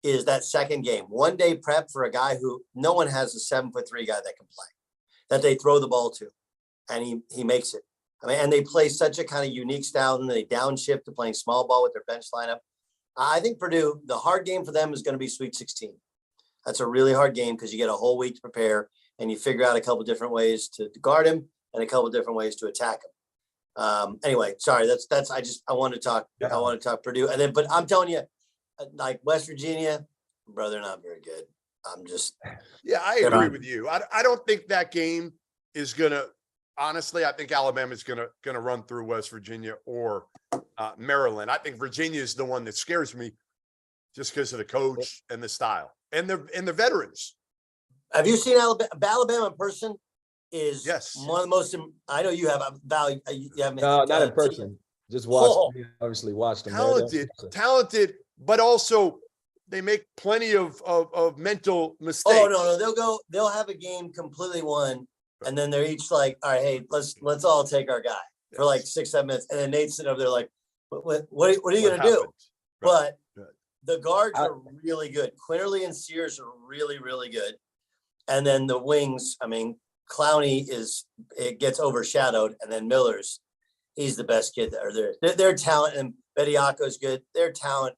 is that second game, 1 day prep for a guy who no one has a 7'3" guy that can play, that they throw the ball to. and he makes it. I mean, and they play such a kind of unique style, and they downshift to playing small ball with their bench lineup. I think Purdue, the hard game for them is going to be Sweet 16. That's a really hard game because you get a whole week to prepare, and you figure out a couple different ways to guard him and a couple different ways to attack him. Anyway, sorry, I want to talk. I want to talk Purdue, and then, but I'm telling you, like West Virginia, bro, they're not very good. I agree with you. I don't think that game is gonna. Honestly, I think Alabama's gonna run through West Virginia or Maryland. I think Virginia is the one that scares me, just because of the coach and the style and the veterans. Have you seen Alabama in person? Is one of the most. I know you have value. You haven't. No, not in person. Just watch. Obviously, watched them. Talented, but also they make plenty of mental mistakes. Oh no, they'll have a game completely won. And then they're each like, all right, hey, let's all take our guy for like 6-7 minutes. And then Nate's sitting over there like, what are you going to do? Right. But the guards are really good. Quinterly and Sears are really, really good. And then the wings, I mean, Clowney gets overshadowed. And then he's the best kid that are there. Their talent, and Bediako's good. Their talent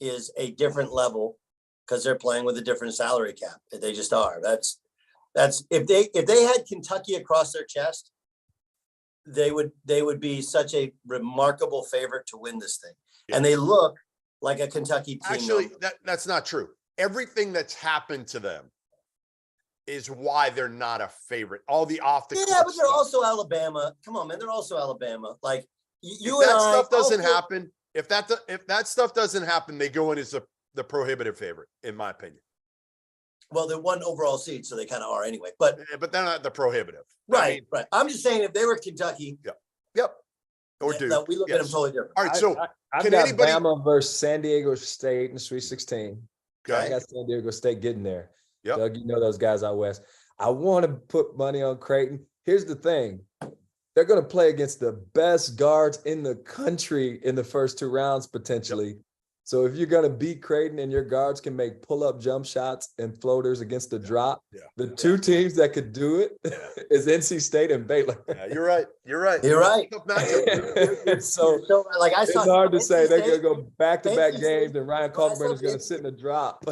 is a different level because they're playing with a different salary cap. They just are. That's if they had Kentucky across their chest, they would be such a remarkable favorite to win this thing. And they look like a Kentucky team. Actually, that's not true. Everything that's happened to them is why they're not a favorite. All the off the but they're also Alabama. Come on, man, they're also Alabama. Like stuff doesn't happen. If that stuff doesn't happen, they go in as the prohibitive favorite, in my opinion. Well, they're one overall seed, so they kind of are anyway. But they're not the prohibitive. Right. I'm just saying if they were Kentucky. Yep. Or Duke. We look at them totally different. All right, so I've got Bama versus San Diego State in the Sweet 16. Okay. I got San Diego State getting there. Yep. Doug, you know those guys out west. I want to put money on Creighton. Here's the thing. They're going to play against the best guards in the country in the first 2 rounds, potentially. Yep. So if you're going to beat Creighton and your guards can make pull-up jump shots and floaters against the drop, the 2 teams that could do it is NC State and Baylor. Yeah, you're right. So like it's hard to say. They're going to go back-to-back games and Ryan Kalkbrenner is going to sit in the drop.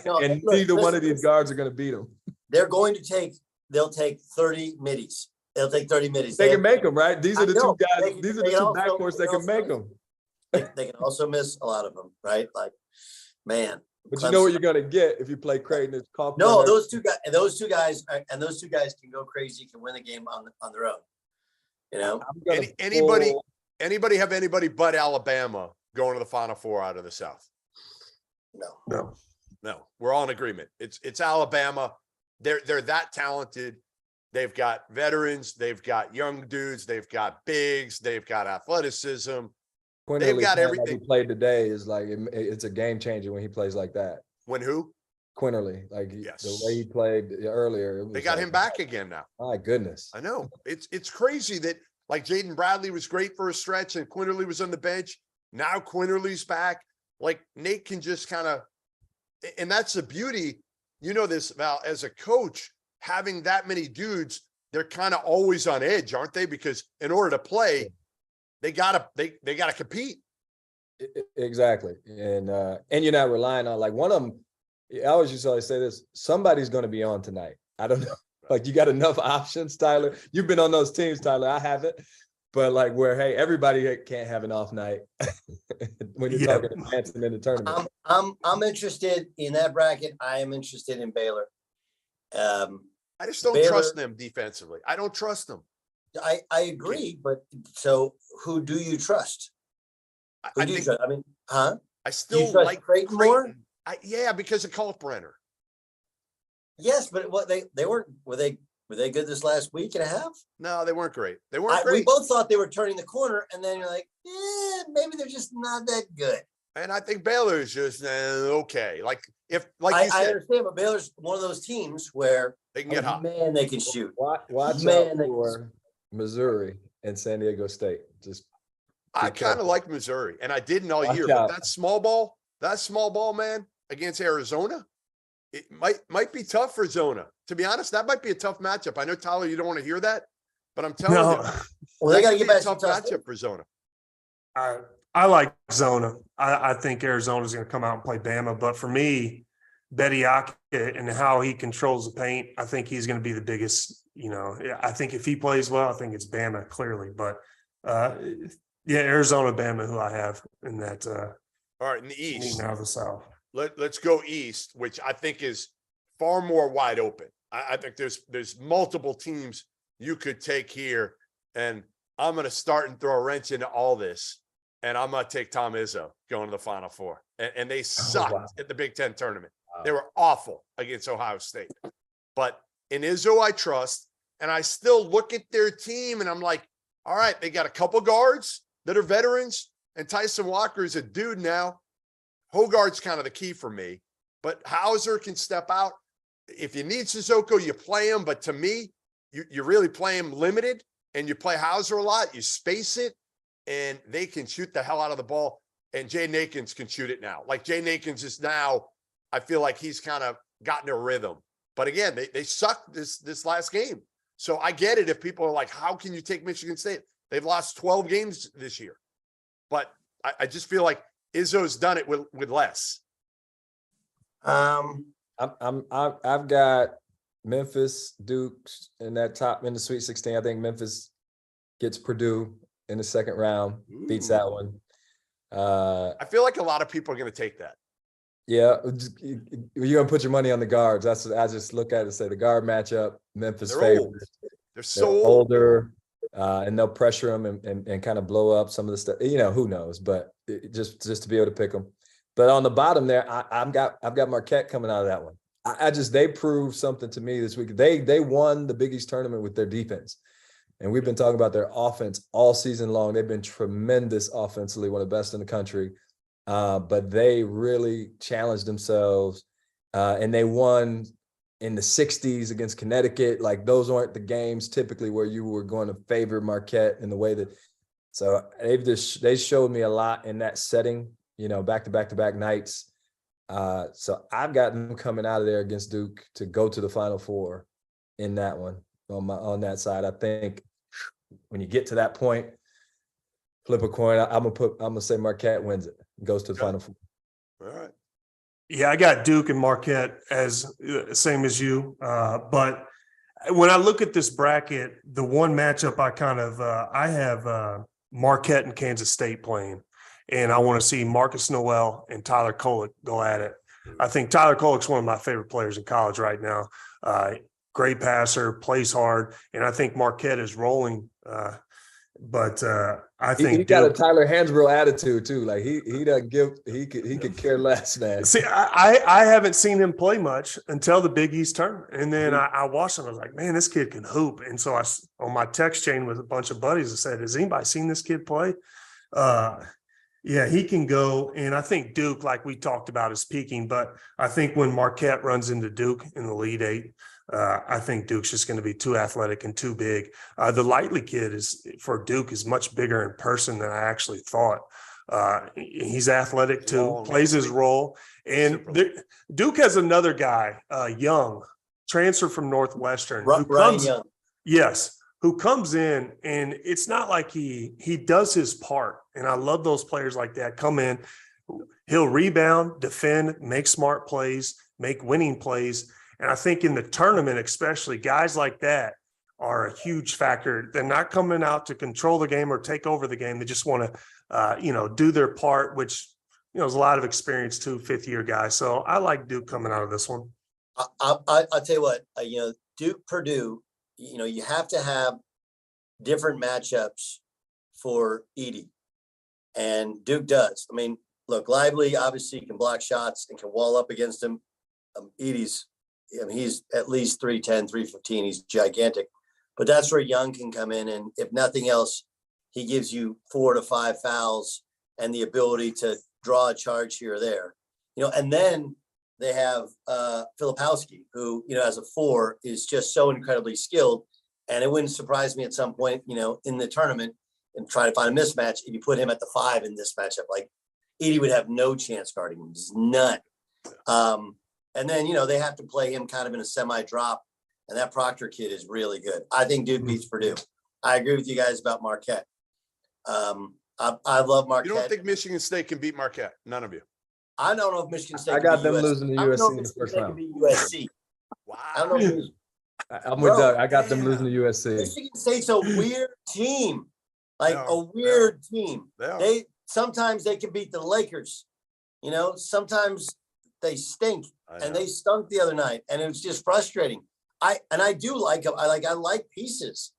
And neither one of these guards are going to beat them. They'll take 30 middies. They'll take 30 middies. They can make them, right? These are the 2 guys. These are the 2 backcourts that can make them. They can also miss a lot of them, right? Like, man. But Clemson, you know what you're gonna get if you play Creighton. It's no, those two guys can go crazy, can win the game on their own. You know, anybody have anybody but Alabama going to the Final Four out of the South? No. We're all in agreement. It's Alabama. They're that talented. They've got veterans. They've got young dudes. They've got bigs. They've got athleticism. They've got everything. He played today is like it's a game changer when he plays like that. When who? Quinterly, the way he played earlier. They got him back again now. My goodness. I know. It's crazy that like Jaden Bradley was great for a stretch and Quinterly was on the bench. Now Quinterly's back. Like Nate can just kind of, and that's the beauty. You know this, Val, as a coach, having that many dudes, they're kind of always on edge, aren't they? Because in order to play, they gotta compete. Exactly. And you're not relying on like one of them. I always used to always say this, somebody's going to be on tonight. I don't know. Like you got enough options, Tyler. You've been on those teams, Tyler. I haven't. But like where, hey, everybody can't have an off night when you're talking advancing in the tournament. I'm interested in that bracket. I am interested in Baylor. I just don't trust them defensively. I don't trust them. I agree, but so who do you trust? I mean, huh? I still like Creighton more. Because of Kalkbrenner. Yes, but what they weren't. Were they good this last week and a half? No, they weren't great. They weren't great. We both thought they were turning the corner, and then you're like, maybe they're just not that good. And I think Baylor is just okay. I understand, but Baylor's one of those teams where they can get hot. Man, they can shoot. Watch out for Missouri and San Diego State. I kind of like Missouri, and I didn't all year. But that small ball, man, against Arizona, it might be tough for Zona. To be honest, that might be a tough matchup. I know, Tyler, you don't want to hear that, but I'm telling you, well, they got to get back tough matchup for Zona. I like Zona. I think Arizona's going to come out and play Bama. But for me, Bediake and how he controls the paint, I think he's going to be the biggest. I think if he plays well, I think it's Bama clearly. But Arizona, Bama, who I have in that. All right, in the East. Now the South. Let's go East, which I think is far more wide open. I think there's multiple teams you could take here, and I'm going to start and throw a wrench into all this. And I'm going to take Tom Izzo going to the Final Four. And they sucked at the Big Ten tournament. Wow. They were awful against Ohio State. But in Izzo, I trust. And I still look at their team, and I'm like, all right, they got a couple guards that are veterans. And Tyson Walker is a dude now. Hogarth's kind of the key for me. But Hauser can step out. If you need Sissoko, you play him. But to me, you really play him limited. And you play Hauser a lot. You space it. And they can shoot the hell out of the ball. And Jaden Akins can shoot it now. Like Jaden Akins is now, I feel like he's kind of gotten a rhythm. But again, they sucked this last game. So I get it if people are like, how can you take Michigan State? They've lost 12 games this year. But I just feel like Izzo's done it with less. I've got Memphis, Duke in that top in the Sweet 16. I think Memphis gets Purdue in the second round, beats that one. I feel like a lot of people are going to take that. Yeah, you're going to put your money on the guards. That's what I just look at it and say the guard matchup, Memphis favorites. They're so older, and they'll pressure them and kind of blow up some of the stuff. Who knows? But just to be able to pick them. But on the bottom there, I've got Marquette coming out of that one. They proved something to me this week. They won the Big East tournament with their defense. And we've been talking about their offense all season long. They've been tremendous offensively, one of the best in the country. But they really challenged themselves, and they won in the 60s against Connecticut. Like, those aren't the games typically where you were going to favor Marquette in the way that. So they showed me a lot in that setting, back-to-back nights. So I've got them coming out of there against Duke to go to the Final Four in that one on that side. I think when you get to that point, flip a coin. I'm gonna say Marquette wins it, goes to the Final Four. All right. Yeah, I got Duke and Marquette as same as you. But when I look at this bracket, the one matchup I have Marquette and Kansas State playing, and I want to see Marcus Noel and Tyler Kolek go at it. I think Tyler Kolek's one of my favorite players in college right now. Great passer, plays hard, and I think Marquette is rolling. But I think he got a Tyler Hansbrough attitude too. Like he doesn't give. He could care less, man. See, I haven't seen him play much until the Big East tournament, and then I watched him. I was like, man, this kid can hoop. And so I on my text chain with a bunch of buddies, I said, has anybody seen this kid play? Yeah, he can go. And I think Duke, like we talked about, is peaking. But I think when Marquette runs into Duke in the Elite Eight, I think Duke's just going to be too athletic and too big. The Lightly kid for Duke is much bigger in person than I actually thought. He's athletic too, plays his role. And Duke has another guy, Young, transfer from Northwestern. Ryan Young. Yes, who comes in, and it's not like he does his part. And I love those players like that. Come in, he'll rebound, defend, make smart plays, make winning plays. And I think in the tournament, especially, guys like that are a huge factor. They're not coming out to control the game or take over the game. They just want to, do their part, which, is a lot of experience too, fifth-year guys. So I like Duke coming out of this one. I'll tell you what, Duke, Purdue, you have to have different matchups for Edey. And Duke does. I mean, look, Lively obviously can block shots and can wall up against him. Edey's, he's at least 3'10", 315. He's gigantic. But that's where Young can come in. And if nothing else, he gives you 4 to 5 fouls and the ability to draw a charge here or there. And then they have Filipowski, who, as a 4 is just so incredibly skilled. And it wouldn't surprise me at some point, in the tournament and try to find a mismatch if you put him at the 5 in this matchup. Like, Edey would have no chance guarding him. Just none. And then, they have to play him kind of in a semi-drop, and that Proctor kid is really good. I think Duke beats Purdue. I agree with you guys about Marquette. I love Marquette. You don't think Michigan State can beat Marquette? None of you. I don't know if Michigan State. I got them losing to USC in the first round. USC. Wow. I don't know. I'm with Doug. I got them losing to USC. Michigan State's a weird team, like a weird team. They sometimes they can beat the Lakers. You know, sometimes they stink, and they stunk the other night, and it was just frustrating. I do like them. I like pieces,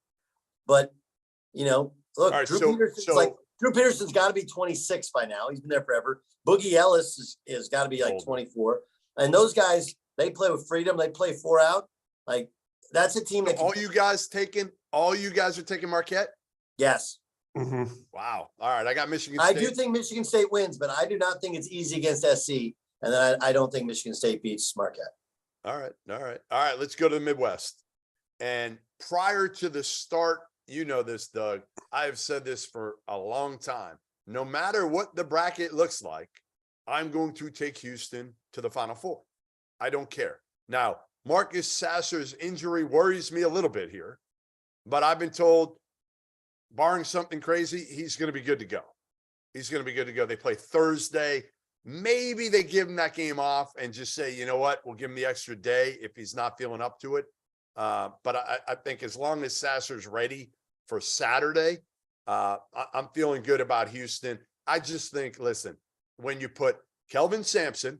but you know, look, Drew Peterson's got to be 26 by now. He's been there forever. Boogie Ellis is got to be like 24. And those guys, they play with freedom. They play 4 out. Like that's a team that all you guys are taking Marquette? Yes. Mm-hmm. Wow. All right. I got Michigan State. I do think Michigan State wins, but I do not think it's easy against SC. And then I don't think Michigan State beats Marquette. All right. Let's go to the Midwest. And prior to the start, you know this, Doug, I've said this for a long time. No matter what the bracket looks like, I'm going to take Houston to the Final Four. I don't care. Now, Marcus Sasser's injury worries me a little bit here, but I've been told, barring something crazy, he's going to be good to go. They play Thursday. Maybe they give him that game off and just say, you know what, we'll give him the extra day if he's not feeling up to it. But I think as long as Sasser's ready for Saturday, I'm feeling good about Houston. I just think, listen, when you put Kelvin Sampson,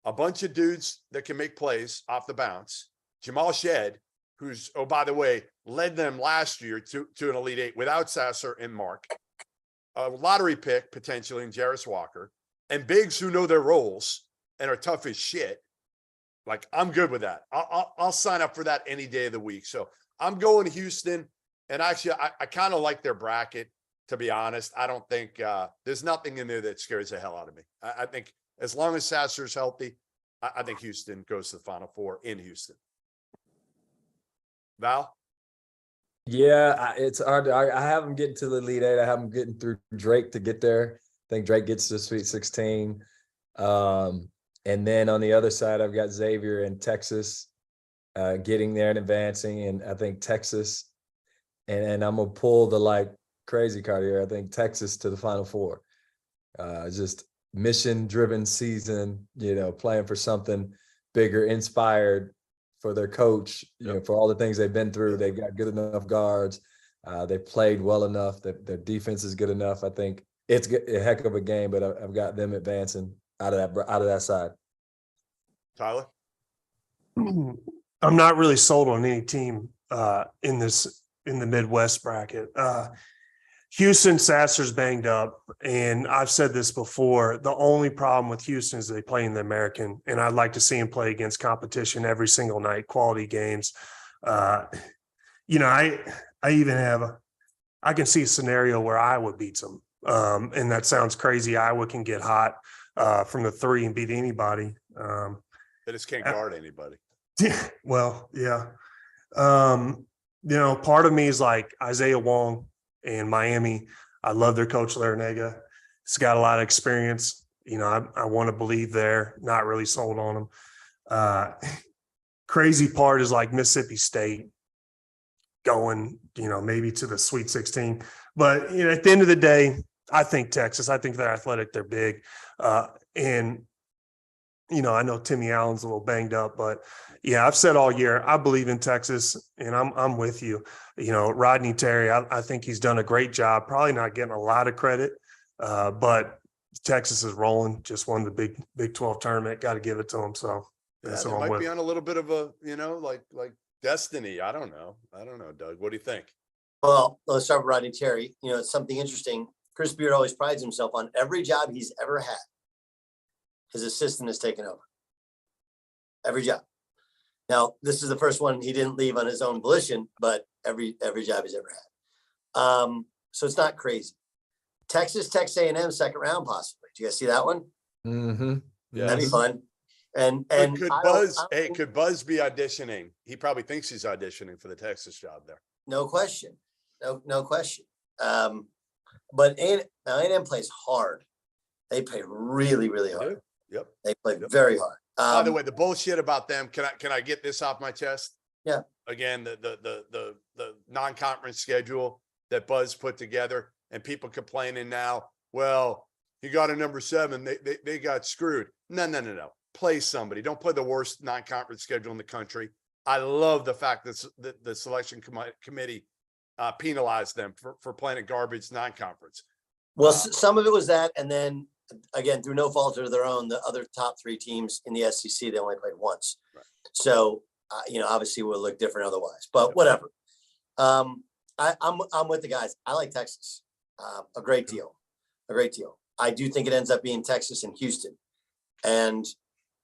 a bunch of dudes that can make plays off the bounce, Jamal Shed, who's, oh, by the way, led them last year to an Elite Eight without Sasser and Mark, a lottery pick potentially in Jarris Walker, and bigs who know their roles and are tough as shit. Like, I'm good with that. I'll sign up for that any day of the week. So I'm going to Houston. And actually, I kind of like their bracket, to be honest. I don't think there's nothing in there that scares the hell out of me. I think as long as Sasser's healthy, I think Houston goes to the Final Four in Houston. Val? Yeah, it's hard. I have them getting to the Elite Eight. I have them getting through Drake to get there. I think Drake gets to the Sweet 16. And then on the other side, I've got Xavier and Texas getting there and advancing. And I think Texas, and I'm going to pull the like crazy card here. I think Texas to the Final Four. Just mission-driven season, you know, playing for something bigger, inspired for their coach, you know, for all the things they've been through. They've got good enough guards. They played well enough. Their defense is good enough. I think it's a heck of a game, but I've got them advancing out of that side. Tyler? I'm not really sold on any team in the Midwest bracket. Houston, Sasser's banged up, and I've said this before. The only problem with Houston is they play in the American, and I'd like to see him play against competition every single night, quality games. You know, I can see a scenario where Iowa beats them, and that sounds crazy. Iowa can get hot from the three and beat anybody. They just can't guard anybody. Well, yeah. You know, part of me is like Isaiah Wong in Miami. I love their coach, Larinaga. He's got a lot of experience. You know, I want to believe there. Not really sold on him. Crazy part is like Mississippi State going, you know, maybe to the Sweet 16. But, you know, at the end of the day, I think Texas. I think they're athletic. They're big. And, you know, I know Timmy Allen's a little banged up, but yeah, I've said all year, I believe in Texas, and I'm with you. You know, Rodney Terry, I think he's done a great job, probably not getting a lot of credit, but Texas is rolling, just won the Big 12 tournament, got to give it to them. So that's they might be on a little bit of a, you know, like destiny. I don't know, Doug. What do you think? Well, let's start with Rodney Terry. You know, it's something interesting. Chris Beard always prides himself on every job he's ever had. His assistant has taken over. Every job. Now, this is the first one he didn't leave on his own volition, but every job he's ever had. So it's not crazy. Texas A&M second round, possibly. Do you guys see that one? Mm-hmm. Yeah, that'd be fun. And could Buzz? Could Buzz be auditioning? He probably thinks he's auditioning for the Texas job there. No question. No question. But A&M plays hard. They play really, really hard. Yep. They play very hard. By the way, the bullshit about them, can I get this off my chest? Yeah. Again, the non-conference schedule that Buzz put together, and people complaining now, well, you got a number 7. They got screwed. No. Play somebody. Don't play the worst non-conference schedule in the country. I love the fact that the selection committee penalized them for playing a garbage non-conference. Well, some of it was that, and then again, through no fault of their own, the other top 3 teams in the SEC, they only played once. Right. So, obviously, it would look different otherwise. But whatever. I'm with the guys. I like Texas a great deal. I do think it ends up being Texas and Houston, and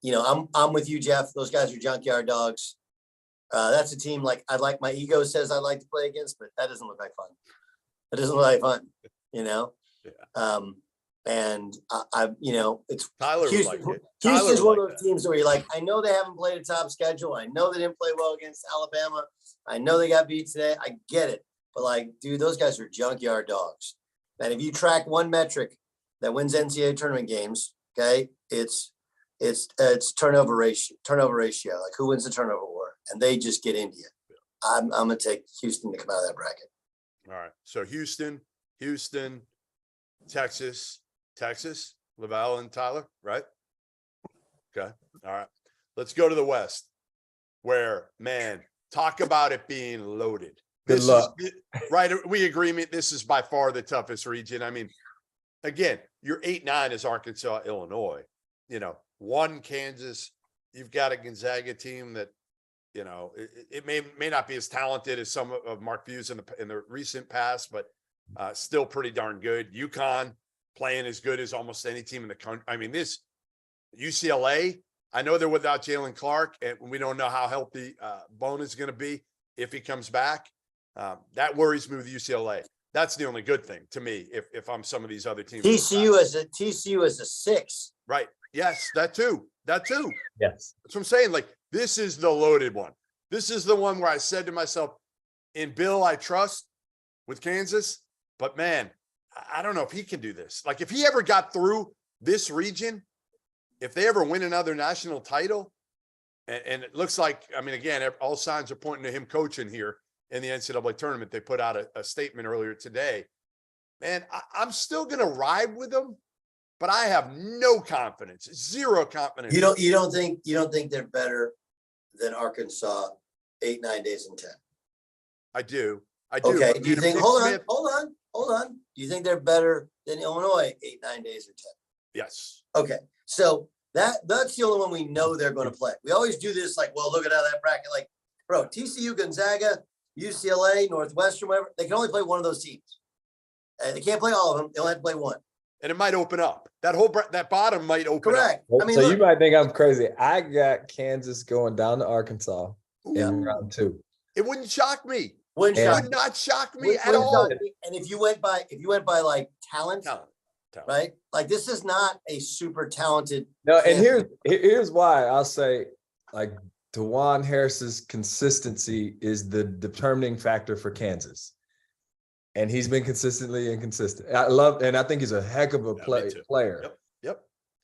I'm with you, Jeff. Those guys are junkyard dogs. That's a team my ego says I'd like to play against, but that doesn't look like fun. Yeah. And it's Tyler Houston. would like it. Houston's one of those teams where you're like, I know they haven't played a top schedule. I know they didn't play well against Alabama. I know they got beat today. I get it. But dude, those guys are junkyard dogs. And if you track one metric that wins NCAA tournament games, okay, it's turnover ratio. Like who wins the turnover war, and they just get into you. I'm gonna take Houston to come out of that bracket. All right. So Houston, Texas, LaVall and Tyler, right? Okay. All right. Let's go to the West, where, man, talk about it being loaded. Good luck. Right. We agree. This is by far the toughest region. I mean, again, your 8-9 is Arkansas, Illinois. 1 Kansas. You've got a Gonzaga team that, it may not be as talented as some of Mark Few's in the recent past, but still pretty darn good. UConn playing as good as almost any team in the country. I mean, this UCLA, I know they're without Jalen Clark, and we don't know how healthy Bone is going to be if he comes back. That worries me with UCLA. That's the only good thing to me if I'm some of these other teams. TCU is a 6. Right. Yes, that too. Yes. That's what I'm saying. This is the loaded one. This is the one where I said to myself, in Bill, I trust with Kansas, but man, I don't know if he can do this. If he ever got through this region, if they ever win another national title, and it looks like, again, all signs are pointing to him coaching here in the NCAA tournament. They put out a statement earlier today. Man, I'm still going to ride with them, but I have no confidence, zero confidence. You don't think they're better than Arkansas 8-9 days in 10? I do. Okay. Do you think? Hold on. Do you think they're better than Illinois 8-9 days in 10? Yes. Okay. So that's the only one we know they're going to play. We always do this look at how that bracket. Bro, TCU, Gonzaga, UCLA, Northwestern, whatever. They can only play one of those teams. They can't play all of them. They only have to play one. And it might open up. That bottom might open Correct. up. So you might think I'm crazy. I got Kansas going down to Arkansas in round 2. It wouldn't shock me. Would not shock me at all. And if you went by talent, right? This is not a super talented. No, and here's why I'll say DeJuan Harris's consistency is the determining factor for Kansas. And he's been consistently inconsistent. I think he's a heck of a player. Yep.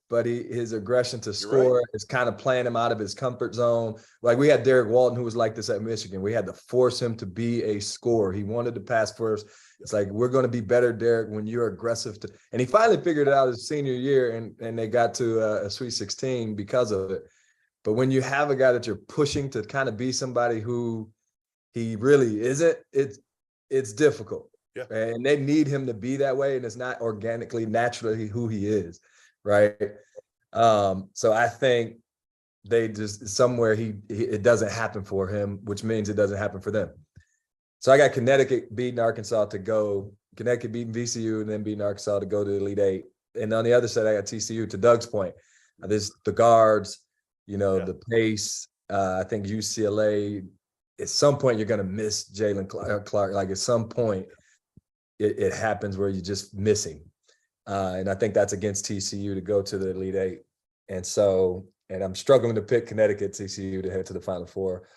But his aggression to score is kind of playing him out of his comfort zone. We had Derek Walton, who was like this at Michigan. We had to force him to be a scorer. He wanted to pass first. It's we're going to be better, Derek, when you're aggressive. And he finally figured it out his senior year, and they got to a Sweet 16 because of it. But when you have a guy that you're pushing to kind of be somebody who he really isn't, it's difficult. Yeah. And they need him to be that way, and it's not organically, naturally who he is, right? So I think they just somewhere it doesn't happen for him, which means it doesn't happen for them. So I got Connecticut beating Arkansas to go, Connecticut beating VCU, and then beating Arkansas to go to the Elite Eight. And on the other side, I got TCU. To Doug's point, there's the guards, the pace. I think UCLA, at some point, you're going to miss Jalen Clark. At some point, it happens where you're just missing. And I think that's against TCU to go to the Elite Eight. And I'm struggling to pick Connecticut, TCU to head to the Final Four.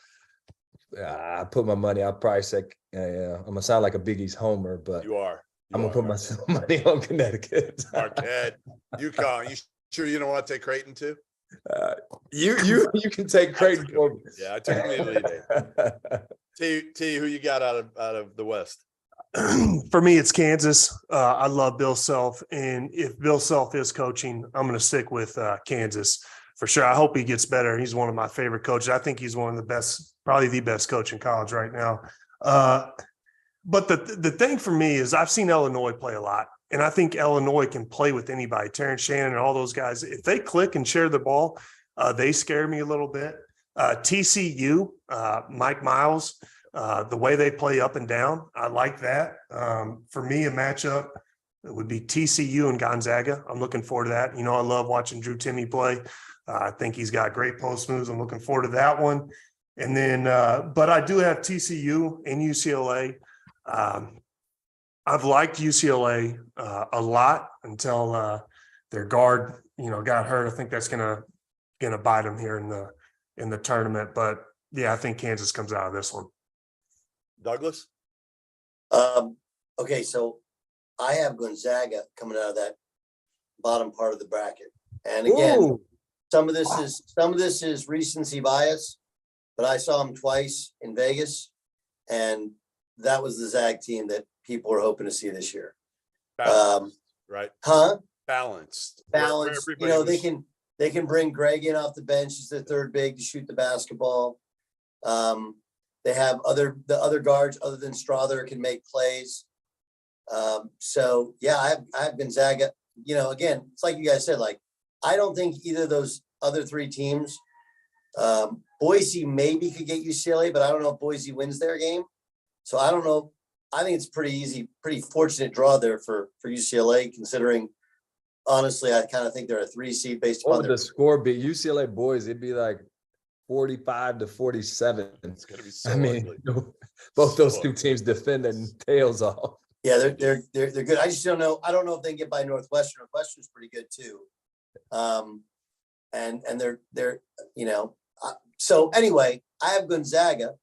I put my money, I'll probably say, I'm going to sound like a Big East homer, but you are. I'm going to put my money on Connecticut. Marquette, UConn. You sure you don't want to take Creighton too? You can take credit for me. Yeah, I took the lead. T, who you got out of the West? For me, it's Kansas. I love Bill Self, and if Bill Self is coaching, I'm going to stick with Kansas for sure. I hope he gets better. He's one of my favorite coaches. I think he's one of the best, probably the best coach in college right now. But the thing for me is I've seen Illinois play a lot, and I think Illinois can play with anybody. Terrence Shannon and all those guys, if they click and share the ball, they scare me a little bit. TCU, Mike Miles, the way they play up and down, I like that. For me, a matchup it would be TCU and Gonzaga. I'm looking forward to that. You know, I love watching Drew Timme play. I think he's got great post moves. I'm looking forward to that one. And then, but I do have TCU and UCLA. I've liked UCLA a lot until their guard, got hurt. I think that's gonna bite them here in the tournament. But yeah, I think Kansas comes out of this one. Douglas? Okay, so I have Gonzaga coming out of that bottom part of the bracket. And again, some of this is recency bias, but I saw them twice in Vegas, and that was the Zag team that people were hoping to see this year. Balanced, right? Huh? Balanced. Balanced. They can bring Greg in off the bench as their third big to shoot the basketball. They have the other guards other than Strother can make plays. So yeah, I have Gonzaga. Again, it's like you guys said, like I don't think either of those other three teams. Boise maybe could get UCLA, but I don't know if Boise wins their game. So I don't know. I think it's pretty easy, pretty fortunate draw there for UCLA, considering honestly, I kind of think they're a 3 seed based What on would the score be? UCLA boys, it'd be like 45-47. It's gonna be so ugly. Both those two teams defending tails off. Yeah, they're good. I just don't know. I don't know if they can get by Northwestern. Northwestern's pretty good too. And they're so anyway, I have Gonzaga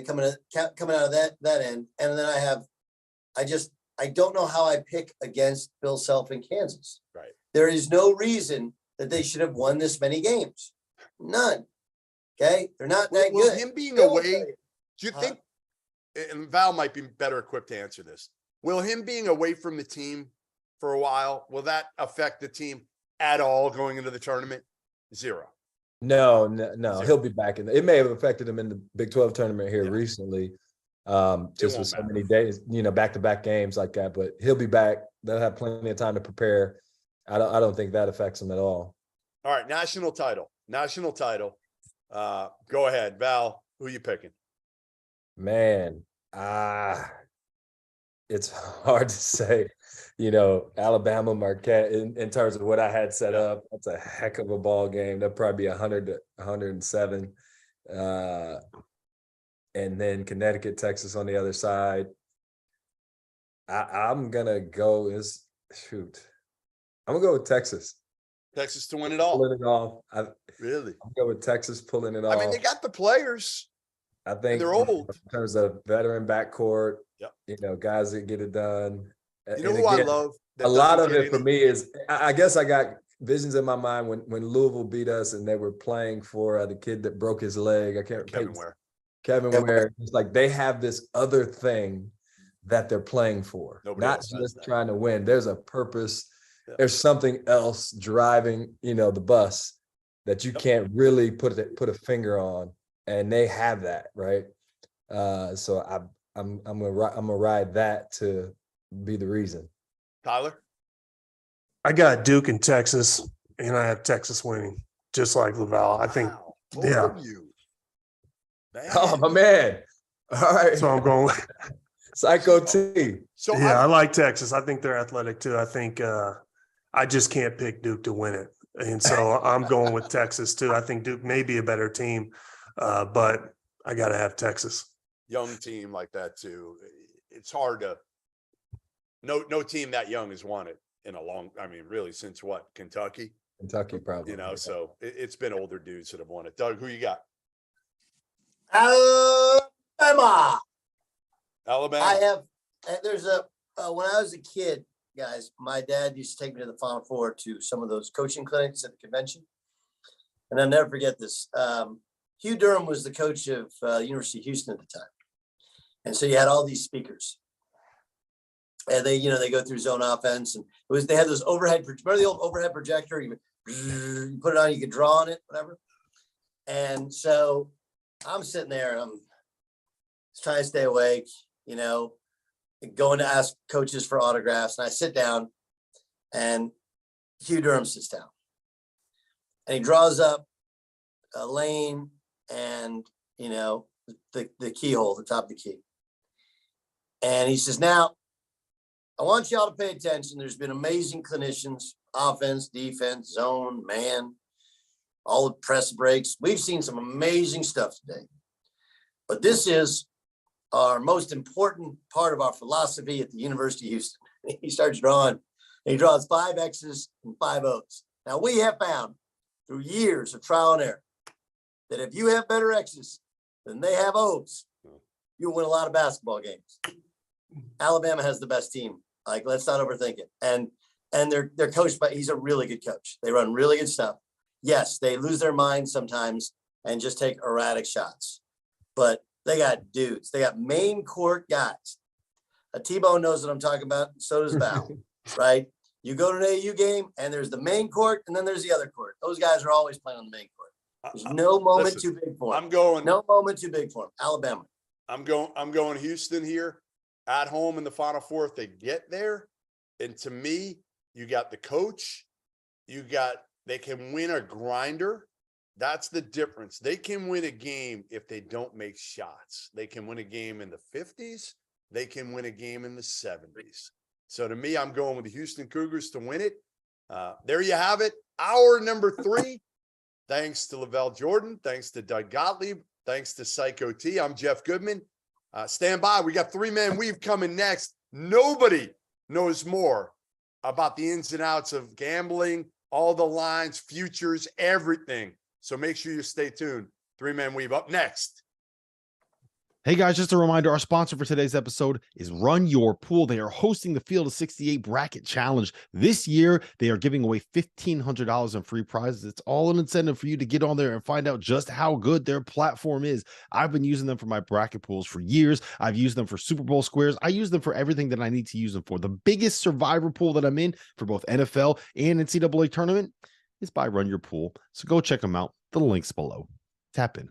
coming out of that end, and then I don't know how I pick against Bill Self in Kansas. Right. There is no reason that they should have won this many games. None. Okay, they're not that good. Him being away, do you think? And Val might be better equipped to answer this. Will him being away from the team for a while, will that affect the team at all going into the tournament? Zero. No. He'll be back it may have affected him in the Big 12 tournament here recently. Just with so many days, back-to-back games like that, but he'll be back. They'll have plenty of time to prepare. I don't think that affects him at all. All right. National title. Go ahead, Val. Who are you picking? Man, it's hard to say. Alabama, Marquette, in terms of what I had set up, that's a heck of a ball game. That'll probably be 100-107. And then Connecticut, Texas on the other side. I'm gonna go I'm gonna go with Texas. Texas to win it all. Pulling it off. Really? I'm going with Texas pulling it off. I mean, they got the players. I think they're old in terms of veteran backcourt. Yep. Guys that get it done. Who I love? A lot of it for me is, I guess I got visions in my mind when Louisville beat us and they were playing for the kid that broke his leg. I can't remember. Kevin Ware. It's like they have this other thing that they're playing for, not just trying to win. There's a purpose. Yeah. There's something else driving, the bus that you can't really put a finger on, and they have that, right? So I'm gonna ride that to be the reason. Tyler? I got Duke and Texas, and I have Texas winning, just like LaVall. I think, yeah. Oh, my man. All right. So I'm going with Psycho T. So yeah, I like Texas. I think they're athletic too. I think I just can't pick Duke to win it. And so I'm going with Texas too. I think Duke may be a better team, but I got to have Texas. Young team like that too. It's hard to no team that young has won it in a long, really since what? Kentucky probably. So it's been older dudes that have won it. Doug, who you got? Alabama. I have, there's when I was a kid, guys, my dad used to take me to the Final Four to some of those coaching clinics at the convention. And I'll never forget this. Hugh Durham was the coach of the University of Houston at the time. And so you had all these speakers. And they go through zone offense. And they had those overhead, remember the old overhead projector? You put it on, you could draw on it, whatever. And so I'm sitting there, I'm trying to stay awake, going to ask coaches for autographs. And I sit down and Hugh Durham sits down. And he draws up a lane and, the keyhole, the top of the key. And he says, now, I want y'all to pay attention. There's been amazing clinicians, offense, defense, zone, man, all the press breaks. We've seen some amazing stuff today. But this is our most important part of our philosophy at the University of Houston. He starts drawing. And he draws 5 X's and 5 O's. Now, we have found through years of trial and error that if you have better X's than they have O's, you'll win a lot of basketball games. Alabama has the best team. Like, let's not overthink it. And they're coached by, he's a really good coach. They run really good stuff. Yes, they lose their minds sometimes and just take erratic shots. But they got dudes. They got main court guys. T-Bone knows what I'm talking about. So does Val, right? You go to an AU game and there's the main court and then there's the other court. Those guys are always playing on the main court. There's no moment too big for them. No moment too big for them. Alabama. I'm going Houston here at home in the Final Four if they get there. And to me, you got the coach. They can win a grinder. That's the difference. They can win a game if they don't make shots. They can win a game in the 50s. They can win a game in the 70s. So to me, I'm going with the Houston Cougars to win it. There you have it. Hour number 3. Thanks to LaVall Jordan. Thanks to Doug Gottlieb. Thanks to Psycho T. I'm Jeff Goodman. Stand by. We got 3-man weave coming next. Nobody knows more about the ins and outs of gambling, all the lines, futures, everything. So make sure you stay tuned. 3-man weave up next. Hey guys, just a reminder, our sponsor for today's episode is Run Your Pool. They are hosting the Field of 68 Bracket Challenge. This year, they are giving away $1,500 in free prizes. It's all an incentive for you to get on there and find out just how good their platform is. I've been using them for my bracket pools for years. I've used them for Super Bowl squares. I use them for everything that I need to use them for. The biggest survivor pool that I'm in for both NFL and NCAA tournament is by Run Your Pool. So go check them out. The link's below. Tap in.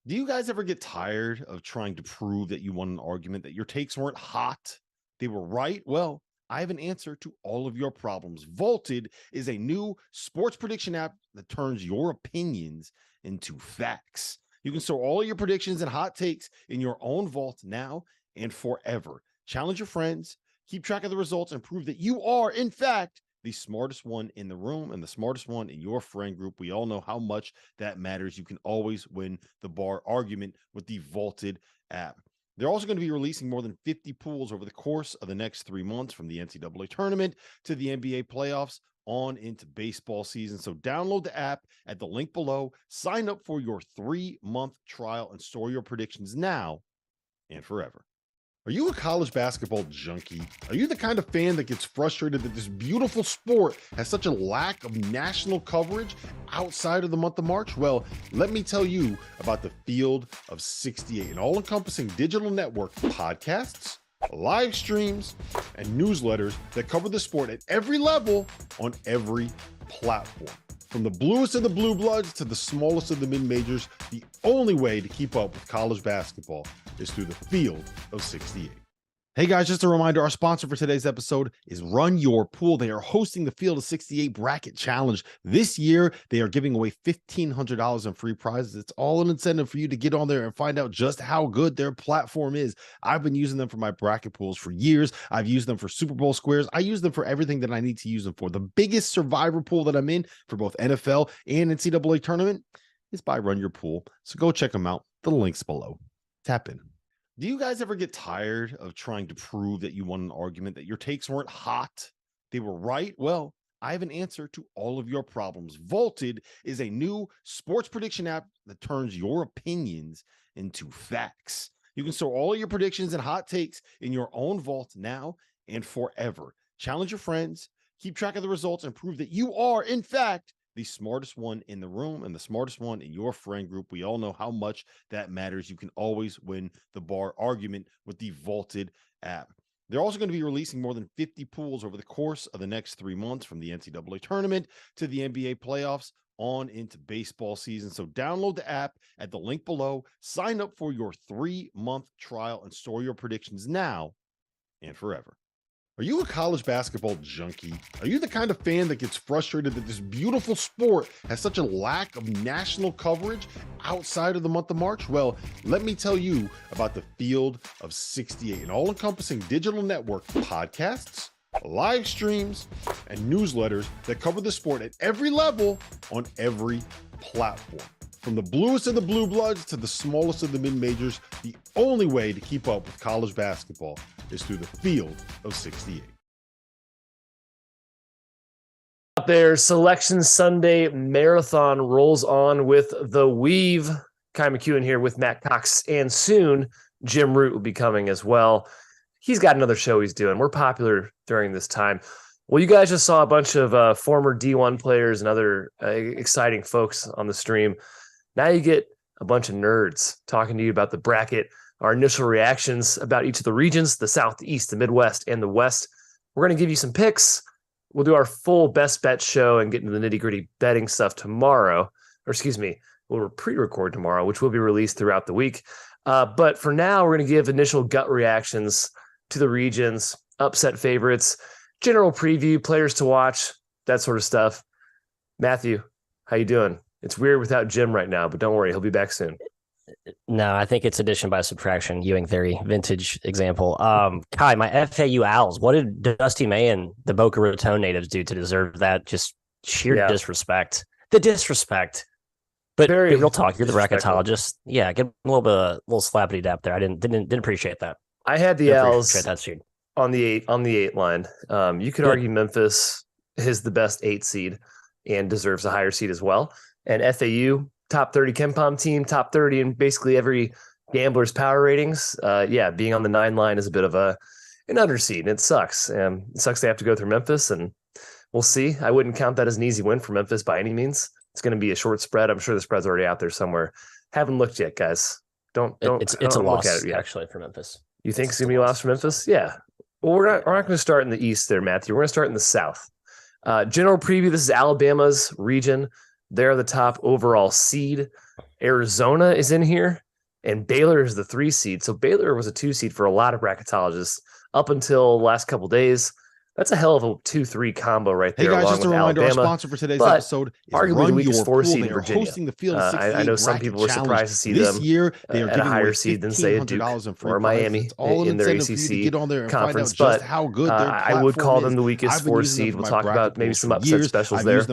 Do you guys ever get tired of trying to prove that you won an argument, that your takes weren't hot, they were right? Well, I have an answer to all of your problems. Vaulted is a new sports prediction app that turns your opinions into facts. You can store all of your predictions and hot takes in your own vault now and forever. Challenge your friends, keep track of the results, and prove that you are, in fact, the smartest one in the room and the smartest one in your friend group. We all know how much that matters. You can always win the bar argument with the Vaulted app. They're also going to be releasing more than 50 pools over the course of the next 3 months, from the NCAA tournament to the NBA playoffs on into baseball season. So download the app at the link below, sign up for your 3-month trial, and store your predictions now and forever. Are you a college basketball junkie? Are you the kind of fan that gets frustrated that this beautiful sport has such a lack of national coverage outside of the month of March? Well, let me tell you about the Field of 68, an all-encompassing digital network of podcasts, live streams, and newsletters that cover the sport at every level on every platform. From the bluest of the blue bloods to the smallest of the mid-majors, the only way to keep up with college basketball is through the Field of 68. Hey guys, just a reminder, our sponsor for today's episode is Run Your Pool. They are hosting the Field of 68 Bracket Challenge. This year, they are giving away $1,500 in free prizes. It's all an incentive for you to get on there and find out just how good their platform is. I've been using them for my bracket pools for years. I've used them for Super Bowl squares. I use them for everything that I need to use them for. The biggest survivor pool that I'm in for both NFL and NCAA tournament is by Run Your Pool. So go check them out. The link's below. Tap in. Do you guys ever get tired of trying to prove that you won an argument, that your takes weren't hot, they were right? Well, I have an answer to all of your problems. Vaulted is a new sports prediction app that turns your opinions into facts. You can store all of your predictions and hot takes in your own vault now and forever. Challenge your friends, keep track of the results, and prove that you are, in fact, the smartest one in the room and the smartest one in your friend group. We all know how much that matters. You can always win the bar argument with the Vaulted app. They're also going to be releasing more than 50 pools over the course of the next 3 months, from the NCAA tournament to the NBA playoffs on into baseball season. So download the app at the link below, sign up for your 3-month trial, and store your predictions now and forever. Are you a college basketball junkie? Are you the kind of fan that gets frustrated that this beautiful sport has such a lack of national coverage outside of the month of March? Well, let me tell you about the Field of 68, an all-encompassing digital network of podcasts, live streams, and newsletters that cover the sport at every level on every platform. From the bluest of the blue bloods to the smallest of the mid-majors, the only way to keep up with college basketball is through the Field of 68. Out there, Selection Sunday marathon rolls on with the Weave. Kai McEwen here with Matt Cox, and soon Jim Root will be coming as well. He's got another show he's doing. We're popular during this time. Well, you guys just saw a bunch of former D1 players and other exciting folks on the stream. Now you get a bunch of nerds talking to you about the bracket, our initial reactions about each of the regions, the South, the East, the Midwest, and the West. We're going to give you some picks. We'll do our full best bet show and get into the nitty-gritty betting stuff tomorrow. Or excuse me, we'll pre-record tomorrow, which will be released throughout the week. But for now, we're going to give initial gut reactions to the regions, upset favorites, general preview, players to watch, that sort of stuff. Matthew, how you doing? It's weird without Jim right now, but don't worry, he'll be back soon. No, I think it's addition by subtraction. Ewing theory, vintage example. Kai, my FAU Owls. What did Dusty May and the Boca Raton natives do to deserve that? Just sheer disrespect. The disrespect. But real talk, you're the bracketologist. Yeah, get a little slappity dap there. I didn't appreciate that. I had the Owls on the eight line. You could argue Memphis is the best 8 seed and deserves a higher seed as well. And FAU, top 30 KenPom team, top 30 in basically every gambler's power ratings. Being on the 9 line is a bit of an underseed. And it sucks. It sucks they have to go through Memphis, and we'll see. I wouldn't count that as an easy win for Memphis by any means. It's going to be a short spread. I'm sure the spread's already out there somewhere. Haven't looked yet, guys. It's a loss at it yet. Actually for Memphis. You think it's going to be a loss for Memphis? Yeah. Well, we're not going to start in the East there, Matthew. We're going to start in the South. General preview. This is Alabama's region. They're the top overall seed. Arizona is in here, and Baylor is the 3 seed. So Baylor was a 2 seed for a lot of bracketologists up until the last couple of days. That's a hell of a 2-3 combo right there. Hey guys, just a reminder, our sponsor for today's episode is arguably the weakest 4 seed in Virginia. Virginia. Hosting the Field of 68 I know some people were surprised to see them this year. They are at a higher seed than say Duke or Miami in their ACC conference. But how good I would call them the weakest 4 seed. We'll talk about maybe some upset specials there.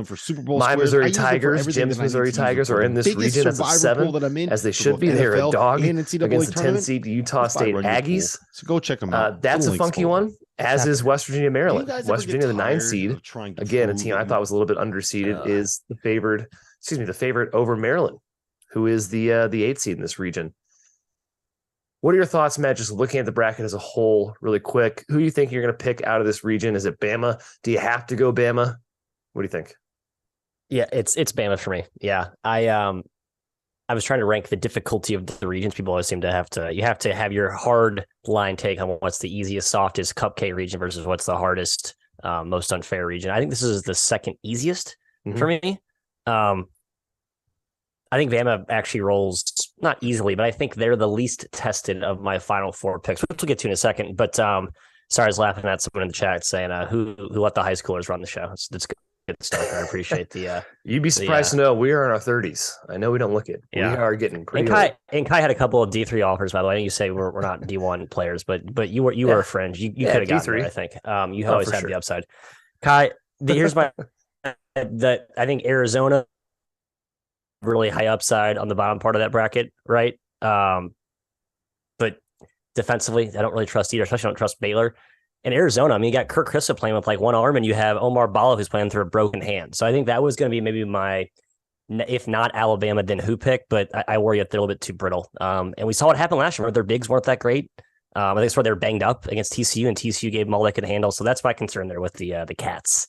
My Missouri Tigers, Jim's Missouri Tigers are in this region as a 7, as they should be. They're a dog against the 10 seed Utah State Aggies. So go check them out. That's a funky one. As is West Virginia, Maryland. West Virginia, the 9 seed. Again, a team I thought was a little bit underseeded is the favorite over Maryland, who is the 8 seed in this region. What are your thoughts, Matt, just looking at the bracket as a whole really quick? Who do you think you're going to pick out of this region? Is it Bama? Do you have to go Bama? What do you think? Yeah, it's Bama for me. Yeah, I was trying to rank the difficulty of the regions. People always seem to have to have your hard line take on what's the easiest, softest cupcake region versus what's the hardest, most unfair region. I think this is the second easiest for me. I think Bama actually rolls not easily, but I think they're the least tested of my final 4 picks, which we'll get to in a second. But sorry, I was laughing at someone in the chat saying who let the high schoolers run the show. It's good stuff. I appreciate the. You'd be surprised to know we are in our 30s. I know we don't look it. Yeah. We are getting pretty. And Kai had a couple of D3 offers, by the way. You say we're not D1 players, but you were a fringe. You could have gotten there, I think. You always had the upside. Kai, here's my that I think Arizona really high upside on the bottom part of that bracket, right? But defensively, I don't really trust either. Especially don't trust Baylor. And Arizona, I mean, you got Kirk Krista playing with like one arm, and you have Omar Bala who's playing through a broken hand. So I think that was going to be maybe my, if not Alabama, then who pick. But I worry if they're a little bit too brittle. And we saw what happened last year. Their bigs weren't that great. I think that's where they were banged up against TCU, and TCU gave them all they could handle. So that's my concern there with the Cats.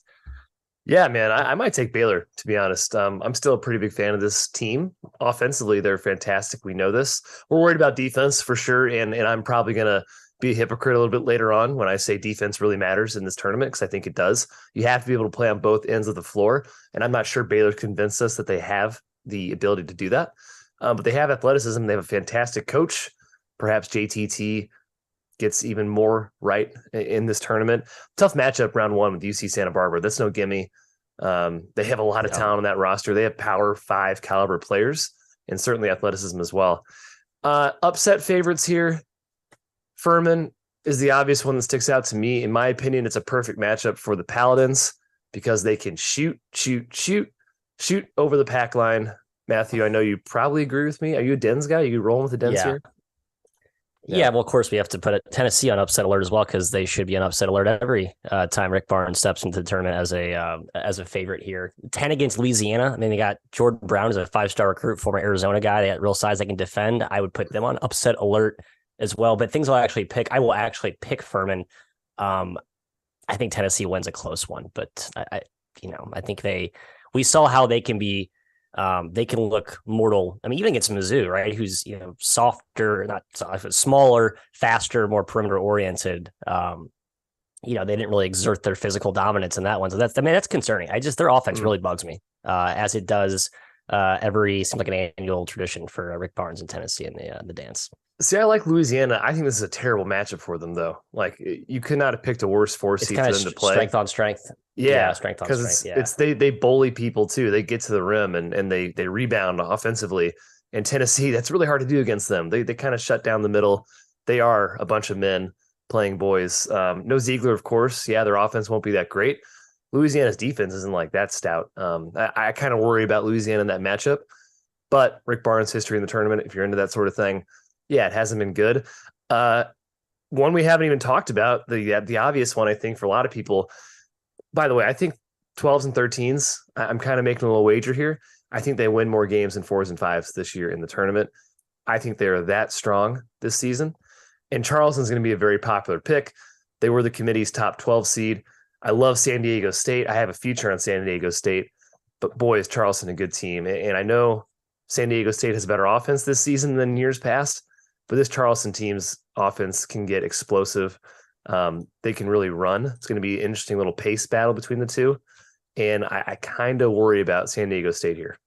Yeah, man, I might take Baylor, to be honest. I'm still a pretty big fan of this team. Offensively, they're fantastic. We know this. We're worried about defense for sure, and I'm probably going to be a hypocrite a little bit later on when I say defense really matters in this tournament, because I think it does. You have to be able to play on both ends of the floor, and I'm not sure Baylor convinced us that they have the ability to do that. But they have athleticism. They have a fantastic coach. Perhaps JTT gets even more right in this tournament. Tough matchup round one with UC Santa Barbara. That's no gimme. They have a lot of talent on that roster. They have power 5 caliber players and certainly athleticism as well. Upset favorites here. Furman is the obvious one that sticks out to me. In my opinion, it's a perfect matchup for the Paladins because they can shoot over the pack line. Matthew, I know you probably agree with me. Are you a Dens guy? Are you rolling with the Dens here? Yeah, well, of course, we have to put Tennessee on upset alert as well, because they should be on upset alert every time Rick Barnes steps into the tournament as a favorite here. 10 against Louisiana. I mean, they got Jordan Brown as a 5-star recruit, former Arizona guy. They got real size. They can defend. I would put them on upset alert as well. But things I will actually pick Furman. I think Tennessee wins a close one, but I think we saw how they can be. They can look mortal. I mean, even against Mizzou, right? Who's softer, not soft, smaller, faster, more perimeter oriented. They didn't really exert their physical dominance in that one. So that's concerning. Their offense really bugs me, as it does seems like an annual tradition for Rick Barnes in Tennessee in the dance. See, I like Louisiana. I think this is a terrible matchup for them, though. Like, you could not have picked a worse 4 seed for them to play. Strength on strength. Yeah, strength on strength. It's they bully people too. They get to the rim and they rebound offensively. And Tennessee, that's really hard to do against them. They kind of shut down the middle. They are a bunch of men playing boys. No Ziegler, of course. Yeah, their offense won't be that great. Louisiana's defense isn't like that stout. I kind of worry about Louisiana in that matchup. But Rick Barnes' history in the tournament, if you're into that sort of thing, yeah, it hasn't been good. One we haven't even talked about, the obvious one, I think, for a lot of people. By the way, I think 12s and 13s, I'm kind of making a little wager here. I think they win more games than 4s and 5s this year in the tournament. I think they're that strong this season. And Charleston's going to be a very popular pick. They were the committee's top 12 seed. I love San Diego State. I have a future on San Diego State. But boy, is Charleston a good team. And I know San Diego State has a better offense this season than years past. But this Charleston team's offense can get explosive. They can really run. It's going to be an interesting little pace battle between the two. And I kind of worry about San Diego State here.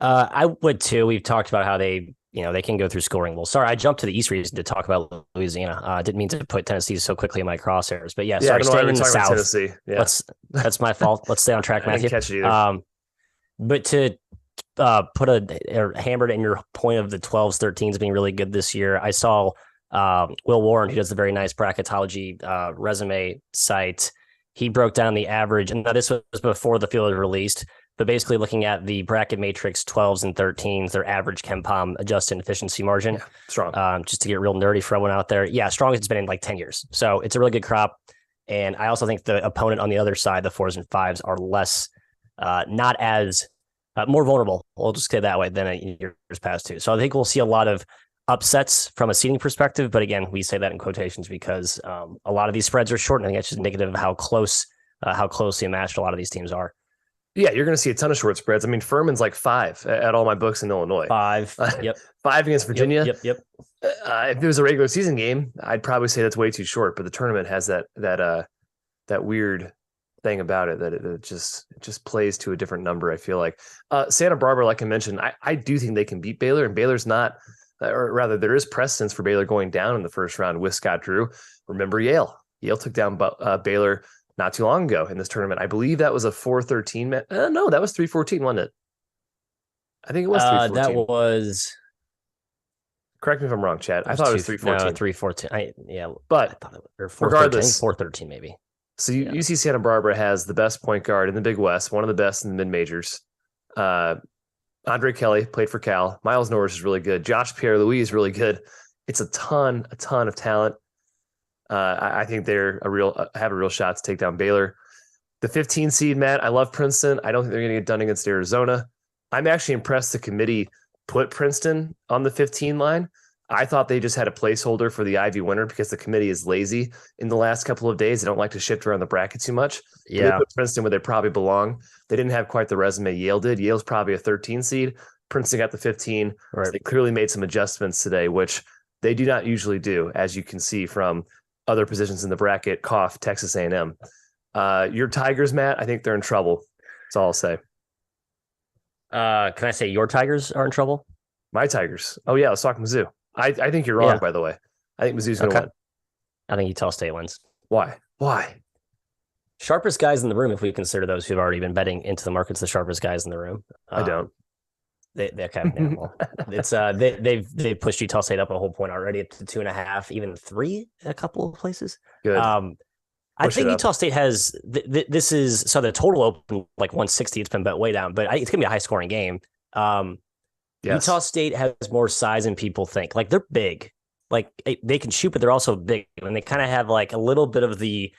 I would too. We've talked about how they can go through scoring. Well, sorry, I jumped to the East region to talk about Louisiana. I didn't mean to put Tennessee so quickly in my crosshairs, but sorry, staying in the South. Tennessee. Yeah. That's my fault. Let's stay on track, Matthew. I didn't catch it either. But to hammered in your point of the 12s, 13s being really good this year, I saw Will Warren, who does the very nice bracketology resume site. He broke down the average, and this was before the field was released, but basically looking at the bracket matrix 12s and 13s, their average KenPom adjusted efficiency margin. Yeah, strong. Just to get real nerdy for everyone out there. Yeah, strongest it's been in like 10 years. So it's a really good crop. And I also think the opponent on the other side, the 4s and 5s, are less, not as more vulnerable. We'll just say that way than in years past too. So I think we'll see a lot of upsets from a seeding perspective. But again, we say that in quotations because a lot of these spreads are short. And I think that's just indicative of how closely matched a lot of these teams are. Yeah, you're going to see a ton of short spreads. I mean, Furman's like 5 at all my books in Illinois. 5. Yep. 5 against Virginia. Yep. If it was a regular season game, I'd probably say that's way too short. But the tournament has that weird thing about it that it just plays to a different number. I feel like Santa Barbara, like I mentioned, I do think they can beat Baylor, and Baylor's not, or rather, there is precedence for Baylor going down in the first round with Scott Drew. Remember Yale took down Baylor not too long ago in this tournament. I believe that was a 4-13. No, that was 3-14, wasn't it? I think it was 3-14. That was. Correct me if I'm wrong, Chad. I thought it was 3-14. No, 3-14. But I thought it was, regardless, 4-13 maybe. So UC Santa Barbara has the best point guard in the Big West, one of the best in the mid-majors. Andre Kelly played for Cal. Miles Norris is really good. Josh Pierre-Louis is really good. It's a ton of talent. I think they're have a real shot to take down Baylor. The 15 seed, Matt, I love Princeton. I don't think they're going to get done against Arizona. I'm actually impressed the committee put Princeton on the 15 line. I thought they just had a placeholder for the Ivy winner because the committee is lazy in the last couple of days. They don't like to shift around the bracket too much. Yeah. They put Princeton where they probably belong. They didn't have quite the resume Yale did. Yale's probably a 13 seed. Princeton got the 15. Right. So they clearly made some adjustments today, which they do not usually do, as you can see from other positions in the bracket. Cough, Texas A&M. Your Tigers, Matt, I think they're in trouble. That's all I'll say. Can I say your Tigers are in trouble? My Tigers. Oh, yeah, let's talk Mizzou. I think you're wrong, by the way. I think Mizzou's going to win. I think Utah State wins. Why? Sharpest guys in the room, if we consider those who've already been betting into the markets, the sharpest guys in the room. I don't. They well, it's they've pushed Utah State up a whole point already up to 2.5, even 3 a couple of places. Good. I think Utah State has this is so the total open like 160. It's been bet way down, but it's gonna be a high scoring game. Yes. Utah State has more size than people think. Like they're big, like they can shoot, but they're also big, and they kind of have like a little bit of the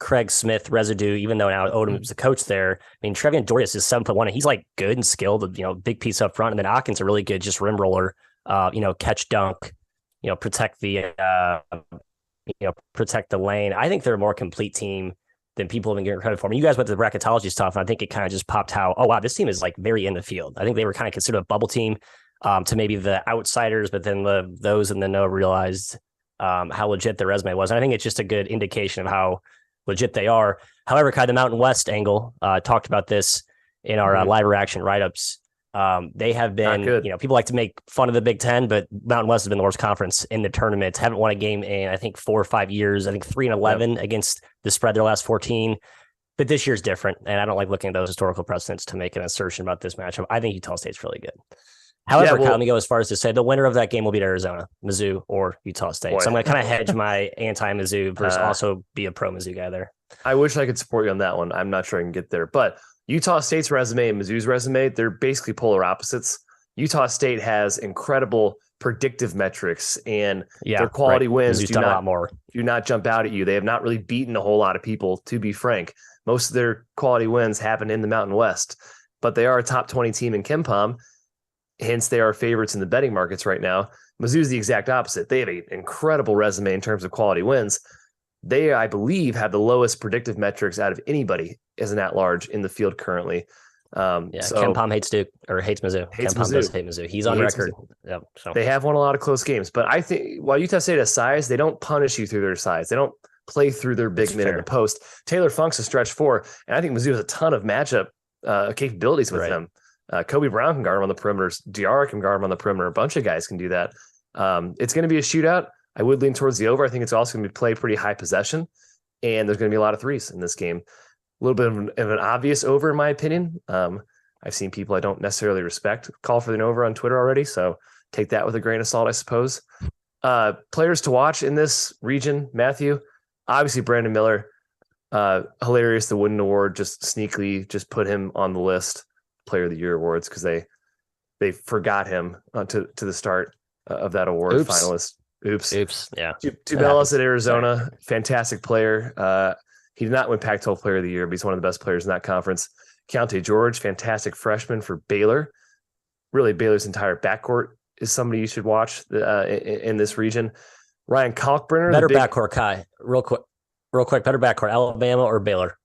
Craig Smith residue. Even though now Odom's the coach there, I mean Trevian Dorius is 7'1", and he's like good and skilled. Big piece up front, and then Atkins a really good just rim roller. Catch dunk, protect the protect the lane. I think they're a more complete team than people have been getting credit for. I mean, you guys went to the bracketology stuff, and I think it kind of just popped how, oh, wow, this team is like very in the field. I think they were kind of considered a bubble team to maybe the outsiders, but then those in the know realized how legit their resume was. And I think it's just a good indication of how legit they are. However, kind of the Mountain West angle, talked about this in our live reaction write-ups. They have been, people like to make fun of the Big Ten, but Mountain West has been the worst conference in the tournament. Haven't won a game in, I think, 4 or 5 years. I think 3-11 against the spread their last 14. But this year's different, and I don't like looking at those historical precedents to make an assertion about this matchup. I think Utah State's really good. However, let me go as far as to say the winner of that game will beat Arizona, Mizzou, or Utah State. So I'm going to kind of hedge my anti-Mizzou versus also be a pro-Mizzou guy there. I wish I could support you on that one. I'm not sure I can get there, but Utah State's resume and Mizzou's resume, they're basically polar opposites. Utah State has incredible predictive metrics, and their quality wins do not jump out at you. They have not really beaten a whole lot of people, to be frank. Most of their quality wins happen in the Mountain West, but they are a top 20 team in KenPom. Hence, they are favorites in the betting markets right now. Mizzou's the exact opposite. They have an incredible resume in terms of quality wins. They, I believe, have the lowest predictive metrics out of anybody as an at-large in the field currently. So KenPom hates Duke or hates Mizzou. KenPom does hate Mizzou. He's on record. Yep, so. They have won a lot of close games, but I think while Utah State has size, they don't punish you through their size. They don't play through their big men in the post. Taylor Funk's a stretch 4, and I think Mizzou has a ton of matchup capabilities with them. Kobe Brown can guard him on the perimeter. Diarra can guard him on the perimeter. A bunch of guys can do that. It's going to be a shootout. I would lean towards the over. I think it's also going to be played pretty high possession, and there's going to be a lot of threes in this game. A little bit of an obvious over, in my opinion. I've seen people I don't necessarily respect call for an over on Twitter already, so take that with a grain of salt, I suppose. Players to watch in this region, Matthew. Obviously, Brandon Miller. Hilarious, the Wooden Award, just sneakily just put him on the list, Player of the Year awards, because they forgot him to the start of that award finalist. Oops. Yeah. Tubelis at Arizona, fantastic player. He did not win Pac-12 Player of the Year, but he's one of the best players in that conference. Keontae George, fantastic freshman for Baylor. Really, Baylor's entire backcourt is somebody you should watch in this region. Ryan Kalkbrenner. Better backcourt, Kai. Real quick. Better backcourt, Alabama or Baylor?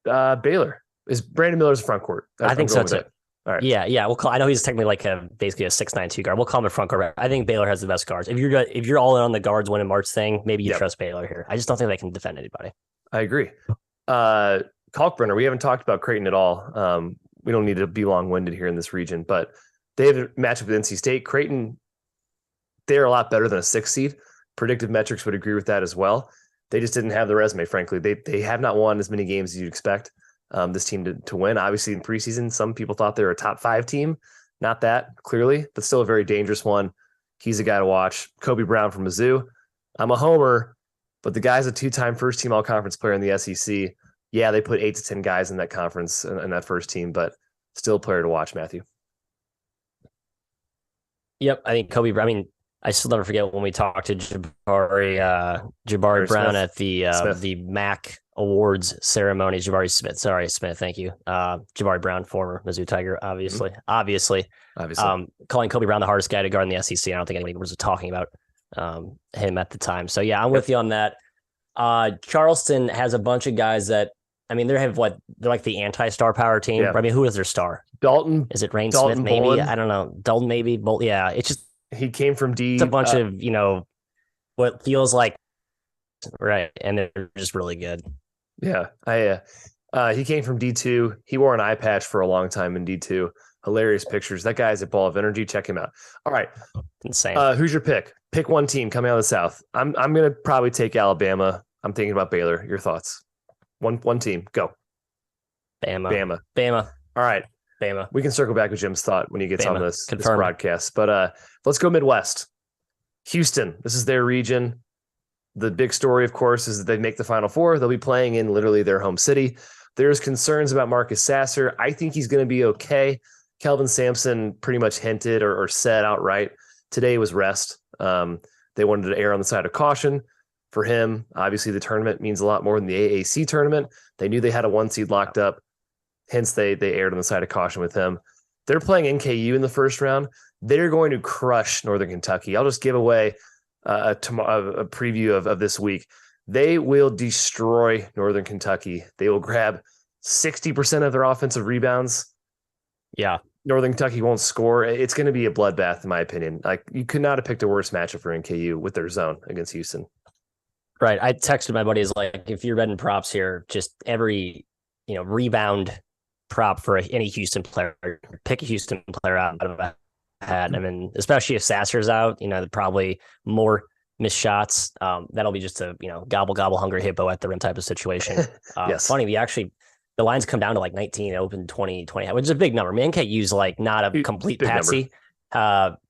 Baylor. Is Brandon Miller's front court? I think so too. All right. Yeah. We'll call. I know he's technically like basically a 6'9" guard. We'll call him a front guard. I think Baylor has the best guards. If you're all in on the guards win in March thing, maybe you trust Baylor here. I just don't think they can defend anybody. I agree. Kalkbrenner, we haven't talked about Creighton at all. We don't need to be long-winded here in this region, but they have a matchup with NC State. Creighton, they're a lot better than a 6 seed. Predictive metrics would agree with that as well. They just didn't have the resume, frankly. They have not won as many games as you'd expect this team to win. Obviously, in preseason, some people thought they were a top 5 team. Not that, clearly, but still a very dangerous one. He's a guy to watch. Kobe Brown from Mizzou. I'm a homer, but the guy's a 2-time first-team all-conference player in the SEC. Yeah, they put 8 to 10 guys in that conference in that first team, but still a player to watch, Matthew. Yep, I think Kobe. I mean, I still never forget when we talked to Jabari Brown at the MAC awards ceremony. Jabari Smith, thank you. Jabari Brown, former Mizzou Tiger, obviously. Calling Kobe Brown the hardest guy to guard in the SEC. I don't think anybody was talking about him at the time. So yeah, I'm with you on that. Charleston has a bunch of guys that, I mean, they're like the anti-star power team. Yeah. I mean, who is their star? Dalton. Is it Rain Dalton Smith? Maybe Bolin. I don't know. Dalton maybe. Yeah, it's just he came from D. It's a bunch of what feels like right, and they're just really good. Yeah, he came from D2. He wore an eye patch for a long time in D2. Hilarious pictures. That guy's a ball of energy. Check him out. All right, insane. Who's your pick? Pick one team coming out of the South. I'm gonna probably take Alabama. I'm thinking about Baylor. Your thoughts? One team. Go. Bama. All right. Bama. We can circle back with Jim's thought when he gets on this broadcast. But let's go Midwest. Houston. This is their region. The big story, of course, is that they make the Final Four. They'll be playing in literally their home city. There's concerns about Marcus Sasser. I think he's going to be okay. Kelvin Sampson pretty much hinted or said outright today was rest. They wanted to err on the side of caution for him. Obviously, the tournament means a lot more than the AAC tournament. They knew they had a 1 seed locked up. Hence, they erred on the side of caution with him. They're playing NKU in the first round. They're going to crush Northern Kentucky. I'll just give away a preview of this week. They will destroy Northern Kentucky. They will grab 60% of their offensive rebounds. Yeah. Northern Kentucky won't score. It's going to be a bloodbath, in my opinion. Like, you could not have picked a worse matchup for NKU with their zone against Houston. Right. I texted my buddies, like, if you're betting props here, just every, rebound prop for any Houston player, pick a Houston player out of a hat. I mean, especially if Sasser's out, probably more missed shots. That'll be just a, gobble hungry hippo at the rim type of situation. Yes. Funny, the lines come down to like 19, open 20, which is a big number. Man, can't use like not a complete patsy. But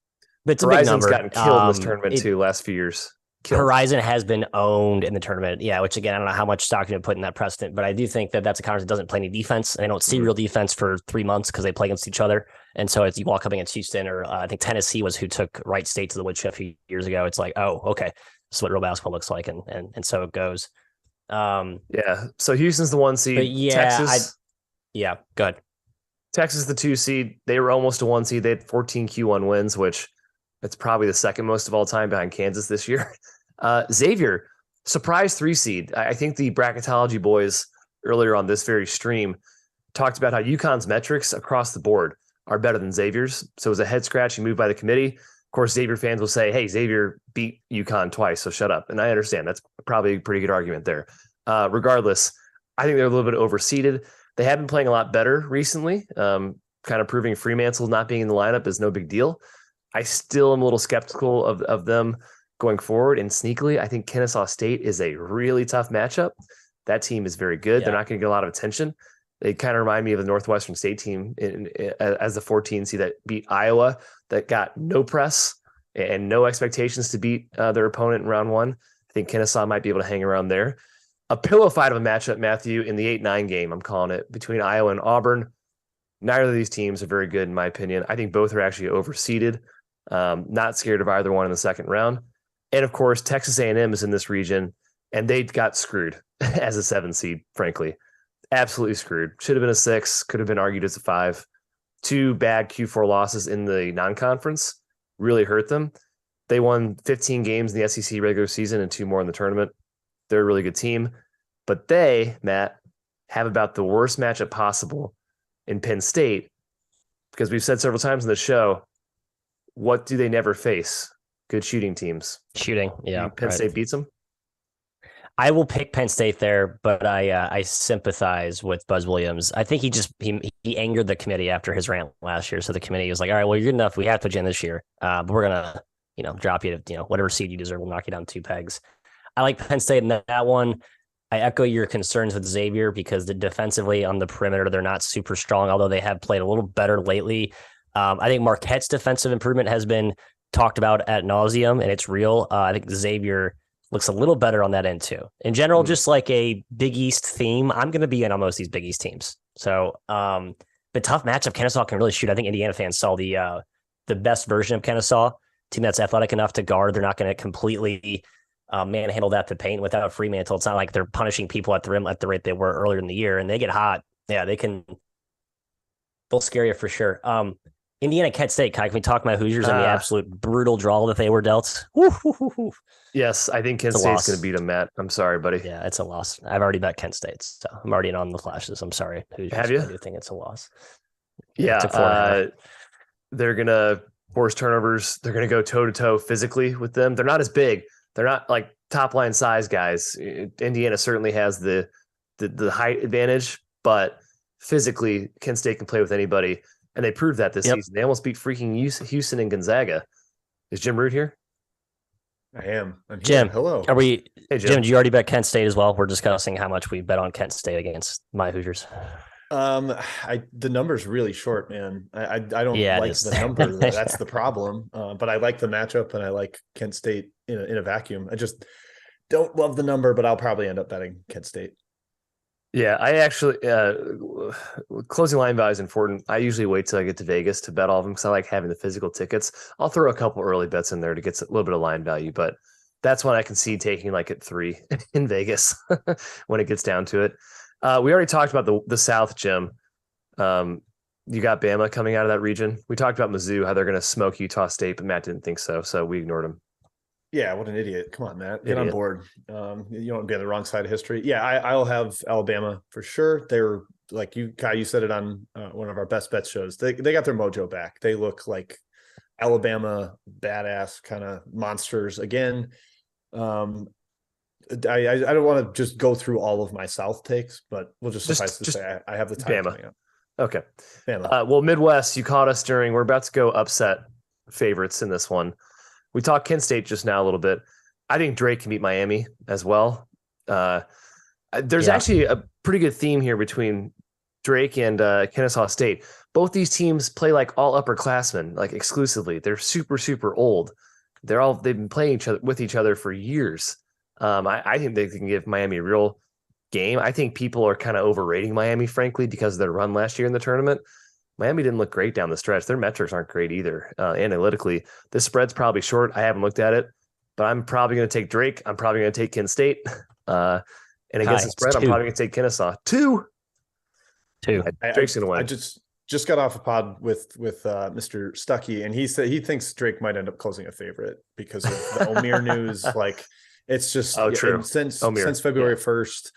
it's a big number. Gotten killed in this tournament too last few years. Horizon has been owned in the tournament. Yeah, which again, I don't know how much stock you put in that precedent, but I do think that that's a conference that doesn't play any defense. And they don't see real defense for 3 months because they play against each other. And so as you walk up against Houston, or I think Tennessee was who took Wright State to the woodshed a few years ago. It's like, oh, okay, this is what real basketball looks like, and so it goes. Yeah. So Houston's the 1 seed. But yeah, Texas. Go ahead. Texas, the 2 seed. They were almost a 1 seed. They had 14 Q1 wins, which it's probably the second most of all time behind Kansas this year. Xavier, surprise 3 seed. I think the bracketology boys earlier on this very stream talked about how UConn's metrics across the board are better than Xavier's. So it was a head scratching move by the committee. Of course, Xavier fans will say, hey, Xavier beat UConn twice, so shut up. And I understand. That's probably a pretty good argument there. Regardless, I think they're a little bit overseeded. They have been playing a lot better recently, kind of proving Fremantle not being in the lineup is no big deal. I still am a little skeptical of them going forward, and sneakily, I think Kennesaw State is a really tough matchup. That team is very good. Yeah. They're not going to get a lot of attention. They kind of remind me of the Northwestern State team as the 14 seed that beat Iowa, that got no press and no expectations to beat their opponent in round 1. I think Kennesaw might be able to hang around there. A pillow fight of a matchup, Matthew, in the 8-9 game, I'm calling it, between Iowa and Auburn. Neither of these teams are very good, in my opinion. I think both are actually overseeded. Not scared of either one in the second round. And of course, Texas A&M is in this region, and they got screwed as a 7 seed, frankly. Absolutely screwed. Should have been a 6, could have been argued as a 5. 2 bad Q4 losses in the non-conference really hurt them. They won 15 games in the SEC regular season and 2 more in the tournament. They're a really good team. But they, Matt, have about the worst matchup possible in Penn State, because we've said several times in the show, what do they never face? Good shooting teams. Shooting, yeah. Penn State beats them. I will pick Penn State there, but I sympathize with Buzz Williams. I think he angered the committee after his rant last year. So the committee was like, all right, well, you're good enough. We have to put you in this year, but we're gonna, drop you to whatever seed you deserve. We'll knock you down 2 pegs. I like Penn State in that one. I echo your concerns with Xavier because defensively on the perimeter they're not super strong, although they have played a little better lately. I think Marquette's defensive improvement has been talked about ad nauseum, and it's real. I think Xavier looks a little better on that end too. In general, just like a Big East theme, I'm going to be in almost these Big East teams. So, but tough matchup. Kennesaw can really shoot. I think Indiana fans saw the best version of Kennesaw, team that's athletic enough to guard. They're not going to completely manhandle that to paint without Fremantle. It's not like they're punishing people at the rim at the rate they were earlier in the year, and they get hot. Yeah, they'll scare you for sure. Indiana, Kent State, Kai, can we talk about Hoosiers and the absolute brutal draw that they were dealt? Yes, I think Kent State's going to beat them, Matt. I'm sorry, buddy. Yeah, it's a loss. I've already bet Kent State, so I'm already in on the flashes. I'm sorry. Hoosiers, have you? I do think it's a loss. Yeah, they're going to force turnovers. They're going to go toe-to-toe physically with them. They're not as big. They're not like top-line size guys. Indiana certainly has the height advantage, but physically, Kent State can play with anybody. And they proved that this season. They almost beat freaking Houston and Gonzaga. Is Jim Root here? I am. I'm here. Jim, hello. Are we? Hey, Jim, did you already bet Kent State as well? We're discussing how much we bet on Kent State against my Hoosiers. The number's really short, man. I don't like the number. That's the problem. But I like the matchup, and I like Kent State in a vacuum. I just don't love the number, but I'll probably end up betting Kent State. Yeah, I actually closing line value is important. I usually wait till I get to Vegas to bet all of them because I like having the physical tickets. I'll throw a couple early bets in there to get a little bit of line value, but that's when I can see taking like at 3 in Vegas when it gets down to it. We already talked about the South, Jim. You got Bama coming out of that region. We talked about Mizzou, how they're going to smoke Utah State, but Matt didn't think so, so we ignored him. Yeah, what an idiot. Come on, Matt. Get on board. You don't want to be on the wrong side of history. Yeah, I'll have Alabama for sure. They're like you, Kai, you said it on one of our best bet shows. They got their mojo back. They look like Alabama badass kind of monsters again. I don't want to just go through all of my South takes, but we'll just suffice to say I have the time coming up. Okay. Bama. Well, Midwest, you caught us we're about to go upset favorites in this one. We talked Kent State just now a little bit. I think Drake can beat Miami as well. There's actually a pretty good theme here between Drake and Kennesaw State. Both these teams play like all upperclassmen, like exclusively. They're super, super old. They've been playing with each other for years. I think they can give Miami a real game. I think people are kind of overrating Miami, frankly, because of their run last year in the tournament. Miami didn't look great down the stretch. Their metrics aren't great either. Analytically, this spread's probably short. I haven't looked at it, but I'm probably going to take Drake. I'm probably going to take Kent State. And against the spread, I'm probably going to take Kennesaw. Two. Drake's going to win. I just got off a pod with Mr. Stuckey, and he said he thinks Drake might end up closing a favorite because of the Omier news. Like, it's just true. Since February 1st,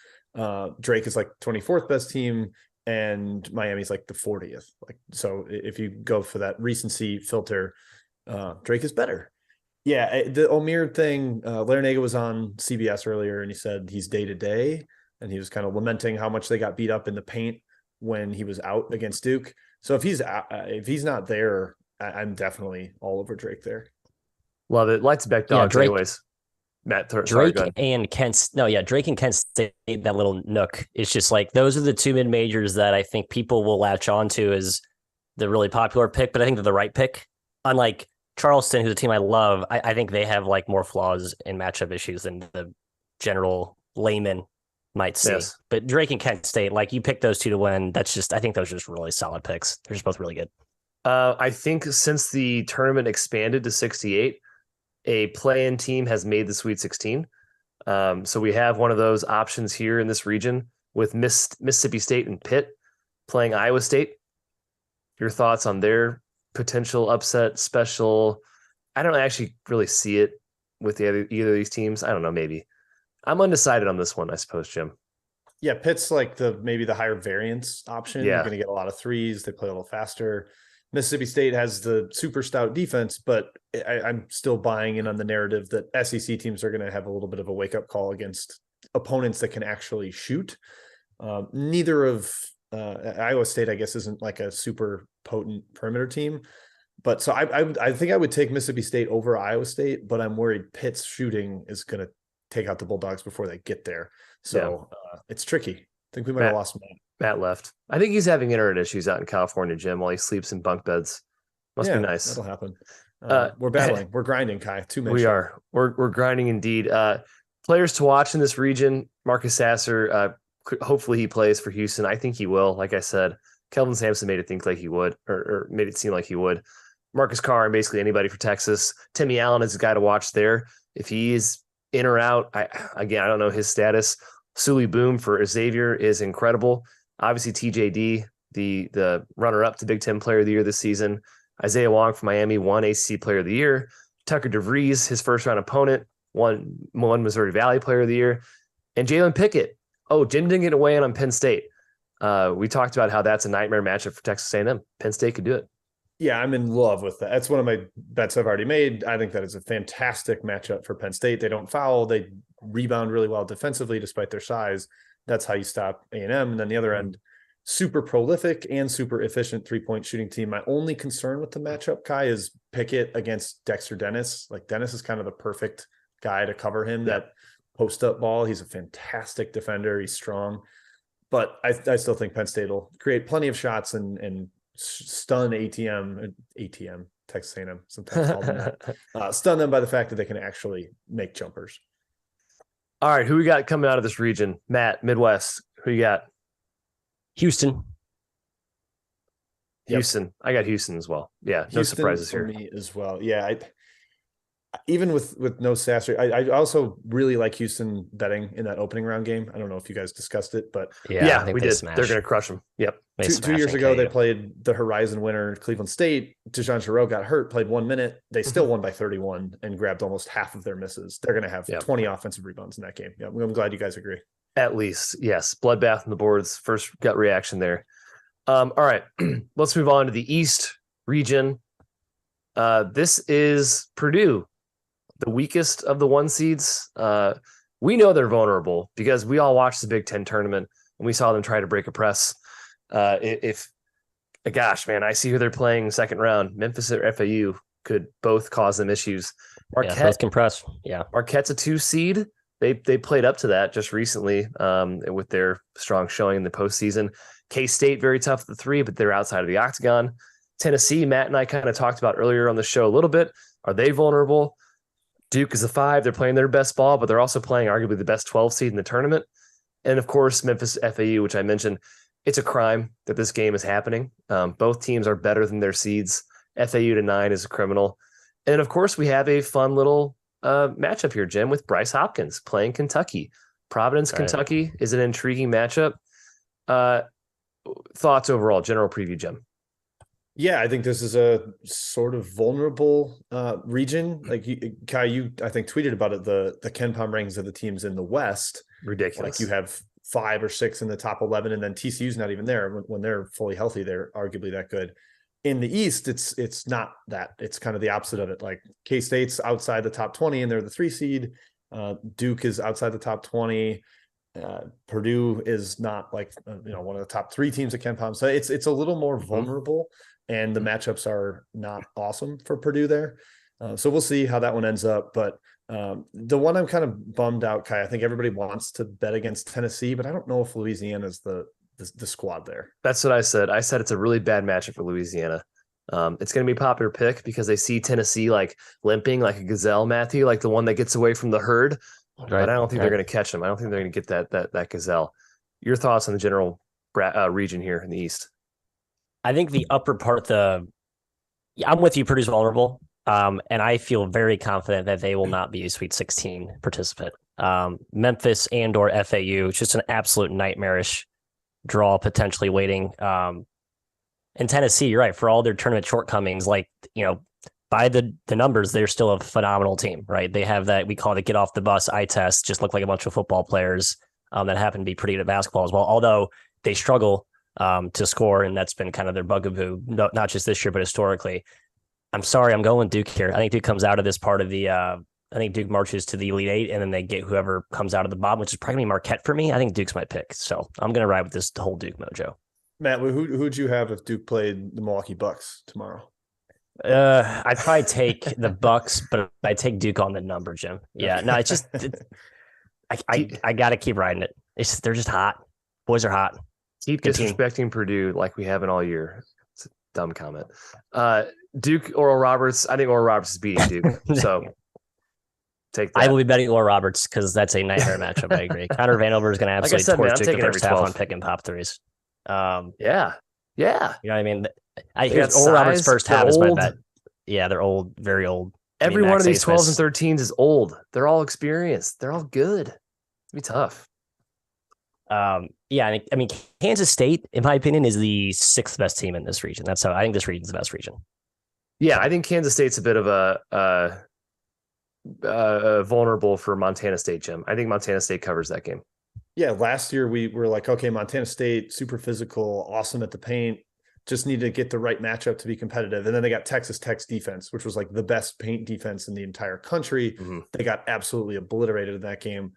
Drake is like 24th best team. And Miami's like the 40th. Like, so if you go for that recency filter, Drake is better. Yeah, the Omier thing, Larinaga was on CBS earlier, and he said he's day to day, and he was kind of lamenting how much they got beat up in the paint when he was out against Duke. So if he's not there, I'm definitely all over Drake there. Love it. Lights back dogs, anyways. Matt, Drake and Kent State, that little nook. It's just like those are the two mid majors that I think people will latch on to as the really popular pick, but I think they're the right pick. Unlike Charleston, who's a team I love, I think they have like more flaws and matchup issues than the general layman might see. Yes. But Drake and Kent State, like you pick those two to win. I think those are just really solid picks. They're just both really good. I think since the tournament expanded to 68. A play-in team has made the Sweet 16. So we have one of those options here in this region with Mississippi State and Pitt playing Iowa State. Your thoughts on their potential upset special? I don't actually really see it with either of these teams. I don't know, maybe. I'm undecided on this one, I suppose, Jim. Yeah, Pitt's like maybe the higher variance option. Yeah. You're going to get a lot of threes. They play a little faster. Mississippi State has the super stout defense, but I'm still buying in on the narrative that SEC teams are going to have a little bit of a wake-up call against opponents that can actually shoot. Neither of Iowa State, I guess, isn't like a super potent perimeter team. But so I think I would take Mississippi State over Iowa State, but I'm worried Pitt's shooting is going to take out the Bulldogs before they get there. So it's tricky. I think we might have lost Matt left. I think he's having internet issues out in California, Jim, while he sleeps in bunk beds. Must be nice. That'll happen. We're battling. We're grinding, Kai. We are. We're grinding indeed. Players to watch in this region, Marcus Sasser, hopefully he plays for Houston. I think he will. Like I said, Kelvin Sampson made it think like he would, or made it seem like he would. Marcus Carr and basically anybody for Texas. Timmy Allen is a guy to watch there. If he is in or out. I don't know his status. Sully Boom for Xavier is incredible. Obviously, TJD, the runner-up to Big Ten Player of the Year this season. Isaiah Wong from Miami won ACC Player of the Year. Tucker DeVries, his first-round opponent, won Missouri Valley Player of the Year. And Jalen Pickett. Oh, Jim didn't get away on Penn State. We talked about how that's a nightmare matchup for Texas A&M. Penn State could do it. Yeah, I'm in love with that. That's one of my bets I've already made. I think that is a fantastic matchup for Penn State. They don't foul. They rebound really well defensively despite their size. That's how you stop A&M. And then the other end, super prolific and super efficient three-point shooting team. My only concern with the matchup, Kai, is Pickett against Dexter Dennis. Like, Dennis is kind of the perfect guy to cover him, that post-up ball. He's a fantastic defender. He's strong. But I still think Penn State will create plenty of shots and stun Texas A&M, sometimes call them that. Stun them by the fact that they can actually make jumpers. All right, who we got coming out of this region? Matt, Midwest, who you got? Houston. Houston. I got Houston as well. Yeah, no Houston surprises for here. me as well. Yeah, even with no Sasser, I also really like Houston betting in that opening round game. I don't know if you guys discussed it, but yeah, we did. They're going to crush them. Yep. 2 years ago, they played the Horizon winner, Cleveland State. Dejan Giroux got hurt, played 1 minute. They still won by 31 and grabbed almost half of their misses. They're going to have 20 offensive rebounds in that game. Yeah, I'm glad you guys agree. At least, yes. Bloodbath on the boards. First gut reaction there. All right, let's move on to the East region. This is Purdue, the weakest of the one seeds. We know they're vulnerable because we all watched the Big Ten tournament and we saw them try to break a press. Gosh, man, I see who they're playing second round. Memphis or FAU could both cause them issues. Marquette, both can press. Yeah, Marquette's a 2 seed. They played up to that just recently with their strong showing in the postseason. K-State, very tough at the 3, but they're outside of the octagon. Tennessee, Matt and I kind of talked about earlier on the show a little bit. Are they vulnerable? Duke is a 5. They're playing their best ball, but they're also playing arguably the best 12 seed in the tournament. And of course, Memphis FAU, which I mentioned, it's a crime that this game is happening. Both teams are better than their seeds. FAU to 9 is a criminal. And of course, we have a fun little matchup here, Jim, with Bryce Hopkins playing Kentucky. Providence, Kentucky is an intriguing matchup. Thoughts overall, general preview, Jim? Yeah, I think this is a sort of vulnerable region. Like Kai, you I think tweeted about it. The KenPom rankings of the teams in the West, ridiculous. Like you have 5 or 6 in the top 11, and then TCU's not even there. When they're fully healthy, they're arguably that good. In the East, it's not that. It's kind of the opposite of it. Like K-State's outside the top 20, and they're the 3 seed. Duke is outside the top 20. Purdue is not like one of the top 3 teams at KenPom. So it's a little more vulnerable. And the matchups are not awesome for Purdue there. So we'll see how that one ends up. But the one I'm kind of bummed out, Kai, I think everybody wants to bet against Tennessee, but I don't know if Louisiana is the squad there. That's what I said. I said it's a really bad matchup for Louisiana. It's going to be a popular pick because they see Tennessee like limping like a gazelle, Matthew, like the one that gets away from the herd. Right. But I don't think they're going to catch them. I don't think they're going to get that gazelle. Your thoughts on the general region here in the East? I think the upper part, I'm with you, Purdue's vulnerable. And I feel very confident that they will not be a Sweet 16 participant. Memphis and or FAU, it's just an absolute nightmarish draw potentially waiting. And Tennessee, you're right, for all their tournament shortcomings, by the numbers, they're still a phenomenal team, right? They have that, we call it get off the bus eye test, just look like a bunch of football players that happen to be pretty good at basketball as well, although they struggle to score, and that's been kind of their bugaboo, not just this year, but historically. I'm sorry, I'm going Duke here. I think Duke comes out of this part of the I think Duke marches to the Elite Eight, and then they get whoever comes out of the bottom, which is probably going to be Marquette for me. I think Duke's my pick, so I'm going to ride with this whole Duke mojo. Matt, who'd you have if Duke played the Milwaukee Bucks tomorrow? I'd probably take the Bucks, but I take Duke on the number, Jim. Yeah, no, it's just I got to keep riding it. They're just hot. Boys are hot. Keep disrespecting Purdue like we haven't all year. It's a dumb comment. Duke, Oral Roberts. I think Oral Roberts is beating Duke. So take that. I will be betting Oral Roberts because that's a nightmare matchup. I agree. Connor Vanover is going to absolutely torch Duke the first half on pick and pop threes. Yeah. You know what I mean? Oral Roberts first half is my bet. Yeah, they're old, very old. Every one of these 12s and 13s is old. They're all experienced. They're all good. It'll be tough. Yeah, I mean, Kansas State, in my opinion, is the 6th best team in this region. That's how I think this region's the best region. Yeah, I think Kansas State's a bit of a vulnerable for Montana State, Jim. I think Montana State covers that game. Yeah, last year we were like, okay, Montana State, super physical, awesome at the paint, just need to get the right matchup to be competitive. And then they got Texas Tech's defense, which was like the best paint defense in the entire country. Mm-hmm. They got absolutely obliterated in that game.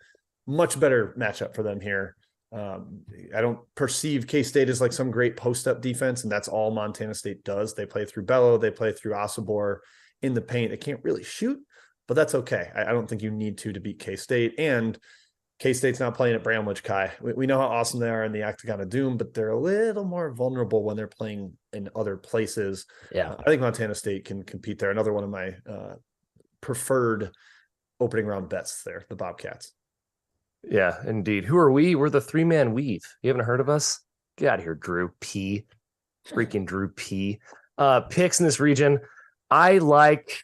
Much better matchup for them here. I don't perceive K-State as like some great post-up defense, and that's all Montana State does. They play through Bello, they play through Osobor in the paint. They can't really shoot, but that's okay. I don't think you need to beat K-State. And K-State's not playing at Bramlage, Kai. We know how awesome they are in the Octagon of Doom, but they're a little more vulnerable when they're playing in other places. Yeah, I think Montana State can compete there. Another one of my preferred opening round bets there, the Bobcats. Yeah, indeed. Who are we? We're the 3-man weave. You haven't heard of us? Get out of here, Drew P. Freaking Drew P. Picks in this region. I like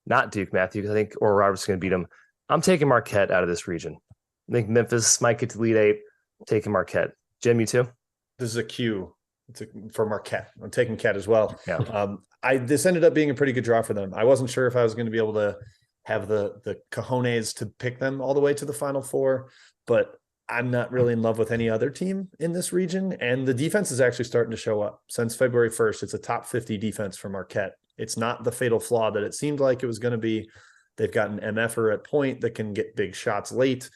not Duke, Matthew, because I think Oral Roberts is going to beat him. I'm taking Marquette out of this region. I think Memphis might get to Elite 8. I'm taking Marquette. Jim, you too? This is a cue for Marquette. I'm taking Cat as well. Yeah. This ended up being a pretty good draw for them. I wasn't sure if I was going to be able to have the cojones to pick them all the way to the Final Four, but I'm not really in love with any other team in this region. And the defense is actually starting to show up. Since February 1st, it's a top 50 defense for Marquette. It's not the fatal flaw that it seemed like it was going to be. They've got an MFer at point that can get big shots late.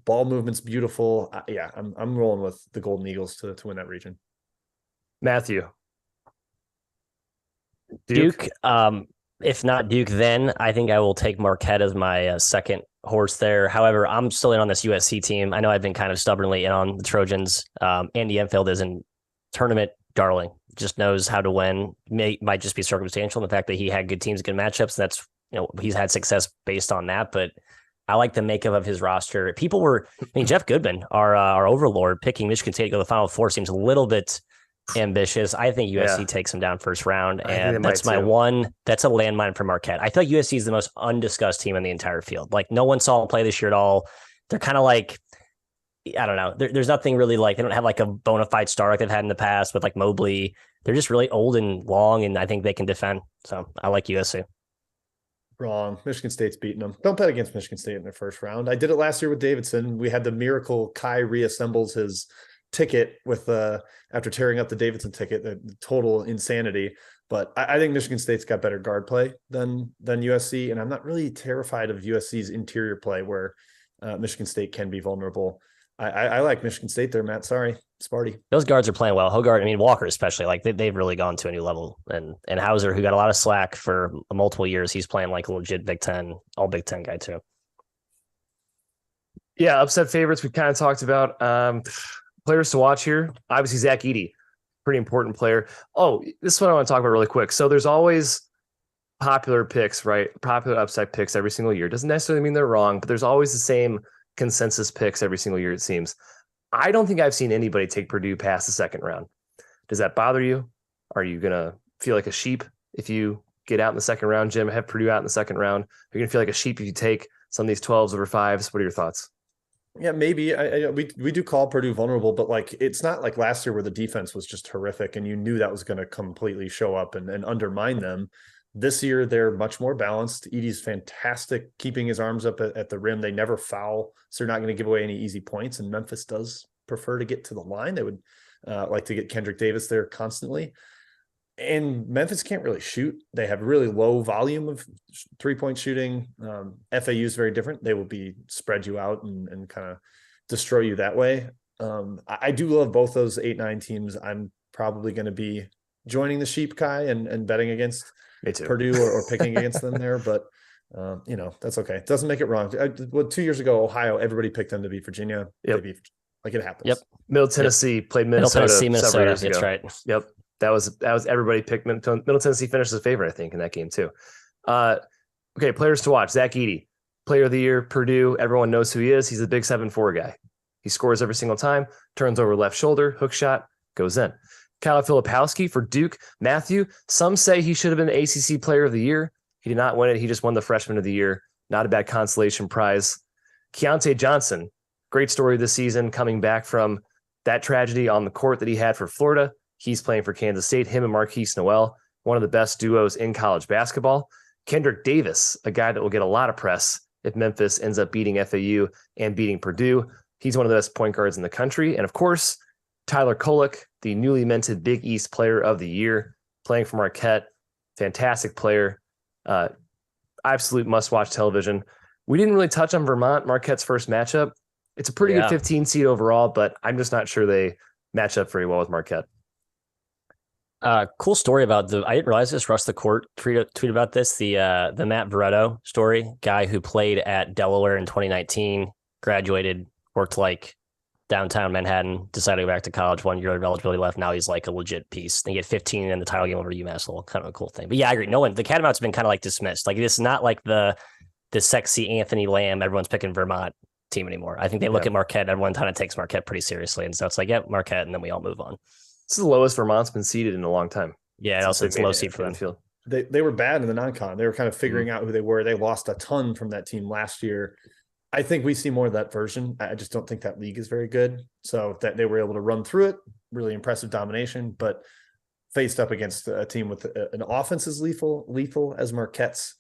Ball movement's beautiful. I'm rolling with the Golden Eagles to win that region. Matthew. Duke. If not Duke, then I think I will take Marquette as my second horse there. However, I'm still in on this USC team. I know I've been kind of stubbornly in on the Trojans. Andy Enfield is a tournament darling. Just knows how to win. Might just be circumstantial in the fact that he had good teams, good matchups. That's, he's had success based on that. But I like the makeup of his roster. Jeff Goodman, our overlord, picking Michigan State to go to the Final Four seems a little bit ambitious. I think USC takes him down first round, and that's my one. That's a landmine for Marquette. I feel like USC is the most undiscussed team in the entire field. Like, no one saw them play this year at all. They're kind of like, I don't know. There's nothing really like, they don't have like a bona fide star like they've had in the past with like Mobley. They're just really old and long, and I think they can defend. So I like USC. Wrong. Michigan State's beating them. Don't bet against Michigan State in their first round. I did it last year with Davidson. We had the miracle Kai reassembles his ticket with after tearing up the Davidson ticket, the total insanity. But I think Michigan State's got better guard play than USC, and I'm not really terrified of USC's interior play where Michigan State can be vulnerable. I like Michigan State there, Matt. Sorry, Sparty. Those guards are playing well. Hogarth, Walker especially, like they've really gone to a new level. And Hauser, who got a lot of slack for multiple years, he's playing like a legit Big Ten, all Big Ten guy too. Yeah, upset favorites we kind of talked about. Players to watch here, obviously Zach Edey, pretty important player. Oh, this is what I want to talk about really quick. So there's always popular picks, right? Popular upside picks every single year. Doesn't necessarily mean they're wrong, but there's always the same consensus picks every single year, it seems. I don't think I've seen anybody take Purdue past the second round. Does that bother you? Are you going to feel like a sheep if you get out in the second round, Jim? Have Purdue out in the second round? Are you going to feel like a sheep if you take some of these 12s over 5s? What are your thoughts? Yeah, maybe. We do call Purdue vulnerable, but like it's not like last year where the defense was just horrific and you knew that was going to completely show up and undermine them. This year, they're much more balanced. Edey's fantastic keeping his arms up at the rim. They never foul, so they're not going to give away any easy points. And Memphis does prefer to get to the line. They would like to get Kendrick Davis there constantly. And Memphis can't really shoot. They have really low volume of three-point shooting. FAU is very different. They will spread you out and kind of destroy you that way. I do love both those 8-9 teams. I'm probably going to be joining the sheep, Kai, and betting against Purdue or picking against them there. But, that's okay. It doesn't make it wrong. 2 years ago, Ohio, everybody picked them to beat Virginia. Yep. Like it happens. Yep. Middle Tennessee played Minnesota. Minnesota. That's right. Yep. That was everybody picked Middle Tennessee finished as a favorite, I think, in that game too. Okay, players to watch. Zach Edey, player of the year, Purdue. Everyone knows who he is. He's the big 7'4" guy. He scores every single time, turns over left shoulder, hook shot, goes in. Kyle Filipowski for Duke. Matthew, some say he should have been ACC player of the year. He did not win it. He just won the Freshman of the Year. Not a bad consolation prize. Keontae Johnson, great story this season, coming back from that tragedy on the court that he had for Florida. He's playing for Kansas State. Him and Marquise Noel, one of the best duos in college basketball. Kendrick Davis, a guy that will get a lot of press if Memphis ends up beating FAU and beating Purdue. He's one of the best point guards in the country. And of course, Tyler Kolek, the newly minted Big East Player of the Year, playing for Marquette. Fantastic player. Absolute must-watch television. We didn't really touch on Vermont, Marquette's first matchup. It's a pretty good 15 seed overall, but I'm just not sure they match up very well with Marquette. Cool story about I didn't realize this. Russ the Court tweet about this. The Matt Veretto story, guy who played at Delaware in 2019, graduated, worked like downtown Manhattan, decided to go back to college, 1 year of eligibility left. Now he's like a legit piece. They get 15 in the title game over UMass Lowell. Kind of a cool thing. But yeah, I agree. The Catamounts have been kind of like dismissed. Like this is not like the sexy Anthony Lamb, everyone's picking Vermont team anymore. I think they look at Marquette. Everyone kind of takes Marquette pretty seriously. And so it's like, Marquette, and then we all move on. This is the lowest Vermont's been seeded in a long time. Yeah, and also it's low seed for them. Field. They were bad in the non-con. They were kind of figuring out who they were. They lost a ton from that team last year. I think we see more of that version. I just don't think that league is very good. So that they were able to run through it, really impressive domination, but faced up against a team with an offense as lethal as Marquette's.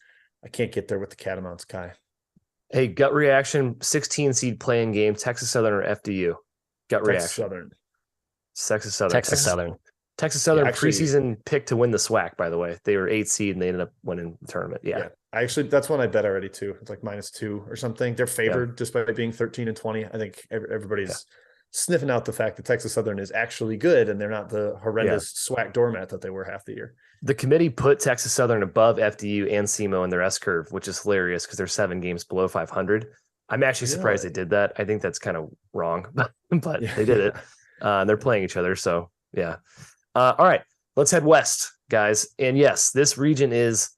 I can't get there with the Catamounts, Kai. Hey, gut reaction, 16 seed playing game, Texas Southern or FDU? Gut reaction. Texas Southern. Texas Southern preseason pick to win the SWAC, by the way. They were 8th seed and they ended up winning the tournament. Yeah. That's one I bet already too. It's like -2 or something. They're favored despite being 13-20. I think everybody's sniffing out the fact that Texas Southern is actually good and they're not the horrendous SWAC doormat that they were half the year. The committee put Texas Southern above FDU and SEMO in their S curve, which is hilarious because they're 7 games below 500. I'm actually surprised they did that. I think that's kind of wrong, but they did it. They're playing each other. So yeah. All right, let's head west, guys. And yes, this region is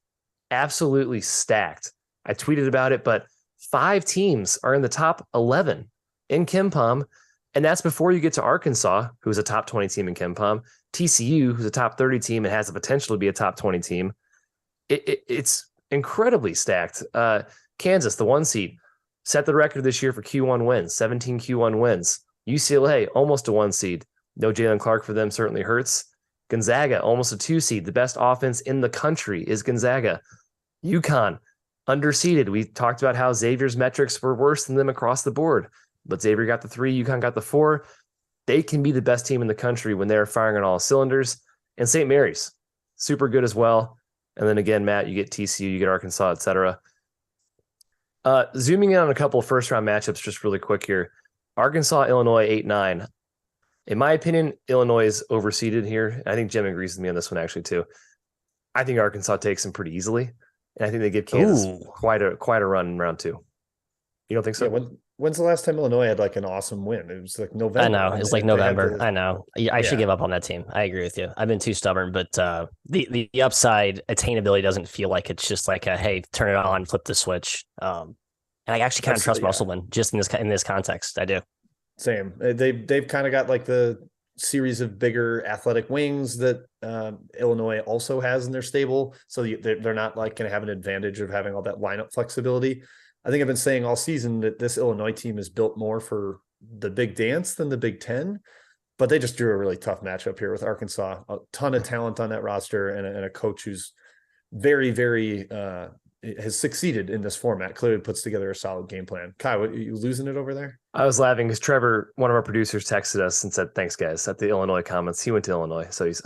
absolutely stacked. I tweeted about it, but 5 teams are in the top 11 in KenPom. And that's before you get to Arkansas, who's a top 20 team in KenPom, TCU, who's a top 30 team and has the potential to be a top 20 team. It's incredibly stacked. Kansas, the 1 seed, set the record this year for Q1 wins, 17 Q1 wins. UCLA, almost a 1 seed. No Jalen Clark for them certainly hurts. Gonzaga, almost a 2 seed. The best offense in the country is Gonzaga. UConn, underseeded. We talked about how Xavier's metrics were worse than them across the board, but Xavier got the 3, UConn got the 4. They can be the best team in the country when they're firing on all cylinders. And St. Mary's, super good as well. And then again, Matt, you get TCU, you get Arkansas, etc. Zooming in on a couple of first-round matchups just really quick here. Arkansas, Illinois, 8-9. In my opinion, Illinois is overseeded here. I think Jim agrees with me on this one actually too. I think Arkansas takes them pretty easily, and I think they give Kansas quite a run in round 2. You don't think so? Yeah, when's the last time Illinois had like an awesome win? It was like November. I know. It was like November. I know. I should give up on that team. I agree with you. I've been too stubborn, but the upside attainability doesn't feel like it's just like a, hey, turn it on, flip the switch. And I actually kind of trust Musselman just in this context. I do. Same. They've kind of got like the series of bigger athletic wings that Illinois also has in their stable. So they're not like going to have an advantage of having all that lineup flexibility. I think I've been saying all season that this Illinois team is built more for the big dance than the Big Ten, but they just drew a really tough matchup here with Arkansas. A ton of talent on that roster and a coach who's very, very has succeeded in this format. Clearly puts together a solid game plan. Kai, what, are you losing it over there? I was laughing because Trevor, one of our producers, texted us and said, "Thanks, guys." At the Illinois comments, he went to Illinois, so he's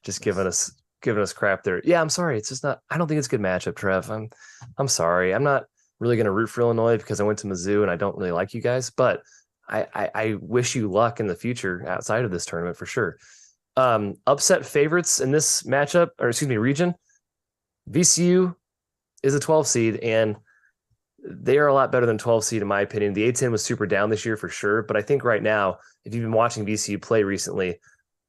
just giving us crap there. Yeah, I'm sorry. It's just not. I don't think it's a good matchup, Trev. I'm sorry. I'm not really going to root for Illinois because I went to Mizzou and I don't really like you guys. But I wish you luck in the future outside of this tournament for sure. Upset favorites in this matchup, or excuse me, region. VCU is a 12 seed, and they are a lot better than 12 seed in my opinion. The A-10 was super down this year for sure, but I think right now, if you've been watching VCU play recently,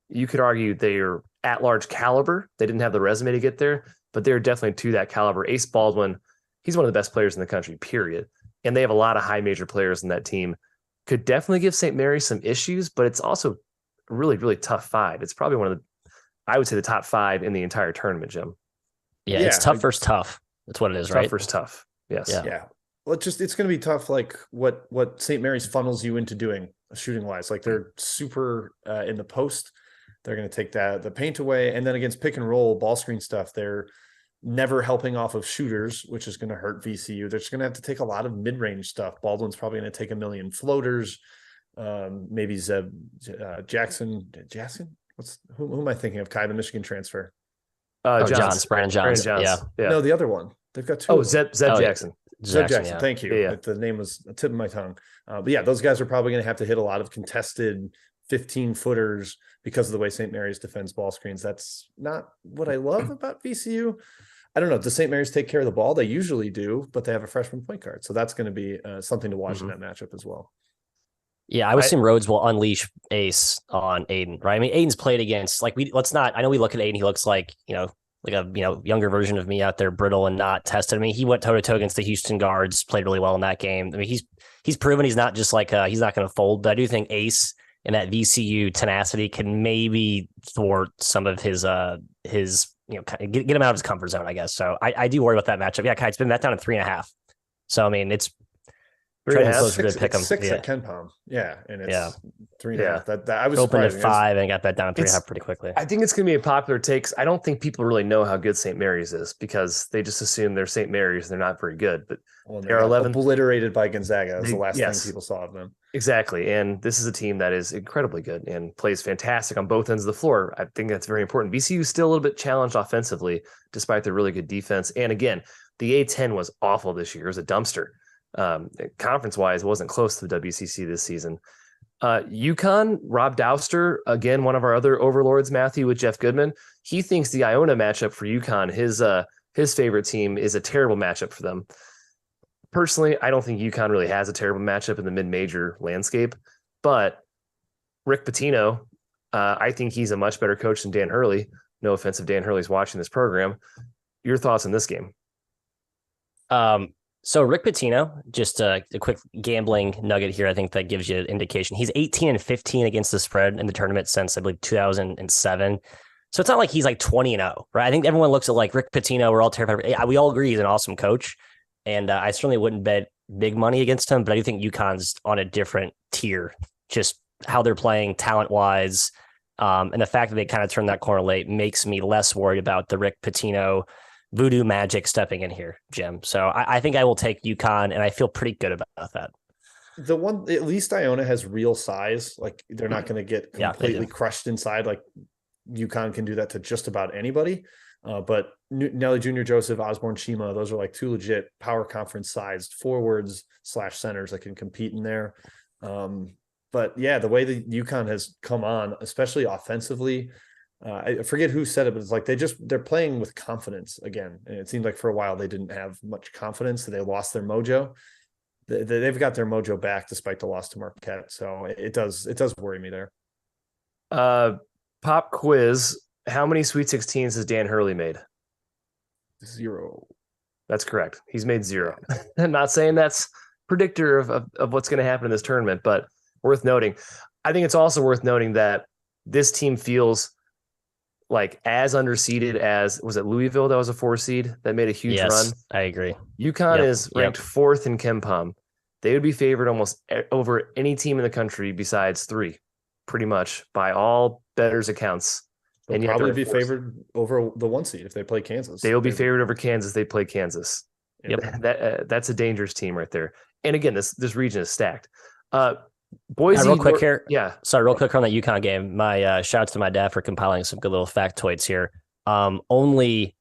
you could argue they are at large caliber. They didn't have the resume to get there, but they're definitely to that caliber. Ace Baldwin, he's one of the best players in the country, period. And they have a lot of high major players in that team. Could definitely give St. Mary's some issues, but it's also a really, really tough 5. It's probably one of the, I would say the top 5 in the entire tournament, Jim. Yeah, it's tough versus tough. That's what it is, right? Tough versus tough. Yes. Yeah. Well, it's going to be tough. Like what St. Mary's funnels you into doing shooting wise. Like they're super in the post. They're going to take the paint away, and then against pick and roll ball screen stuff, they're never helping off of shooters, which is going to hurt VCU. They're just going to have to take a lot of mid range stuff. Baldwin's probably going to take a million floaters. Maybe Zeb Jackson. Who am I thinking of? Kai, the Michigan transfer. Brandon Johns. Yeah. No, the other one. They've got two. Oh, Zeb Jackson. Zeb Jackson. Yeah. Thank you. Yeah. The name was a tip of my tongue. But yeah, those guys are probably going to have to hit a lot of contested 15-footers because of the way St. Mary's defends ball screens. That's not what I love about VCU. I don't know. Does St. Mary's take care of the ball? They usually do, but they have a freshman point guard. So that's going to be something to watch in that matchup as well. Yeah, I would assume Rhodes will unleash Ace on Aiden, right? I mean, Aiden's played against, I know we look at Aiden, he looks like, like a younger version of me out there, brittle and not tested. I mean, he went toe-to-toe against the Houston guards, played really well in that game. I mean, he's proven he's not just like he's not going to fold, but I do think Ace and that VCU tenacity can maybe thwart some of his get him out of his comfort zone, I guess. So I do worry about that matchup. Yeah, Kai, it's been that down to 3.5. So I mean, it's closer to pick him. 6 at Ken Palm. Yeah, and it's 3.5. That I was opened at 5 and got that down to 3.5 pretty quickly. I think it's going to be a popular take. I don't think people really know how good St. Mary's is because they just assume they're St. Mary's and they're not very good. But they're 11th, obliterated by Gonzaga. That was the last thing people saw of them. Exactly, and this is a team that is incredibly good and plays fantastic on both ends of the floor. I think that's very important. VCU is still a little bit challenged offensively, despite their really good defense. And again, the A10 was awful this year. It was a dumpster. Conference-wise, it wasn't close to the WCC this season. UConn, Rob Dauster, again, one of our other overlords, Matthew, with Jeff Goodman. He thinks the Iona matchup for UConn, his favorite team, is a terrible matchup for them. Personally, I don't think UConn really has a terrible matchup in the mid-major landscape, but Rick Pitino, I think he's a much better coach than Dan Hurley. No offense if Dan Hurley's watching this program. Your thoughts on this game? So Rick Pitino, just a quick gambling nugget here. I think that gives you an indication. He's 18-15 against the spread in the tournament since, I believe, 2007. So it's not like he's like 20-0, right? I think everyone looks at like Rick Pitino. We're all terrified. We all agree he's an awesome coach. And I certainly wouldn't bet big money against him, but I do think UConn's on a different tier, just how they're playing talent-wise. And the fact that they kind of turned that corner late makes me less worried about the Rick Pitino voodoo magic stepping in here, Jim. So I think I will take UConn, and I feel pretty good about that. The one, at least Iona has real size. Like they're not going to get completely crushed inside. Like UConn can do that to just about anybody. But Nelly Jr., Joseph, Osborne, Shima, those are like two legit power conference sized forwards / centers that can compete in there. But yeah, the way that UConn has come on, especially offensively, I forget who said it, but it's like they're playing with confidence again. And it seemed like for a while they didn't have much confidence, so they lost their mojo. They've got their mojo back despite the loss to Marquette. So it does worry me there. Pop quiz. How many Sweet 16s has Dan Hurley made? 0. That's correct. He's made 0. I'm not saying that's predictor of what's going to happen in this tournament, but worth noting. I think it's also worth noting that this team feels like as underseeded as, was it Louisville that was a 4 seed that made a huge run? I agree. UConn is ranked 4th in KenPom. They would be favored almost over any team in the country besides 3, pretty much by all bettors' accounts. They'll probably be favored over the 1 seed if they play Kansas. They will be favored over Kansas. They play Kansas. Yep. That's a dangerous team right there. And again, this region is stacked. Boise, real quick here. Yeah. Sorry, real quick on that UConn game. My shout out to my dad for compiling some good little factoids here. Only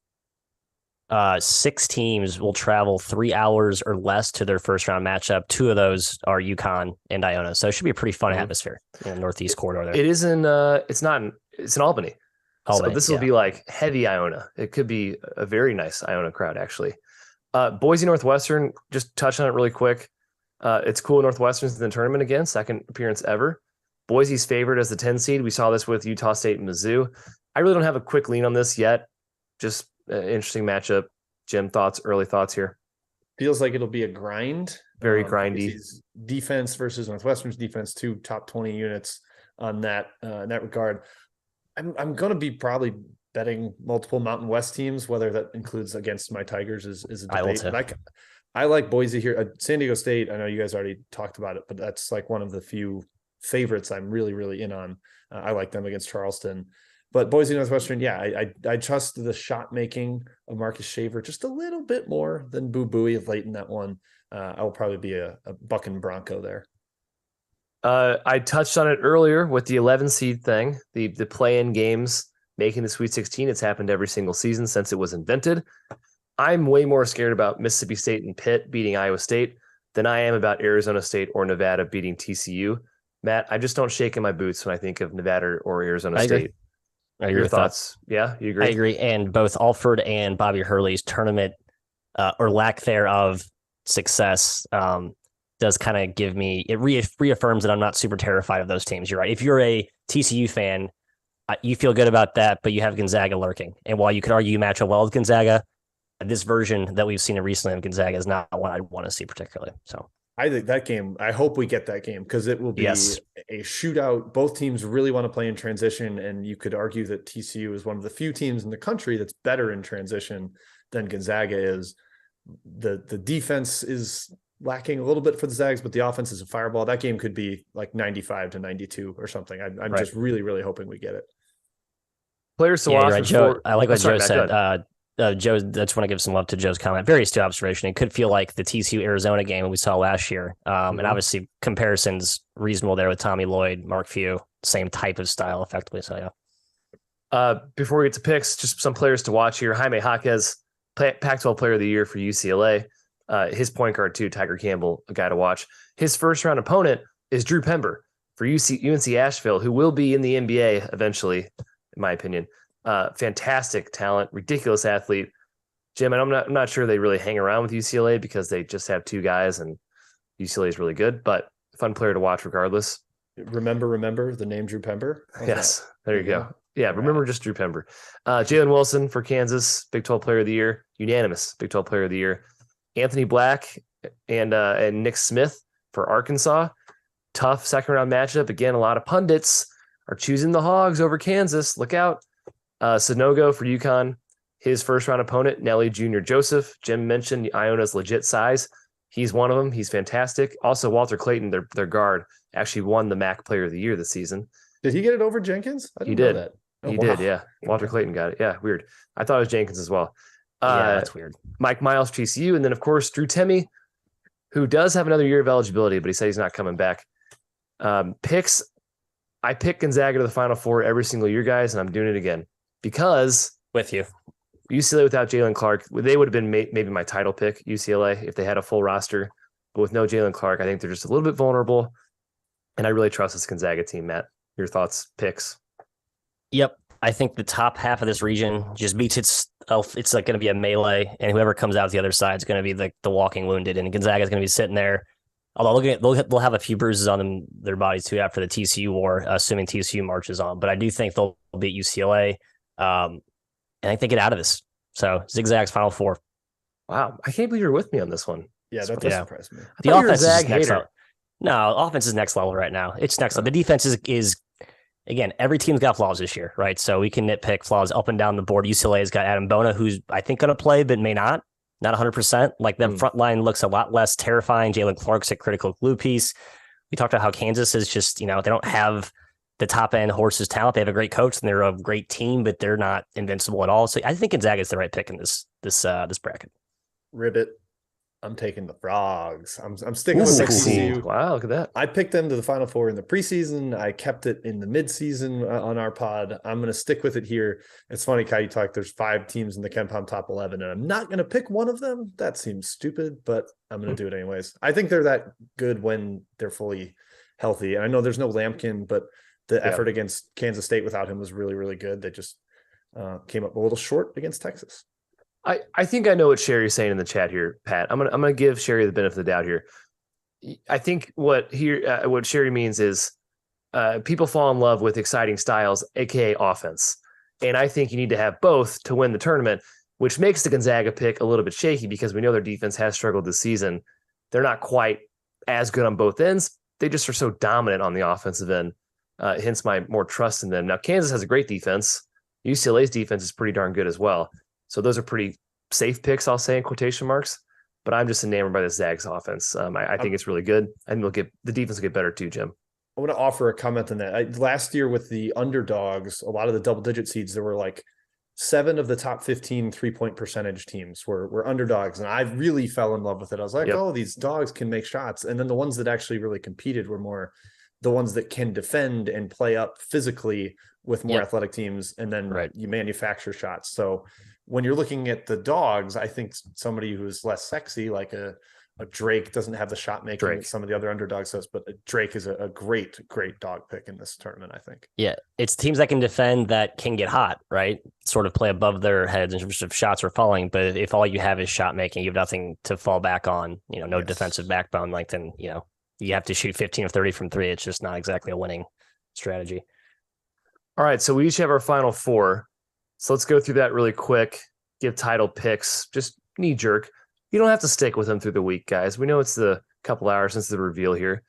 6 teams will travel 3 hours or less to their first round matchup. 2 of those are UConn and Iona. So it should be a pretty fun atmosphere in the Northeast corridor there. It is in it's in Albany. So this will be like heavy Iona. It could be a very nice Iona crowd, actually. Boise Northwestern, just touch on it really quick. It's cool Northwestern's in the tournament again, 2nd appearance ever. Boise's favored as the 10 seed. We saw this with Utah State and Mizzou. I really don't have a quick lean on this yet. Just an interesting matchup. Jim, early thoughts here? Feels like it'll be a grind. Very grindy. Defense versus Northwestern's defense, 2 top 20 units on that in that regard. I'm going to be probably betting multiple Mountain West teams, whether that includes against my Tigers is a I will debate. too. But I like Boise here. San Diego State, I know you guys already talked about it, but that's like one of the few favorites I'm really, really in on. I like them against Charleston. But Boise Northwestern, yeah, I trust the shot making of Marcus Shaver just a little bit more than Boo Buie late in that one. I will probably be a Buck and Bronco there. I touched on it earlier with the 11 seed thing, the play-in games making the Sweet 16. It's happened every single season since it was invented. I'm way more scared about Mississippi State and Pitt beating Iowa State than I am about Arizona State or Nevada beating TCU. Matt, I just don't shake in my boots when I think of Nevada or Arizona State. I agree Your with thoughts? that. Yeah, you agree? I agree. And both Alford and Bobby Hurley's tournament or lack thereof success does kind of give me, it reaffirms that I'm not super terrified of those teams. You're right. If you're a TCU fan, you feel good about that, but you have Gonzaga lurking. And while you could argue you match up well with Gonzaga, this version that we've seen recently of Gonzaga is not one I'd want to see particularly. So I think that game, I hope we get that game because it will be a shootout. Both teams really want to play in transition. And you could argue that TCU is one of the few teams in the country that's better in transition than Gonzaga is. The defense is lacking a little bit for the Zags, but the offense is a fireball. That game could be like 95-92 or something. I'm just really, really hoping we get it. Players to watch. Right. Joe, I like what Joe said. Joe, I just want to give some love to Joe's comment. Very astute observation. It could feel like the TCU Arizona game we saw last year. And obviously comparisons reasonable there with Tommy Lloyd, Mark Few, same type of style effectively. So yeah. Before we get to picks, just some players to watch here. Jaime Jaquez, Pac-12 Player of the Year for UCLA. His point guard too, Tiger Campbell, a guy to watch. His first round opponent is Drew Pember for UNC Asheville, who will be in the NBA eventually, in my opinion. Fantastic talent, ridiculous athlete. Jim, and I'm not sure they really hang around with UCLA because they just have two guys and UCLA is really good, but fun player to watch regardless. Remember the name Drew Pember? Yes, there you go. Yeah, remember just Drew Pember. Jalen Wilson for Kansas, Big 12 Player of the Year, unanimous Big 12 Player of the Year. Anthony Black and Nick Smith for Arkansas. Tough second round matchup. Again, a lot of pundits are choosing the Hogs over Kansas. Look out. Sanogo for UConn. His first round opponent, Nelly Jr. Joseph. Jim mentioned Iona's legit size. He's one of them. He's fantastic. Also, Walter Clayton, their guard, actually won the MAC Player of the Year this season. Did he get it over Jenkins? I didn't know that. He did, yeah. Walter Clayton got it. Yeah, weird. I thought it was Jenkins as well. Yeah, that's weird. Mike Miles, TCU, and then, of course, Drew Timme, who does have another year of eligibility, but he said he's not coming back. Picks, I pick Gonzaga to the Final Four every single year, guys, and I'm doing it again because with you, UCLA without Jalen Clark, they would have been maybe my title pick, UCLA, if they had a full roster. But with no Jalen Clark, I think they're just a little bit vulnerable, and I really trust this Gonzaga team. Matt, your thoughts, picks? Yep. I think the top half of this region just beats itself. It's like going to be a melee, and whoever comes out the other side is going to be the walking wounded. And Gonzaga is going to be sitting there. Although they'll have a few bruises on their bodies too after the TCU war, assuming TCU marches on. But I do think they'll beat UCLA, and I think they get out of this. So Zigzag's Final Four. Wow, I can't believe you're with me on this one. Yeah, that does surprise me. The offense is next level. No, offense is next level right now. It's next level. The defense is. Again, every team's got flaws this year, right? So we can nitpick flaws up and down the board. UCLA has got Adam Bona, who's I think going to play, but may not 100%. Like the front line looks a lot less terrifying. Jalen Clark's a critical glue piece. We talked about how Kansas is just, they don't have the top end horses talent. They have a great coach and they're a great team, but they're not invincible at all. So I think Gonzaga is the right pick in this bracket. Ribbit. I'm taking the Frogs. I'm sticking with TCU. Wow, look at that. I picked them to the Final Four in the preseason. I kept it in the midseason on our pod. I'm going to stick with it here. It's funny, Kai, you talk, there's 5 teams in the KenPom top 11, and I'm not going to pick one of them. That seems stupid, but I'm going to do it anyways. I think they're that good when they're fully healthy. And I know there's no Lampkin, but the effort against Kansas State without him was really, really good. They just came up a little short against Texas. I think I know what Sherry's saying in the chat here, Pat. I'm gonna give Sherry the benefit of the doubt here. I think what Sherry means is people fall in love with exciting styles, aka offense, and I think you need to have both to win the tournament, which makes the Gonzaga pick a little bit shaky because we know their defense has struggled this season. They're not quite as good on both ends. They just are so dominant on the offensive end. Hence my more trust in them. Now Kansas has a great defense. UCLA's defense is pretty darn good as well. So those are pretty safe picks, I'll say in quotation marks. But I'm just enamored by the Zags offense. I think it's really good. And the defense will get better too, Jim. I want to offer a comment on that. Last year with the underdogs, a lot of the double-digit seeds, there were like 7 of the top 15 3-point percentage teams were underdogs. And I really fell in love with it. I was like, oh, these dogs can make shots. And then the ones that actually really competed were more the ones that can defend and play up physically with more athletic teams. And then you manufacture shots. So when you're looking at the dogs, I think somebody who's less sexy, like a Drake, doesn't have the shot making that some of the other underdogs does, but Drake is a great dog pick in this tournament, I think. Yeah, it's teams that can defend that can get hot, right? Sort of play above their heads in terms of shots are falling. But if all you have is shot making, you have nothing to fall back on, no defensive backbone, like then, you have to shoot 15 or 30 from 3. It's just not exactly a winning strategy. All right, so we each have our final 4. So let's go through that really quick, give title picks, just knee jerk. You don't have to stick with them through the week, guys. We know it's the couple hours since the reveal here.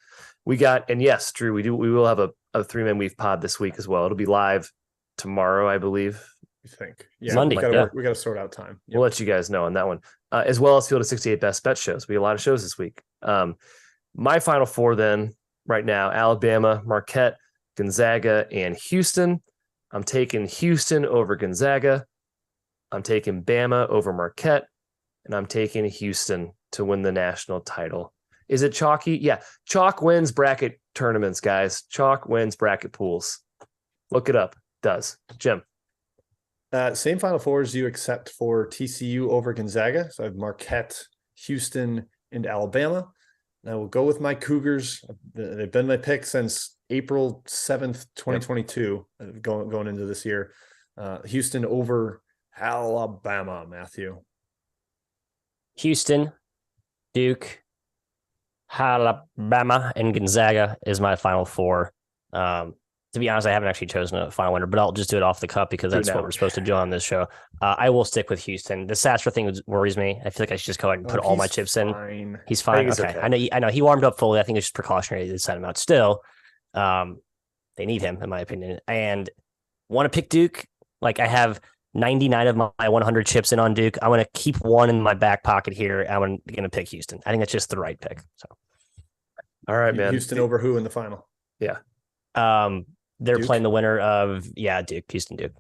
And yes, Drew, we will have a 3-man weave pod this week as well. It'll be live tomorrow, I believe. I think. Yeah, Monday. We got to sort out time. We'll let you guys know on that one, as well as Field of 68 best bet shows. We have a lot of shows this week. My final 4 then right now, Alabama, Marquette, Gonzaga, and Houston. I'm taking Houston over Gonzaga. I'm taking Bama over Marquette. And I'm taking Houston to win the national title. Is it chalky? Yeah. Chalk wins bracket tournaments, guys. Chalk wins bracket pools. Look it up. Does. Jim. Same Final 4 as you, except for TCU over Gonzaga. So I have Marquette, Houston, and Alabama. And I will go with my Cougars. They've been my pick since April 7th, 2022, going into this year. Houston over Alabama, Matthew. Houston, Duke, Alabama, and Gonzaga is my final 4. To be honest, I haven't actually chosen a final winner, but I'll just do it off the cuff because that's what we're supposed to do on this show. I will stick with Houston. The Sasser thing worries me. I feel like I should just go ahead and put all my chips in. He's fine. Okay. I know he warmed up fully. I think it's just precautionary to send him out. Still, they need him, in my opinion. And want to pick Duke? Like, I have 99 of my 100 chips in on Duke. I want to keep one in my back pocket here. I'm going to pick Houston. I think that's just the right pick. So, all right, man. Houston over who in the final? Yeah. They're Duke? playing the winner of Duke, Houston Duke.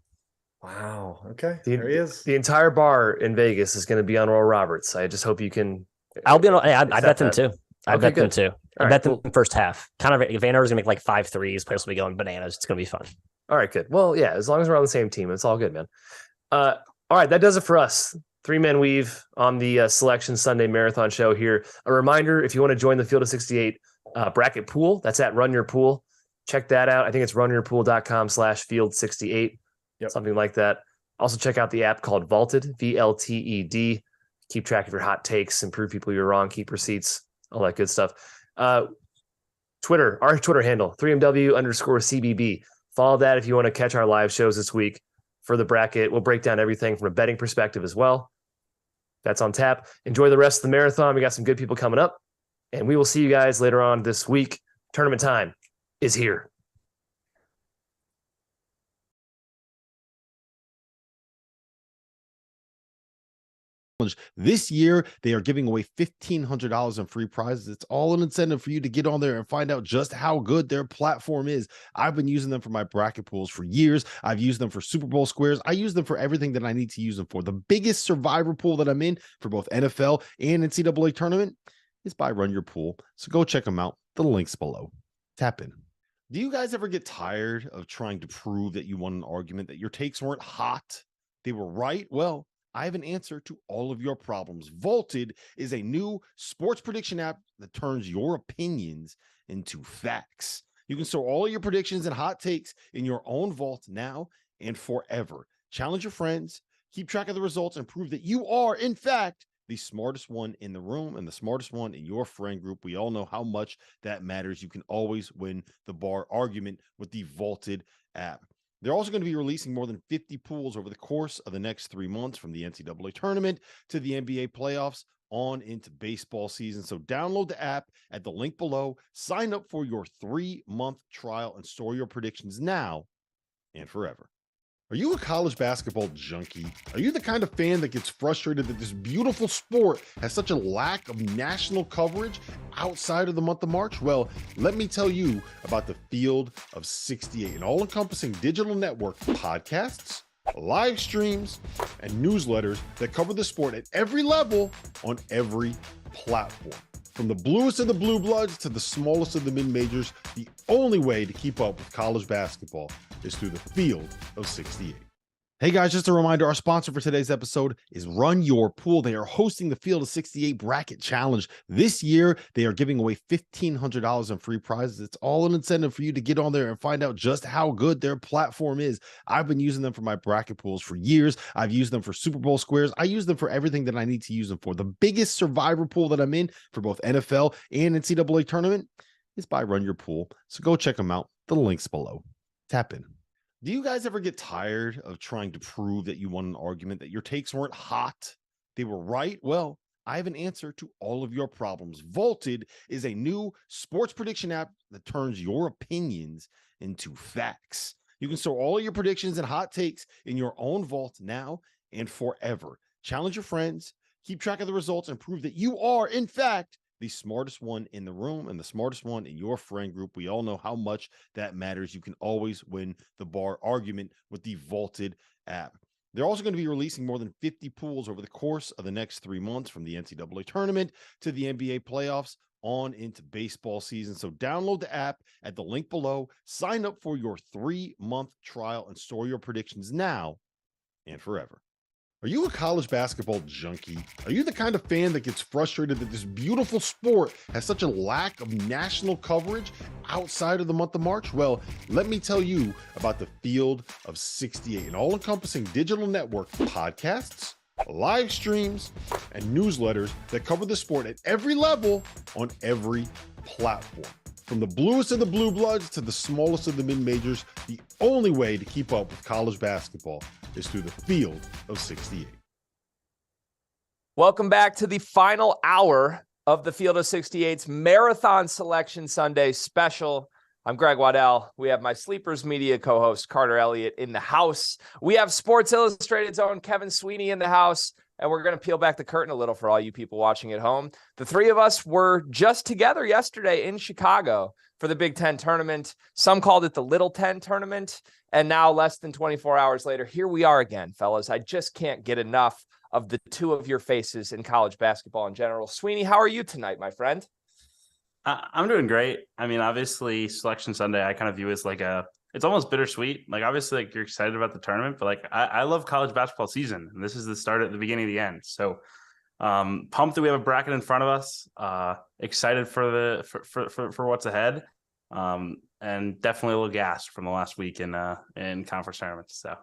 Wow. Okay. There he is. The entire bar in Vegas is going to be on Oral Roberts. I just hope you can. I'll be on. I bet them too. I bet them too. I All bet right, them first half. Kind of. Van Over's gonna make like 5 threes. Place will be going bananas. It's gonna be fun. All right, good. Well, yeah, as long as we're on the same team, it's all good, man. All right, that does it for us. 3-man weave on the Selection Sunday Marathon show here. A reminder, if you want to join the Field of 68 bracket pool, that's at Run Your Pool. Check that out. I think it's runyourpool.com/field68, something like that. Also, check out the app called Vaulted, VLTED. Keep track of your hot takes, improve people you're wrong, keep receipts, all that good stuff. Twitter, our Twitter handle, 3MW_CBB. Follow that if you want to catch our live shows this week for the bracket. We'll break down everything from a betting perspective as well. That's on tap. Enjoy the rest of the marathon. We got some good people coming up, and we will see you guys later on this week. Tournament time is here. This year, they are giving away $1,500 in free prizes. It's all an incentive for you to get on there and find out just how good their platform is. I've been using them for my bracket pools for years. I've used them for Super Bowl squares. I use them for everything that I need to use them for. The biggest survivor pool that I'm in for both NFL and NCAA tournament is by Run Your Pool. So go check them out. The link's below. Tap in. Do you guys ever get tired of trying to prove that you won an argument, that your takes weren't hot, they were right? Well, I have an answer to all of your problems. Vaulted is a new sports prediction app that turns your opinions into facts. You can store all of your predictions and hot takes in your own vault now and forever. Challenge your friends, keep track of the results, and prove that you are, in fact, the smartest one in the room and the smartest one in your friend group. We all know how much that matters. You can always win the bar argument with the Vaulted app. They're also going to be releasing more than 50 pools over the course of the next 3 months, from the NCAA tournament to the NBA playoffs on into baseball season. So download the app at the link below, sign up for your 3-month trial, and store your predictions now and forever. Are you a college basketball junkie? Are you the kind of fan that gets frustrated that this beautiful sport has such a lack of national coverage outside of the month of March? Well, let me tell you about the Field of 68, an all-encompassing digital network of podcasts, live streams, and newsletters that cover the sport at every level on every platform. From the bluest of the blue bloods to the smallest of the mid-majors, the only way to keep up with college basketball is through the Field of 68. Hey guys, just a reminder, our sponsor for today's episode is Run Your Pool. They are hosting the Field of 68 Bracket Challenge. This year, they are giving away $1,500 in free prizes. It's all an incentive for you to get on there and find out just how good their platform is. I've been using them for my bracket pools for years. I've used them for Super Bowl squares. I use them for everything that I need to use them for. The biggest survivor pool that I'm in for both NFL and NCAA tournament is by Run Your Pool. So go check them out. The link's below. Tap in. Do you guys ever get tired of trying to prove that you won an argument, that your takes weren't hot, they were right? Well, I have an answer to all of your problems. Vaulted is a new sports prediction app that turns your opinions into facts. You can store all of your predictions and hot takes in your own vault now and forever. Challenge your friends, keep track of the results, and prove that you are, in fact, the smartest one in the room and the smartest one in your friend group. We all know how much that matters. You can always win the bar argument with the Vaulted app. They're also going to be releasing more than 50 pools over the course of the next 3 months, from the NCAA tournament to the NBA playoffs on into baseball season. So download the app at the link below, sign up for your 3-month trial, and store your predictions now and forever. Are you a college basketball junkie? Are you the kind of fan that gets frustrated that this beautiful sport has such a lack of national coverage outside of the month of March? Well, let me tell you about the Field of 68, an all-encompassing digital network of podcasts, live streams, and newsletters that cover the sport at every level on every platform. From the bluest of the blue bloods to the smallest of the mid-majors, the only way to keep up with college basketball is through the Field of 68. Welcome back to the final hour of the Field of 68's Marathon Selection Sunday special. I'm Greg Waddell. We have my Sleepers Media co-host Carter Elliott in the house. We have Sports Illustrated's own Kevin Sweeney in the house. And we're going to peel back the curtain a little for all you people watching at home. The three of us were just together yesterday in Chicago for the Big Ten tournament. Some called it the Little 10 tournament. And now, less than 24 hours later, here we are again, fellas. I just can't get enough of the two of your faces in college basketball in general. Sweeney, how are you tonight, my friend? I'm doing great. I mean, obviously, Selection Sunday, I kind of view as like it's almost bittersweet. Like, obviously, like, you're excited about the tournament, but like, I love college basketball season, and this is the start at the beginning of the end. So pumped that we have a bracket in front of us, excited for what's ahead. And definitely a little gassed from the last week in conference tournaments. So,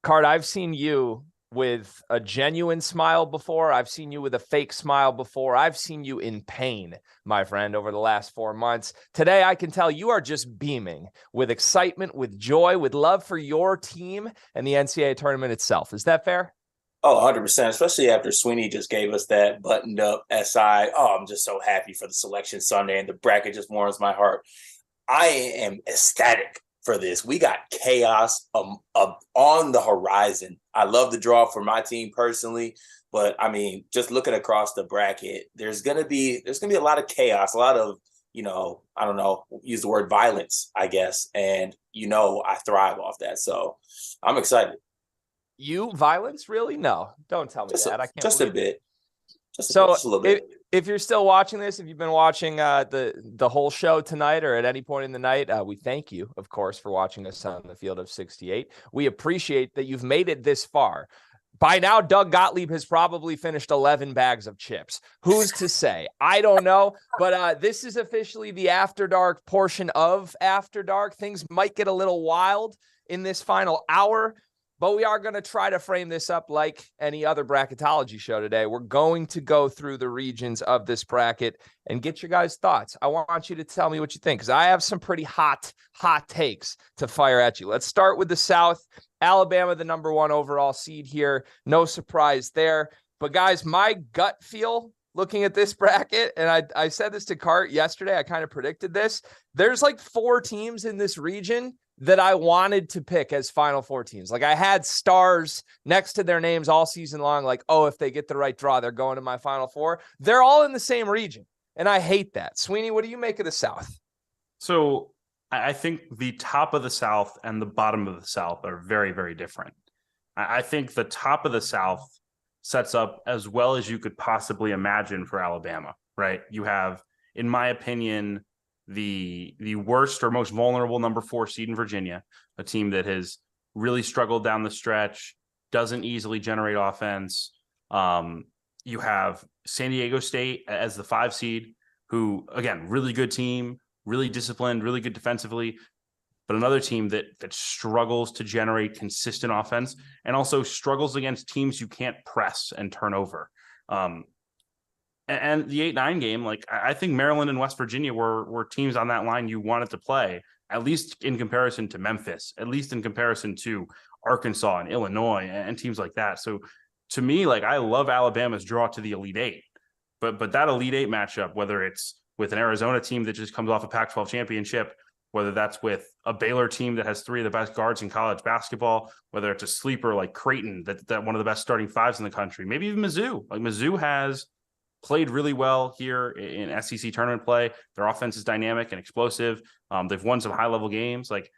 Card, I've seen you with a genuine smile before. I've seen you with a fake smile before. I've seen you in pain, my friend, over the last 4 months. Today, I can tell you are just beaming with excitement, with joy, with love for your team and the NCAA tournament itself. Is that fair? Oh, 100%, especially after Sweeney just gave us that buttoned up SI. Oh, I'm just so happy for the Selection Sunday, and the bracket just warms my heart. I am ecstatic for this. We got chaos on the horizon. I love the draw for my team personally, but I mean, just looking across the bracket, there's gonna be a lot of chaos, a lot of, I don't know, use the word violence, I guess, and I thrive off that. So I'm excited. You violence? Really? No, don't tell me that. I can't. Just a bit. Just a little bit. If you're still watching this, if you've been watching the whole show tonight or at any point in the night, we thank you, of course, for watching us on the Field of 68. We appreciate that you've made it this far. By now, Doug Gottlieb has probably finished 11 bags of chips. Who's to say? I don't know. But this is officially the After Dark portion of After Dark. Things might get a little wild in this final hour, but we are going to try to frame this up like any other bracketology show today. We're going to go through the regions of this bracket and get your guys' thoughts. I want you to tell me what you think, because I have some pretty hot takes to fire at you. Let's start with the South. Alabama, the number 1 overall seed here. No surprise there. But, guys, my gut feel looking at this bracket, and I said this to Cart yesterday, I kind of predicted this. There's like 4 teams in this region that I wanted to pick as Final Four teams. Like I had stars next to their names all season long. Like, oh, if they get the right draw, they're going to my Final Four. They're all in the same region. And I hate that. Sweeney, what do you make of the South? So I think the top of the South and the bottom of the South are very, very different. I think the top of the South sets up as well as you could possibly imagine for Alabama, right? You have, in my opinion, the worst or most vulnerable number 4 seed in Virginia, a team that has really struggled down the stretch, doesn't easily generate offense. You have San Diego State as the 5 seed, who, again, really good team, really disciplined, really good defensively, but another team that struggles to generate consistent offense and also struggles against teams you can't press and turn over. And the 8-9 game, like I think Maryland and West Virginia were teams on that line you wanted to play, at least in comparison to Memphis, at least in comparison to Arkansas and Illinois and teams like that. So to me, like I love Alabama's draw to the Elite 8, but that Elite 8 matchup, whether it's with an Arizona team that just comes off a Pac-12 championship, whether that's with a Baylor team that has 3 of the best guards in college basketball, whether it's a sleeper like Creighton, that one of the best starting 5s in the country, maybe even Mizzou. Like Mizzou has played really well here in SEC tournament play. Their offense is dynamic and explosive. They've won some high-level games. Like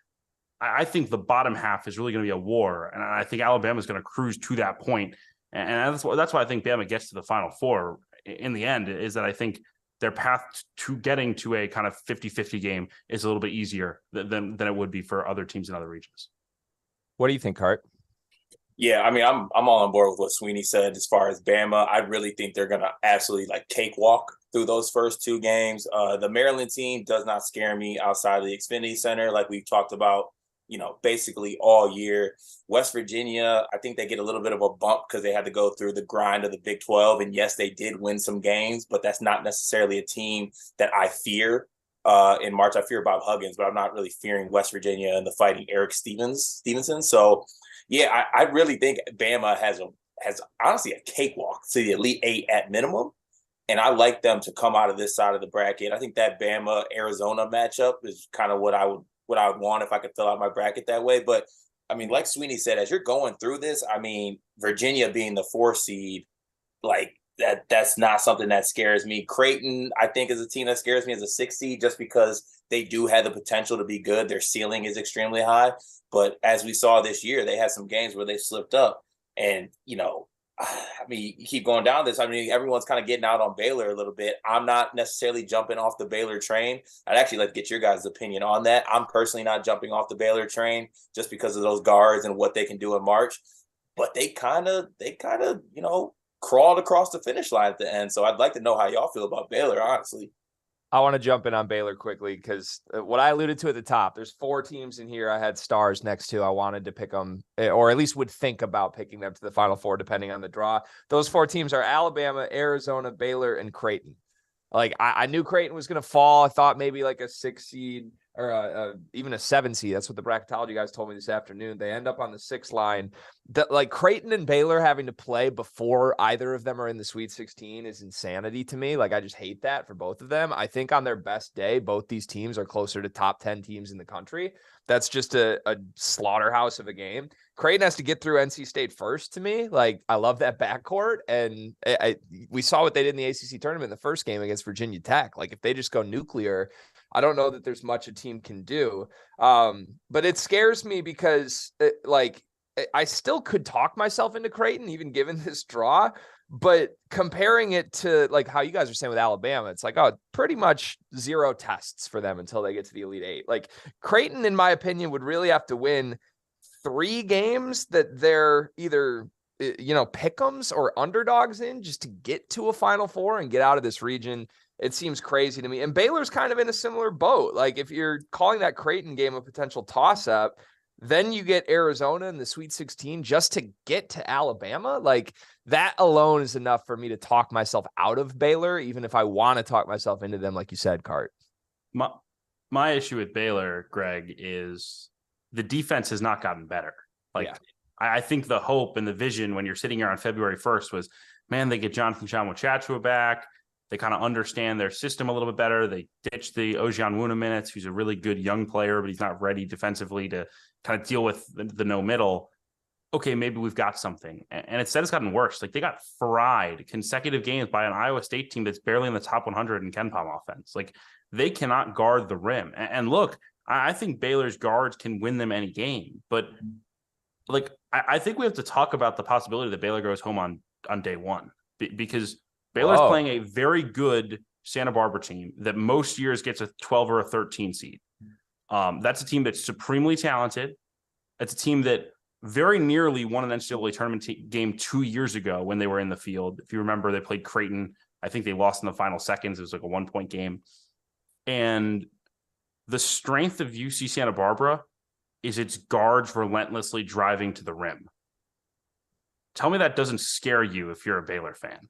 I think the bottom half is really going to be a war, and I think Alabama is going to cruise to that point. And that's why I think Bama gets to the Final Four in the end, is that I think their path to getting to a kind of 50-50 game is a little bit easier than it would be for other teams in other regions. What do you think, Hart? Yeah, I mean, I'm all on board with what Sweeney said as far as Bama. I really think they're going to absolutely like cakewalk through those first 2 games. The Maryland team does not scare me outside of the Xfinity Center, like we've talked about, basically all year. West Virginia, I think they get a little bit of a bump because they had to go through the grind of the Big 12. And yes, they did win some games, but that's not necessarily a team that I fear. In March, I fear Bob Huggins, but I'm not really fearing West Virginia and the Fighting Eric Stevenson. So, yeah, I really think Bama has honestly a cakewalk to the Elite 8 at minimum, and I like them to come out of this side of the bracket. I think that Bama-Arizona matchup is kind of what I would want if I could fill out my bracket that way. But, I mean, like Sweeney said, as you're going through this, I mean, Virginia being the 4 seed, like that's not something that scares me. Creighton, I think, is a team that scares me as a 6 seed just because they do have the potential to be good. Their ceiling is extremely high. But as we saw this year, they had some games where they slipped up. And, I mean, you keep going down this. I mean, everyone's kind of getting out on Baylor a little bit. I'm not necessarily jumping off the Baylor train. I'd actually like to get your guys' opinion on that. I'm personally not jumping off the Baylor train just because of those guards and what they can do in March. But they kind of, crawled across the finish line at the end. So I'd like to know how y'all feel about Baylor, honestly. I want to jump in on Baylor quickly because what I alluded to at the top, there's 4 teams in here I had stars next to. I wanted to pick them, or at least would think about picking them to the Final Four, depending on the draw. Those 4 teams are Alabama, Arizona, Baylor, and Creighton. Like I knew Creighton was going to fall. I thought maybe like a 6 seed or even a 7 seed. That's what the bracketology guys told me this afternoon. They end up on the 6 line. Like Creighton and Baylor having to play before either of them are in the Sweet 16 is insanity to me. Like I just hate that for both of them. I think on their best day, both these teams are closer to top 10 teams in the country. That's just a slaughterhouse of a game. Creighton has to get through NC State first to me. Like I love that backcourt. And we saw what they did in the ACC tournament in the first game against Virginia Tech. Like if they just go nuclear, I don't know that there's much a team can do. But it scares me because I still could talk myself into Creighton, even given this draw. But comparing it to like how you guys are saying with Alabama, it's like, pretty much 0 tests for them until they get to the Elite 8. Like Creighton, in my opinion, would really have to win 3 games that they're either, pick'ems or underdogs in just to get to a Final Four and get out of this region. It seems crazy to me. And Baylor's kind of in a similar boat. Like if you're calling that Creighton game a potential toss-up, then you get Arizona in the Sweet 16 just to get to Alabama. Like that alone is enough for me to talk myself out of Baylor, even if I want to talk myself into them, like you said, Cart. My issue with Baylor, Greg, is the defense has not gotten better. I think the hope and the vision when you're sitting here on February 1st was, man, they get Jonathan Tchamwa back. They kind of understand their system a little bit better. They ditched the Ojian Wuna minutes, who's a really good young player, but he's not ready defensively to kind of deal with the no middle. Okay, maybe we've got something. And instead it's gotten worse. Like they got fried consecutive games by an Iowa State team that's barely in the top 100 in KenPom offense. Like they cannot guard the rim. And look, I think Baylor's guards can win them any game, but like I think we have to talk about the possibility that Baylor goes home on day one because Baylor's playing a very good Santa Barbara team that most years gets a 12 or a 13 seed. That's a team that's supremely talented. It's a team that very nearly won an NCAA tournament game 2 years ago when they were in the field. If you remember, they played Creighton. I think they lost in the final seconds. It was like a 1-point game. And the strength of UC Santa Barbara is its guards relentlessly driving to the rim. Tell me that doesn't scare you if you're a Baylor fan.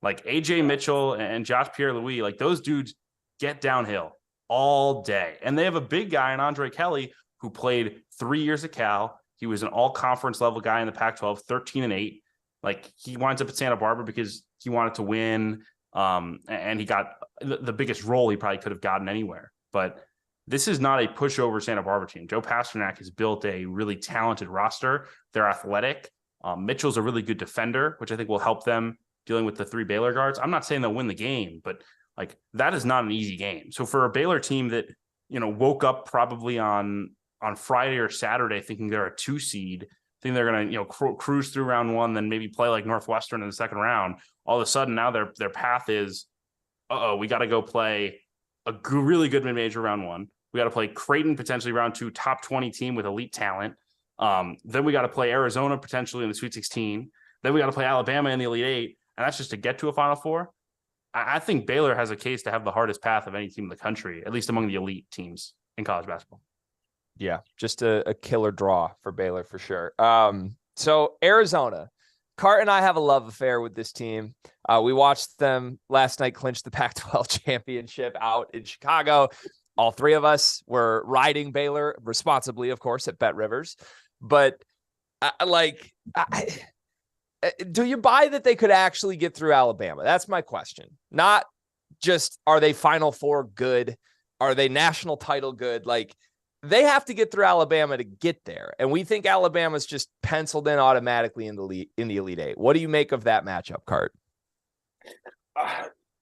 Like AJ Mitchell and Josh Pierre-Louis, like those dudes get downhill all day. And they have a big guy in Andre Kelly who played 3 years at Cal. He was an all-conference level guy in the Pac-12, 13-8. Like he winds up at Santa Barbara because he wanted to win. And he got the biggest role he probably could have gotten anywhere. But this is not a pushover Santa Barbara team. Joe Pasternak has built a really talented roster. They're athletic. Mitchell's a really good defender, which I think will help them dealing with the three Baylor guards. I'm not saying they'll win the game, but like that is not an easy game. So for a Baylor team that, you know, woke up probably on Friday or Saturday thinking they're a 2 seed, thinking they're going to, you know, cruise through round one, then maybe play like Northwestern in the second round. All of a sudden now their path is, we got to go play a really good mid-major round one. We got to play Creighton potentially round 2, top 20 team with elite talent. Then we got to play Arizona potentially in the Sweet 16. Then we got to play Alabama in the Elite 8. And that's just to get to a Final Four. I think Baylor has a case to have the hardest path of any team in the country, at least among the elite teams in college basketball. Yeah, just a killer draw for Baylor for sure. So Arizona, Cart and I have a love affair with this team. We watched them last night clinch the Pac-12 championship out in Chicago. All three of us were riding Baylor responsibly, of course, at Bet Rivers. But do you buy that they could actually get through Alabama? That's my question. Not just, are they Final Four good? Are they national title good? Like, they have to get through Alabama to get there. And we think Alabama's just penciled in automatically in the Elite 8. What do you make of that matchup, Cart?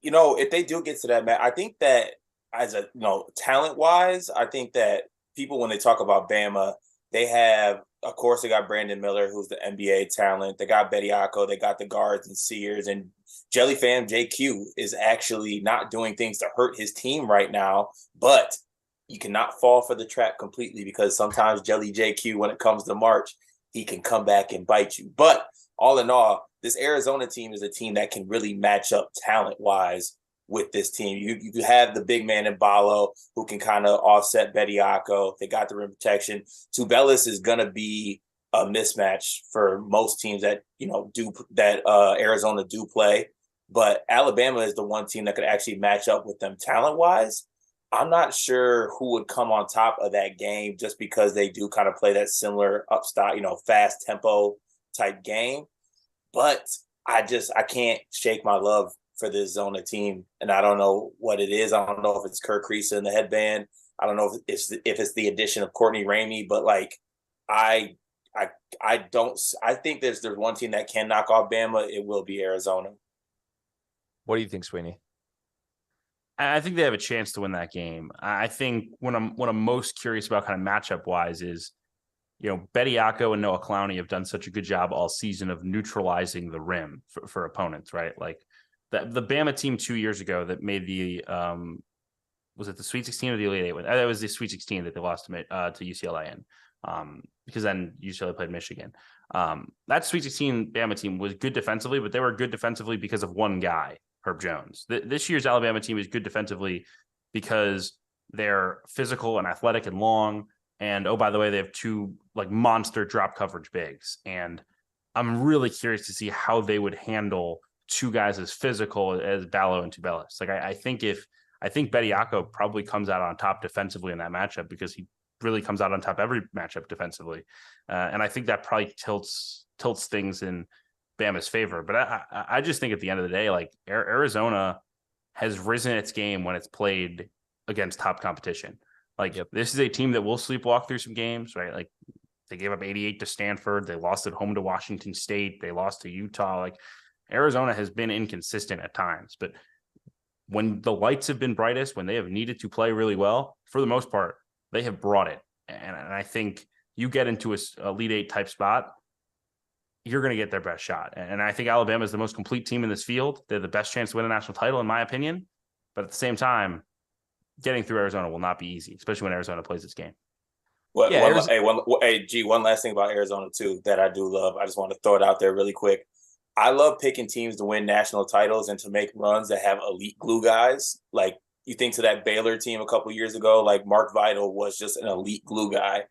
If they do get to that match, I think that as a, talent-wise, I think that people, when they talk about Bama, they have, of course, they got Brandon Miller, who's the NBA talent. They got Bediako. They got the guards and Sears. And Jellyfam JQ is actually not doing things to hurt his team right now. But you cannot fall for the trap completely, because sometimes Jelly JQ, when it comes to March, he can come back and bite you. But all in all, this Arizona team is a team that can really match up talent-wise with this team. You have the big man in Ballo who can kind of offset Bediako. They got the rim protection. Tubelis is going to be a mismatch for most teams that, Arizona do play. But Alabama is the one team that could actually match up with them talent-wise. I'm not sure who would come on top of that game, just because they do kind of play that similar upstyle, fast tempo type game. But I can't shake my love for this Zona team, and I don't know what it is. I don't know if it's Kerr Kriisa in the headband. I don't know if it's the addition of Courtney Ramey, but I think there's one team that can knock off Bama. It will be Arizona. What do you think, Sweeney? I think they have a chance to win that game. I think what I'm most curious about kind of matchup wise is, Bediako and Noah Clowney have done such a good job all season of neutralizing the rim for opponents, right? Like the Bama team 2 years ago that made the was it the Sweet 16 or the Elite 8? That was the Sweet 16 that they lost to UCLA in, because then UCLA played Michigan. That Sweet 16 Bama team was good defensively, but they were good defensively because of one guy, Herb Jones. This year's Alabama team is good defensively because they're physical and athletic and long. And, oh, by the way, they have two monster drop coverage bigs. And I'm really curious to see how they would handle two guys as physical as Ballo and Tubelis. I think Bediako probably comes out on top defensively in that matchup, because he really comes out on top every matchup defensively. And I think that probably tilts things in Bama's favor. But I just think at the end of the day, like Arizona has risen its game when it's played against top competition. Like this is a team that will sleepwalk through some games, right? Like they gave up 88 to Stanford. They lost at home to Washington State. They lost to Utah. Like Arizona has been inconsistent at times, but when the lights have been brightest, when they have needed to play really well, for the most part, they have brought it. And I think you get into a Elite Eight type spot, you're going to get their best shot. And I think Alabama is the most complete team in this field. They're the best chance to win a national title, in my opinion. But at the same time, getting through Arizona will not be easy, especially when Arizona plays this game. One last thing about Arizona, too, that I do love. I just want to throw it out there really quick. I love picking teams to win national titles and to make runs that have elite glue guys. Like you think to that Baylor team a couple years ago, like Mark Vital was just an elite glue guy.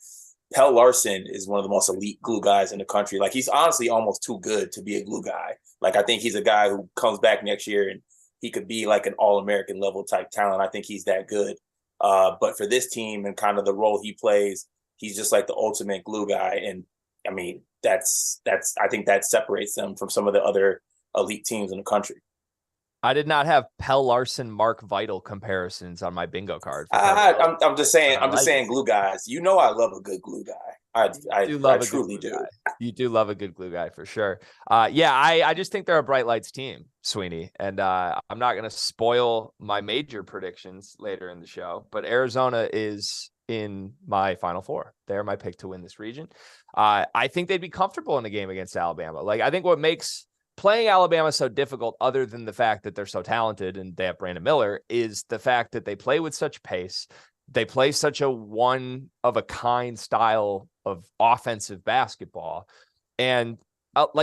Pell Larson is one of the most elite glue guys in the country. Like he's honestly almost too good to be a glue guy. Like I think he's a guy who comes back next year and he could be like an All-American level type talent. I think he's that good. But for this team and kind of the role he plays, he's just like the ultimate glue guy. And I mean, I think that separates them from some of the other elite teams in the country. I did not have Pell Larson, Mark Vital comparisons on my bingo card. I'm just saying glue guys. You know, I love a good glue guy. I truly do. You do love a good glue guy for sure. I just think they're a bright lights team, Sweeney. And I'm not going to spoil my major predictions later in the show, but Arizona is in my Final Four. They're my pick to win this region. I think they'd be comfortable in a game against Alabama. Like, I think what makes playing Alabama so difficult, other than the fact that they're so talented and they have Brandon Miller, is the fact that they play with such pace. They play such a one-of-a-kind style of offensive basketball. And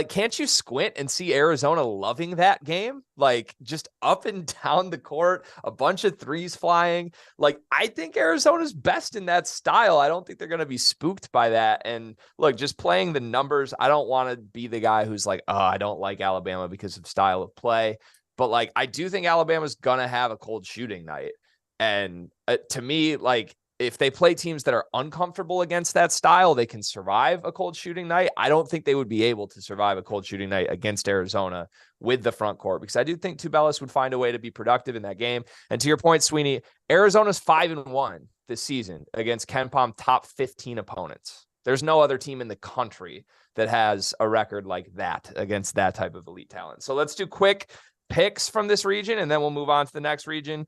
can't you squint and see Arizona loving that game? Like, just up and down the court, a bunch of threes flying. Like, I think Arizona's best in that style. I don't think they're going to be spooked by that. And look, just playing the numbers, I don't want to be the guy who's like, oh, I don't like Alabama because of style of play. But, like, I do think Alabama's going to have a cold shooting night. And to me, like, if they play teams that are uncomfortable against that style, they can survive a cold shooting night. I don't think they would be able to survive a cold shooting night against Arizona with the front court, because I do think Tubelis would find a way to be productive in that game. And to your point, Sweeney, Arizona's 5-1 this season against KenPom top 15 opponents. There's no other team in the country that has a record like that against that type of elite talent. So let's do quick picks from this region, and then we'll move on to the next region.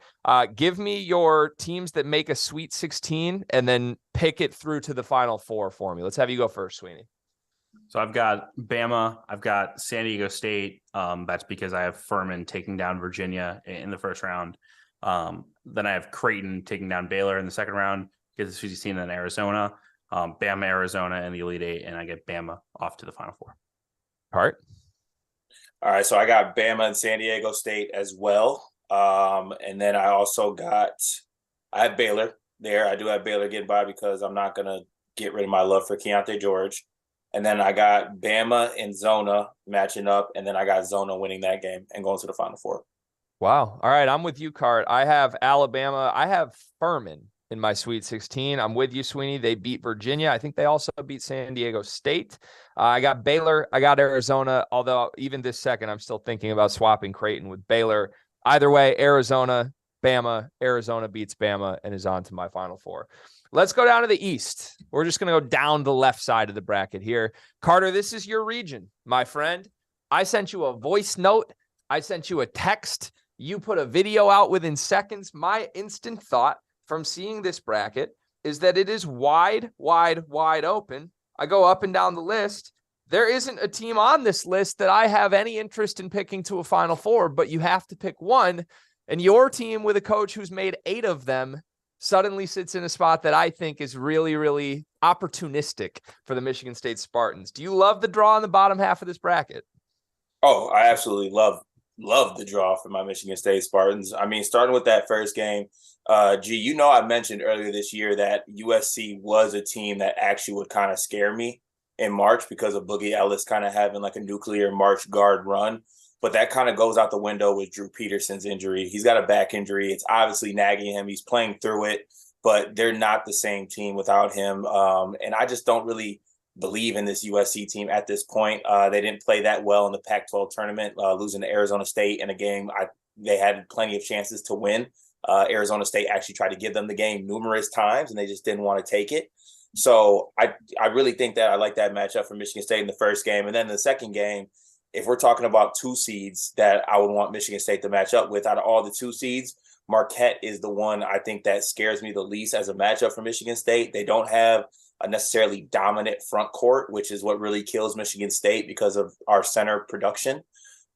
Give me your teams that make a Sweet 16 and then pick it through to the Final Four for me. Let's have you go first, Sweeney. So I've got Bama. I've got San Diego State. That's because I have Furman taking down Virginia in the first round. Then I have Creighton taking down Baylor in the second round, because it's 16, and then Arizona. Bama, Arizona in the Elite Eight, and I get Bama off to the Final Four. Hart? All right, so I got Bama and San Diego State as well. And then I have Baylor there. I do have Baylor getting by because I'm not going to get rid of my love for Keontae George. And then I got Bama and Zona matching up, and then I got Zona winning that game and going to the Final Four. Wow. All right, I'm with you, Cart. I have Alabama. I have Furman in my Sweet 16. I'm with you, Sweeney. They beat Virginia. I think they also beat San Diego State. I got Baylor. I got Arizona, although even this second, I'm still thinking about swapping Creighton with Baylor. Either way, Arizona, Bama, Arizona beats Bama and is on to my Final Four. Let's go down to the East. We're just going to go down the left side of the bracket here. Carter, this is your region, my friend. I sent you a voice note. I sent you a text. You put a video out within seconds. My instant thought from seeing this bracket is that it is wide, wide, wide open. I go up and down the list. There isn't a team on this list that I have any interest in picking to a Final Four, but you have to pick one. And your team, with a coach who's made 8 of them, suddenly sits in a spot that I think is really, really opportunistic for the Michigan State Spartans. Do you love the draw in the bottom half of this bracket? Oh, I absolutely love the draw for my Michigan State Spartans. I mean, starting with that first game, I mentioned earlier this year that USC was a team that actually would kind of scare me in March because of Boogie Ellis kind of having like a nuclear March guard run. But that kind of goes out the window with Drew Peterson's injury. He's got a back injury. It's obviously nagging him. He's playing through it, but they're not the same team without him. And I just don't really believe in this USC team at this point. They didn't play that well in the Pac-12 tournament, losing to Arizona State in a game they had plenty of chances to win. Arizona State actually tried to give them the game numerous times, and they just didn't want to take it. So I really think that I like that matchup for Michigan State in the first game. And then the second game, if we're talking about 2 seeds that I would want Michigan State to match up with, out of all the 2 seeds, Marquette is the one I think that scares me the least as a matchup for Michigan State. They don't have a necessarily dominant front court, which is what really kills Michigan State because of our center production.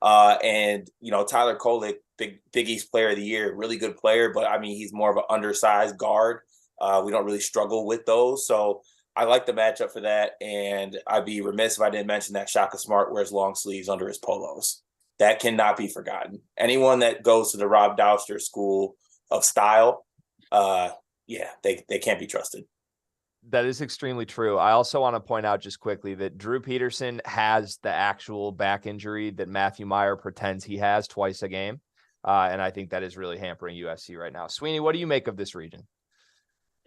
And, Tyler Kolek, Big East player of the year, really good player, but I mean, he's more of an undersized guard. We don't really struggle with those. So I like the matchup for that. And I'd be remiss if I didn't mention that Shaka Smart wears long sleeves under his polos. That cannot be forgotten. Anyone that goes to the Rob Dauster school of style, they can't be trusted. That is extremely true. I also want to point out just quickly that Drew Peterson has the actual back injury that Matthew Meyer pretends he has twice a game. And I think that is really hampering USC right now. Sweeney, what do you make of this region?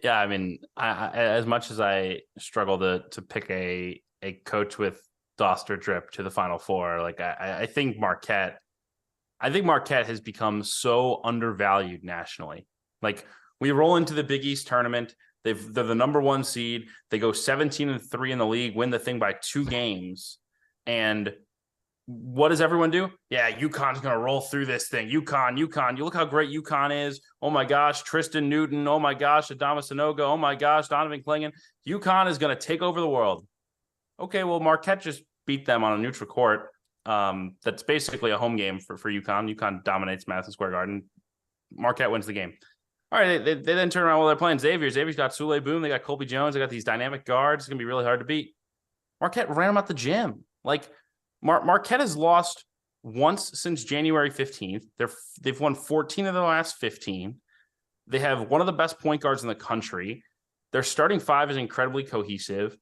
Yeah, I mean, I as much as I struggle to pick a coach with Dauster drip to the Final Four, like I think Marquette has become so undervalued nationally. Like, we roll into the Big East tournament, they're the number 1 seed. They go 17-3 in the league, win the thing by 2 games, and what does everyone do? Yeah, UConn's going to roll through this thing. UConn. You look how great UConn is. Oh, my gosh, Tristan Newton. Oh, my gosh, Adama Sanogo. Oh, my gosh, Donovan Clingan. UConn is going to take over the world. Okay, well, Marquette just beat them on a neutral court. That's basically a home game for UConn. UConn dominates Madison Square Garden. Marquette wins the game. All right, they then turn around while they're playing Xavier. Xavier's got Sule Boom. They got Colby Jones. They got these dynamic guards. It's going to be really hard to beat. Marquette ran them out the gym. Like, Marquette has lost once since January 15th. They've won 14 of their last 15. They have one of the best point guards in the country. Their starting 5 is incredibly cohesive,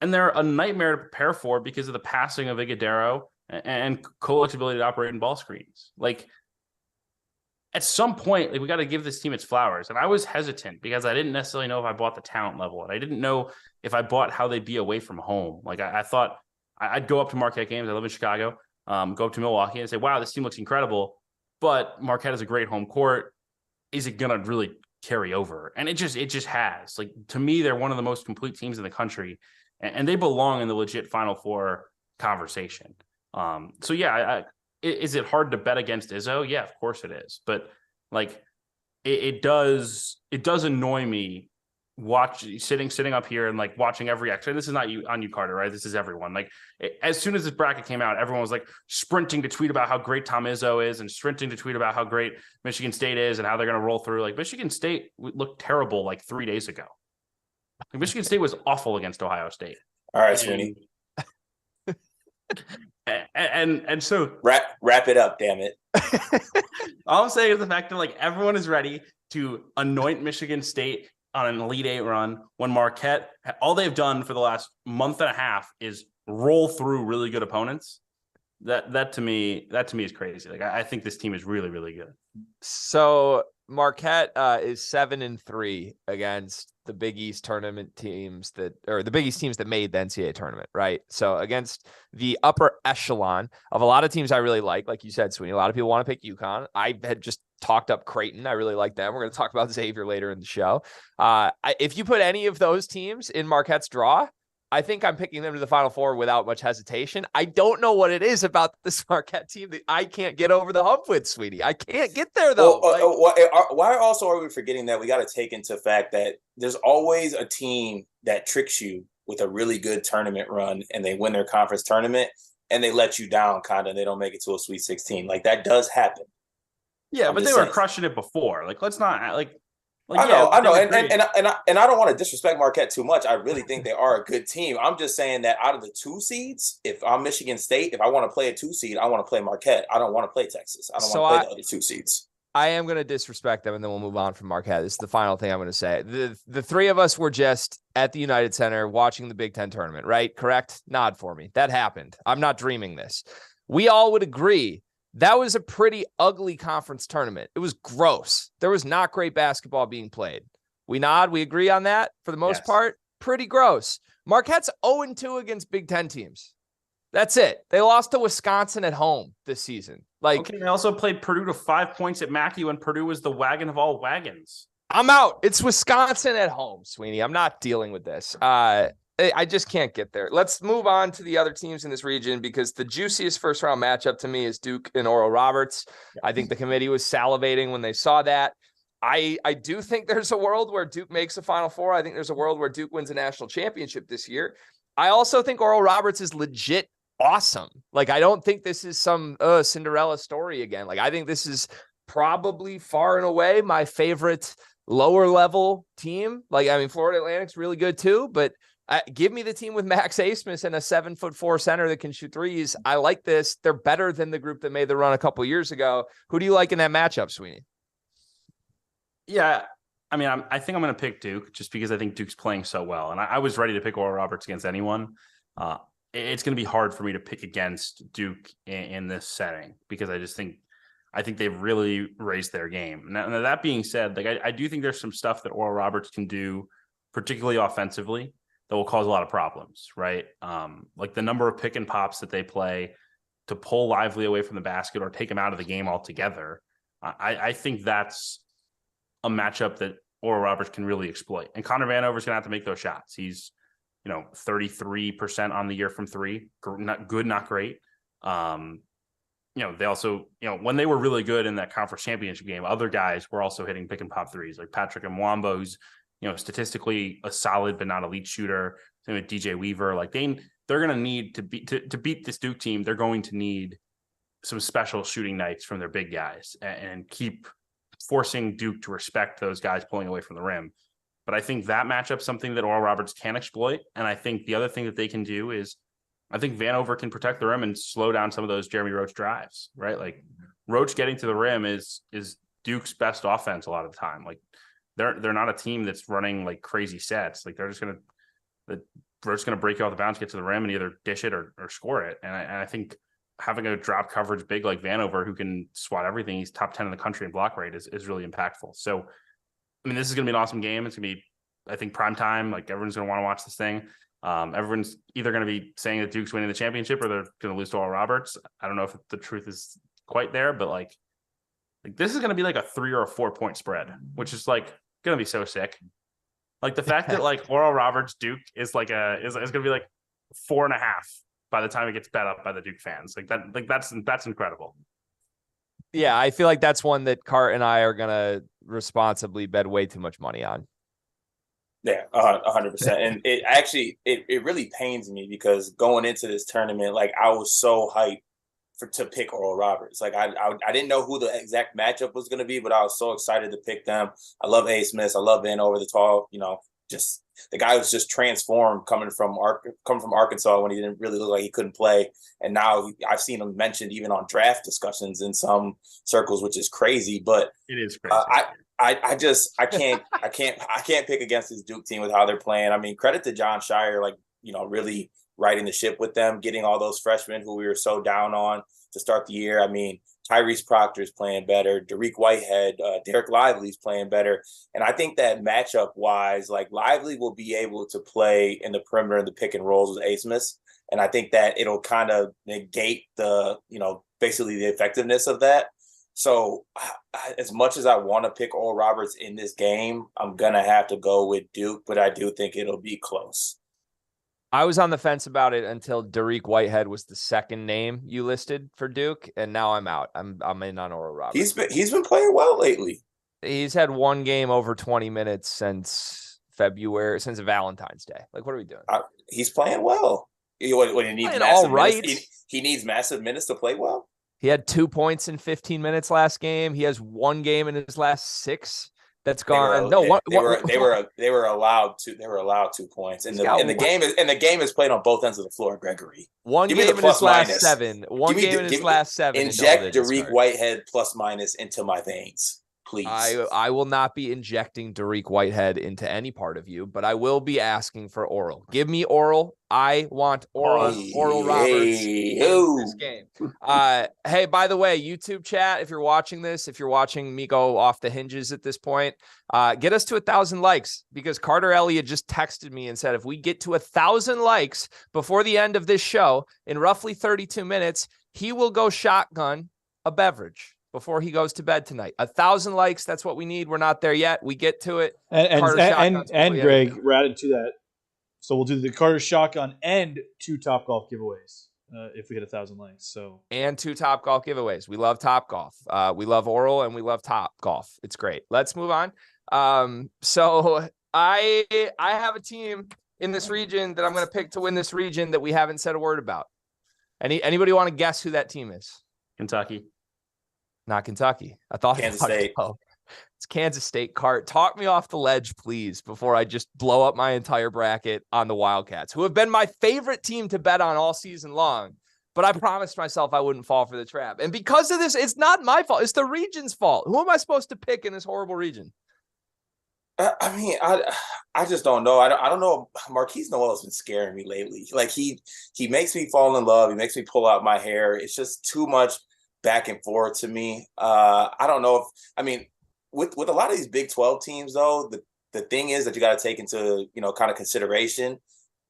and they're a nightmare to prepare for because of the passing of Iguodaro and Kolek's ability to operate in ball screens. Like, at some point, we got to give this team its flowers. And I was hesitant because I didn't necessarily know if I bought the talent level, and I didn't know if I bought how they'd be away from home. Like, I thought I'd go up to Marquette games. I live in Chicago, go up to Milwaukee and say, wow, this team looks incredible. But Marquette has a great home court. Is it going to really carry over? And it just has. Like, to me, they're one of the most complete teams in the country, and they belong in the legit Final Four conversation. So yeah, is it hard to bet against Izzo? Yeah, of course it is. But like, it does annoy me sitting up here and like watching every action. This is not you on you, Carter, right? This is everyone. Like, as soon as this bracket came out, everyone was like sprinting to tweet about how great Tom Izzo is and sprinting to tweet about how great Michigan State is and how they're going to roll through. Like, Michigan State looked terrible like 3 days ago. Like, Michigan State was awful against Ohio State. All right, Sweeney. And so wrap it up, damn it. All I'm saying is the fact that like everyone is ready to anoint Michigan State on an Elite Eight run when Marquette, all they've done for the last month and a half is roll through really good opponents. That to me is crazy. Like, I think this team is really, really good. So Marquette is 7-3 against the Big East tournament teams the Big East teams that made the NCAA tournament, right? So against the upper echelon of a lot of teams I really like you said, Sweeney, a lot of people want to pick UConn. I had just talked up Creighton. I really like them. We're going to talk about Xavier later in the show. If you put any of those teams in Marquette's draw, I think I'm picking them to the Final Four without much hesitation. I don't know what it is about this Marquette team that I can't get over the hump with, Sweetie. I can't get there, though. Why also are we forgetting that we got to take into fact that there's always a team that tricks you with a really good tournament run and they win their conference tournament and they let you down kind of, and they don't make it to a Sweet 16. Like, that does happen. Yeah, but they were crushing it before. Like, let's not like I know, and I don't want to disrespect Marquette too much. I really think they are a good team. I'm just saying that out of the 2 seeds, if I'm Michigan State, if I want to play a 2 seed, I want to play Marquette. I don't want to play Texas. I don't want to play the other 2 seeds. I am going to disrespect them, and then we'll move on from Marquette. This is the final thing I'm going to say. The 3 of us were just at the United Center watching the Big Ten tournament, right? Correct? Nod for me. That happened. I'm not dreaming this. We all would agree that was a pretty ugly conference tournament. It was gross. There was not great basketball being played. We nod. We agree on that for the most part. pretty gross. Marquette's 0-2 against Big Ten teams. That's it. They lost to Wisconsin at home this season. Like, okay, they also played Purdue to 5 points at Mackey when Purdue was the wagon of all wagons. I'm out. It's Wisconsin at home, Sweeney. I'm not dealing with this. I just can't get there. Let's move on to the other teams in this region, because the juiciest first round matchup to me is Duke and Oral Roberts. I think the committee was salivating when they saw that. I do think there's a world where Duke makes a Final Four. I think there's a world where Duke wins a national championship this year. I also think Oral Roberts is legit awesome. Like, I don't think this is some Cinderella story again. Like, I think this is probably far and away my favorite lower level team. Like, I mean, Florida Atlantic's really good too, but give me the team with Max Asmus and a 7'4" center that can shoot threes. I like this. They're better than the group that made the run a couple years ago. Who do you like in that matchup, Sweeney? Yeah, I mean, I think I'm going to pick Duke just because I think Duke's playing so well. And I was ready to pick Oral Roberts against anyone. It's going to be hard for me to pick against Duke in this setting, because I think they've really raised their game. Now that being said, like, I do think there's some stuff that Oral Roberts can do, particularly offensively, that will cause a lot of problems, right? Like the number of pick and pops that they play to pull Lively away from the basket or take him out of the game altogether. I think that's a matchup that Oral Roberts can really exploit. And Connor Vanover's going to have to make those shots. He's, 33% on the year from three. Not good, not great. They also, when they were really good in that conference championship game, other guys were also hitting pick and pop threes, like Patrick Mwamba, who's, statistically a solid but not elite shooter. Same with DJ Weaver. Like they're going to need to beat this Duke team. They're going to need some special shooting nights from their big guys and keep forcing Duke to respect those guys pulling away from the rim. But I think that matchup's something that Oral Roberts can exploit. And I think the other thing that they can do is, I think Vanover can protect the rim and slow down some of those Jeremy Roach drives, right? Like Roach getting to the rim is Duke's best offense a lot of the time. Like they're not a team that's running like crazy sets. Like Roach's going to break you off the bounce, get to the rim, and either dish it or score it. And I think having a drop coverage big like Vanover, who can swat everything, he's top 10 in the country in block rate, is really impactful. So, I mean, this is going to be an awesome game. It's going to be, I think, prime time. Like everyone's going to want to watch this thing. Everyone's either going to be saying that Duke's winning the championship or they're going to lose to Oral Roberts. I don't know if the truth is quite there, but like this is going to be like a 3 or a 4 point spread, which is like going to be so sick. Like the fact that like Oral Roberts Duke is like is going to be like 4.5 by the time it gets bet up by the Duke fans. That's incredible. Yeah, I feel like that's one that Cart and I are going to responsibly bet way too much money on. Yeah, 100%. And it actually, it really pains me because going into this tournament, like I was so hyped to pick Oral Roberts. Like I didn't know who the exact matchup was going to be, but I was so excited to pick them. I love A. Smith. I love Vanover, the tall, just the guy was just transformed coming from Arkansas when he didn't really look like he couldn't play. And now I've seen him mentioned even on draft discussions in some circles, which is crazy, but it is crazy. I can't pick against this Duke team with how they're playing. I mean, credit to John Shire, really riding the ship with them, getting all those freshmen who we were so down on to start the year. I mean, Tyrese Proctor's playing better. Dariq Whitehead, Derek Lively's playing better. And I think that matchup wise, like Lively will be able to play in the perimeter and the pick and rolls with Asmus. And I think that it'll kind of negate the, basically the effectiveness of that. So as much as I want to pick Oral Roberts in this game, I'm going to have to go with Duke, but I do think it'll be close. I was on the fence about it until Dariq Whitehead was the second name you listed for Duke, and now I'm out. I'm in on Oral Roberts. He's been playing well lately. He's had one game over 20 minutes since Valentine's Day. Like, what are we doing? He's playing well. When he needs all right. He needs massive minutes to play well. He had 2 points in 15 minutes last game. He has one game in his last 6 that's gone. They were allowed 2 points, and the game is played on both ends of the floor. Gregory, one game in his last 7. One game in his last 7. Inject Dariq Whitehead plus minus into my veins. please. I will not be injecting Dariq Whitehead into any part of you, but I will be asking for Oral. Give me Oral. I want Oral Roberts in this game. Hey, by the way, YouTube chat, if you're watching this, if you're watching me go off the hinges at this point, get us to 1,000 likes, because Carter Elliott just texted me and said, if we get to 1,000 likes before the end of this show in roughly 32 minutes, he will go shotgun a beverage before he goes to bed tonight. 1,000 likes. That's what we need. We're not there yet. We get to it. And Greg, we're adding to that. So we'll do the Carter shotgun and 2 Topgolf giveaways if we hit 1,000 likes. So and 2 Topgolf giveaways. We love Topgolf. We love Oral and we love Topgolf. It's great. Let's move on. So I have a team in this region that I'm going to pick to win this region that we haven't said a word about. Anybody want to guess who that team is? Kentucky. Not Kentucky. I thought Kansas State. It's Kansas State. Cart. Talk me off the ledge, please, before I just blow up my entire bracket on the Wildcats, who have been my favorite team to bet on all season long. But I promised myself I wouldn't fall for the trap. And because of this, it's not my fault. It's the region's fault. Who am I supposed to pick in this horrible region? I mean, I just don't know. I don't know. Marquise Noel has been scaring me lately. Like he makes me fall in love. He makes me pull out my hair. It's just too much back and forth to me. I don't know with a lot of these Big 12 teams, though, the thing is that you got to take into, kind of consideration.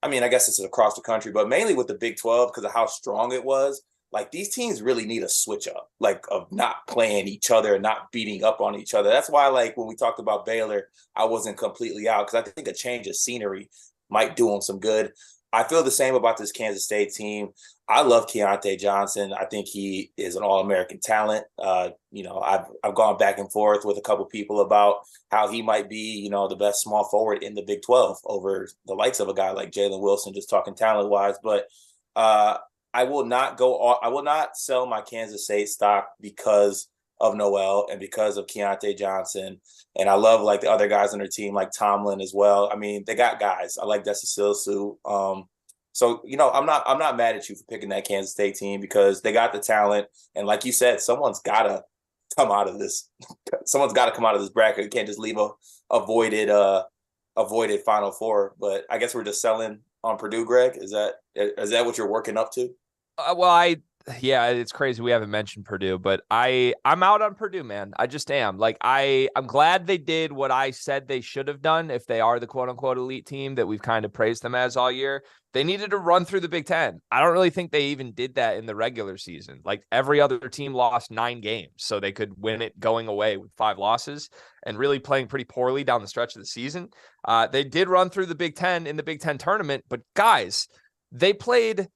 I mean, I guess it's across the country, but mainly with the Big 12 because of how strong it was. Like, these teams really need a switch up, like, of not playing each other and not beating up on each other. That's why, like, when we talked about Baylor, I wasn't completely out because I think a change of scenery might do them some good. I feel the same about this Kansas State team. I love Keontae Johnson. I think he is an all-American talent. I've gone back and forth with a couple people about how he might be, the best small forward in the Big 12 over the likes of a guy like Jalen Wilson, just talking talent-wise. But I will not sell my Kansas State stock because of Noel and because of Keontae Johnson. And I love, like, the other guys on their team, like Tomlin as well. I mean, they got guys. I like Desi Silsu. So, I'm not mad at you for picking that Kansas State team because they got the talent. And like you said, someone's got to come out of this. Someone's got to come out of this bracket. You can't just leave a avoided Final Four. But I guess we're just selling on Purdue, Greg. Is that what you're working up to? It's crazy we haven't mentioned Purdue, but I'm out on Purdue, man. I just am. Like, I'm glad they did what I said they should have done if they are the quote-unquote elite team that we've kind of praised them as all year. They needed to run through the Big Ten. I don't really think they even did that in the regular season. Like, every other team lost 9 games, so they could win it going away with 5 losses and really playing pretty poorly down the stretch of the season. They did run through the Big Ten in the Big Ten tournament, but guys, they played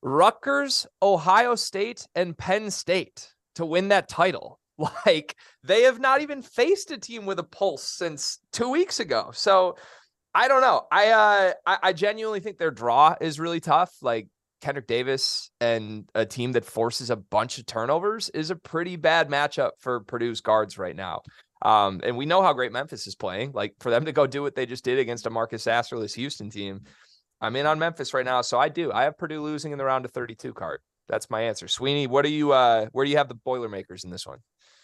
Rutgers, Ohio State, and Penn State to win that title. Like, they have not even faced a team with a pulse since 2 weeks ago. So I don't know. I genuinely think their draw is really tough. Like, Kendrick Davis and a team that forces a bunch of turnovers is a pretty bad matchup for Purdue's guards right now. And we know how great Memphis is playing. Like, for them to go do what they just did against a Marcus Sasserless Houston team, I'm in on Memphis right now, so I have Purdue losing in the round of 32 card. That's my answer. Sweeney, what do you where do you have the Boilermakers in this one?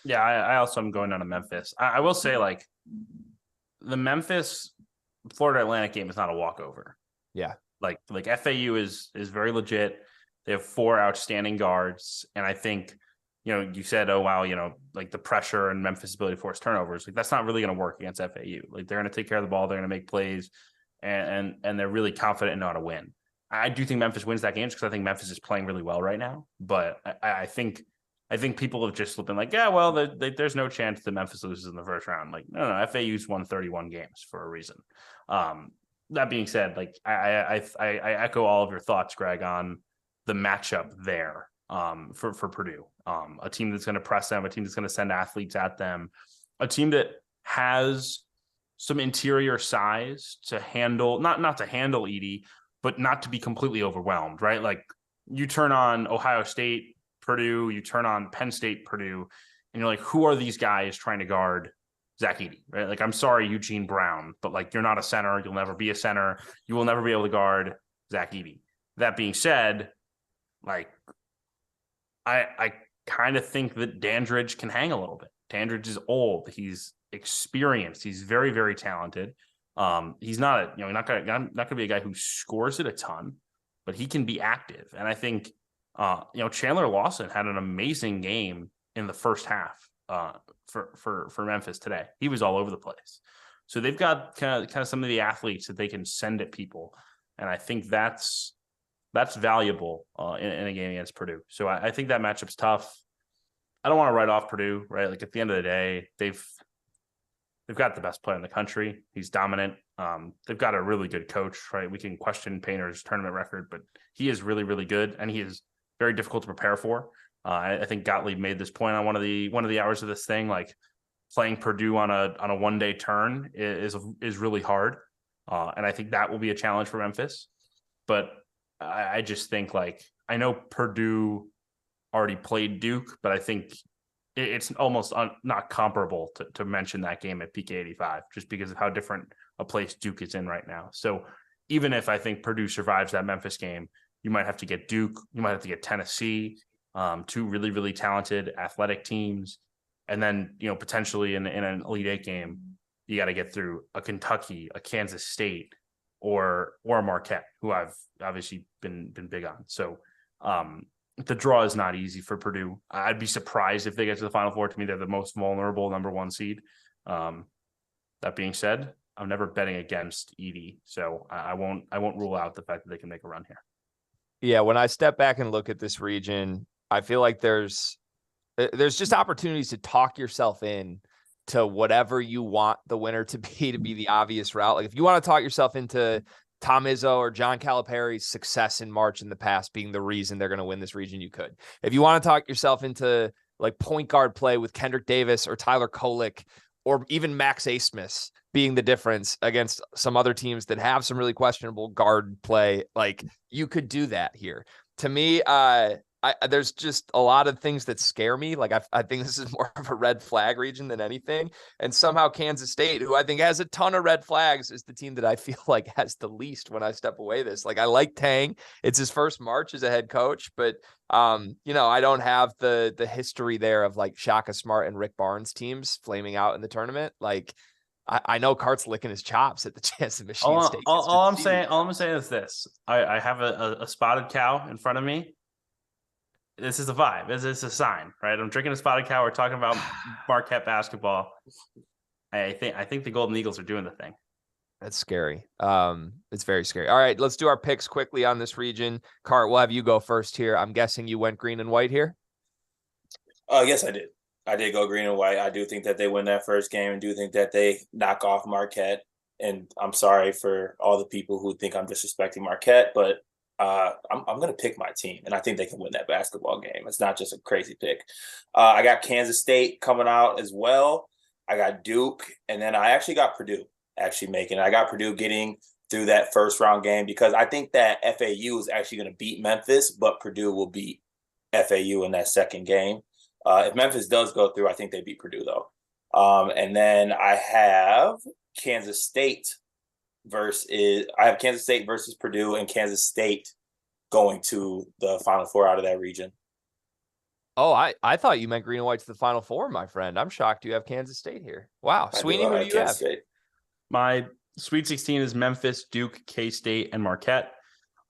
Yeah, I also am going down to Memphis. I will say, like, the Memphis Florida Atlantic game is not a walkover. Yeah. Like FAU is very legit. They have 4 outstanding guards, and I think, you said, oh wow, like the pressure and Memphis' ability to force turnovers, like that's not really going to work against FAU. Like, they're going to take care of the ball, they're going to make plays. And they're really confident in how to win. I do think Memphis wins that game because I think Memphis is playing really well right now. But I think people have just been like, yeah, well, there's no chance that Memphis loses in the first round. Like, no, FAU's won 31 games for a reason. That being said, like, I echo all of your thoughts, Greg, on the matchup there for Purdue. A team that's going to press them, a team that's going to send athletes at them, a team that has some interior size to handle, not to handle Edey, but not to be completely overwhelmed, right? Like, you turn on Ohio State, Purdue, you turn on Penn State, Purdue, and you're like, who are these guys trying to guard Zach Edey, right? Like, I'm sorry, Eugene Brown, but, like, you're not a center. You'll never be a center. You will never be able to guard Zach Edey. That being said, like, I kind of think that Dandridge can hang a little bit. Dandridge is old. He's experienced. He's very, very talented. He's not not gonna be a guy who scores it a ton, but he can be active. And I think Chandler Lawson had an amazing game in the first half for Memphis today. He was all over the place. So they've got kind of some of the athletes that they can send at people, and I think that's valuable in a game against Purdue. So I think that matchup's tough. I don't want to write off Purdue, right? Like at the end of the day, they've got the best player in the country. He's dominant. They've got a really good coach, right? We can question Painter's tournament record, but he is really, really good, and he is very difficult to prepare for. I think Gottlieb made this point on one of the hours of this thing. Like playing Purdue on a one-day turn is really hard, and I think that will be a challenge for Memphis. But I just think, like, I know Purdue already played Duke, but I think it's almost not comparable to mention that game at PK 85, just because of how different a place Duke is in right now. So even if I think Purdue survives that Memphis game, you might have to get Duke, you might have to get Tennessee, two really, really talented athletic teams. And then, potentially in an Elite Eight game, you got to get through a Kentucky, a Kansas State, or a Marquette, who I've obviously been big on. So the draw is not easy for Purdue. I'd be surprised if they get to the Final Four. To me, they're the most vulnerable number one seed. That being said, I'm never betting against Edie, so I won't rule out the fact that they can make a run here. Yeah, when I step back and look at this region, I feel like there's just opportunities to talk yourself in to whatever you want the winner to be the obvious route. Like if you want to talk yourself into Tom Izzo or John Calipari's success in March in the past being the reason they're going to win this region, you could. If you want to talk yourself into like point guard play with Kendrick Davis or Tyler Kolek or even Max Asmus being the difference against some other teams that have some really questionable guard play, like you could do that here. To me, there's just a lot of things that scare me. Like I think this is more of a red flag region than anything. And somehow Kansas State, who I think has a ton of red flags, is the team that I feel like has the least when I step away this. Like I like Tang. It's his first March as a head coach, but I don't have the history there of like Shaka Smart and Rick Barnes teams flaming out in the tournament. Like I know Cart's licking his chops at the chance that Michigan State. All I'm saying is this. I have a spotted cow in front of me. This is a vibe. This is a sign, right? I'm drinking a spotted cow. We're talking about Marquette basketball. I think the Golden Eagles are doing the thing. That's scary. It's very scary. All right, let's do our picks quickly on this region. Cart, we'll have you go first here. I'm guessing you went green and white here. Yes, I did. I did go green and white. I do think that they win that first game and do think that they knock off Marquette. And I'm sorry for all the people who think I'm disrespecting Marquette, but I'm going to pick my team, and I think they can win that basketball game. It's not just a crazy pick. I got Kansas State coming out as well. I got Duke, and then I actually got Purdue making it. I got Purdue getting through that first round game because I think that FAU is actually going to beat Memphis, but Purdue will beat FAU in that second game. If Memphis does go through, I think they beat Purdue, though. And then I have Kansas State versus Purdue, and Kansas State going to the Final Four out of that region. Oh, I thought you meant green and white to the Final Four, my friend. I'm shocked you have Kansas State here. Wow. Sweeney, who do you have? State. My Sweet 16 is Memphis, Duke, K-State, and Marquette.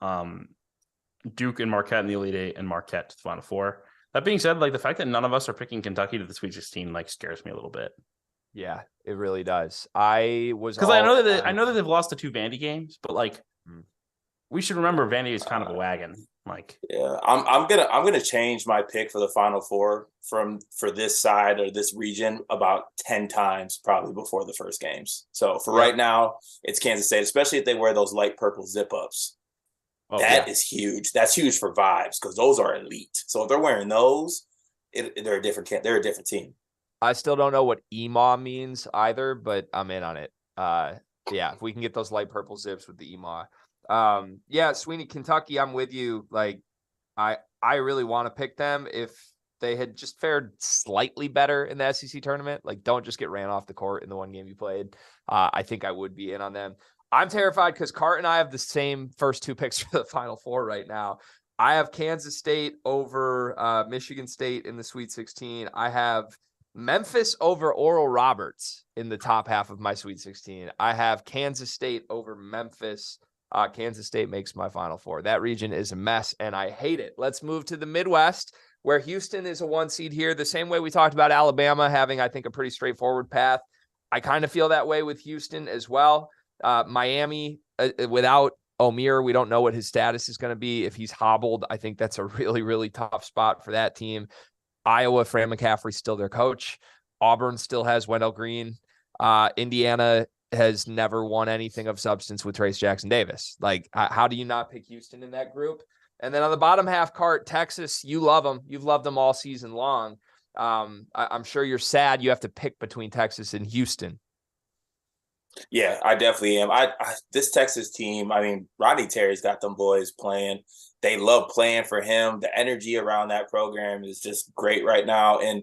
Duke and Marquette in the Elite Eight, and Marquette to the Final Four. That being said, like the fact that none of us are picking Kentucky to the Sweet 16 like scares me a little bit. Yeah, it really does. I know that they've lost the two Vandy games, but like we should remember Vandy is kind of a wagon. Like, yeah, I'm gonna change my pick for the Final Four for this side or this region about 10 times probably before the first games. So for right now, it's Kansas State, especially if they wear those light purple zip ups. That is huge. That's huge for vibes because those are elite. So if they're wearing those, they're a different team. I still don't know what EMA means either, but I'm in on it. If we can get those light purple zips with the EMA. Sweeney, Kentucky, I'm with you. Like, I really want to pick them if they had just fared slightly better in the SEC tournament. Like, don't just get ran off the court in the one game you played. I think I would be in on them. I'm terrified because Cart and I have the same first two picks for the Final Four right now. I have Kansas State over Michigan State in the Sweet 16. I have Memphis over Oral Roberts in the top half of my Sweet 16. I have Kansas State over Memphis. Kansas State makes my Final Four. That region is a mess, and I hate it. Let's move to the Midwest, where Houston is a 1 seed here. The same way we talked about Alabama having, I think, a pretty straightforward path. I kind of feel that way with Houston as well. Miami, without Omier, we don't know what his status is going to be. If he's hobbled, I think that's a really, really tough spot for that team. Iowa, Fran McCaffrey's still their coach. Auburn still has Wendell Green. Indiana has never won anything of substance with Trace Jackson Davis. Like, how do you not pick Houston in that group? And then on the bottom half cart, Texas, you love them. You've loved them all season long. I'm sure you're sad you have to pick between Texas and Houston. Yeah, I definitely am. This Texas team, I mean, Rodney Terry's got them boys playing. They love playing for him. The energy around that program is just great right now. And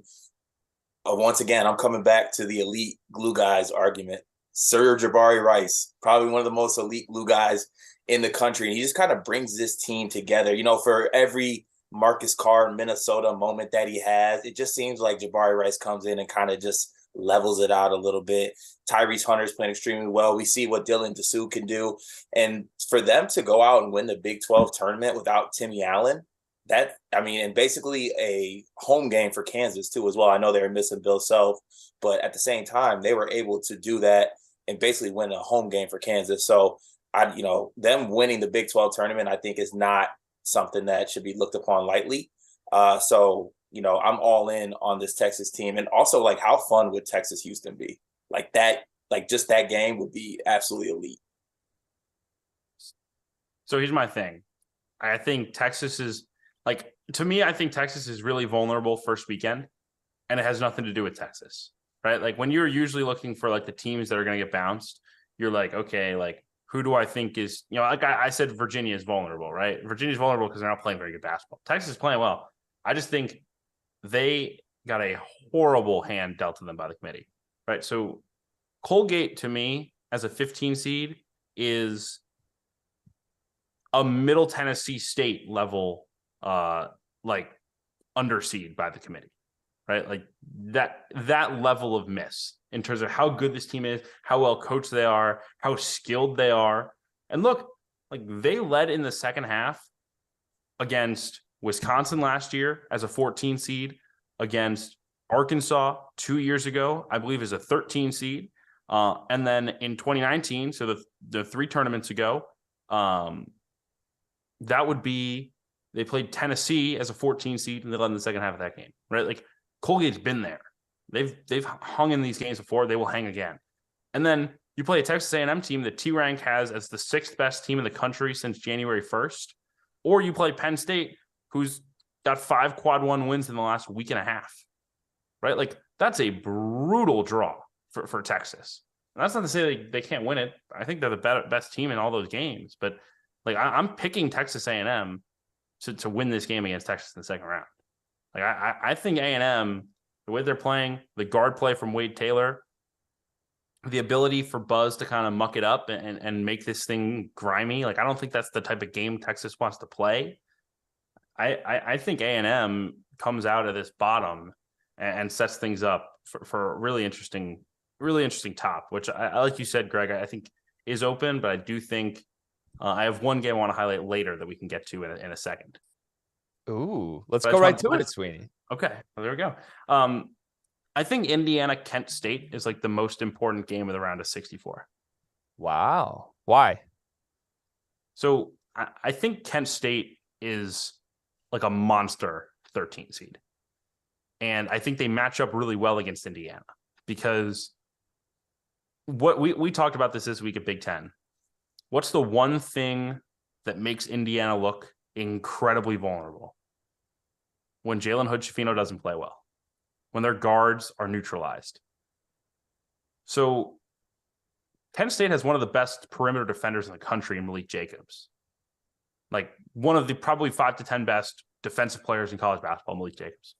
once again, I'm coming back to the elite glue guys argument. Sir Jabari Rice, probably one of the most elite glue guys in the country. And he just kind of brings this team together. You know, for every Marcus Carr in Minnesota moment that he has, it just seems like Jabari Rice comes in and kind of just levels it out a little bit. Tyrese Hunter's playing extremely well. We see what Dylan Dessou can do. And for them to go out and win the Big 12 tournament without Timmy Allen, and basically a home game for Kansas too as well. I know they were missing Bill Self, but at the same time, they were able to do that and basically win a home game for Kansas. So them winning the Big 12 tournament, I think, is not something that should be looked upon lightly. I'm all in on this Texas team. And also, like, how fun would Texas Houston be? Just that game would be absolutely elite. So here's my thing. I think Texas is I think Texas is really vulnerable first weekend, and it has nothing to do with Texas, right? Like, when you're usually looking for like the teams that are going to get bounced, you're like, okay, like, who do I think is, like I said, Virginia is vulnerable, right? Virginia's vulnerable because they're not playing very good basketball. Texas is playing well. I just think they got a horrible hand dealt to them by the committee, right? So Colgate, to me, as a 15 seed, is a Middle Tennessee State level, underseed by the committee, right? Like that level of miss in terms of how good this team is, how well coached they are, how skilled they are. And look, like, they led in the second half against Wisconsin last year as a 14 seed, against Arkansas 2 years ago, I believe, as a 13 seed. And then in 2019, so the 3 tournaments ago, that would be, they played Tennessee as a 14 seed and they led in the second half of that game, right? Like, Colgate's been there. They've hung in these games before. They will hang again. And then you play a Texas A&M team that T-Rank has as the 6th best team in the country since January 1st. Or you play Penn State, who's got 5 quad 1 wins in the last week and a half, right? Like, that's a brutal draw for Texas. And that's not to say they can't win it. I think they're the best team in all those games. But like, I'm picking Texas A&M to win this game against Texas in the second round. Like, I think A&M, the way they're playing, the guard play from Wade Taylor, the ability for Buzz to kind of muck it up and make this thing grimy. Like, I don't think that's the type of game Texas wants to play. I think A&M comes out of this bottom and sets things up for a really interesting top, which I like you said, Greg, I think is open, but I do think I have one game I want to highlight later that we can get to in a second. Ooh, let's go right to it, Sweeney. Okay, well, there we go. I think Indiana-Kent State is like the most important game of the round of 64. Wow. Why? So I think Kent State is like a monster 13 seed. And I think they match up really well against Indiana because what we talked about this week at Big Ten. What's the one thing that makes Indiana look incredibly vulnerable? When Jalen Hood-Schifino doesn't play well, when their guards are neutralized. So Penn State has one of the best perimeter defenders in the country in Malik Jacobs. Like, one of the probably 5 to 10 best defensive players in college basketball, Malik Jacobs.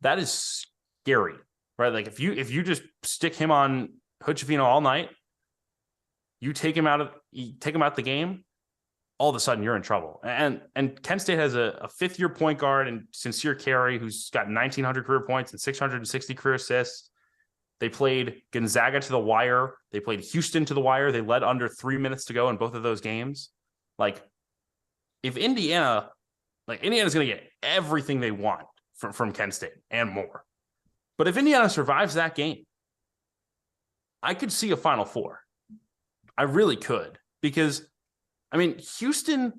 That is scary, right? Like, if you just stick him on Hood-Schifino all night, you take him out the game, all of a sudden you're in trouble. And Kent State has a fifth-year point guard and Sincere Carey, who's got 1,900 career points and 660 career assists. They played Gonzaga to the wire. They played Houston to the wire. They led under 3 minutes to go in both of those games. Like, if Indiana's going to get everything they want from Kent State and more. But if Indiana survives that game, I could see a Final Four. I really could. Because, I mean, Houston,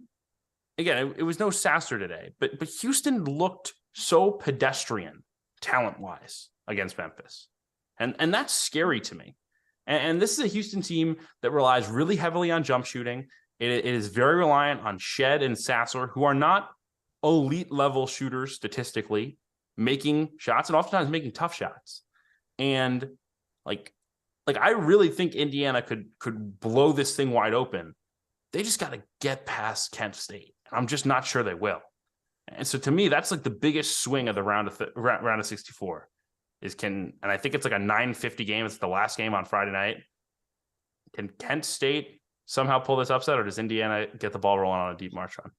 again, it was no Sasser today, but Houston looked so pedestrian talent-wise against Memphis. And that's scary to me. And this is a Houston team that relies really heavily on jump shooting. It is very reliant on Shed and Sasser, who are not elite level shooters statistically, making shots and oftentimes making tough shots. And like I really think Indiana could blow this thing wide open. They just got to get past Kent State. I'm just not sure they will. And so to me, that's like the biggest swing of the round of 64. And I think it's like a 9:50 game. It's the last game on Friday night. Can Kent State somehow pull this upset, or does Indiana get the ball rolling on a deep march run?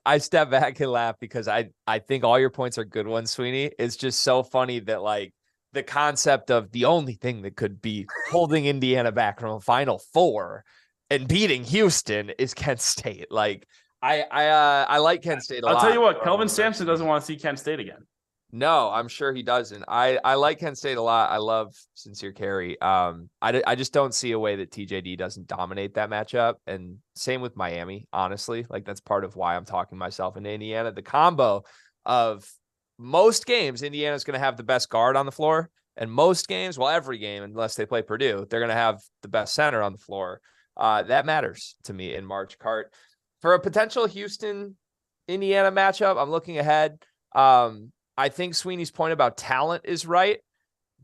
I step back and laugh because I think all your points are good ones, Sweeney. It's just so funny that like the concept of the only thing that could be holding Indiana back from a Final Four and beating Houston is Kent State. Like I like Kent State a lot. I'll tell you what, Kelvin Sampson doesn't want to see Kent State again. No, I'm sure he doesn't. I like Kent State a lot. I love Sincere Carey. I just don't see a way that TJD doesn't dominate that matchup. And same with Miami, honestly. Like, that's part of why I'm talking myself into Indiana. The combo of most games, Indiana's going to have the best guard on the floor. And most games, well, every game, unless they play Purdue, they're going to have the best center on the floor. That matters to me in March Cart. For a potential Houston-Indiana matchup, I'm looking ahead. I think Sweeney's point about talent is right,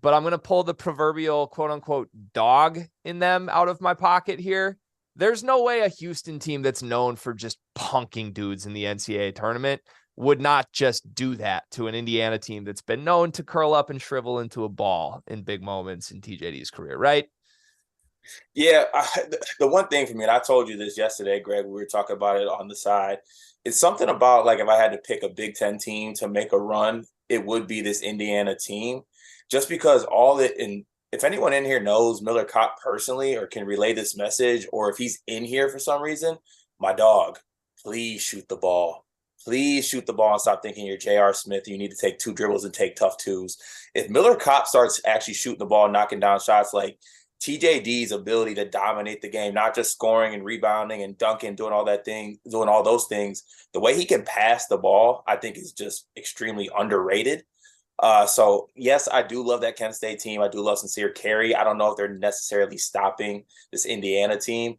but I'm going to pull the proverbial quote unquote dog in them out of my pocket here. There's no way a Houston team that's known for just punking dudes in the NCAA tournament would not just do that to an Indiana team that's been known to curl up and shrivel into a ball in big moments in TJD's career, right? Yeah, the one thing for me, and I told you this yesterday, Greg, we were talking about it on the side. It's something about, like, if I had to pick a Big Ten team to make a run, it would be this Indiana team. Just because if anyone in here knows Miller Kopp personally or can relay this message, or if he's in here for some reason, my dog, please shoot the ball. Please shoot the ball and stop thinking you're J.R. Smith. You need to take 2 dribbles and take tough twos. If Miller Kopp starts actually shooting the ball, knocking down shots, like TJD's ability to dominate the game, not just scoring and rebounding and dunking, doing all those things, the way he can pass the ball, I think is just extremely underrated. So yes, I do love that Kent State team. I do love Sincere Carey. I don't know if they're necessarily stopping this Indiana team.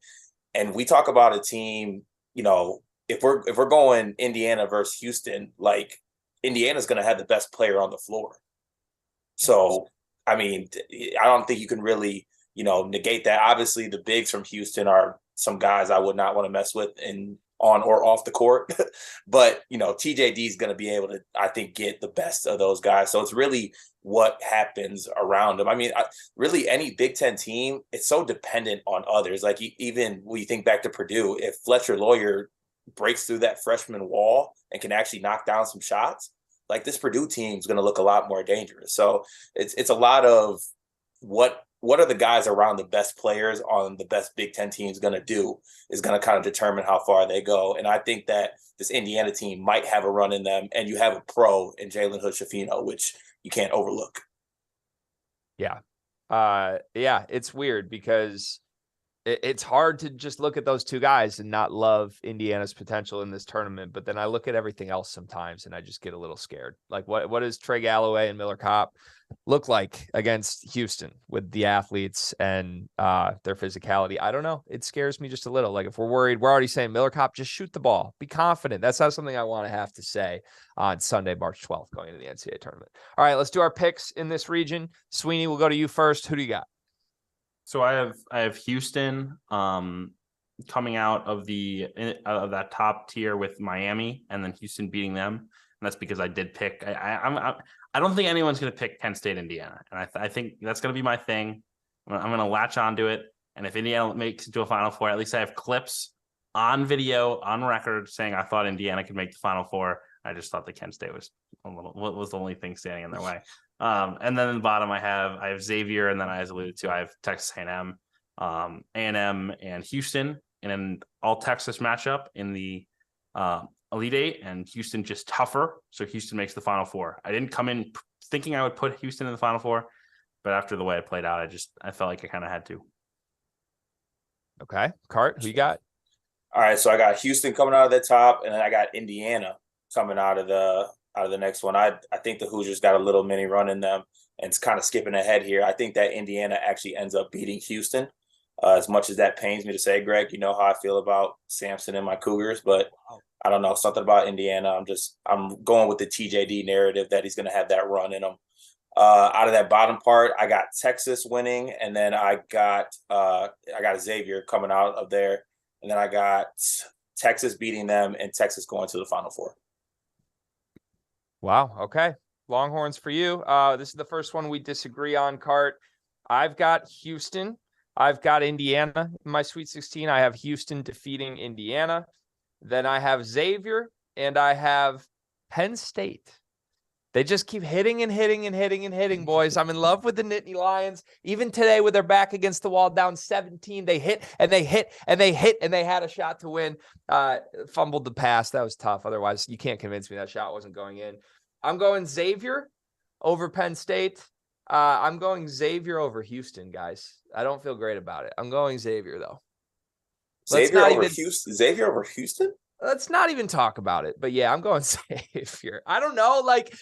And we talk about a team, if we're going Indiana versus Houston, like, Indiana's going to have the best player on the floor. So, I mean, I don't think you can really, negate that. Obviously, the bigs from Houston are some guys I would not want to mess with on or off the court. But, TJD is going to be able to, I think, get the best of those guys. So it's really what happens around them. I mean, really any Big Ten team, it's so dependent on others. Like, even when you think back to Purdue, if Fletcher Lawyer breaks through that freshman wall and can actually knock down some shots, like, this Purdue team is going to look a lot more dangerous. So it's a lot of what are the guys around the best players on the best Big Ten teams going to do is going to kind of determine how far they go. And I think that this Indiana team might have a run in them, and you have a pro in Jalen Hood-Schifino, which you can't overlook. Yeah. It's weird because it's hard to just look at those two guys and not love Indiana's potential in this tournament. But then I look at everything else sometimes and I just get a little scared. Like, what does Trey Galloway and Miller Kopp look like against Houston with the athletes and their physicality? I don't know. It scares me just a little. Like, if we're worried, we're already saying Miller Kopp, just shoot the ball, be confident. That's not something I want to have to say on Sunday, March 12th, going into the NCAA tournament. All right, let's do our picks in this region. Sweeney, we'll go to you first. Who do you got? So I have Houston coming out of that top tier with Miami, and then Houston beating them. And that's because I did pick. I don't think anyone's going to pick Kent State, Indiana, and I think that's going to be my thing. I'm going to latch onto it, And if Indiana makes it to a Final Four, at least I have clips on video, on record, saying I thought Indiana could make the Final Four. I just thought that Kent State was the only thing standing in their way. And then in the bottom, I have Xavier, and then as alluded to, I have Texas A&M, A&M, and Houston in an all-Texas matchup in the Elite Eight, and Houston just tougher. So Houston makes the Final Four. I didn't come in thinking I would put Houston in the Final Four, but after the way it played out, I felt like I kind of had to. Okay, Cart, who you got? All right, so I got Houston coming out of the top, and then I got Indiana coming out of the next one. I think the Hoosiers got a little mini run in them, and it's kind of skipping ahead here. I think that Indiana actually ends up beating Houston. As much as that pains me to say, Greg, you know how I feel about Sampson and my Cougars, but I don't know, something about Indiana. I'm going with the TJD narrative that he's going to have that run in him. Out of that bottom part, I got Texas winning, and then I got Xavier coming out of there, and then I got Texas beating them and Texas going to the Final Four. Wow. Okay. Longhorns for you. This is the first one we disagree on, Cart. I've got Houston. I've got Indiana in my Sweet 16. I have Houston defeating Indiana. Then I have Xavier, and I have Penn State. They just keep hitting and hitting and hitting and hitting, boys. I'm in love with the Nittany Lions. Even today, with their back against the wall, down 17, they hit and they hit and they hit, and they had a shot to win. Fumbled the pass. That was tough. Otherwise, you can't convince me that shot wasn't going in. I'm going Xavier over Penn State. I'm going Xavier over Houston, guys. I don't feel great about it. I'm going Xavier, though. Xavier over Houston? Let's not even talk about it. But yeah, I'm going Xavier. I don't know. Like,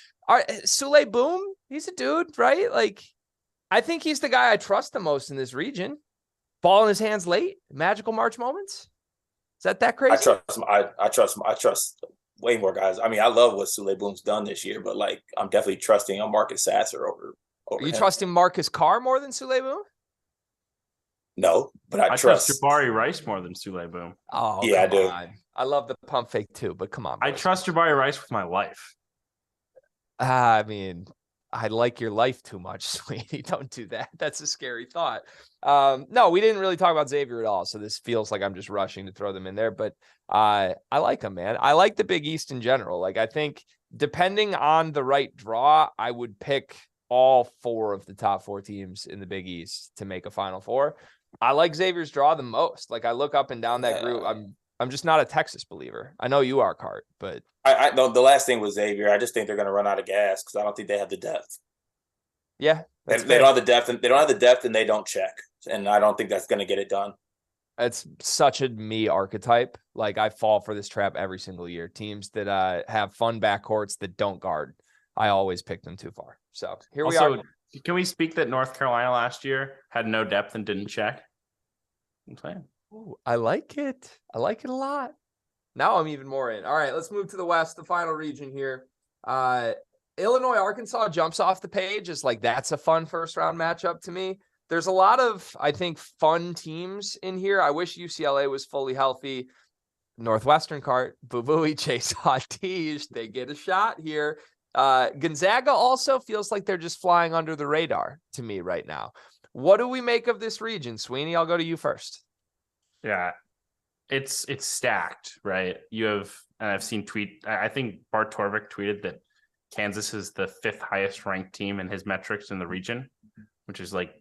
Sule Boom, he's a dude, right? Like, I think he's the guy I trust the most in this region. Ball in his hands late, magical March moments. Is that crazy? I trust way more guys. I mean, I love what Sule Boom's done this year, but like, I'm definitely trusting a Marcus Sasser over Are you him. trusting Marcus Carr more than Sule Boom? No, but I trust Jabari Rice more than Sule Boom. Oh, yeah, I do. On. I love the pump fake too, but come on. I trust Jabari Rice with my life. I mean, I like your life too much, Sweeney. Don't do that. That's a scary thought. No, we didn't really talk about Xavier at all, so this feels like I'm just rushing to throw them in there. But I like them, man. I like the Big East in general. Like, I think depending on the right draw, I would pick all 4 of the top 4 teams in the Big East to make a Final Four. I like Xavier's draw the most. Like, I look up and down that group. I'm just not a Texas believer. I know you are, Cart, but the last thing was Xavier. I just think they're going to run out of gas because I don't think they have the depth. Yeah, they don't have the depth, and they don't have the depth, and they don't check. And I don't think that's going to get it done. It's such a me archetype. Like, I fall for this trap every single year. Teams that have fun backcourts that don't guard, I always pick them too far. So here we are. Can we speak that North Carolina last year had no depth and didn't check? I'm saying. Ooh, I like it. I like it a lot. Now I'm even more in. All right, let's move to the West, the final region here. Illinois, Arkansas jumps off the page as like, that's a fun first round matchup to me. There's a lot of, I think, fun teams in here. I wish UCLA was fully healthy. Northwestern, Cart, Boo-Booey, Chase Hottige, they get a shot here. Gonzaga also feels like they're just flying under the radar to me right now. What do we make of this region? Sweeney, I'll go to you first. Yeah, it's stacked, right? You have, and I've seen I think Bart Torvik tweeted that Kansas is the 5th highest ranked team in his metrics in the region, which is like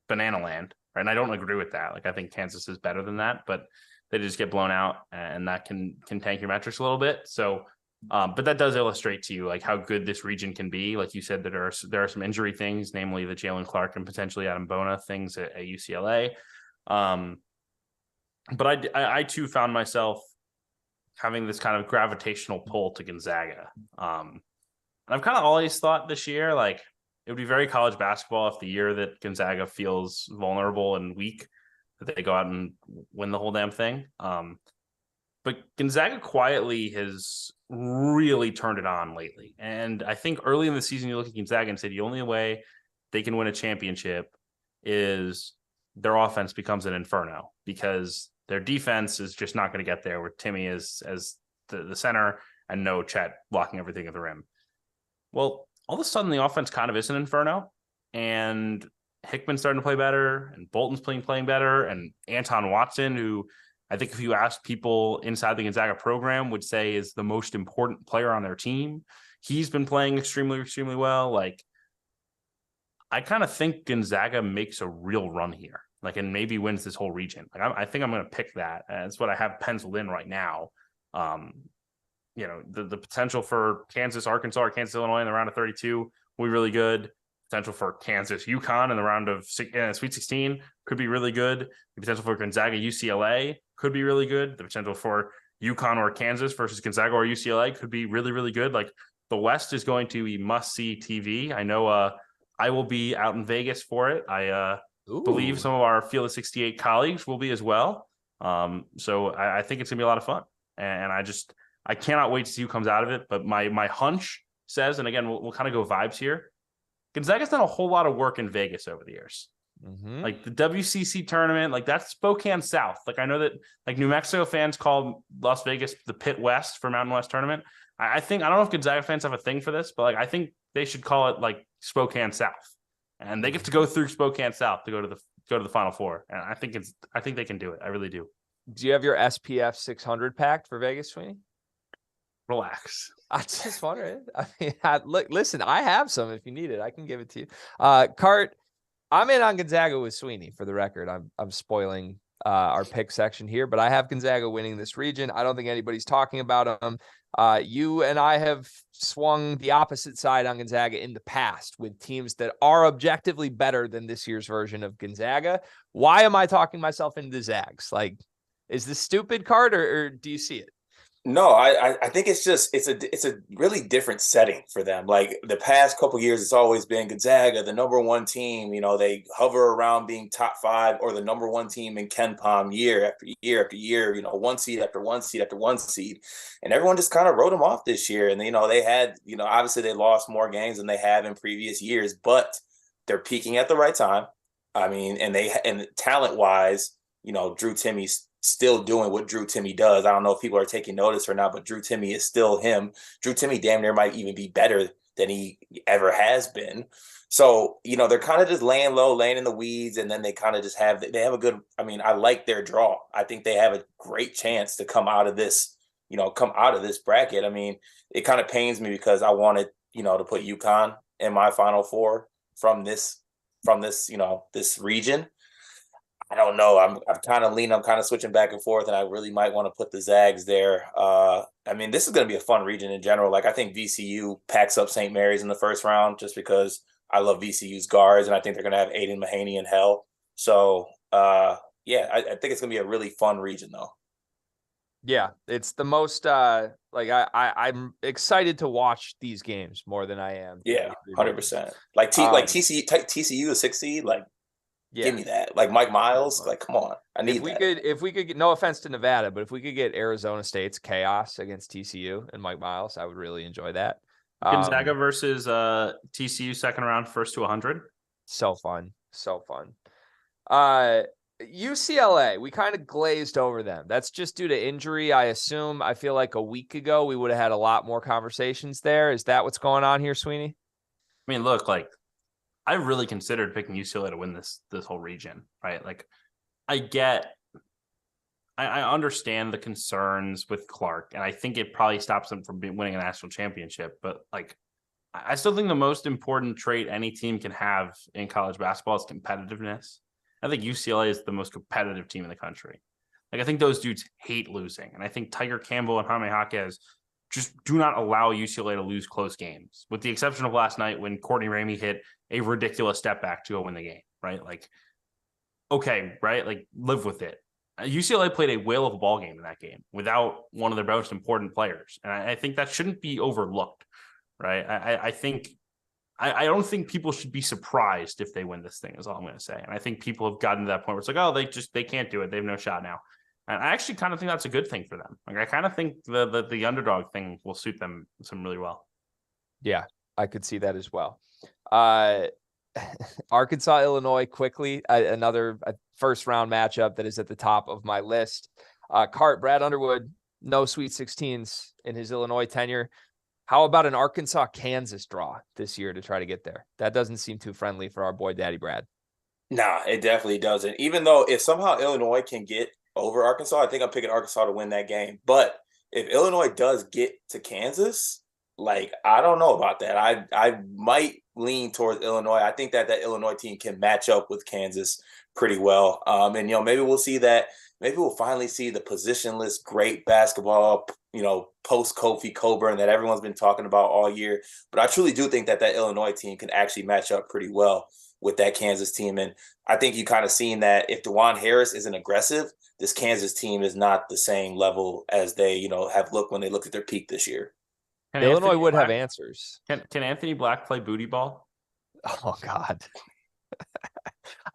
banana land, right? And I don't agree with that. Like, I think Kansas is better than that, but they just get blown out, and that can tank your metrics a little bit. So, but that does illustrate to you like how good this region can be. Like you said, that there are some injury things, namely the Jalen Clark and potentially Adam Bona things at UCLA. But I too found myself having this kind of gravitational pull to Gonzaga. And I've kind of always thought this year, like, it would be very college basketball if the year that Gonzaga feels vulnerable and weak, that they go out and win the whole damn thing. But Gonzaga quietly has really turned it on lately. And I think early in the season, you look at Gonzaga and say the only way they can win a championship is their offense becomes an inferno, because their defense is just not going to get there with Timmy as the center and no Chet blocking everything at the rim. Well, all of a sudden the offense kind of is an inferno, and Hickman's starting to play better, and Bolton's playing better, and Anton Watson, who I think if you ask people inside the Gonzaga program would say is the most important player on their team. He's been playing extremely, extremely well. Like, I kind of think Gonzaga makes a real run here, like, and maybe wins this whole region. Like, I think I'm going to pick that. That's what I have penciled in right now. The potential for Kansas, Arkansas, or Kansas, Illinois in the round of 32 will be really good. Potential for Kansas, UConn in the round of Sweet 16 could be really good. The potential for Gonzaga, UCLA could be really good. The potential for UConn or Kansas versus Gonzaga or UCLA could be really, really good. Like, the West is going to be must-see TV. I know I will be out in Vegas for it. I believe some of our Field of 68 colleagues will be as well. So I think it's going to be a lot of fun. And I cannot wait to see who comes out of it. But my hunch says, and again, we'll kind of go vibes here, Gonzaga's done a whole lot of work in Vegas over the years. Mm-hmm. Like the WCC tournament, like that's Spokane South. Like I know that like New Mexico fans call Las Vegas the Pit West for Mountain West tournament. I don't know if Gonzaga fans have a thing for this, but like I think they should call it like Spokane South, and they get to go through Spokane South to go to the Final Four. And I think they can do it. I really do. Do you have your SPF 600 packed for Vegas, Sweeney? Relax. I just wondering. I mean, listen, I have some. If you need it, I can give it to you. Cart, I'm in on Gonzaga with Sweeney. For the record, I'm spoiling our pick section here, but I have Gonzaga winning this region. I don't think anybody's talking about them. You and I have swung the opposite side on Gonzaga in the past with teams that are objectively better than this year's version of Gonzaga. Why am I talking myself into the Zags? Like, is this stupid, Cart, or do you see it? No, I think it's a really different setting for them. Like the past couple of years, it's always been Gonzaga, the number one team. You know, they hover around being top 5 or the number one team in KenPom year after year after year. You know, one seed after one seed after one seed, and everyone just kind of wrote them off this year. And they had, obviously they lost more games than they have in previous years, but they're peaking at the right time. I mean, and talent wise, Drew Timmy's still doing what Drew Timme does. I don't know if people are taking notice or not, but Drew Timme is still him. Drew Timme damn near might even be better than he ever has been. So, they're kind of just laying low, laying in the weeds, and then they kind of just have a good, I like their draw. I think they have a great chance to come out of this bracket. I mean, it kind of pains me because I wanted, to put UConn in my Final Four from this region. I don't know. I'm kind of leaning. I'm kind of switching back and forth, and I really might want to put the Zags there. This is going to be a fun region in general. Like, I think VCU packs up St. Mary's in the first round just because I love VCU's guards, and I think they're going to have Aiden Mahaney in hell. So, I think it's going to be a really fun region, though. Yeah, it's the most I'm excited to watch these games more than I am. Yeah, 100%. Like TCU a 6th seed, like. Yeah. Give me that. Like Mike Miles, like, come on. I need that. If we could get, no offense to Nevada, but if we could get Arizona State's chaos against TCU and Mike Miles, I would really enjoy that. Gonzaga versus TCU second round, first to 100. So fun. UCLA, we kind of glazed over them. That's just due to injury, I assume. I feel like a week ago we would have had a lot more conversations there. Is that what's going on here, Sweeney? I mean, look, like, I really considered picking UCLA to win this whole region, right? Like, I understand the concerns with Clark, and I think it probably stops them from winning a national championship. But like, I still think the most important trait any team can have in college basketball is competitiveness. I think UCLA is the most competitive team in the country. Like, I think those dudes hate losing, and I think Tiger Campbell and Jaime Jaquez just do not allow UCLA to lose close games, with the exception of last night when Courtney Ramey hit a ridiculous step back to go win the game, right? Like, okay, right? Like, live with it. UCLA played a whale of a ball game in that game without one of their most important players. And I think that shouldn't be overlooked, right? I don't think people should be surprised if they win this thing, is all I'm going to say. And I think people have gotten to that point where it's like, oh, they can't do it. They have no shot now. And I actually kind of think that's a good thing for them. Like, I kind of think the underdog thing will suit them really well. Yeah, I could see that as well. Arkansas, Illinois, quickly, another first round matchup that is at the top of my list. Brad Underwood, no Sweet 16s in his Illinois tenure. How about an Arkansas, Kansas draw this year to try to get there? That doesn't seem too friendly for our boy Daddy Brad. Nah, it definitely doesn't. Even though if somehow Illinois can get over Arkansas, I think I'm picking Arkansas to win that game. But if Illinois does get to Kansas, like, I don't know about that. I might lean towards Illinois. I think that Illinois team can match up with Kansas pretty well. And, maybe we'll see that. Maybe we'll finally see the positionless great basketball, post Kofi Coburn that everyone's been talking about all year. But I truly do think that Illinois team can actually match up pretty well with that Kansas team. And I think you kind of seen that if DeJuan Harris isn't aggressive, this Kansas team is not the same level as they, have looked when they looked at their peak this year. Illinois would have answers. Can Anthony Black play booty ball? Oh God.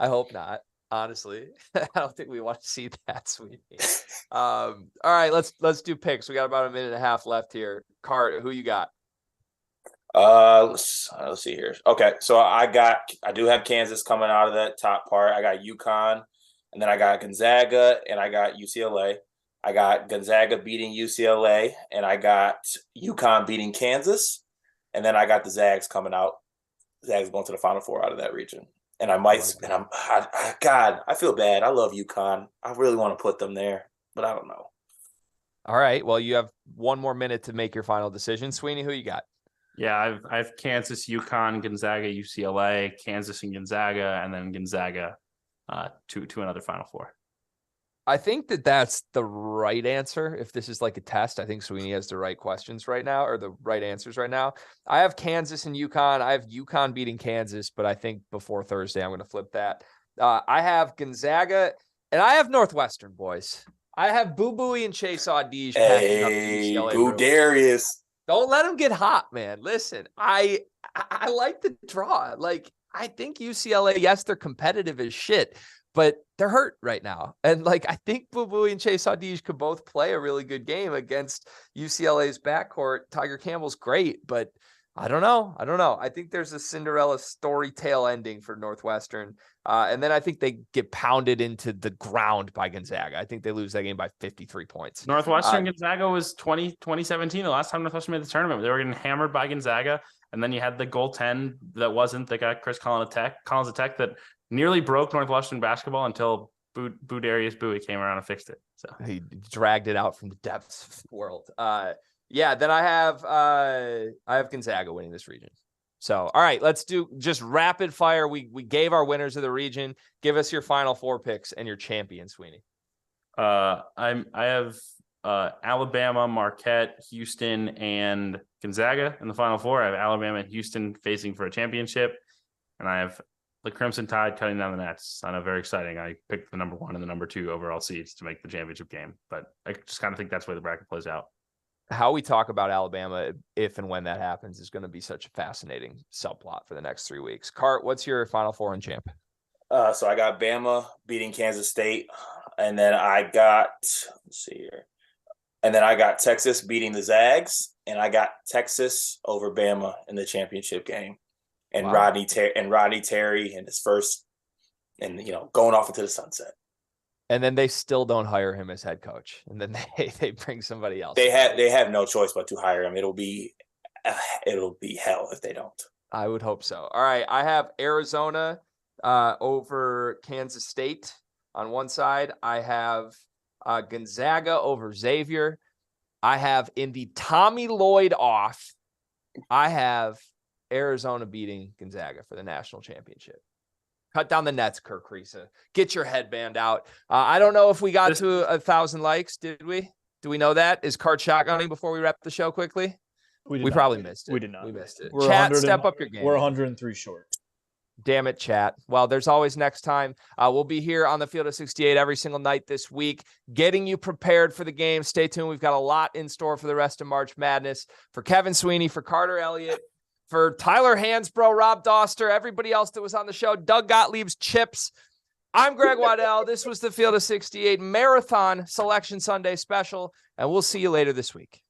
I hope not. Honestly, I don't think we want to see that, Sweeney. All right, let's do picks. We got about a minute and a half left here. Cart, who you got? Let's see here. Okay, so I do have Kansas coming out of that top part. I got UConn, and then I got Gonzaga, and I got UCLA. I got Gonzaga beating UCLA, and I got UConn beating Kansas, and then I got the Zags coming out. Zags going to the Final Four out of that region. And I might, I feel bad. I love UConn. I really want to put them there, but I don't know. All right. Well, you have one more minute to make your final decision. Sweeney, who you got? Yeah, I have Kansas, UConn, Gonzaga, UCLA, Kansas and Gonzaga, and then Gonzaga to another Final Four. I think that's the right answer. If this is like a test, I think Sweeney has the right questions right now, or the right answers right now. I have Kansas and UConn. I have UConn beating Kansas, but I think before Thursday, I'm going to flip that. I have Gonzaga, and I have Northwestern, boys. I have Boo Buie and Chase Audige. Hey, Boo Darius. Don't let him get hot, man. Listen, I like the draw. Like, I think UCLA, yes, they're competitive as shit, but they're hurt right now. And I think Boo Buie and Chase Audige could both play a really good game against UCLA's backcourt. Tiger Campbell's great, but I don't know. I think there's a Cinderella story tale ending for Northwestern. And then I think they get pounded into the ground by Gonzaga. I think they lose that game by 53 points. Northwestern Gonzaga was 2017, the last time Northwestern made the tournament. They were getting hammered by Gonzaga. And then you had the goaltend that got Chris Collins a tech that nearly broke Northwestern basketball until Boo Darius Bowie came around and fixed it. So he dragged it out from the depths of the world. Then I have Gonzaga winning this region. So, all right, let's do just rapid fire. We gave our winners of the region. Give us your final four picks and your champion, Sweeney. I have Alabama, Marquette, Houston, and Gonzaga in the Final Four. I have Alabama and Houston facing for a championship, and I have the Crimson Tide cutting down the nets. I know, very exciting. I picked the number 1 and the number 2 overall seeds to make the championship game, but I just kind of think that's where the bracket plays out. How we talk about Alabama, if and when that happens, is going to be such a fascinating subplot for the next 3 weeks. Cart, what's your Final Four and champ? So I got Bama beating Kansas State, and then I got, Texas beating the Zags, and I got Texas over Bama in the championship game. And wow. Rodney Terry in his first, and going off into the sunset. And then they still don't hire him as head coach, and then they bring somebody else. They have no choice but to hire him. It'll be hell if they don't. I would hope so. All right, I have Arizona over Kansas State on one side. I have Gonzaga over Xavier. I have in the Tommy Lloyd off. I have Arizona beating Gonzaga for the national championship. Cut down the nets, Kirk Risa. Get your headband out. I don't know if we got to 1,000 likes. Did we? Do we know that? Is Cart shotgunning before we wrap the show quickly? We probably missed it. We did not. We missed it. We're Chat, step up your game. We're 103 short. Damn it, chat. Well, there's always next time. We'll be here on the Field of 68 every single night this week, getting you prepared for the game. Stay tuned. We've got a lot in store for the rest of March Madness. For Kevin Sweeney, for Carter Elliott, for Tyler Hansbrough, Rob Dauster, everybody else that was on the show, Doug Gottlieb's Chips. I'm Greg Waddell. This was the Field of 68 Marathon Selection Sunday special, and we'll see you later this week.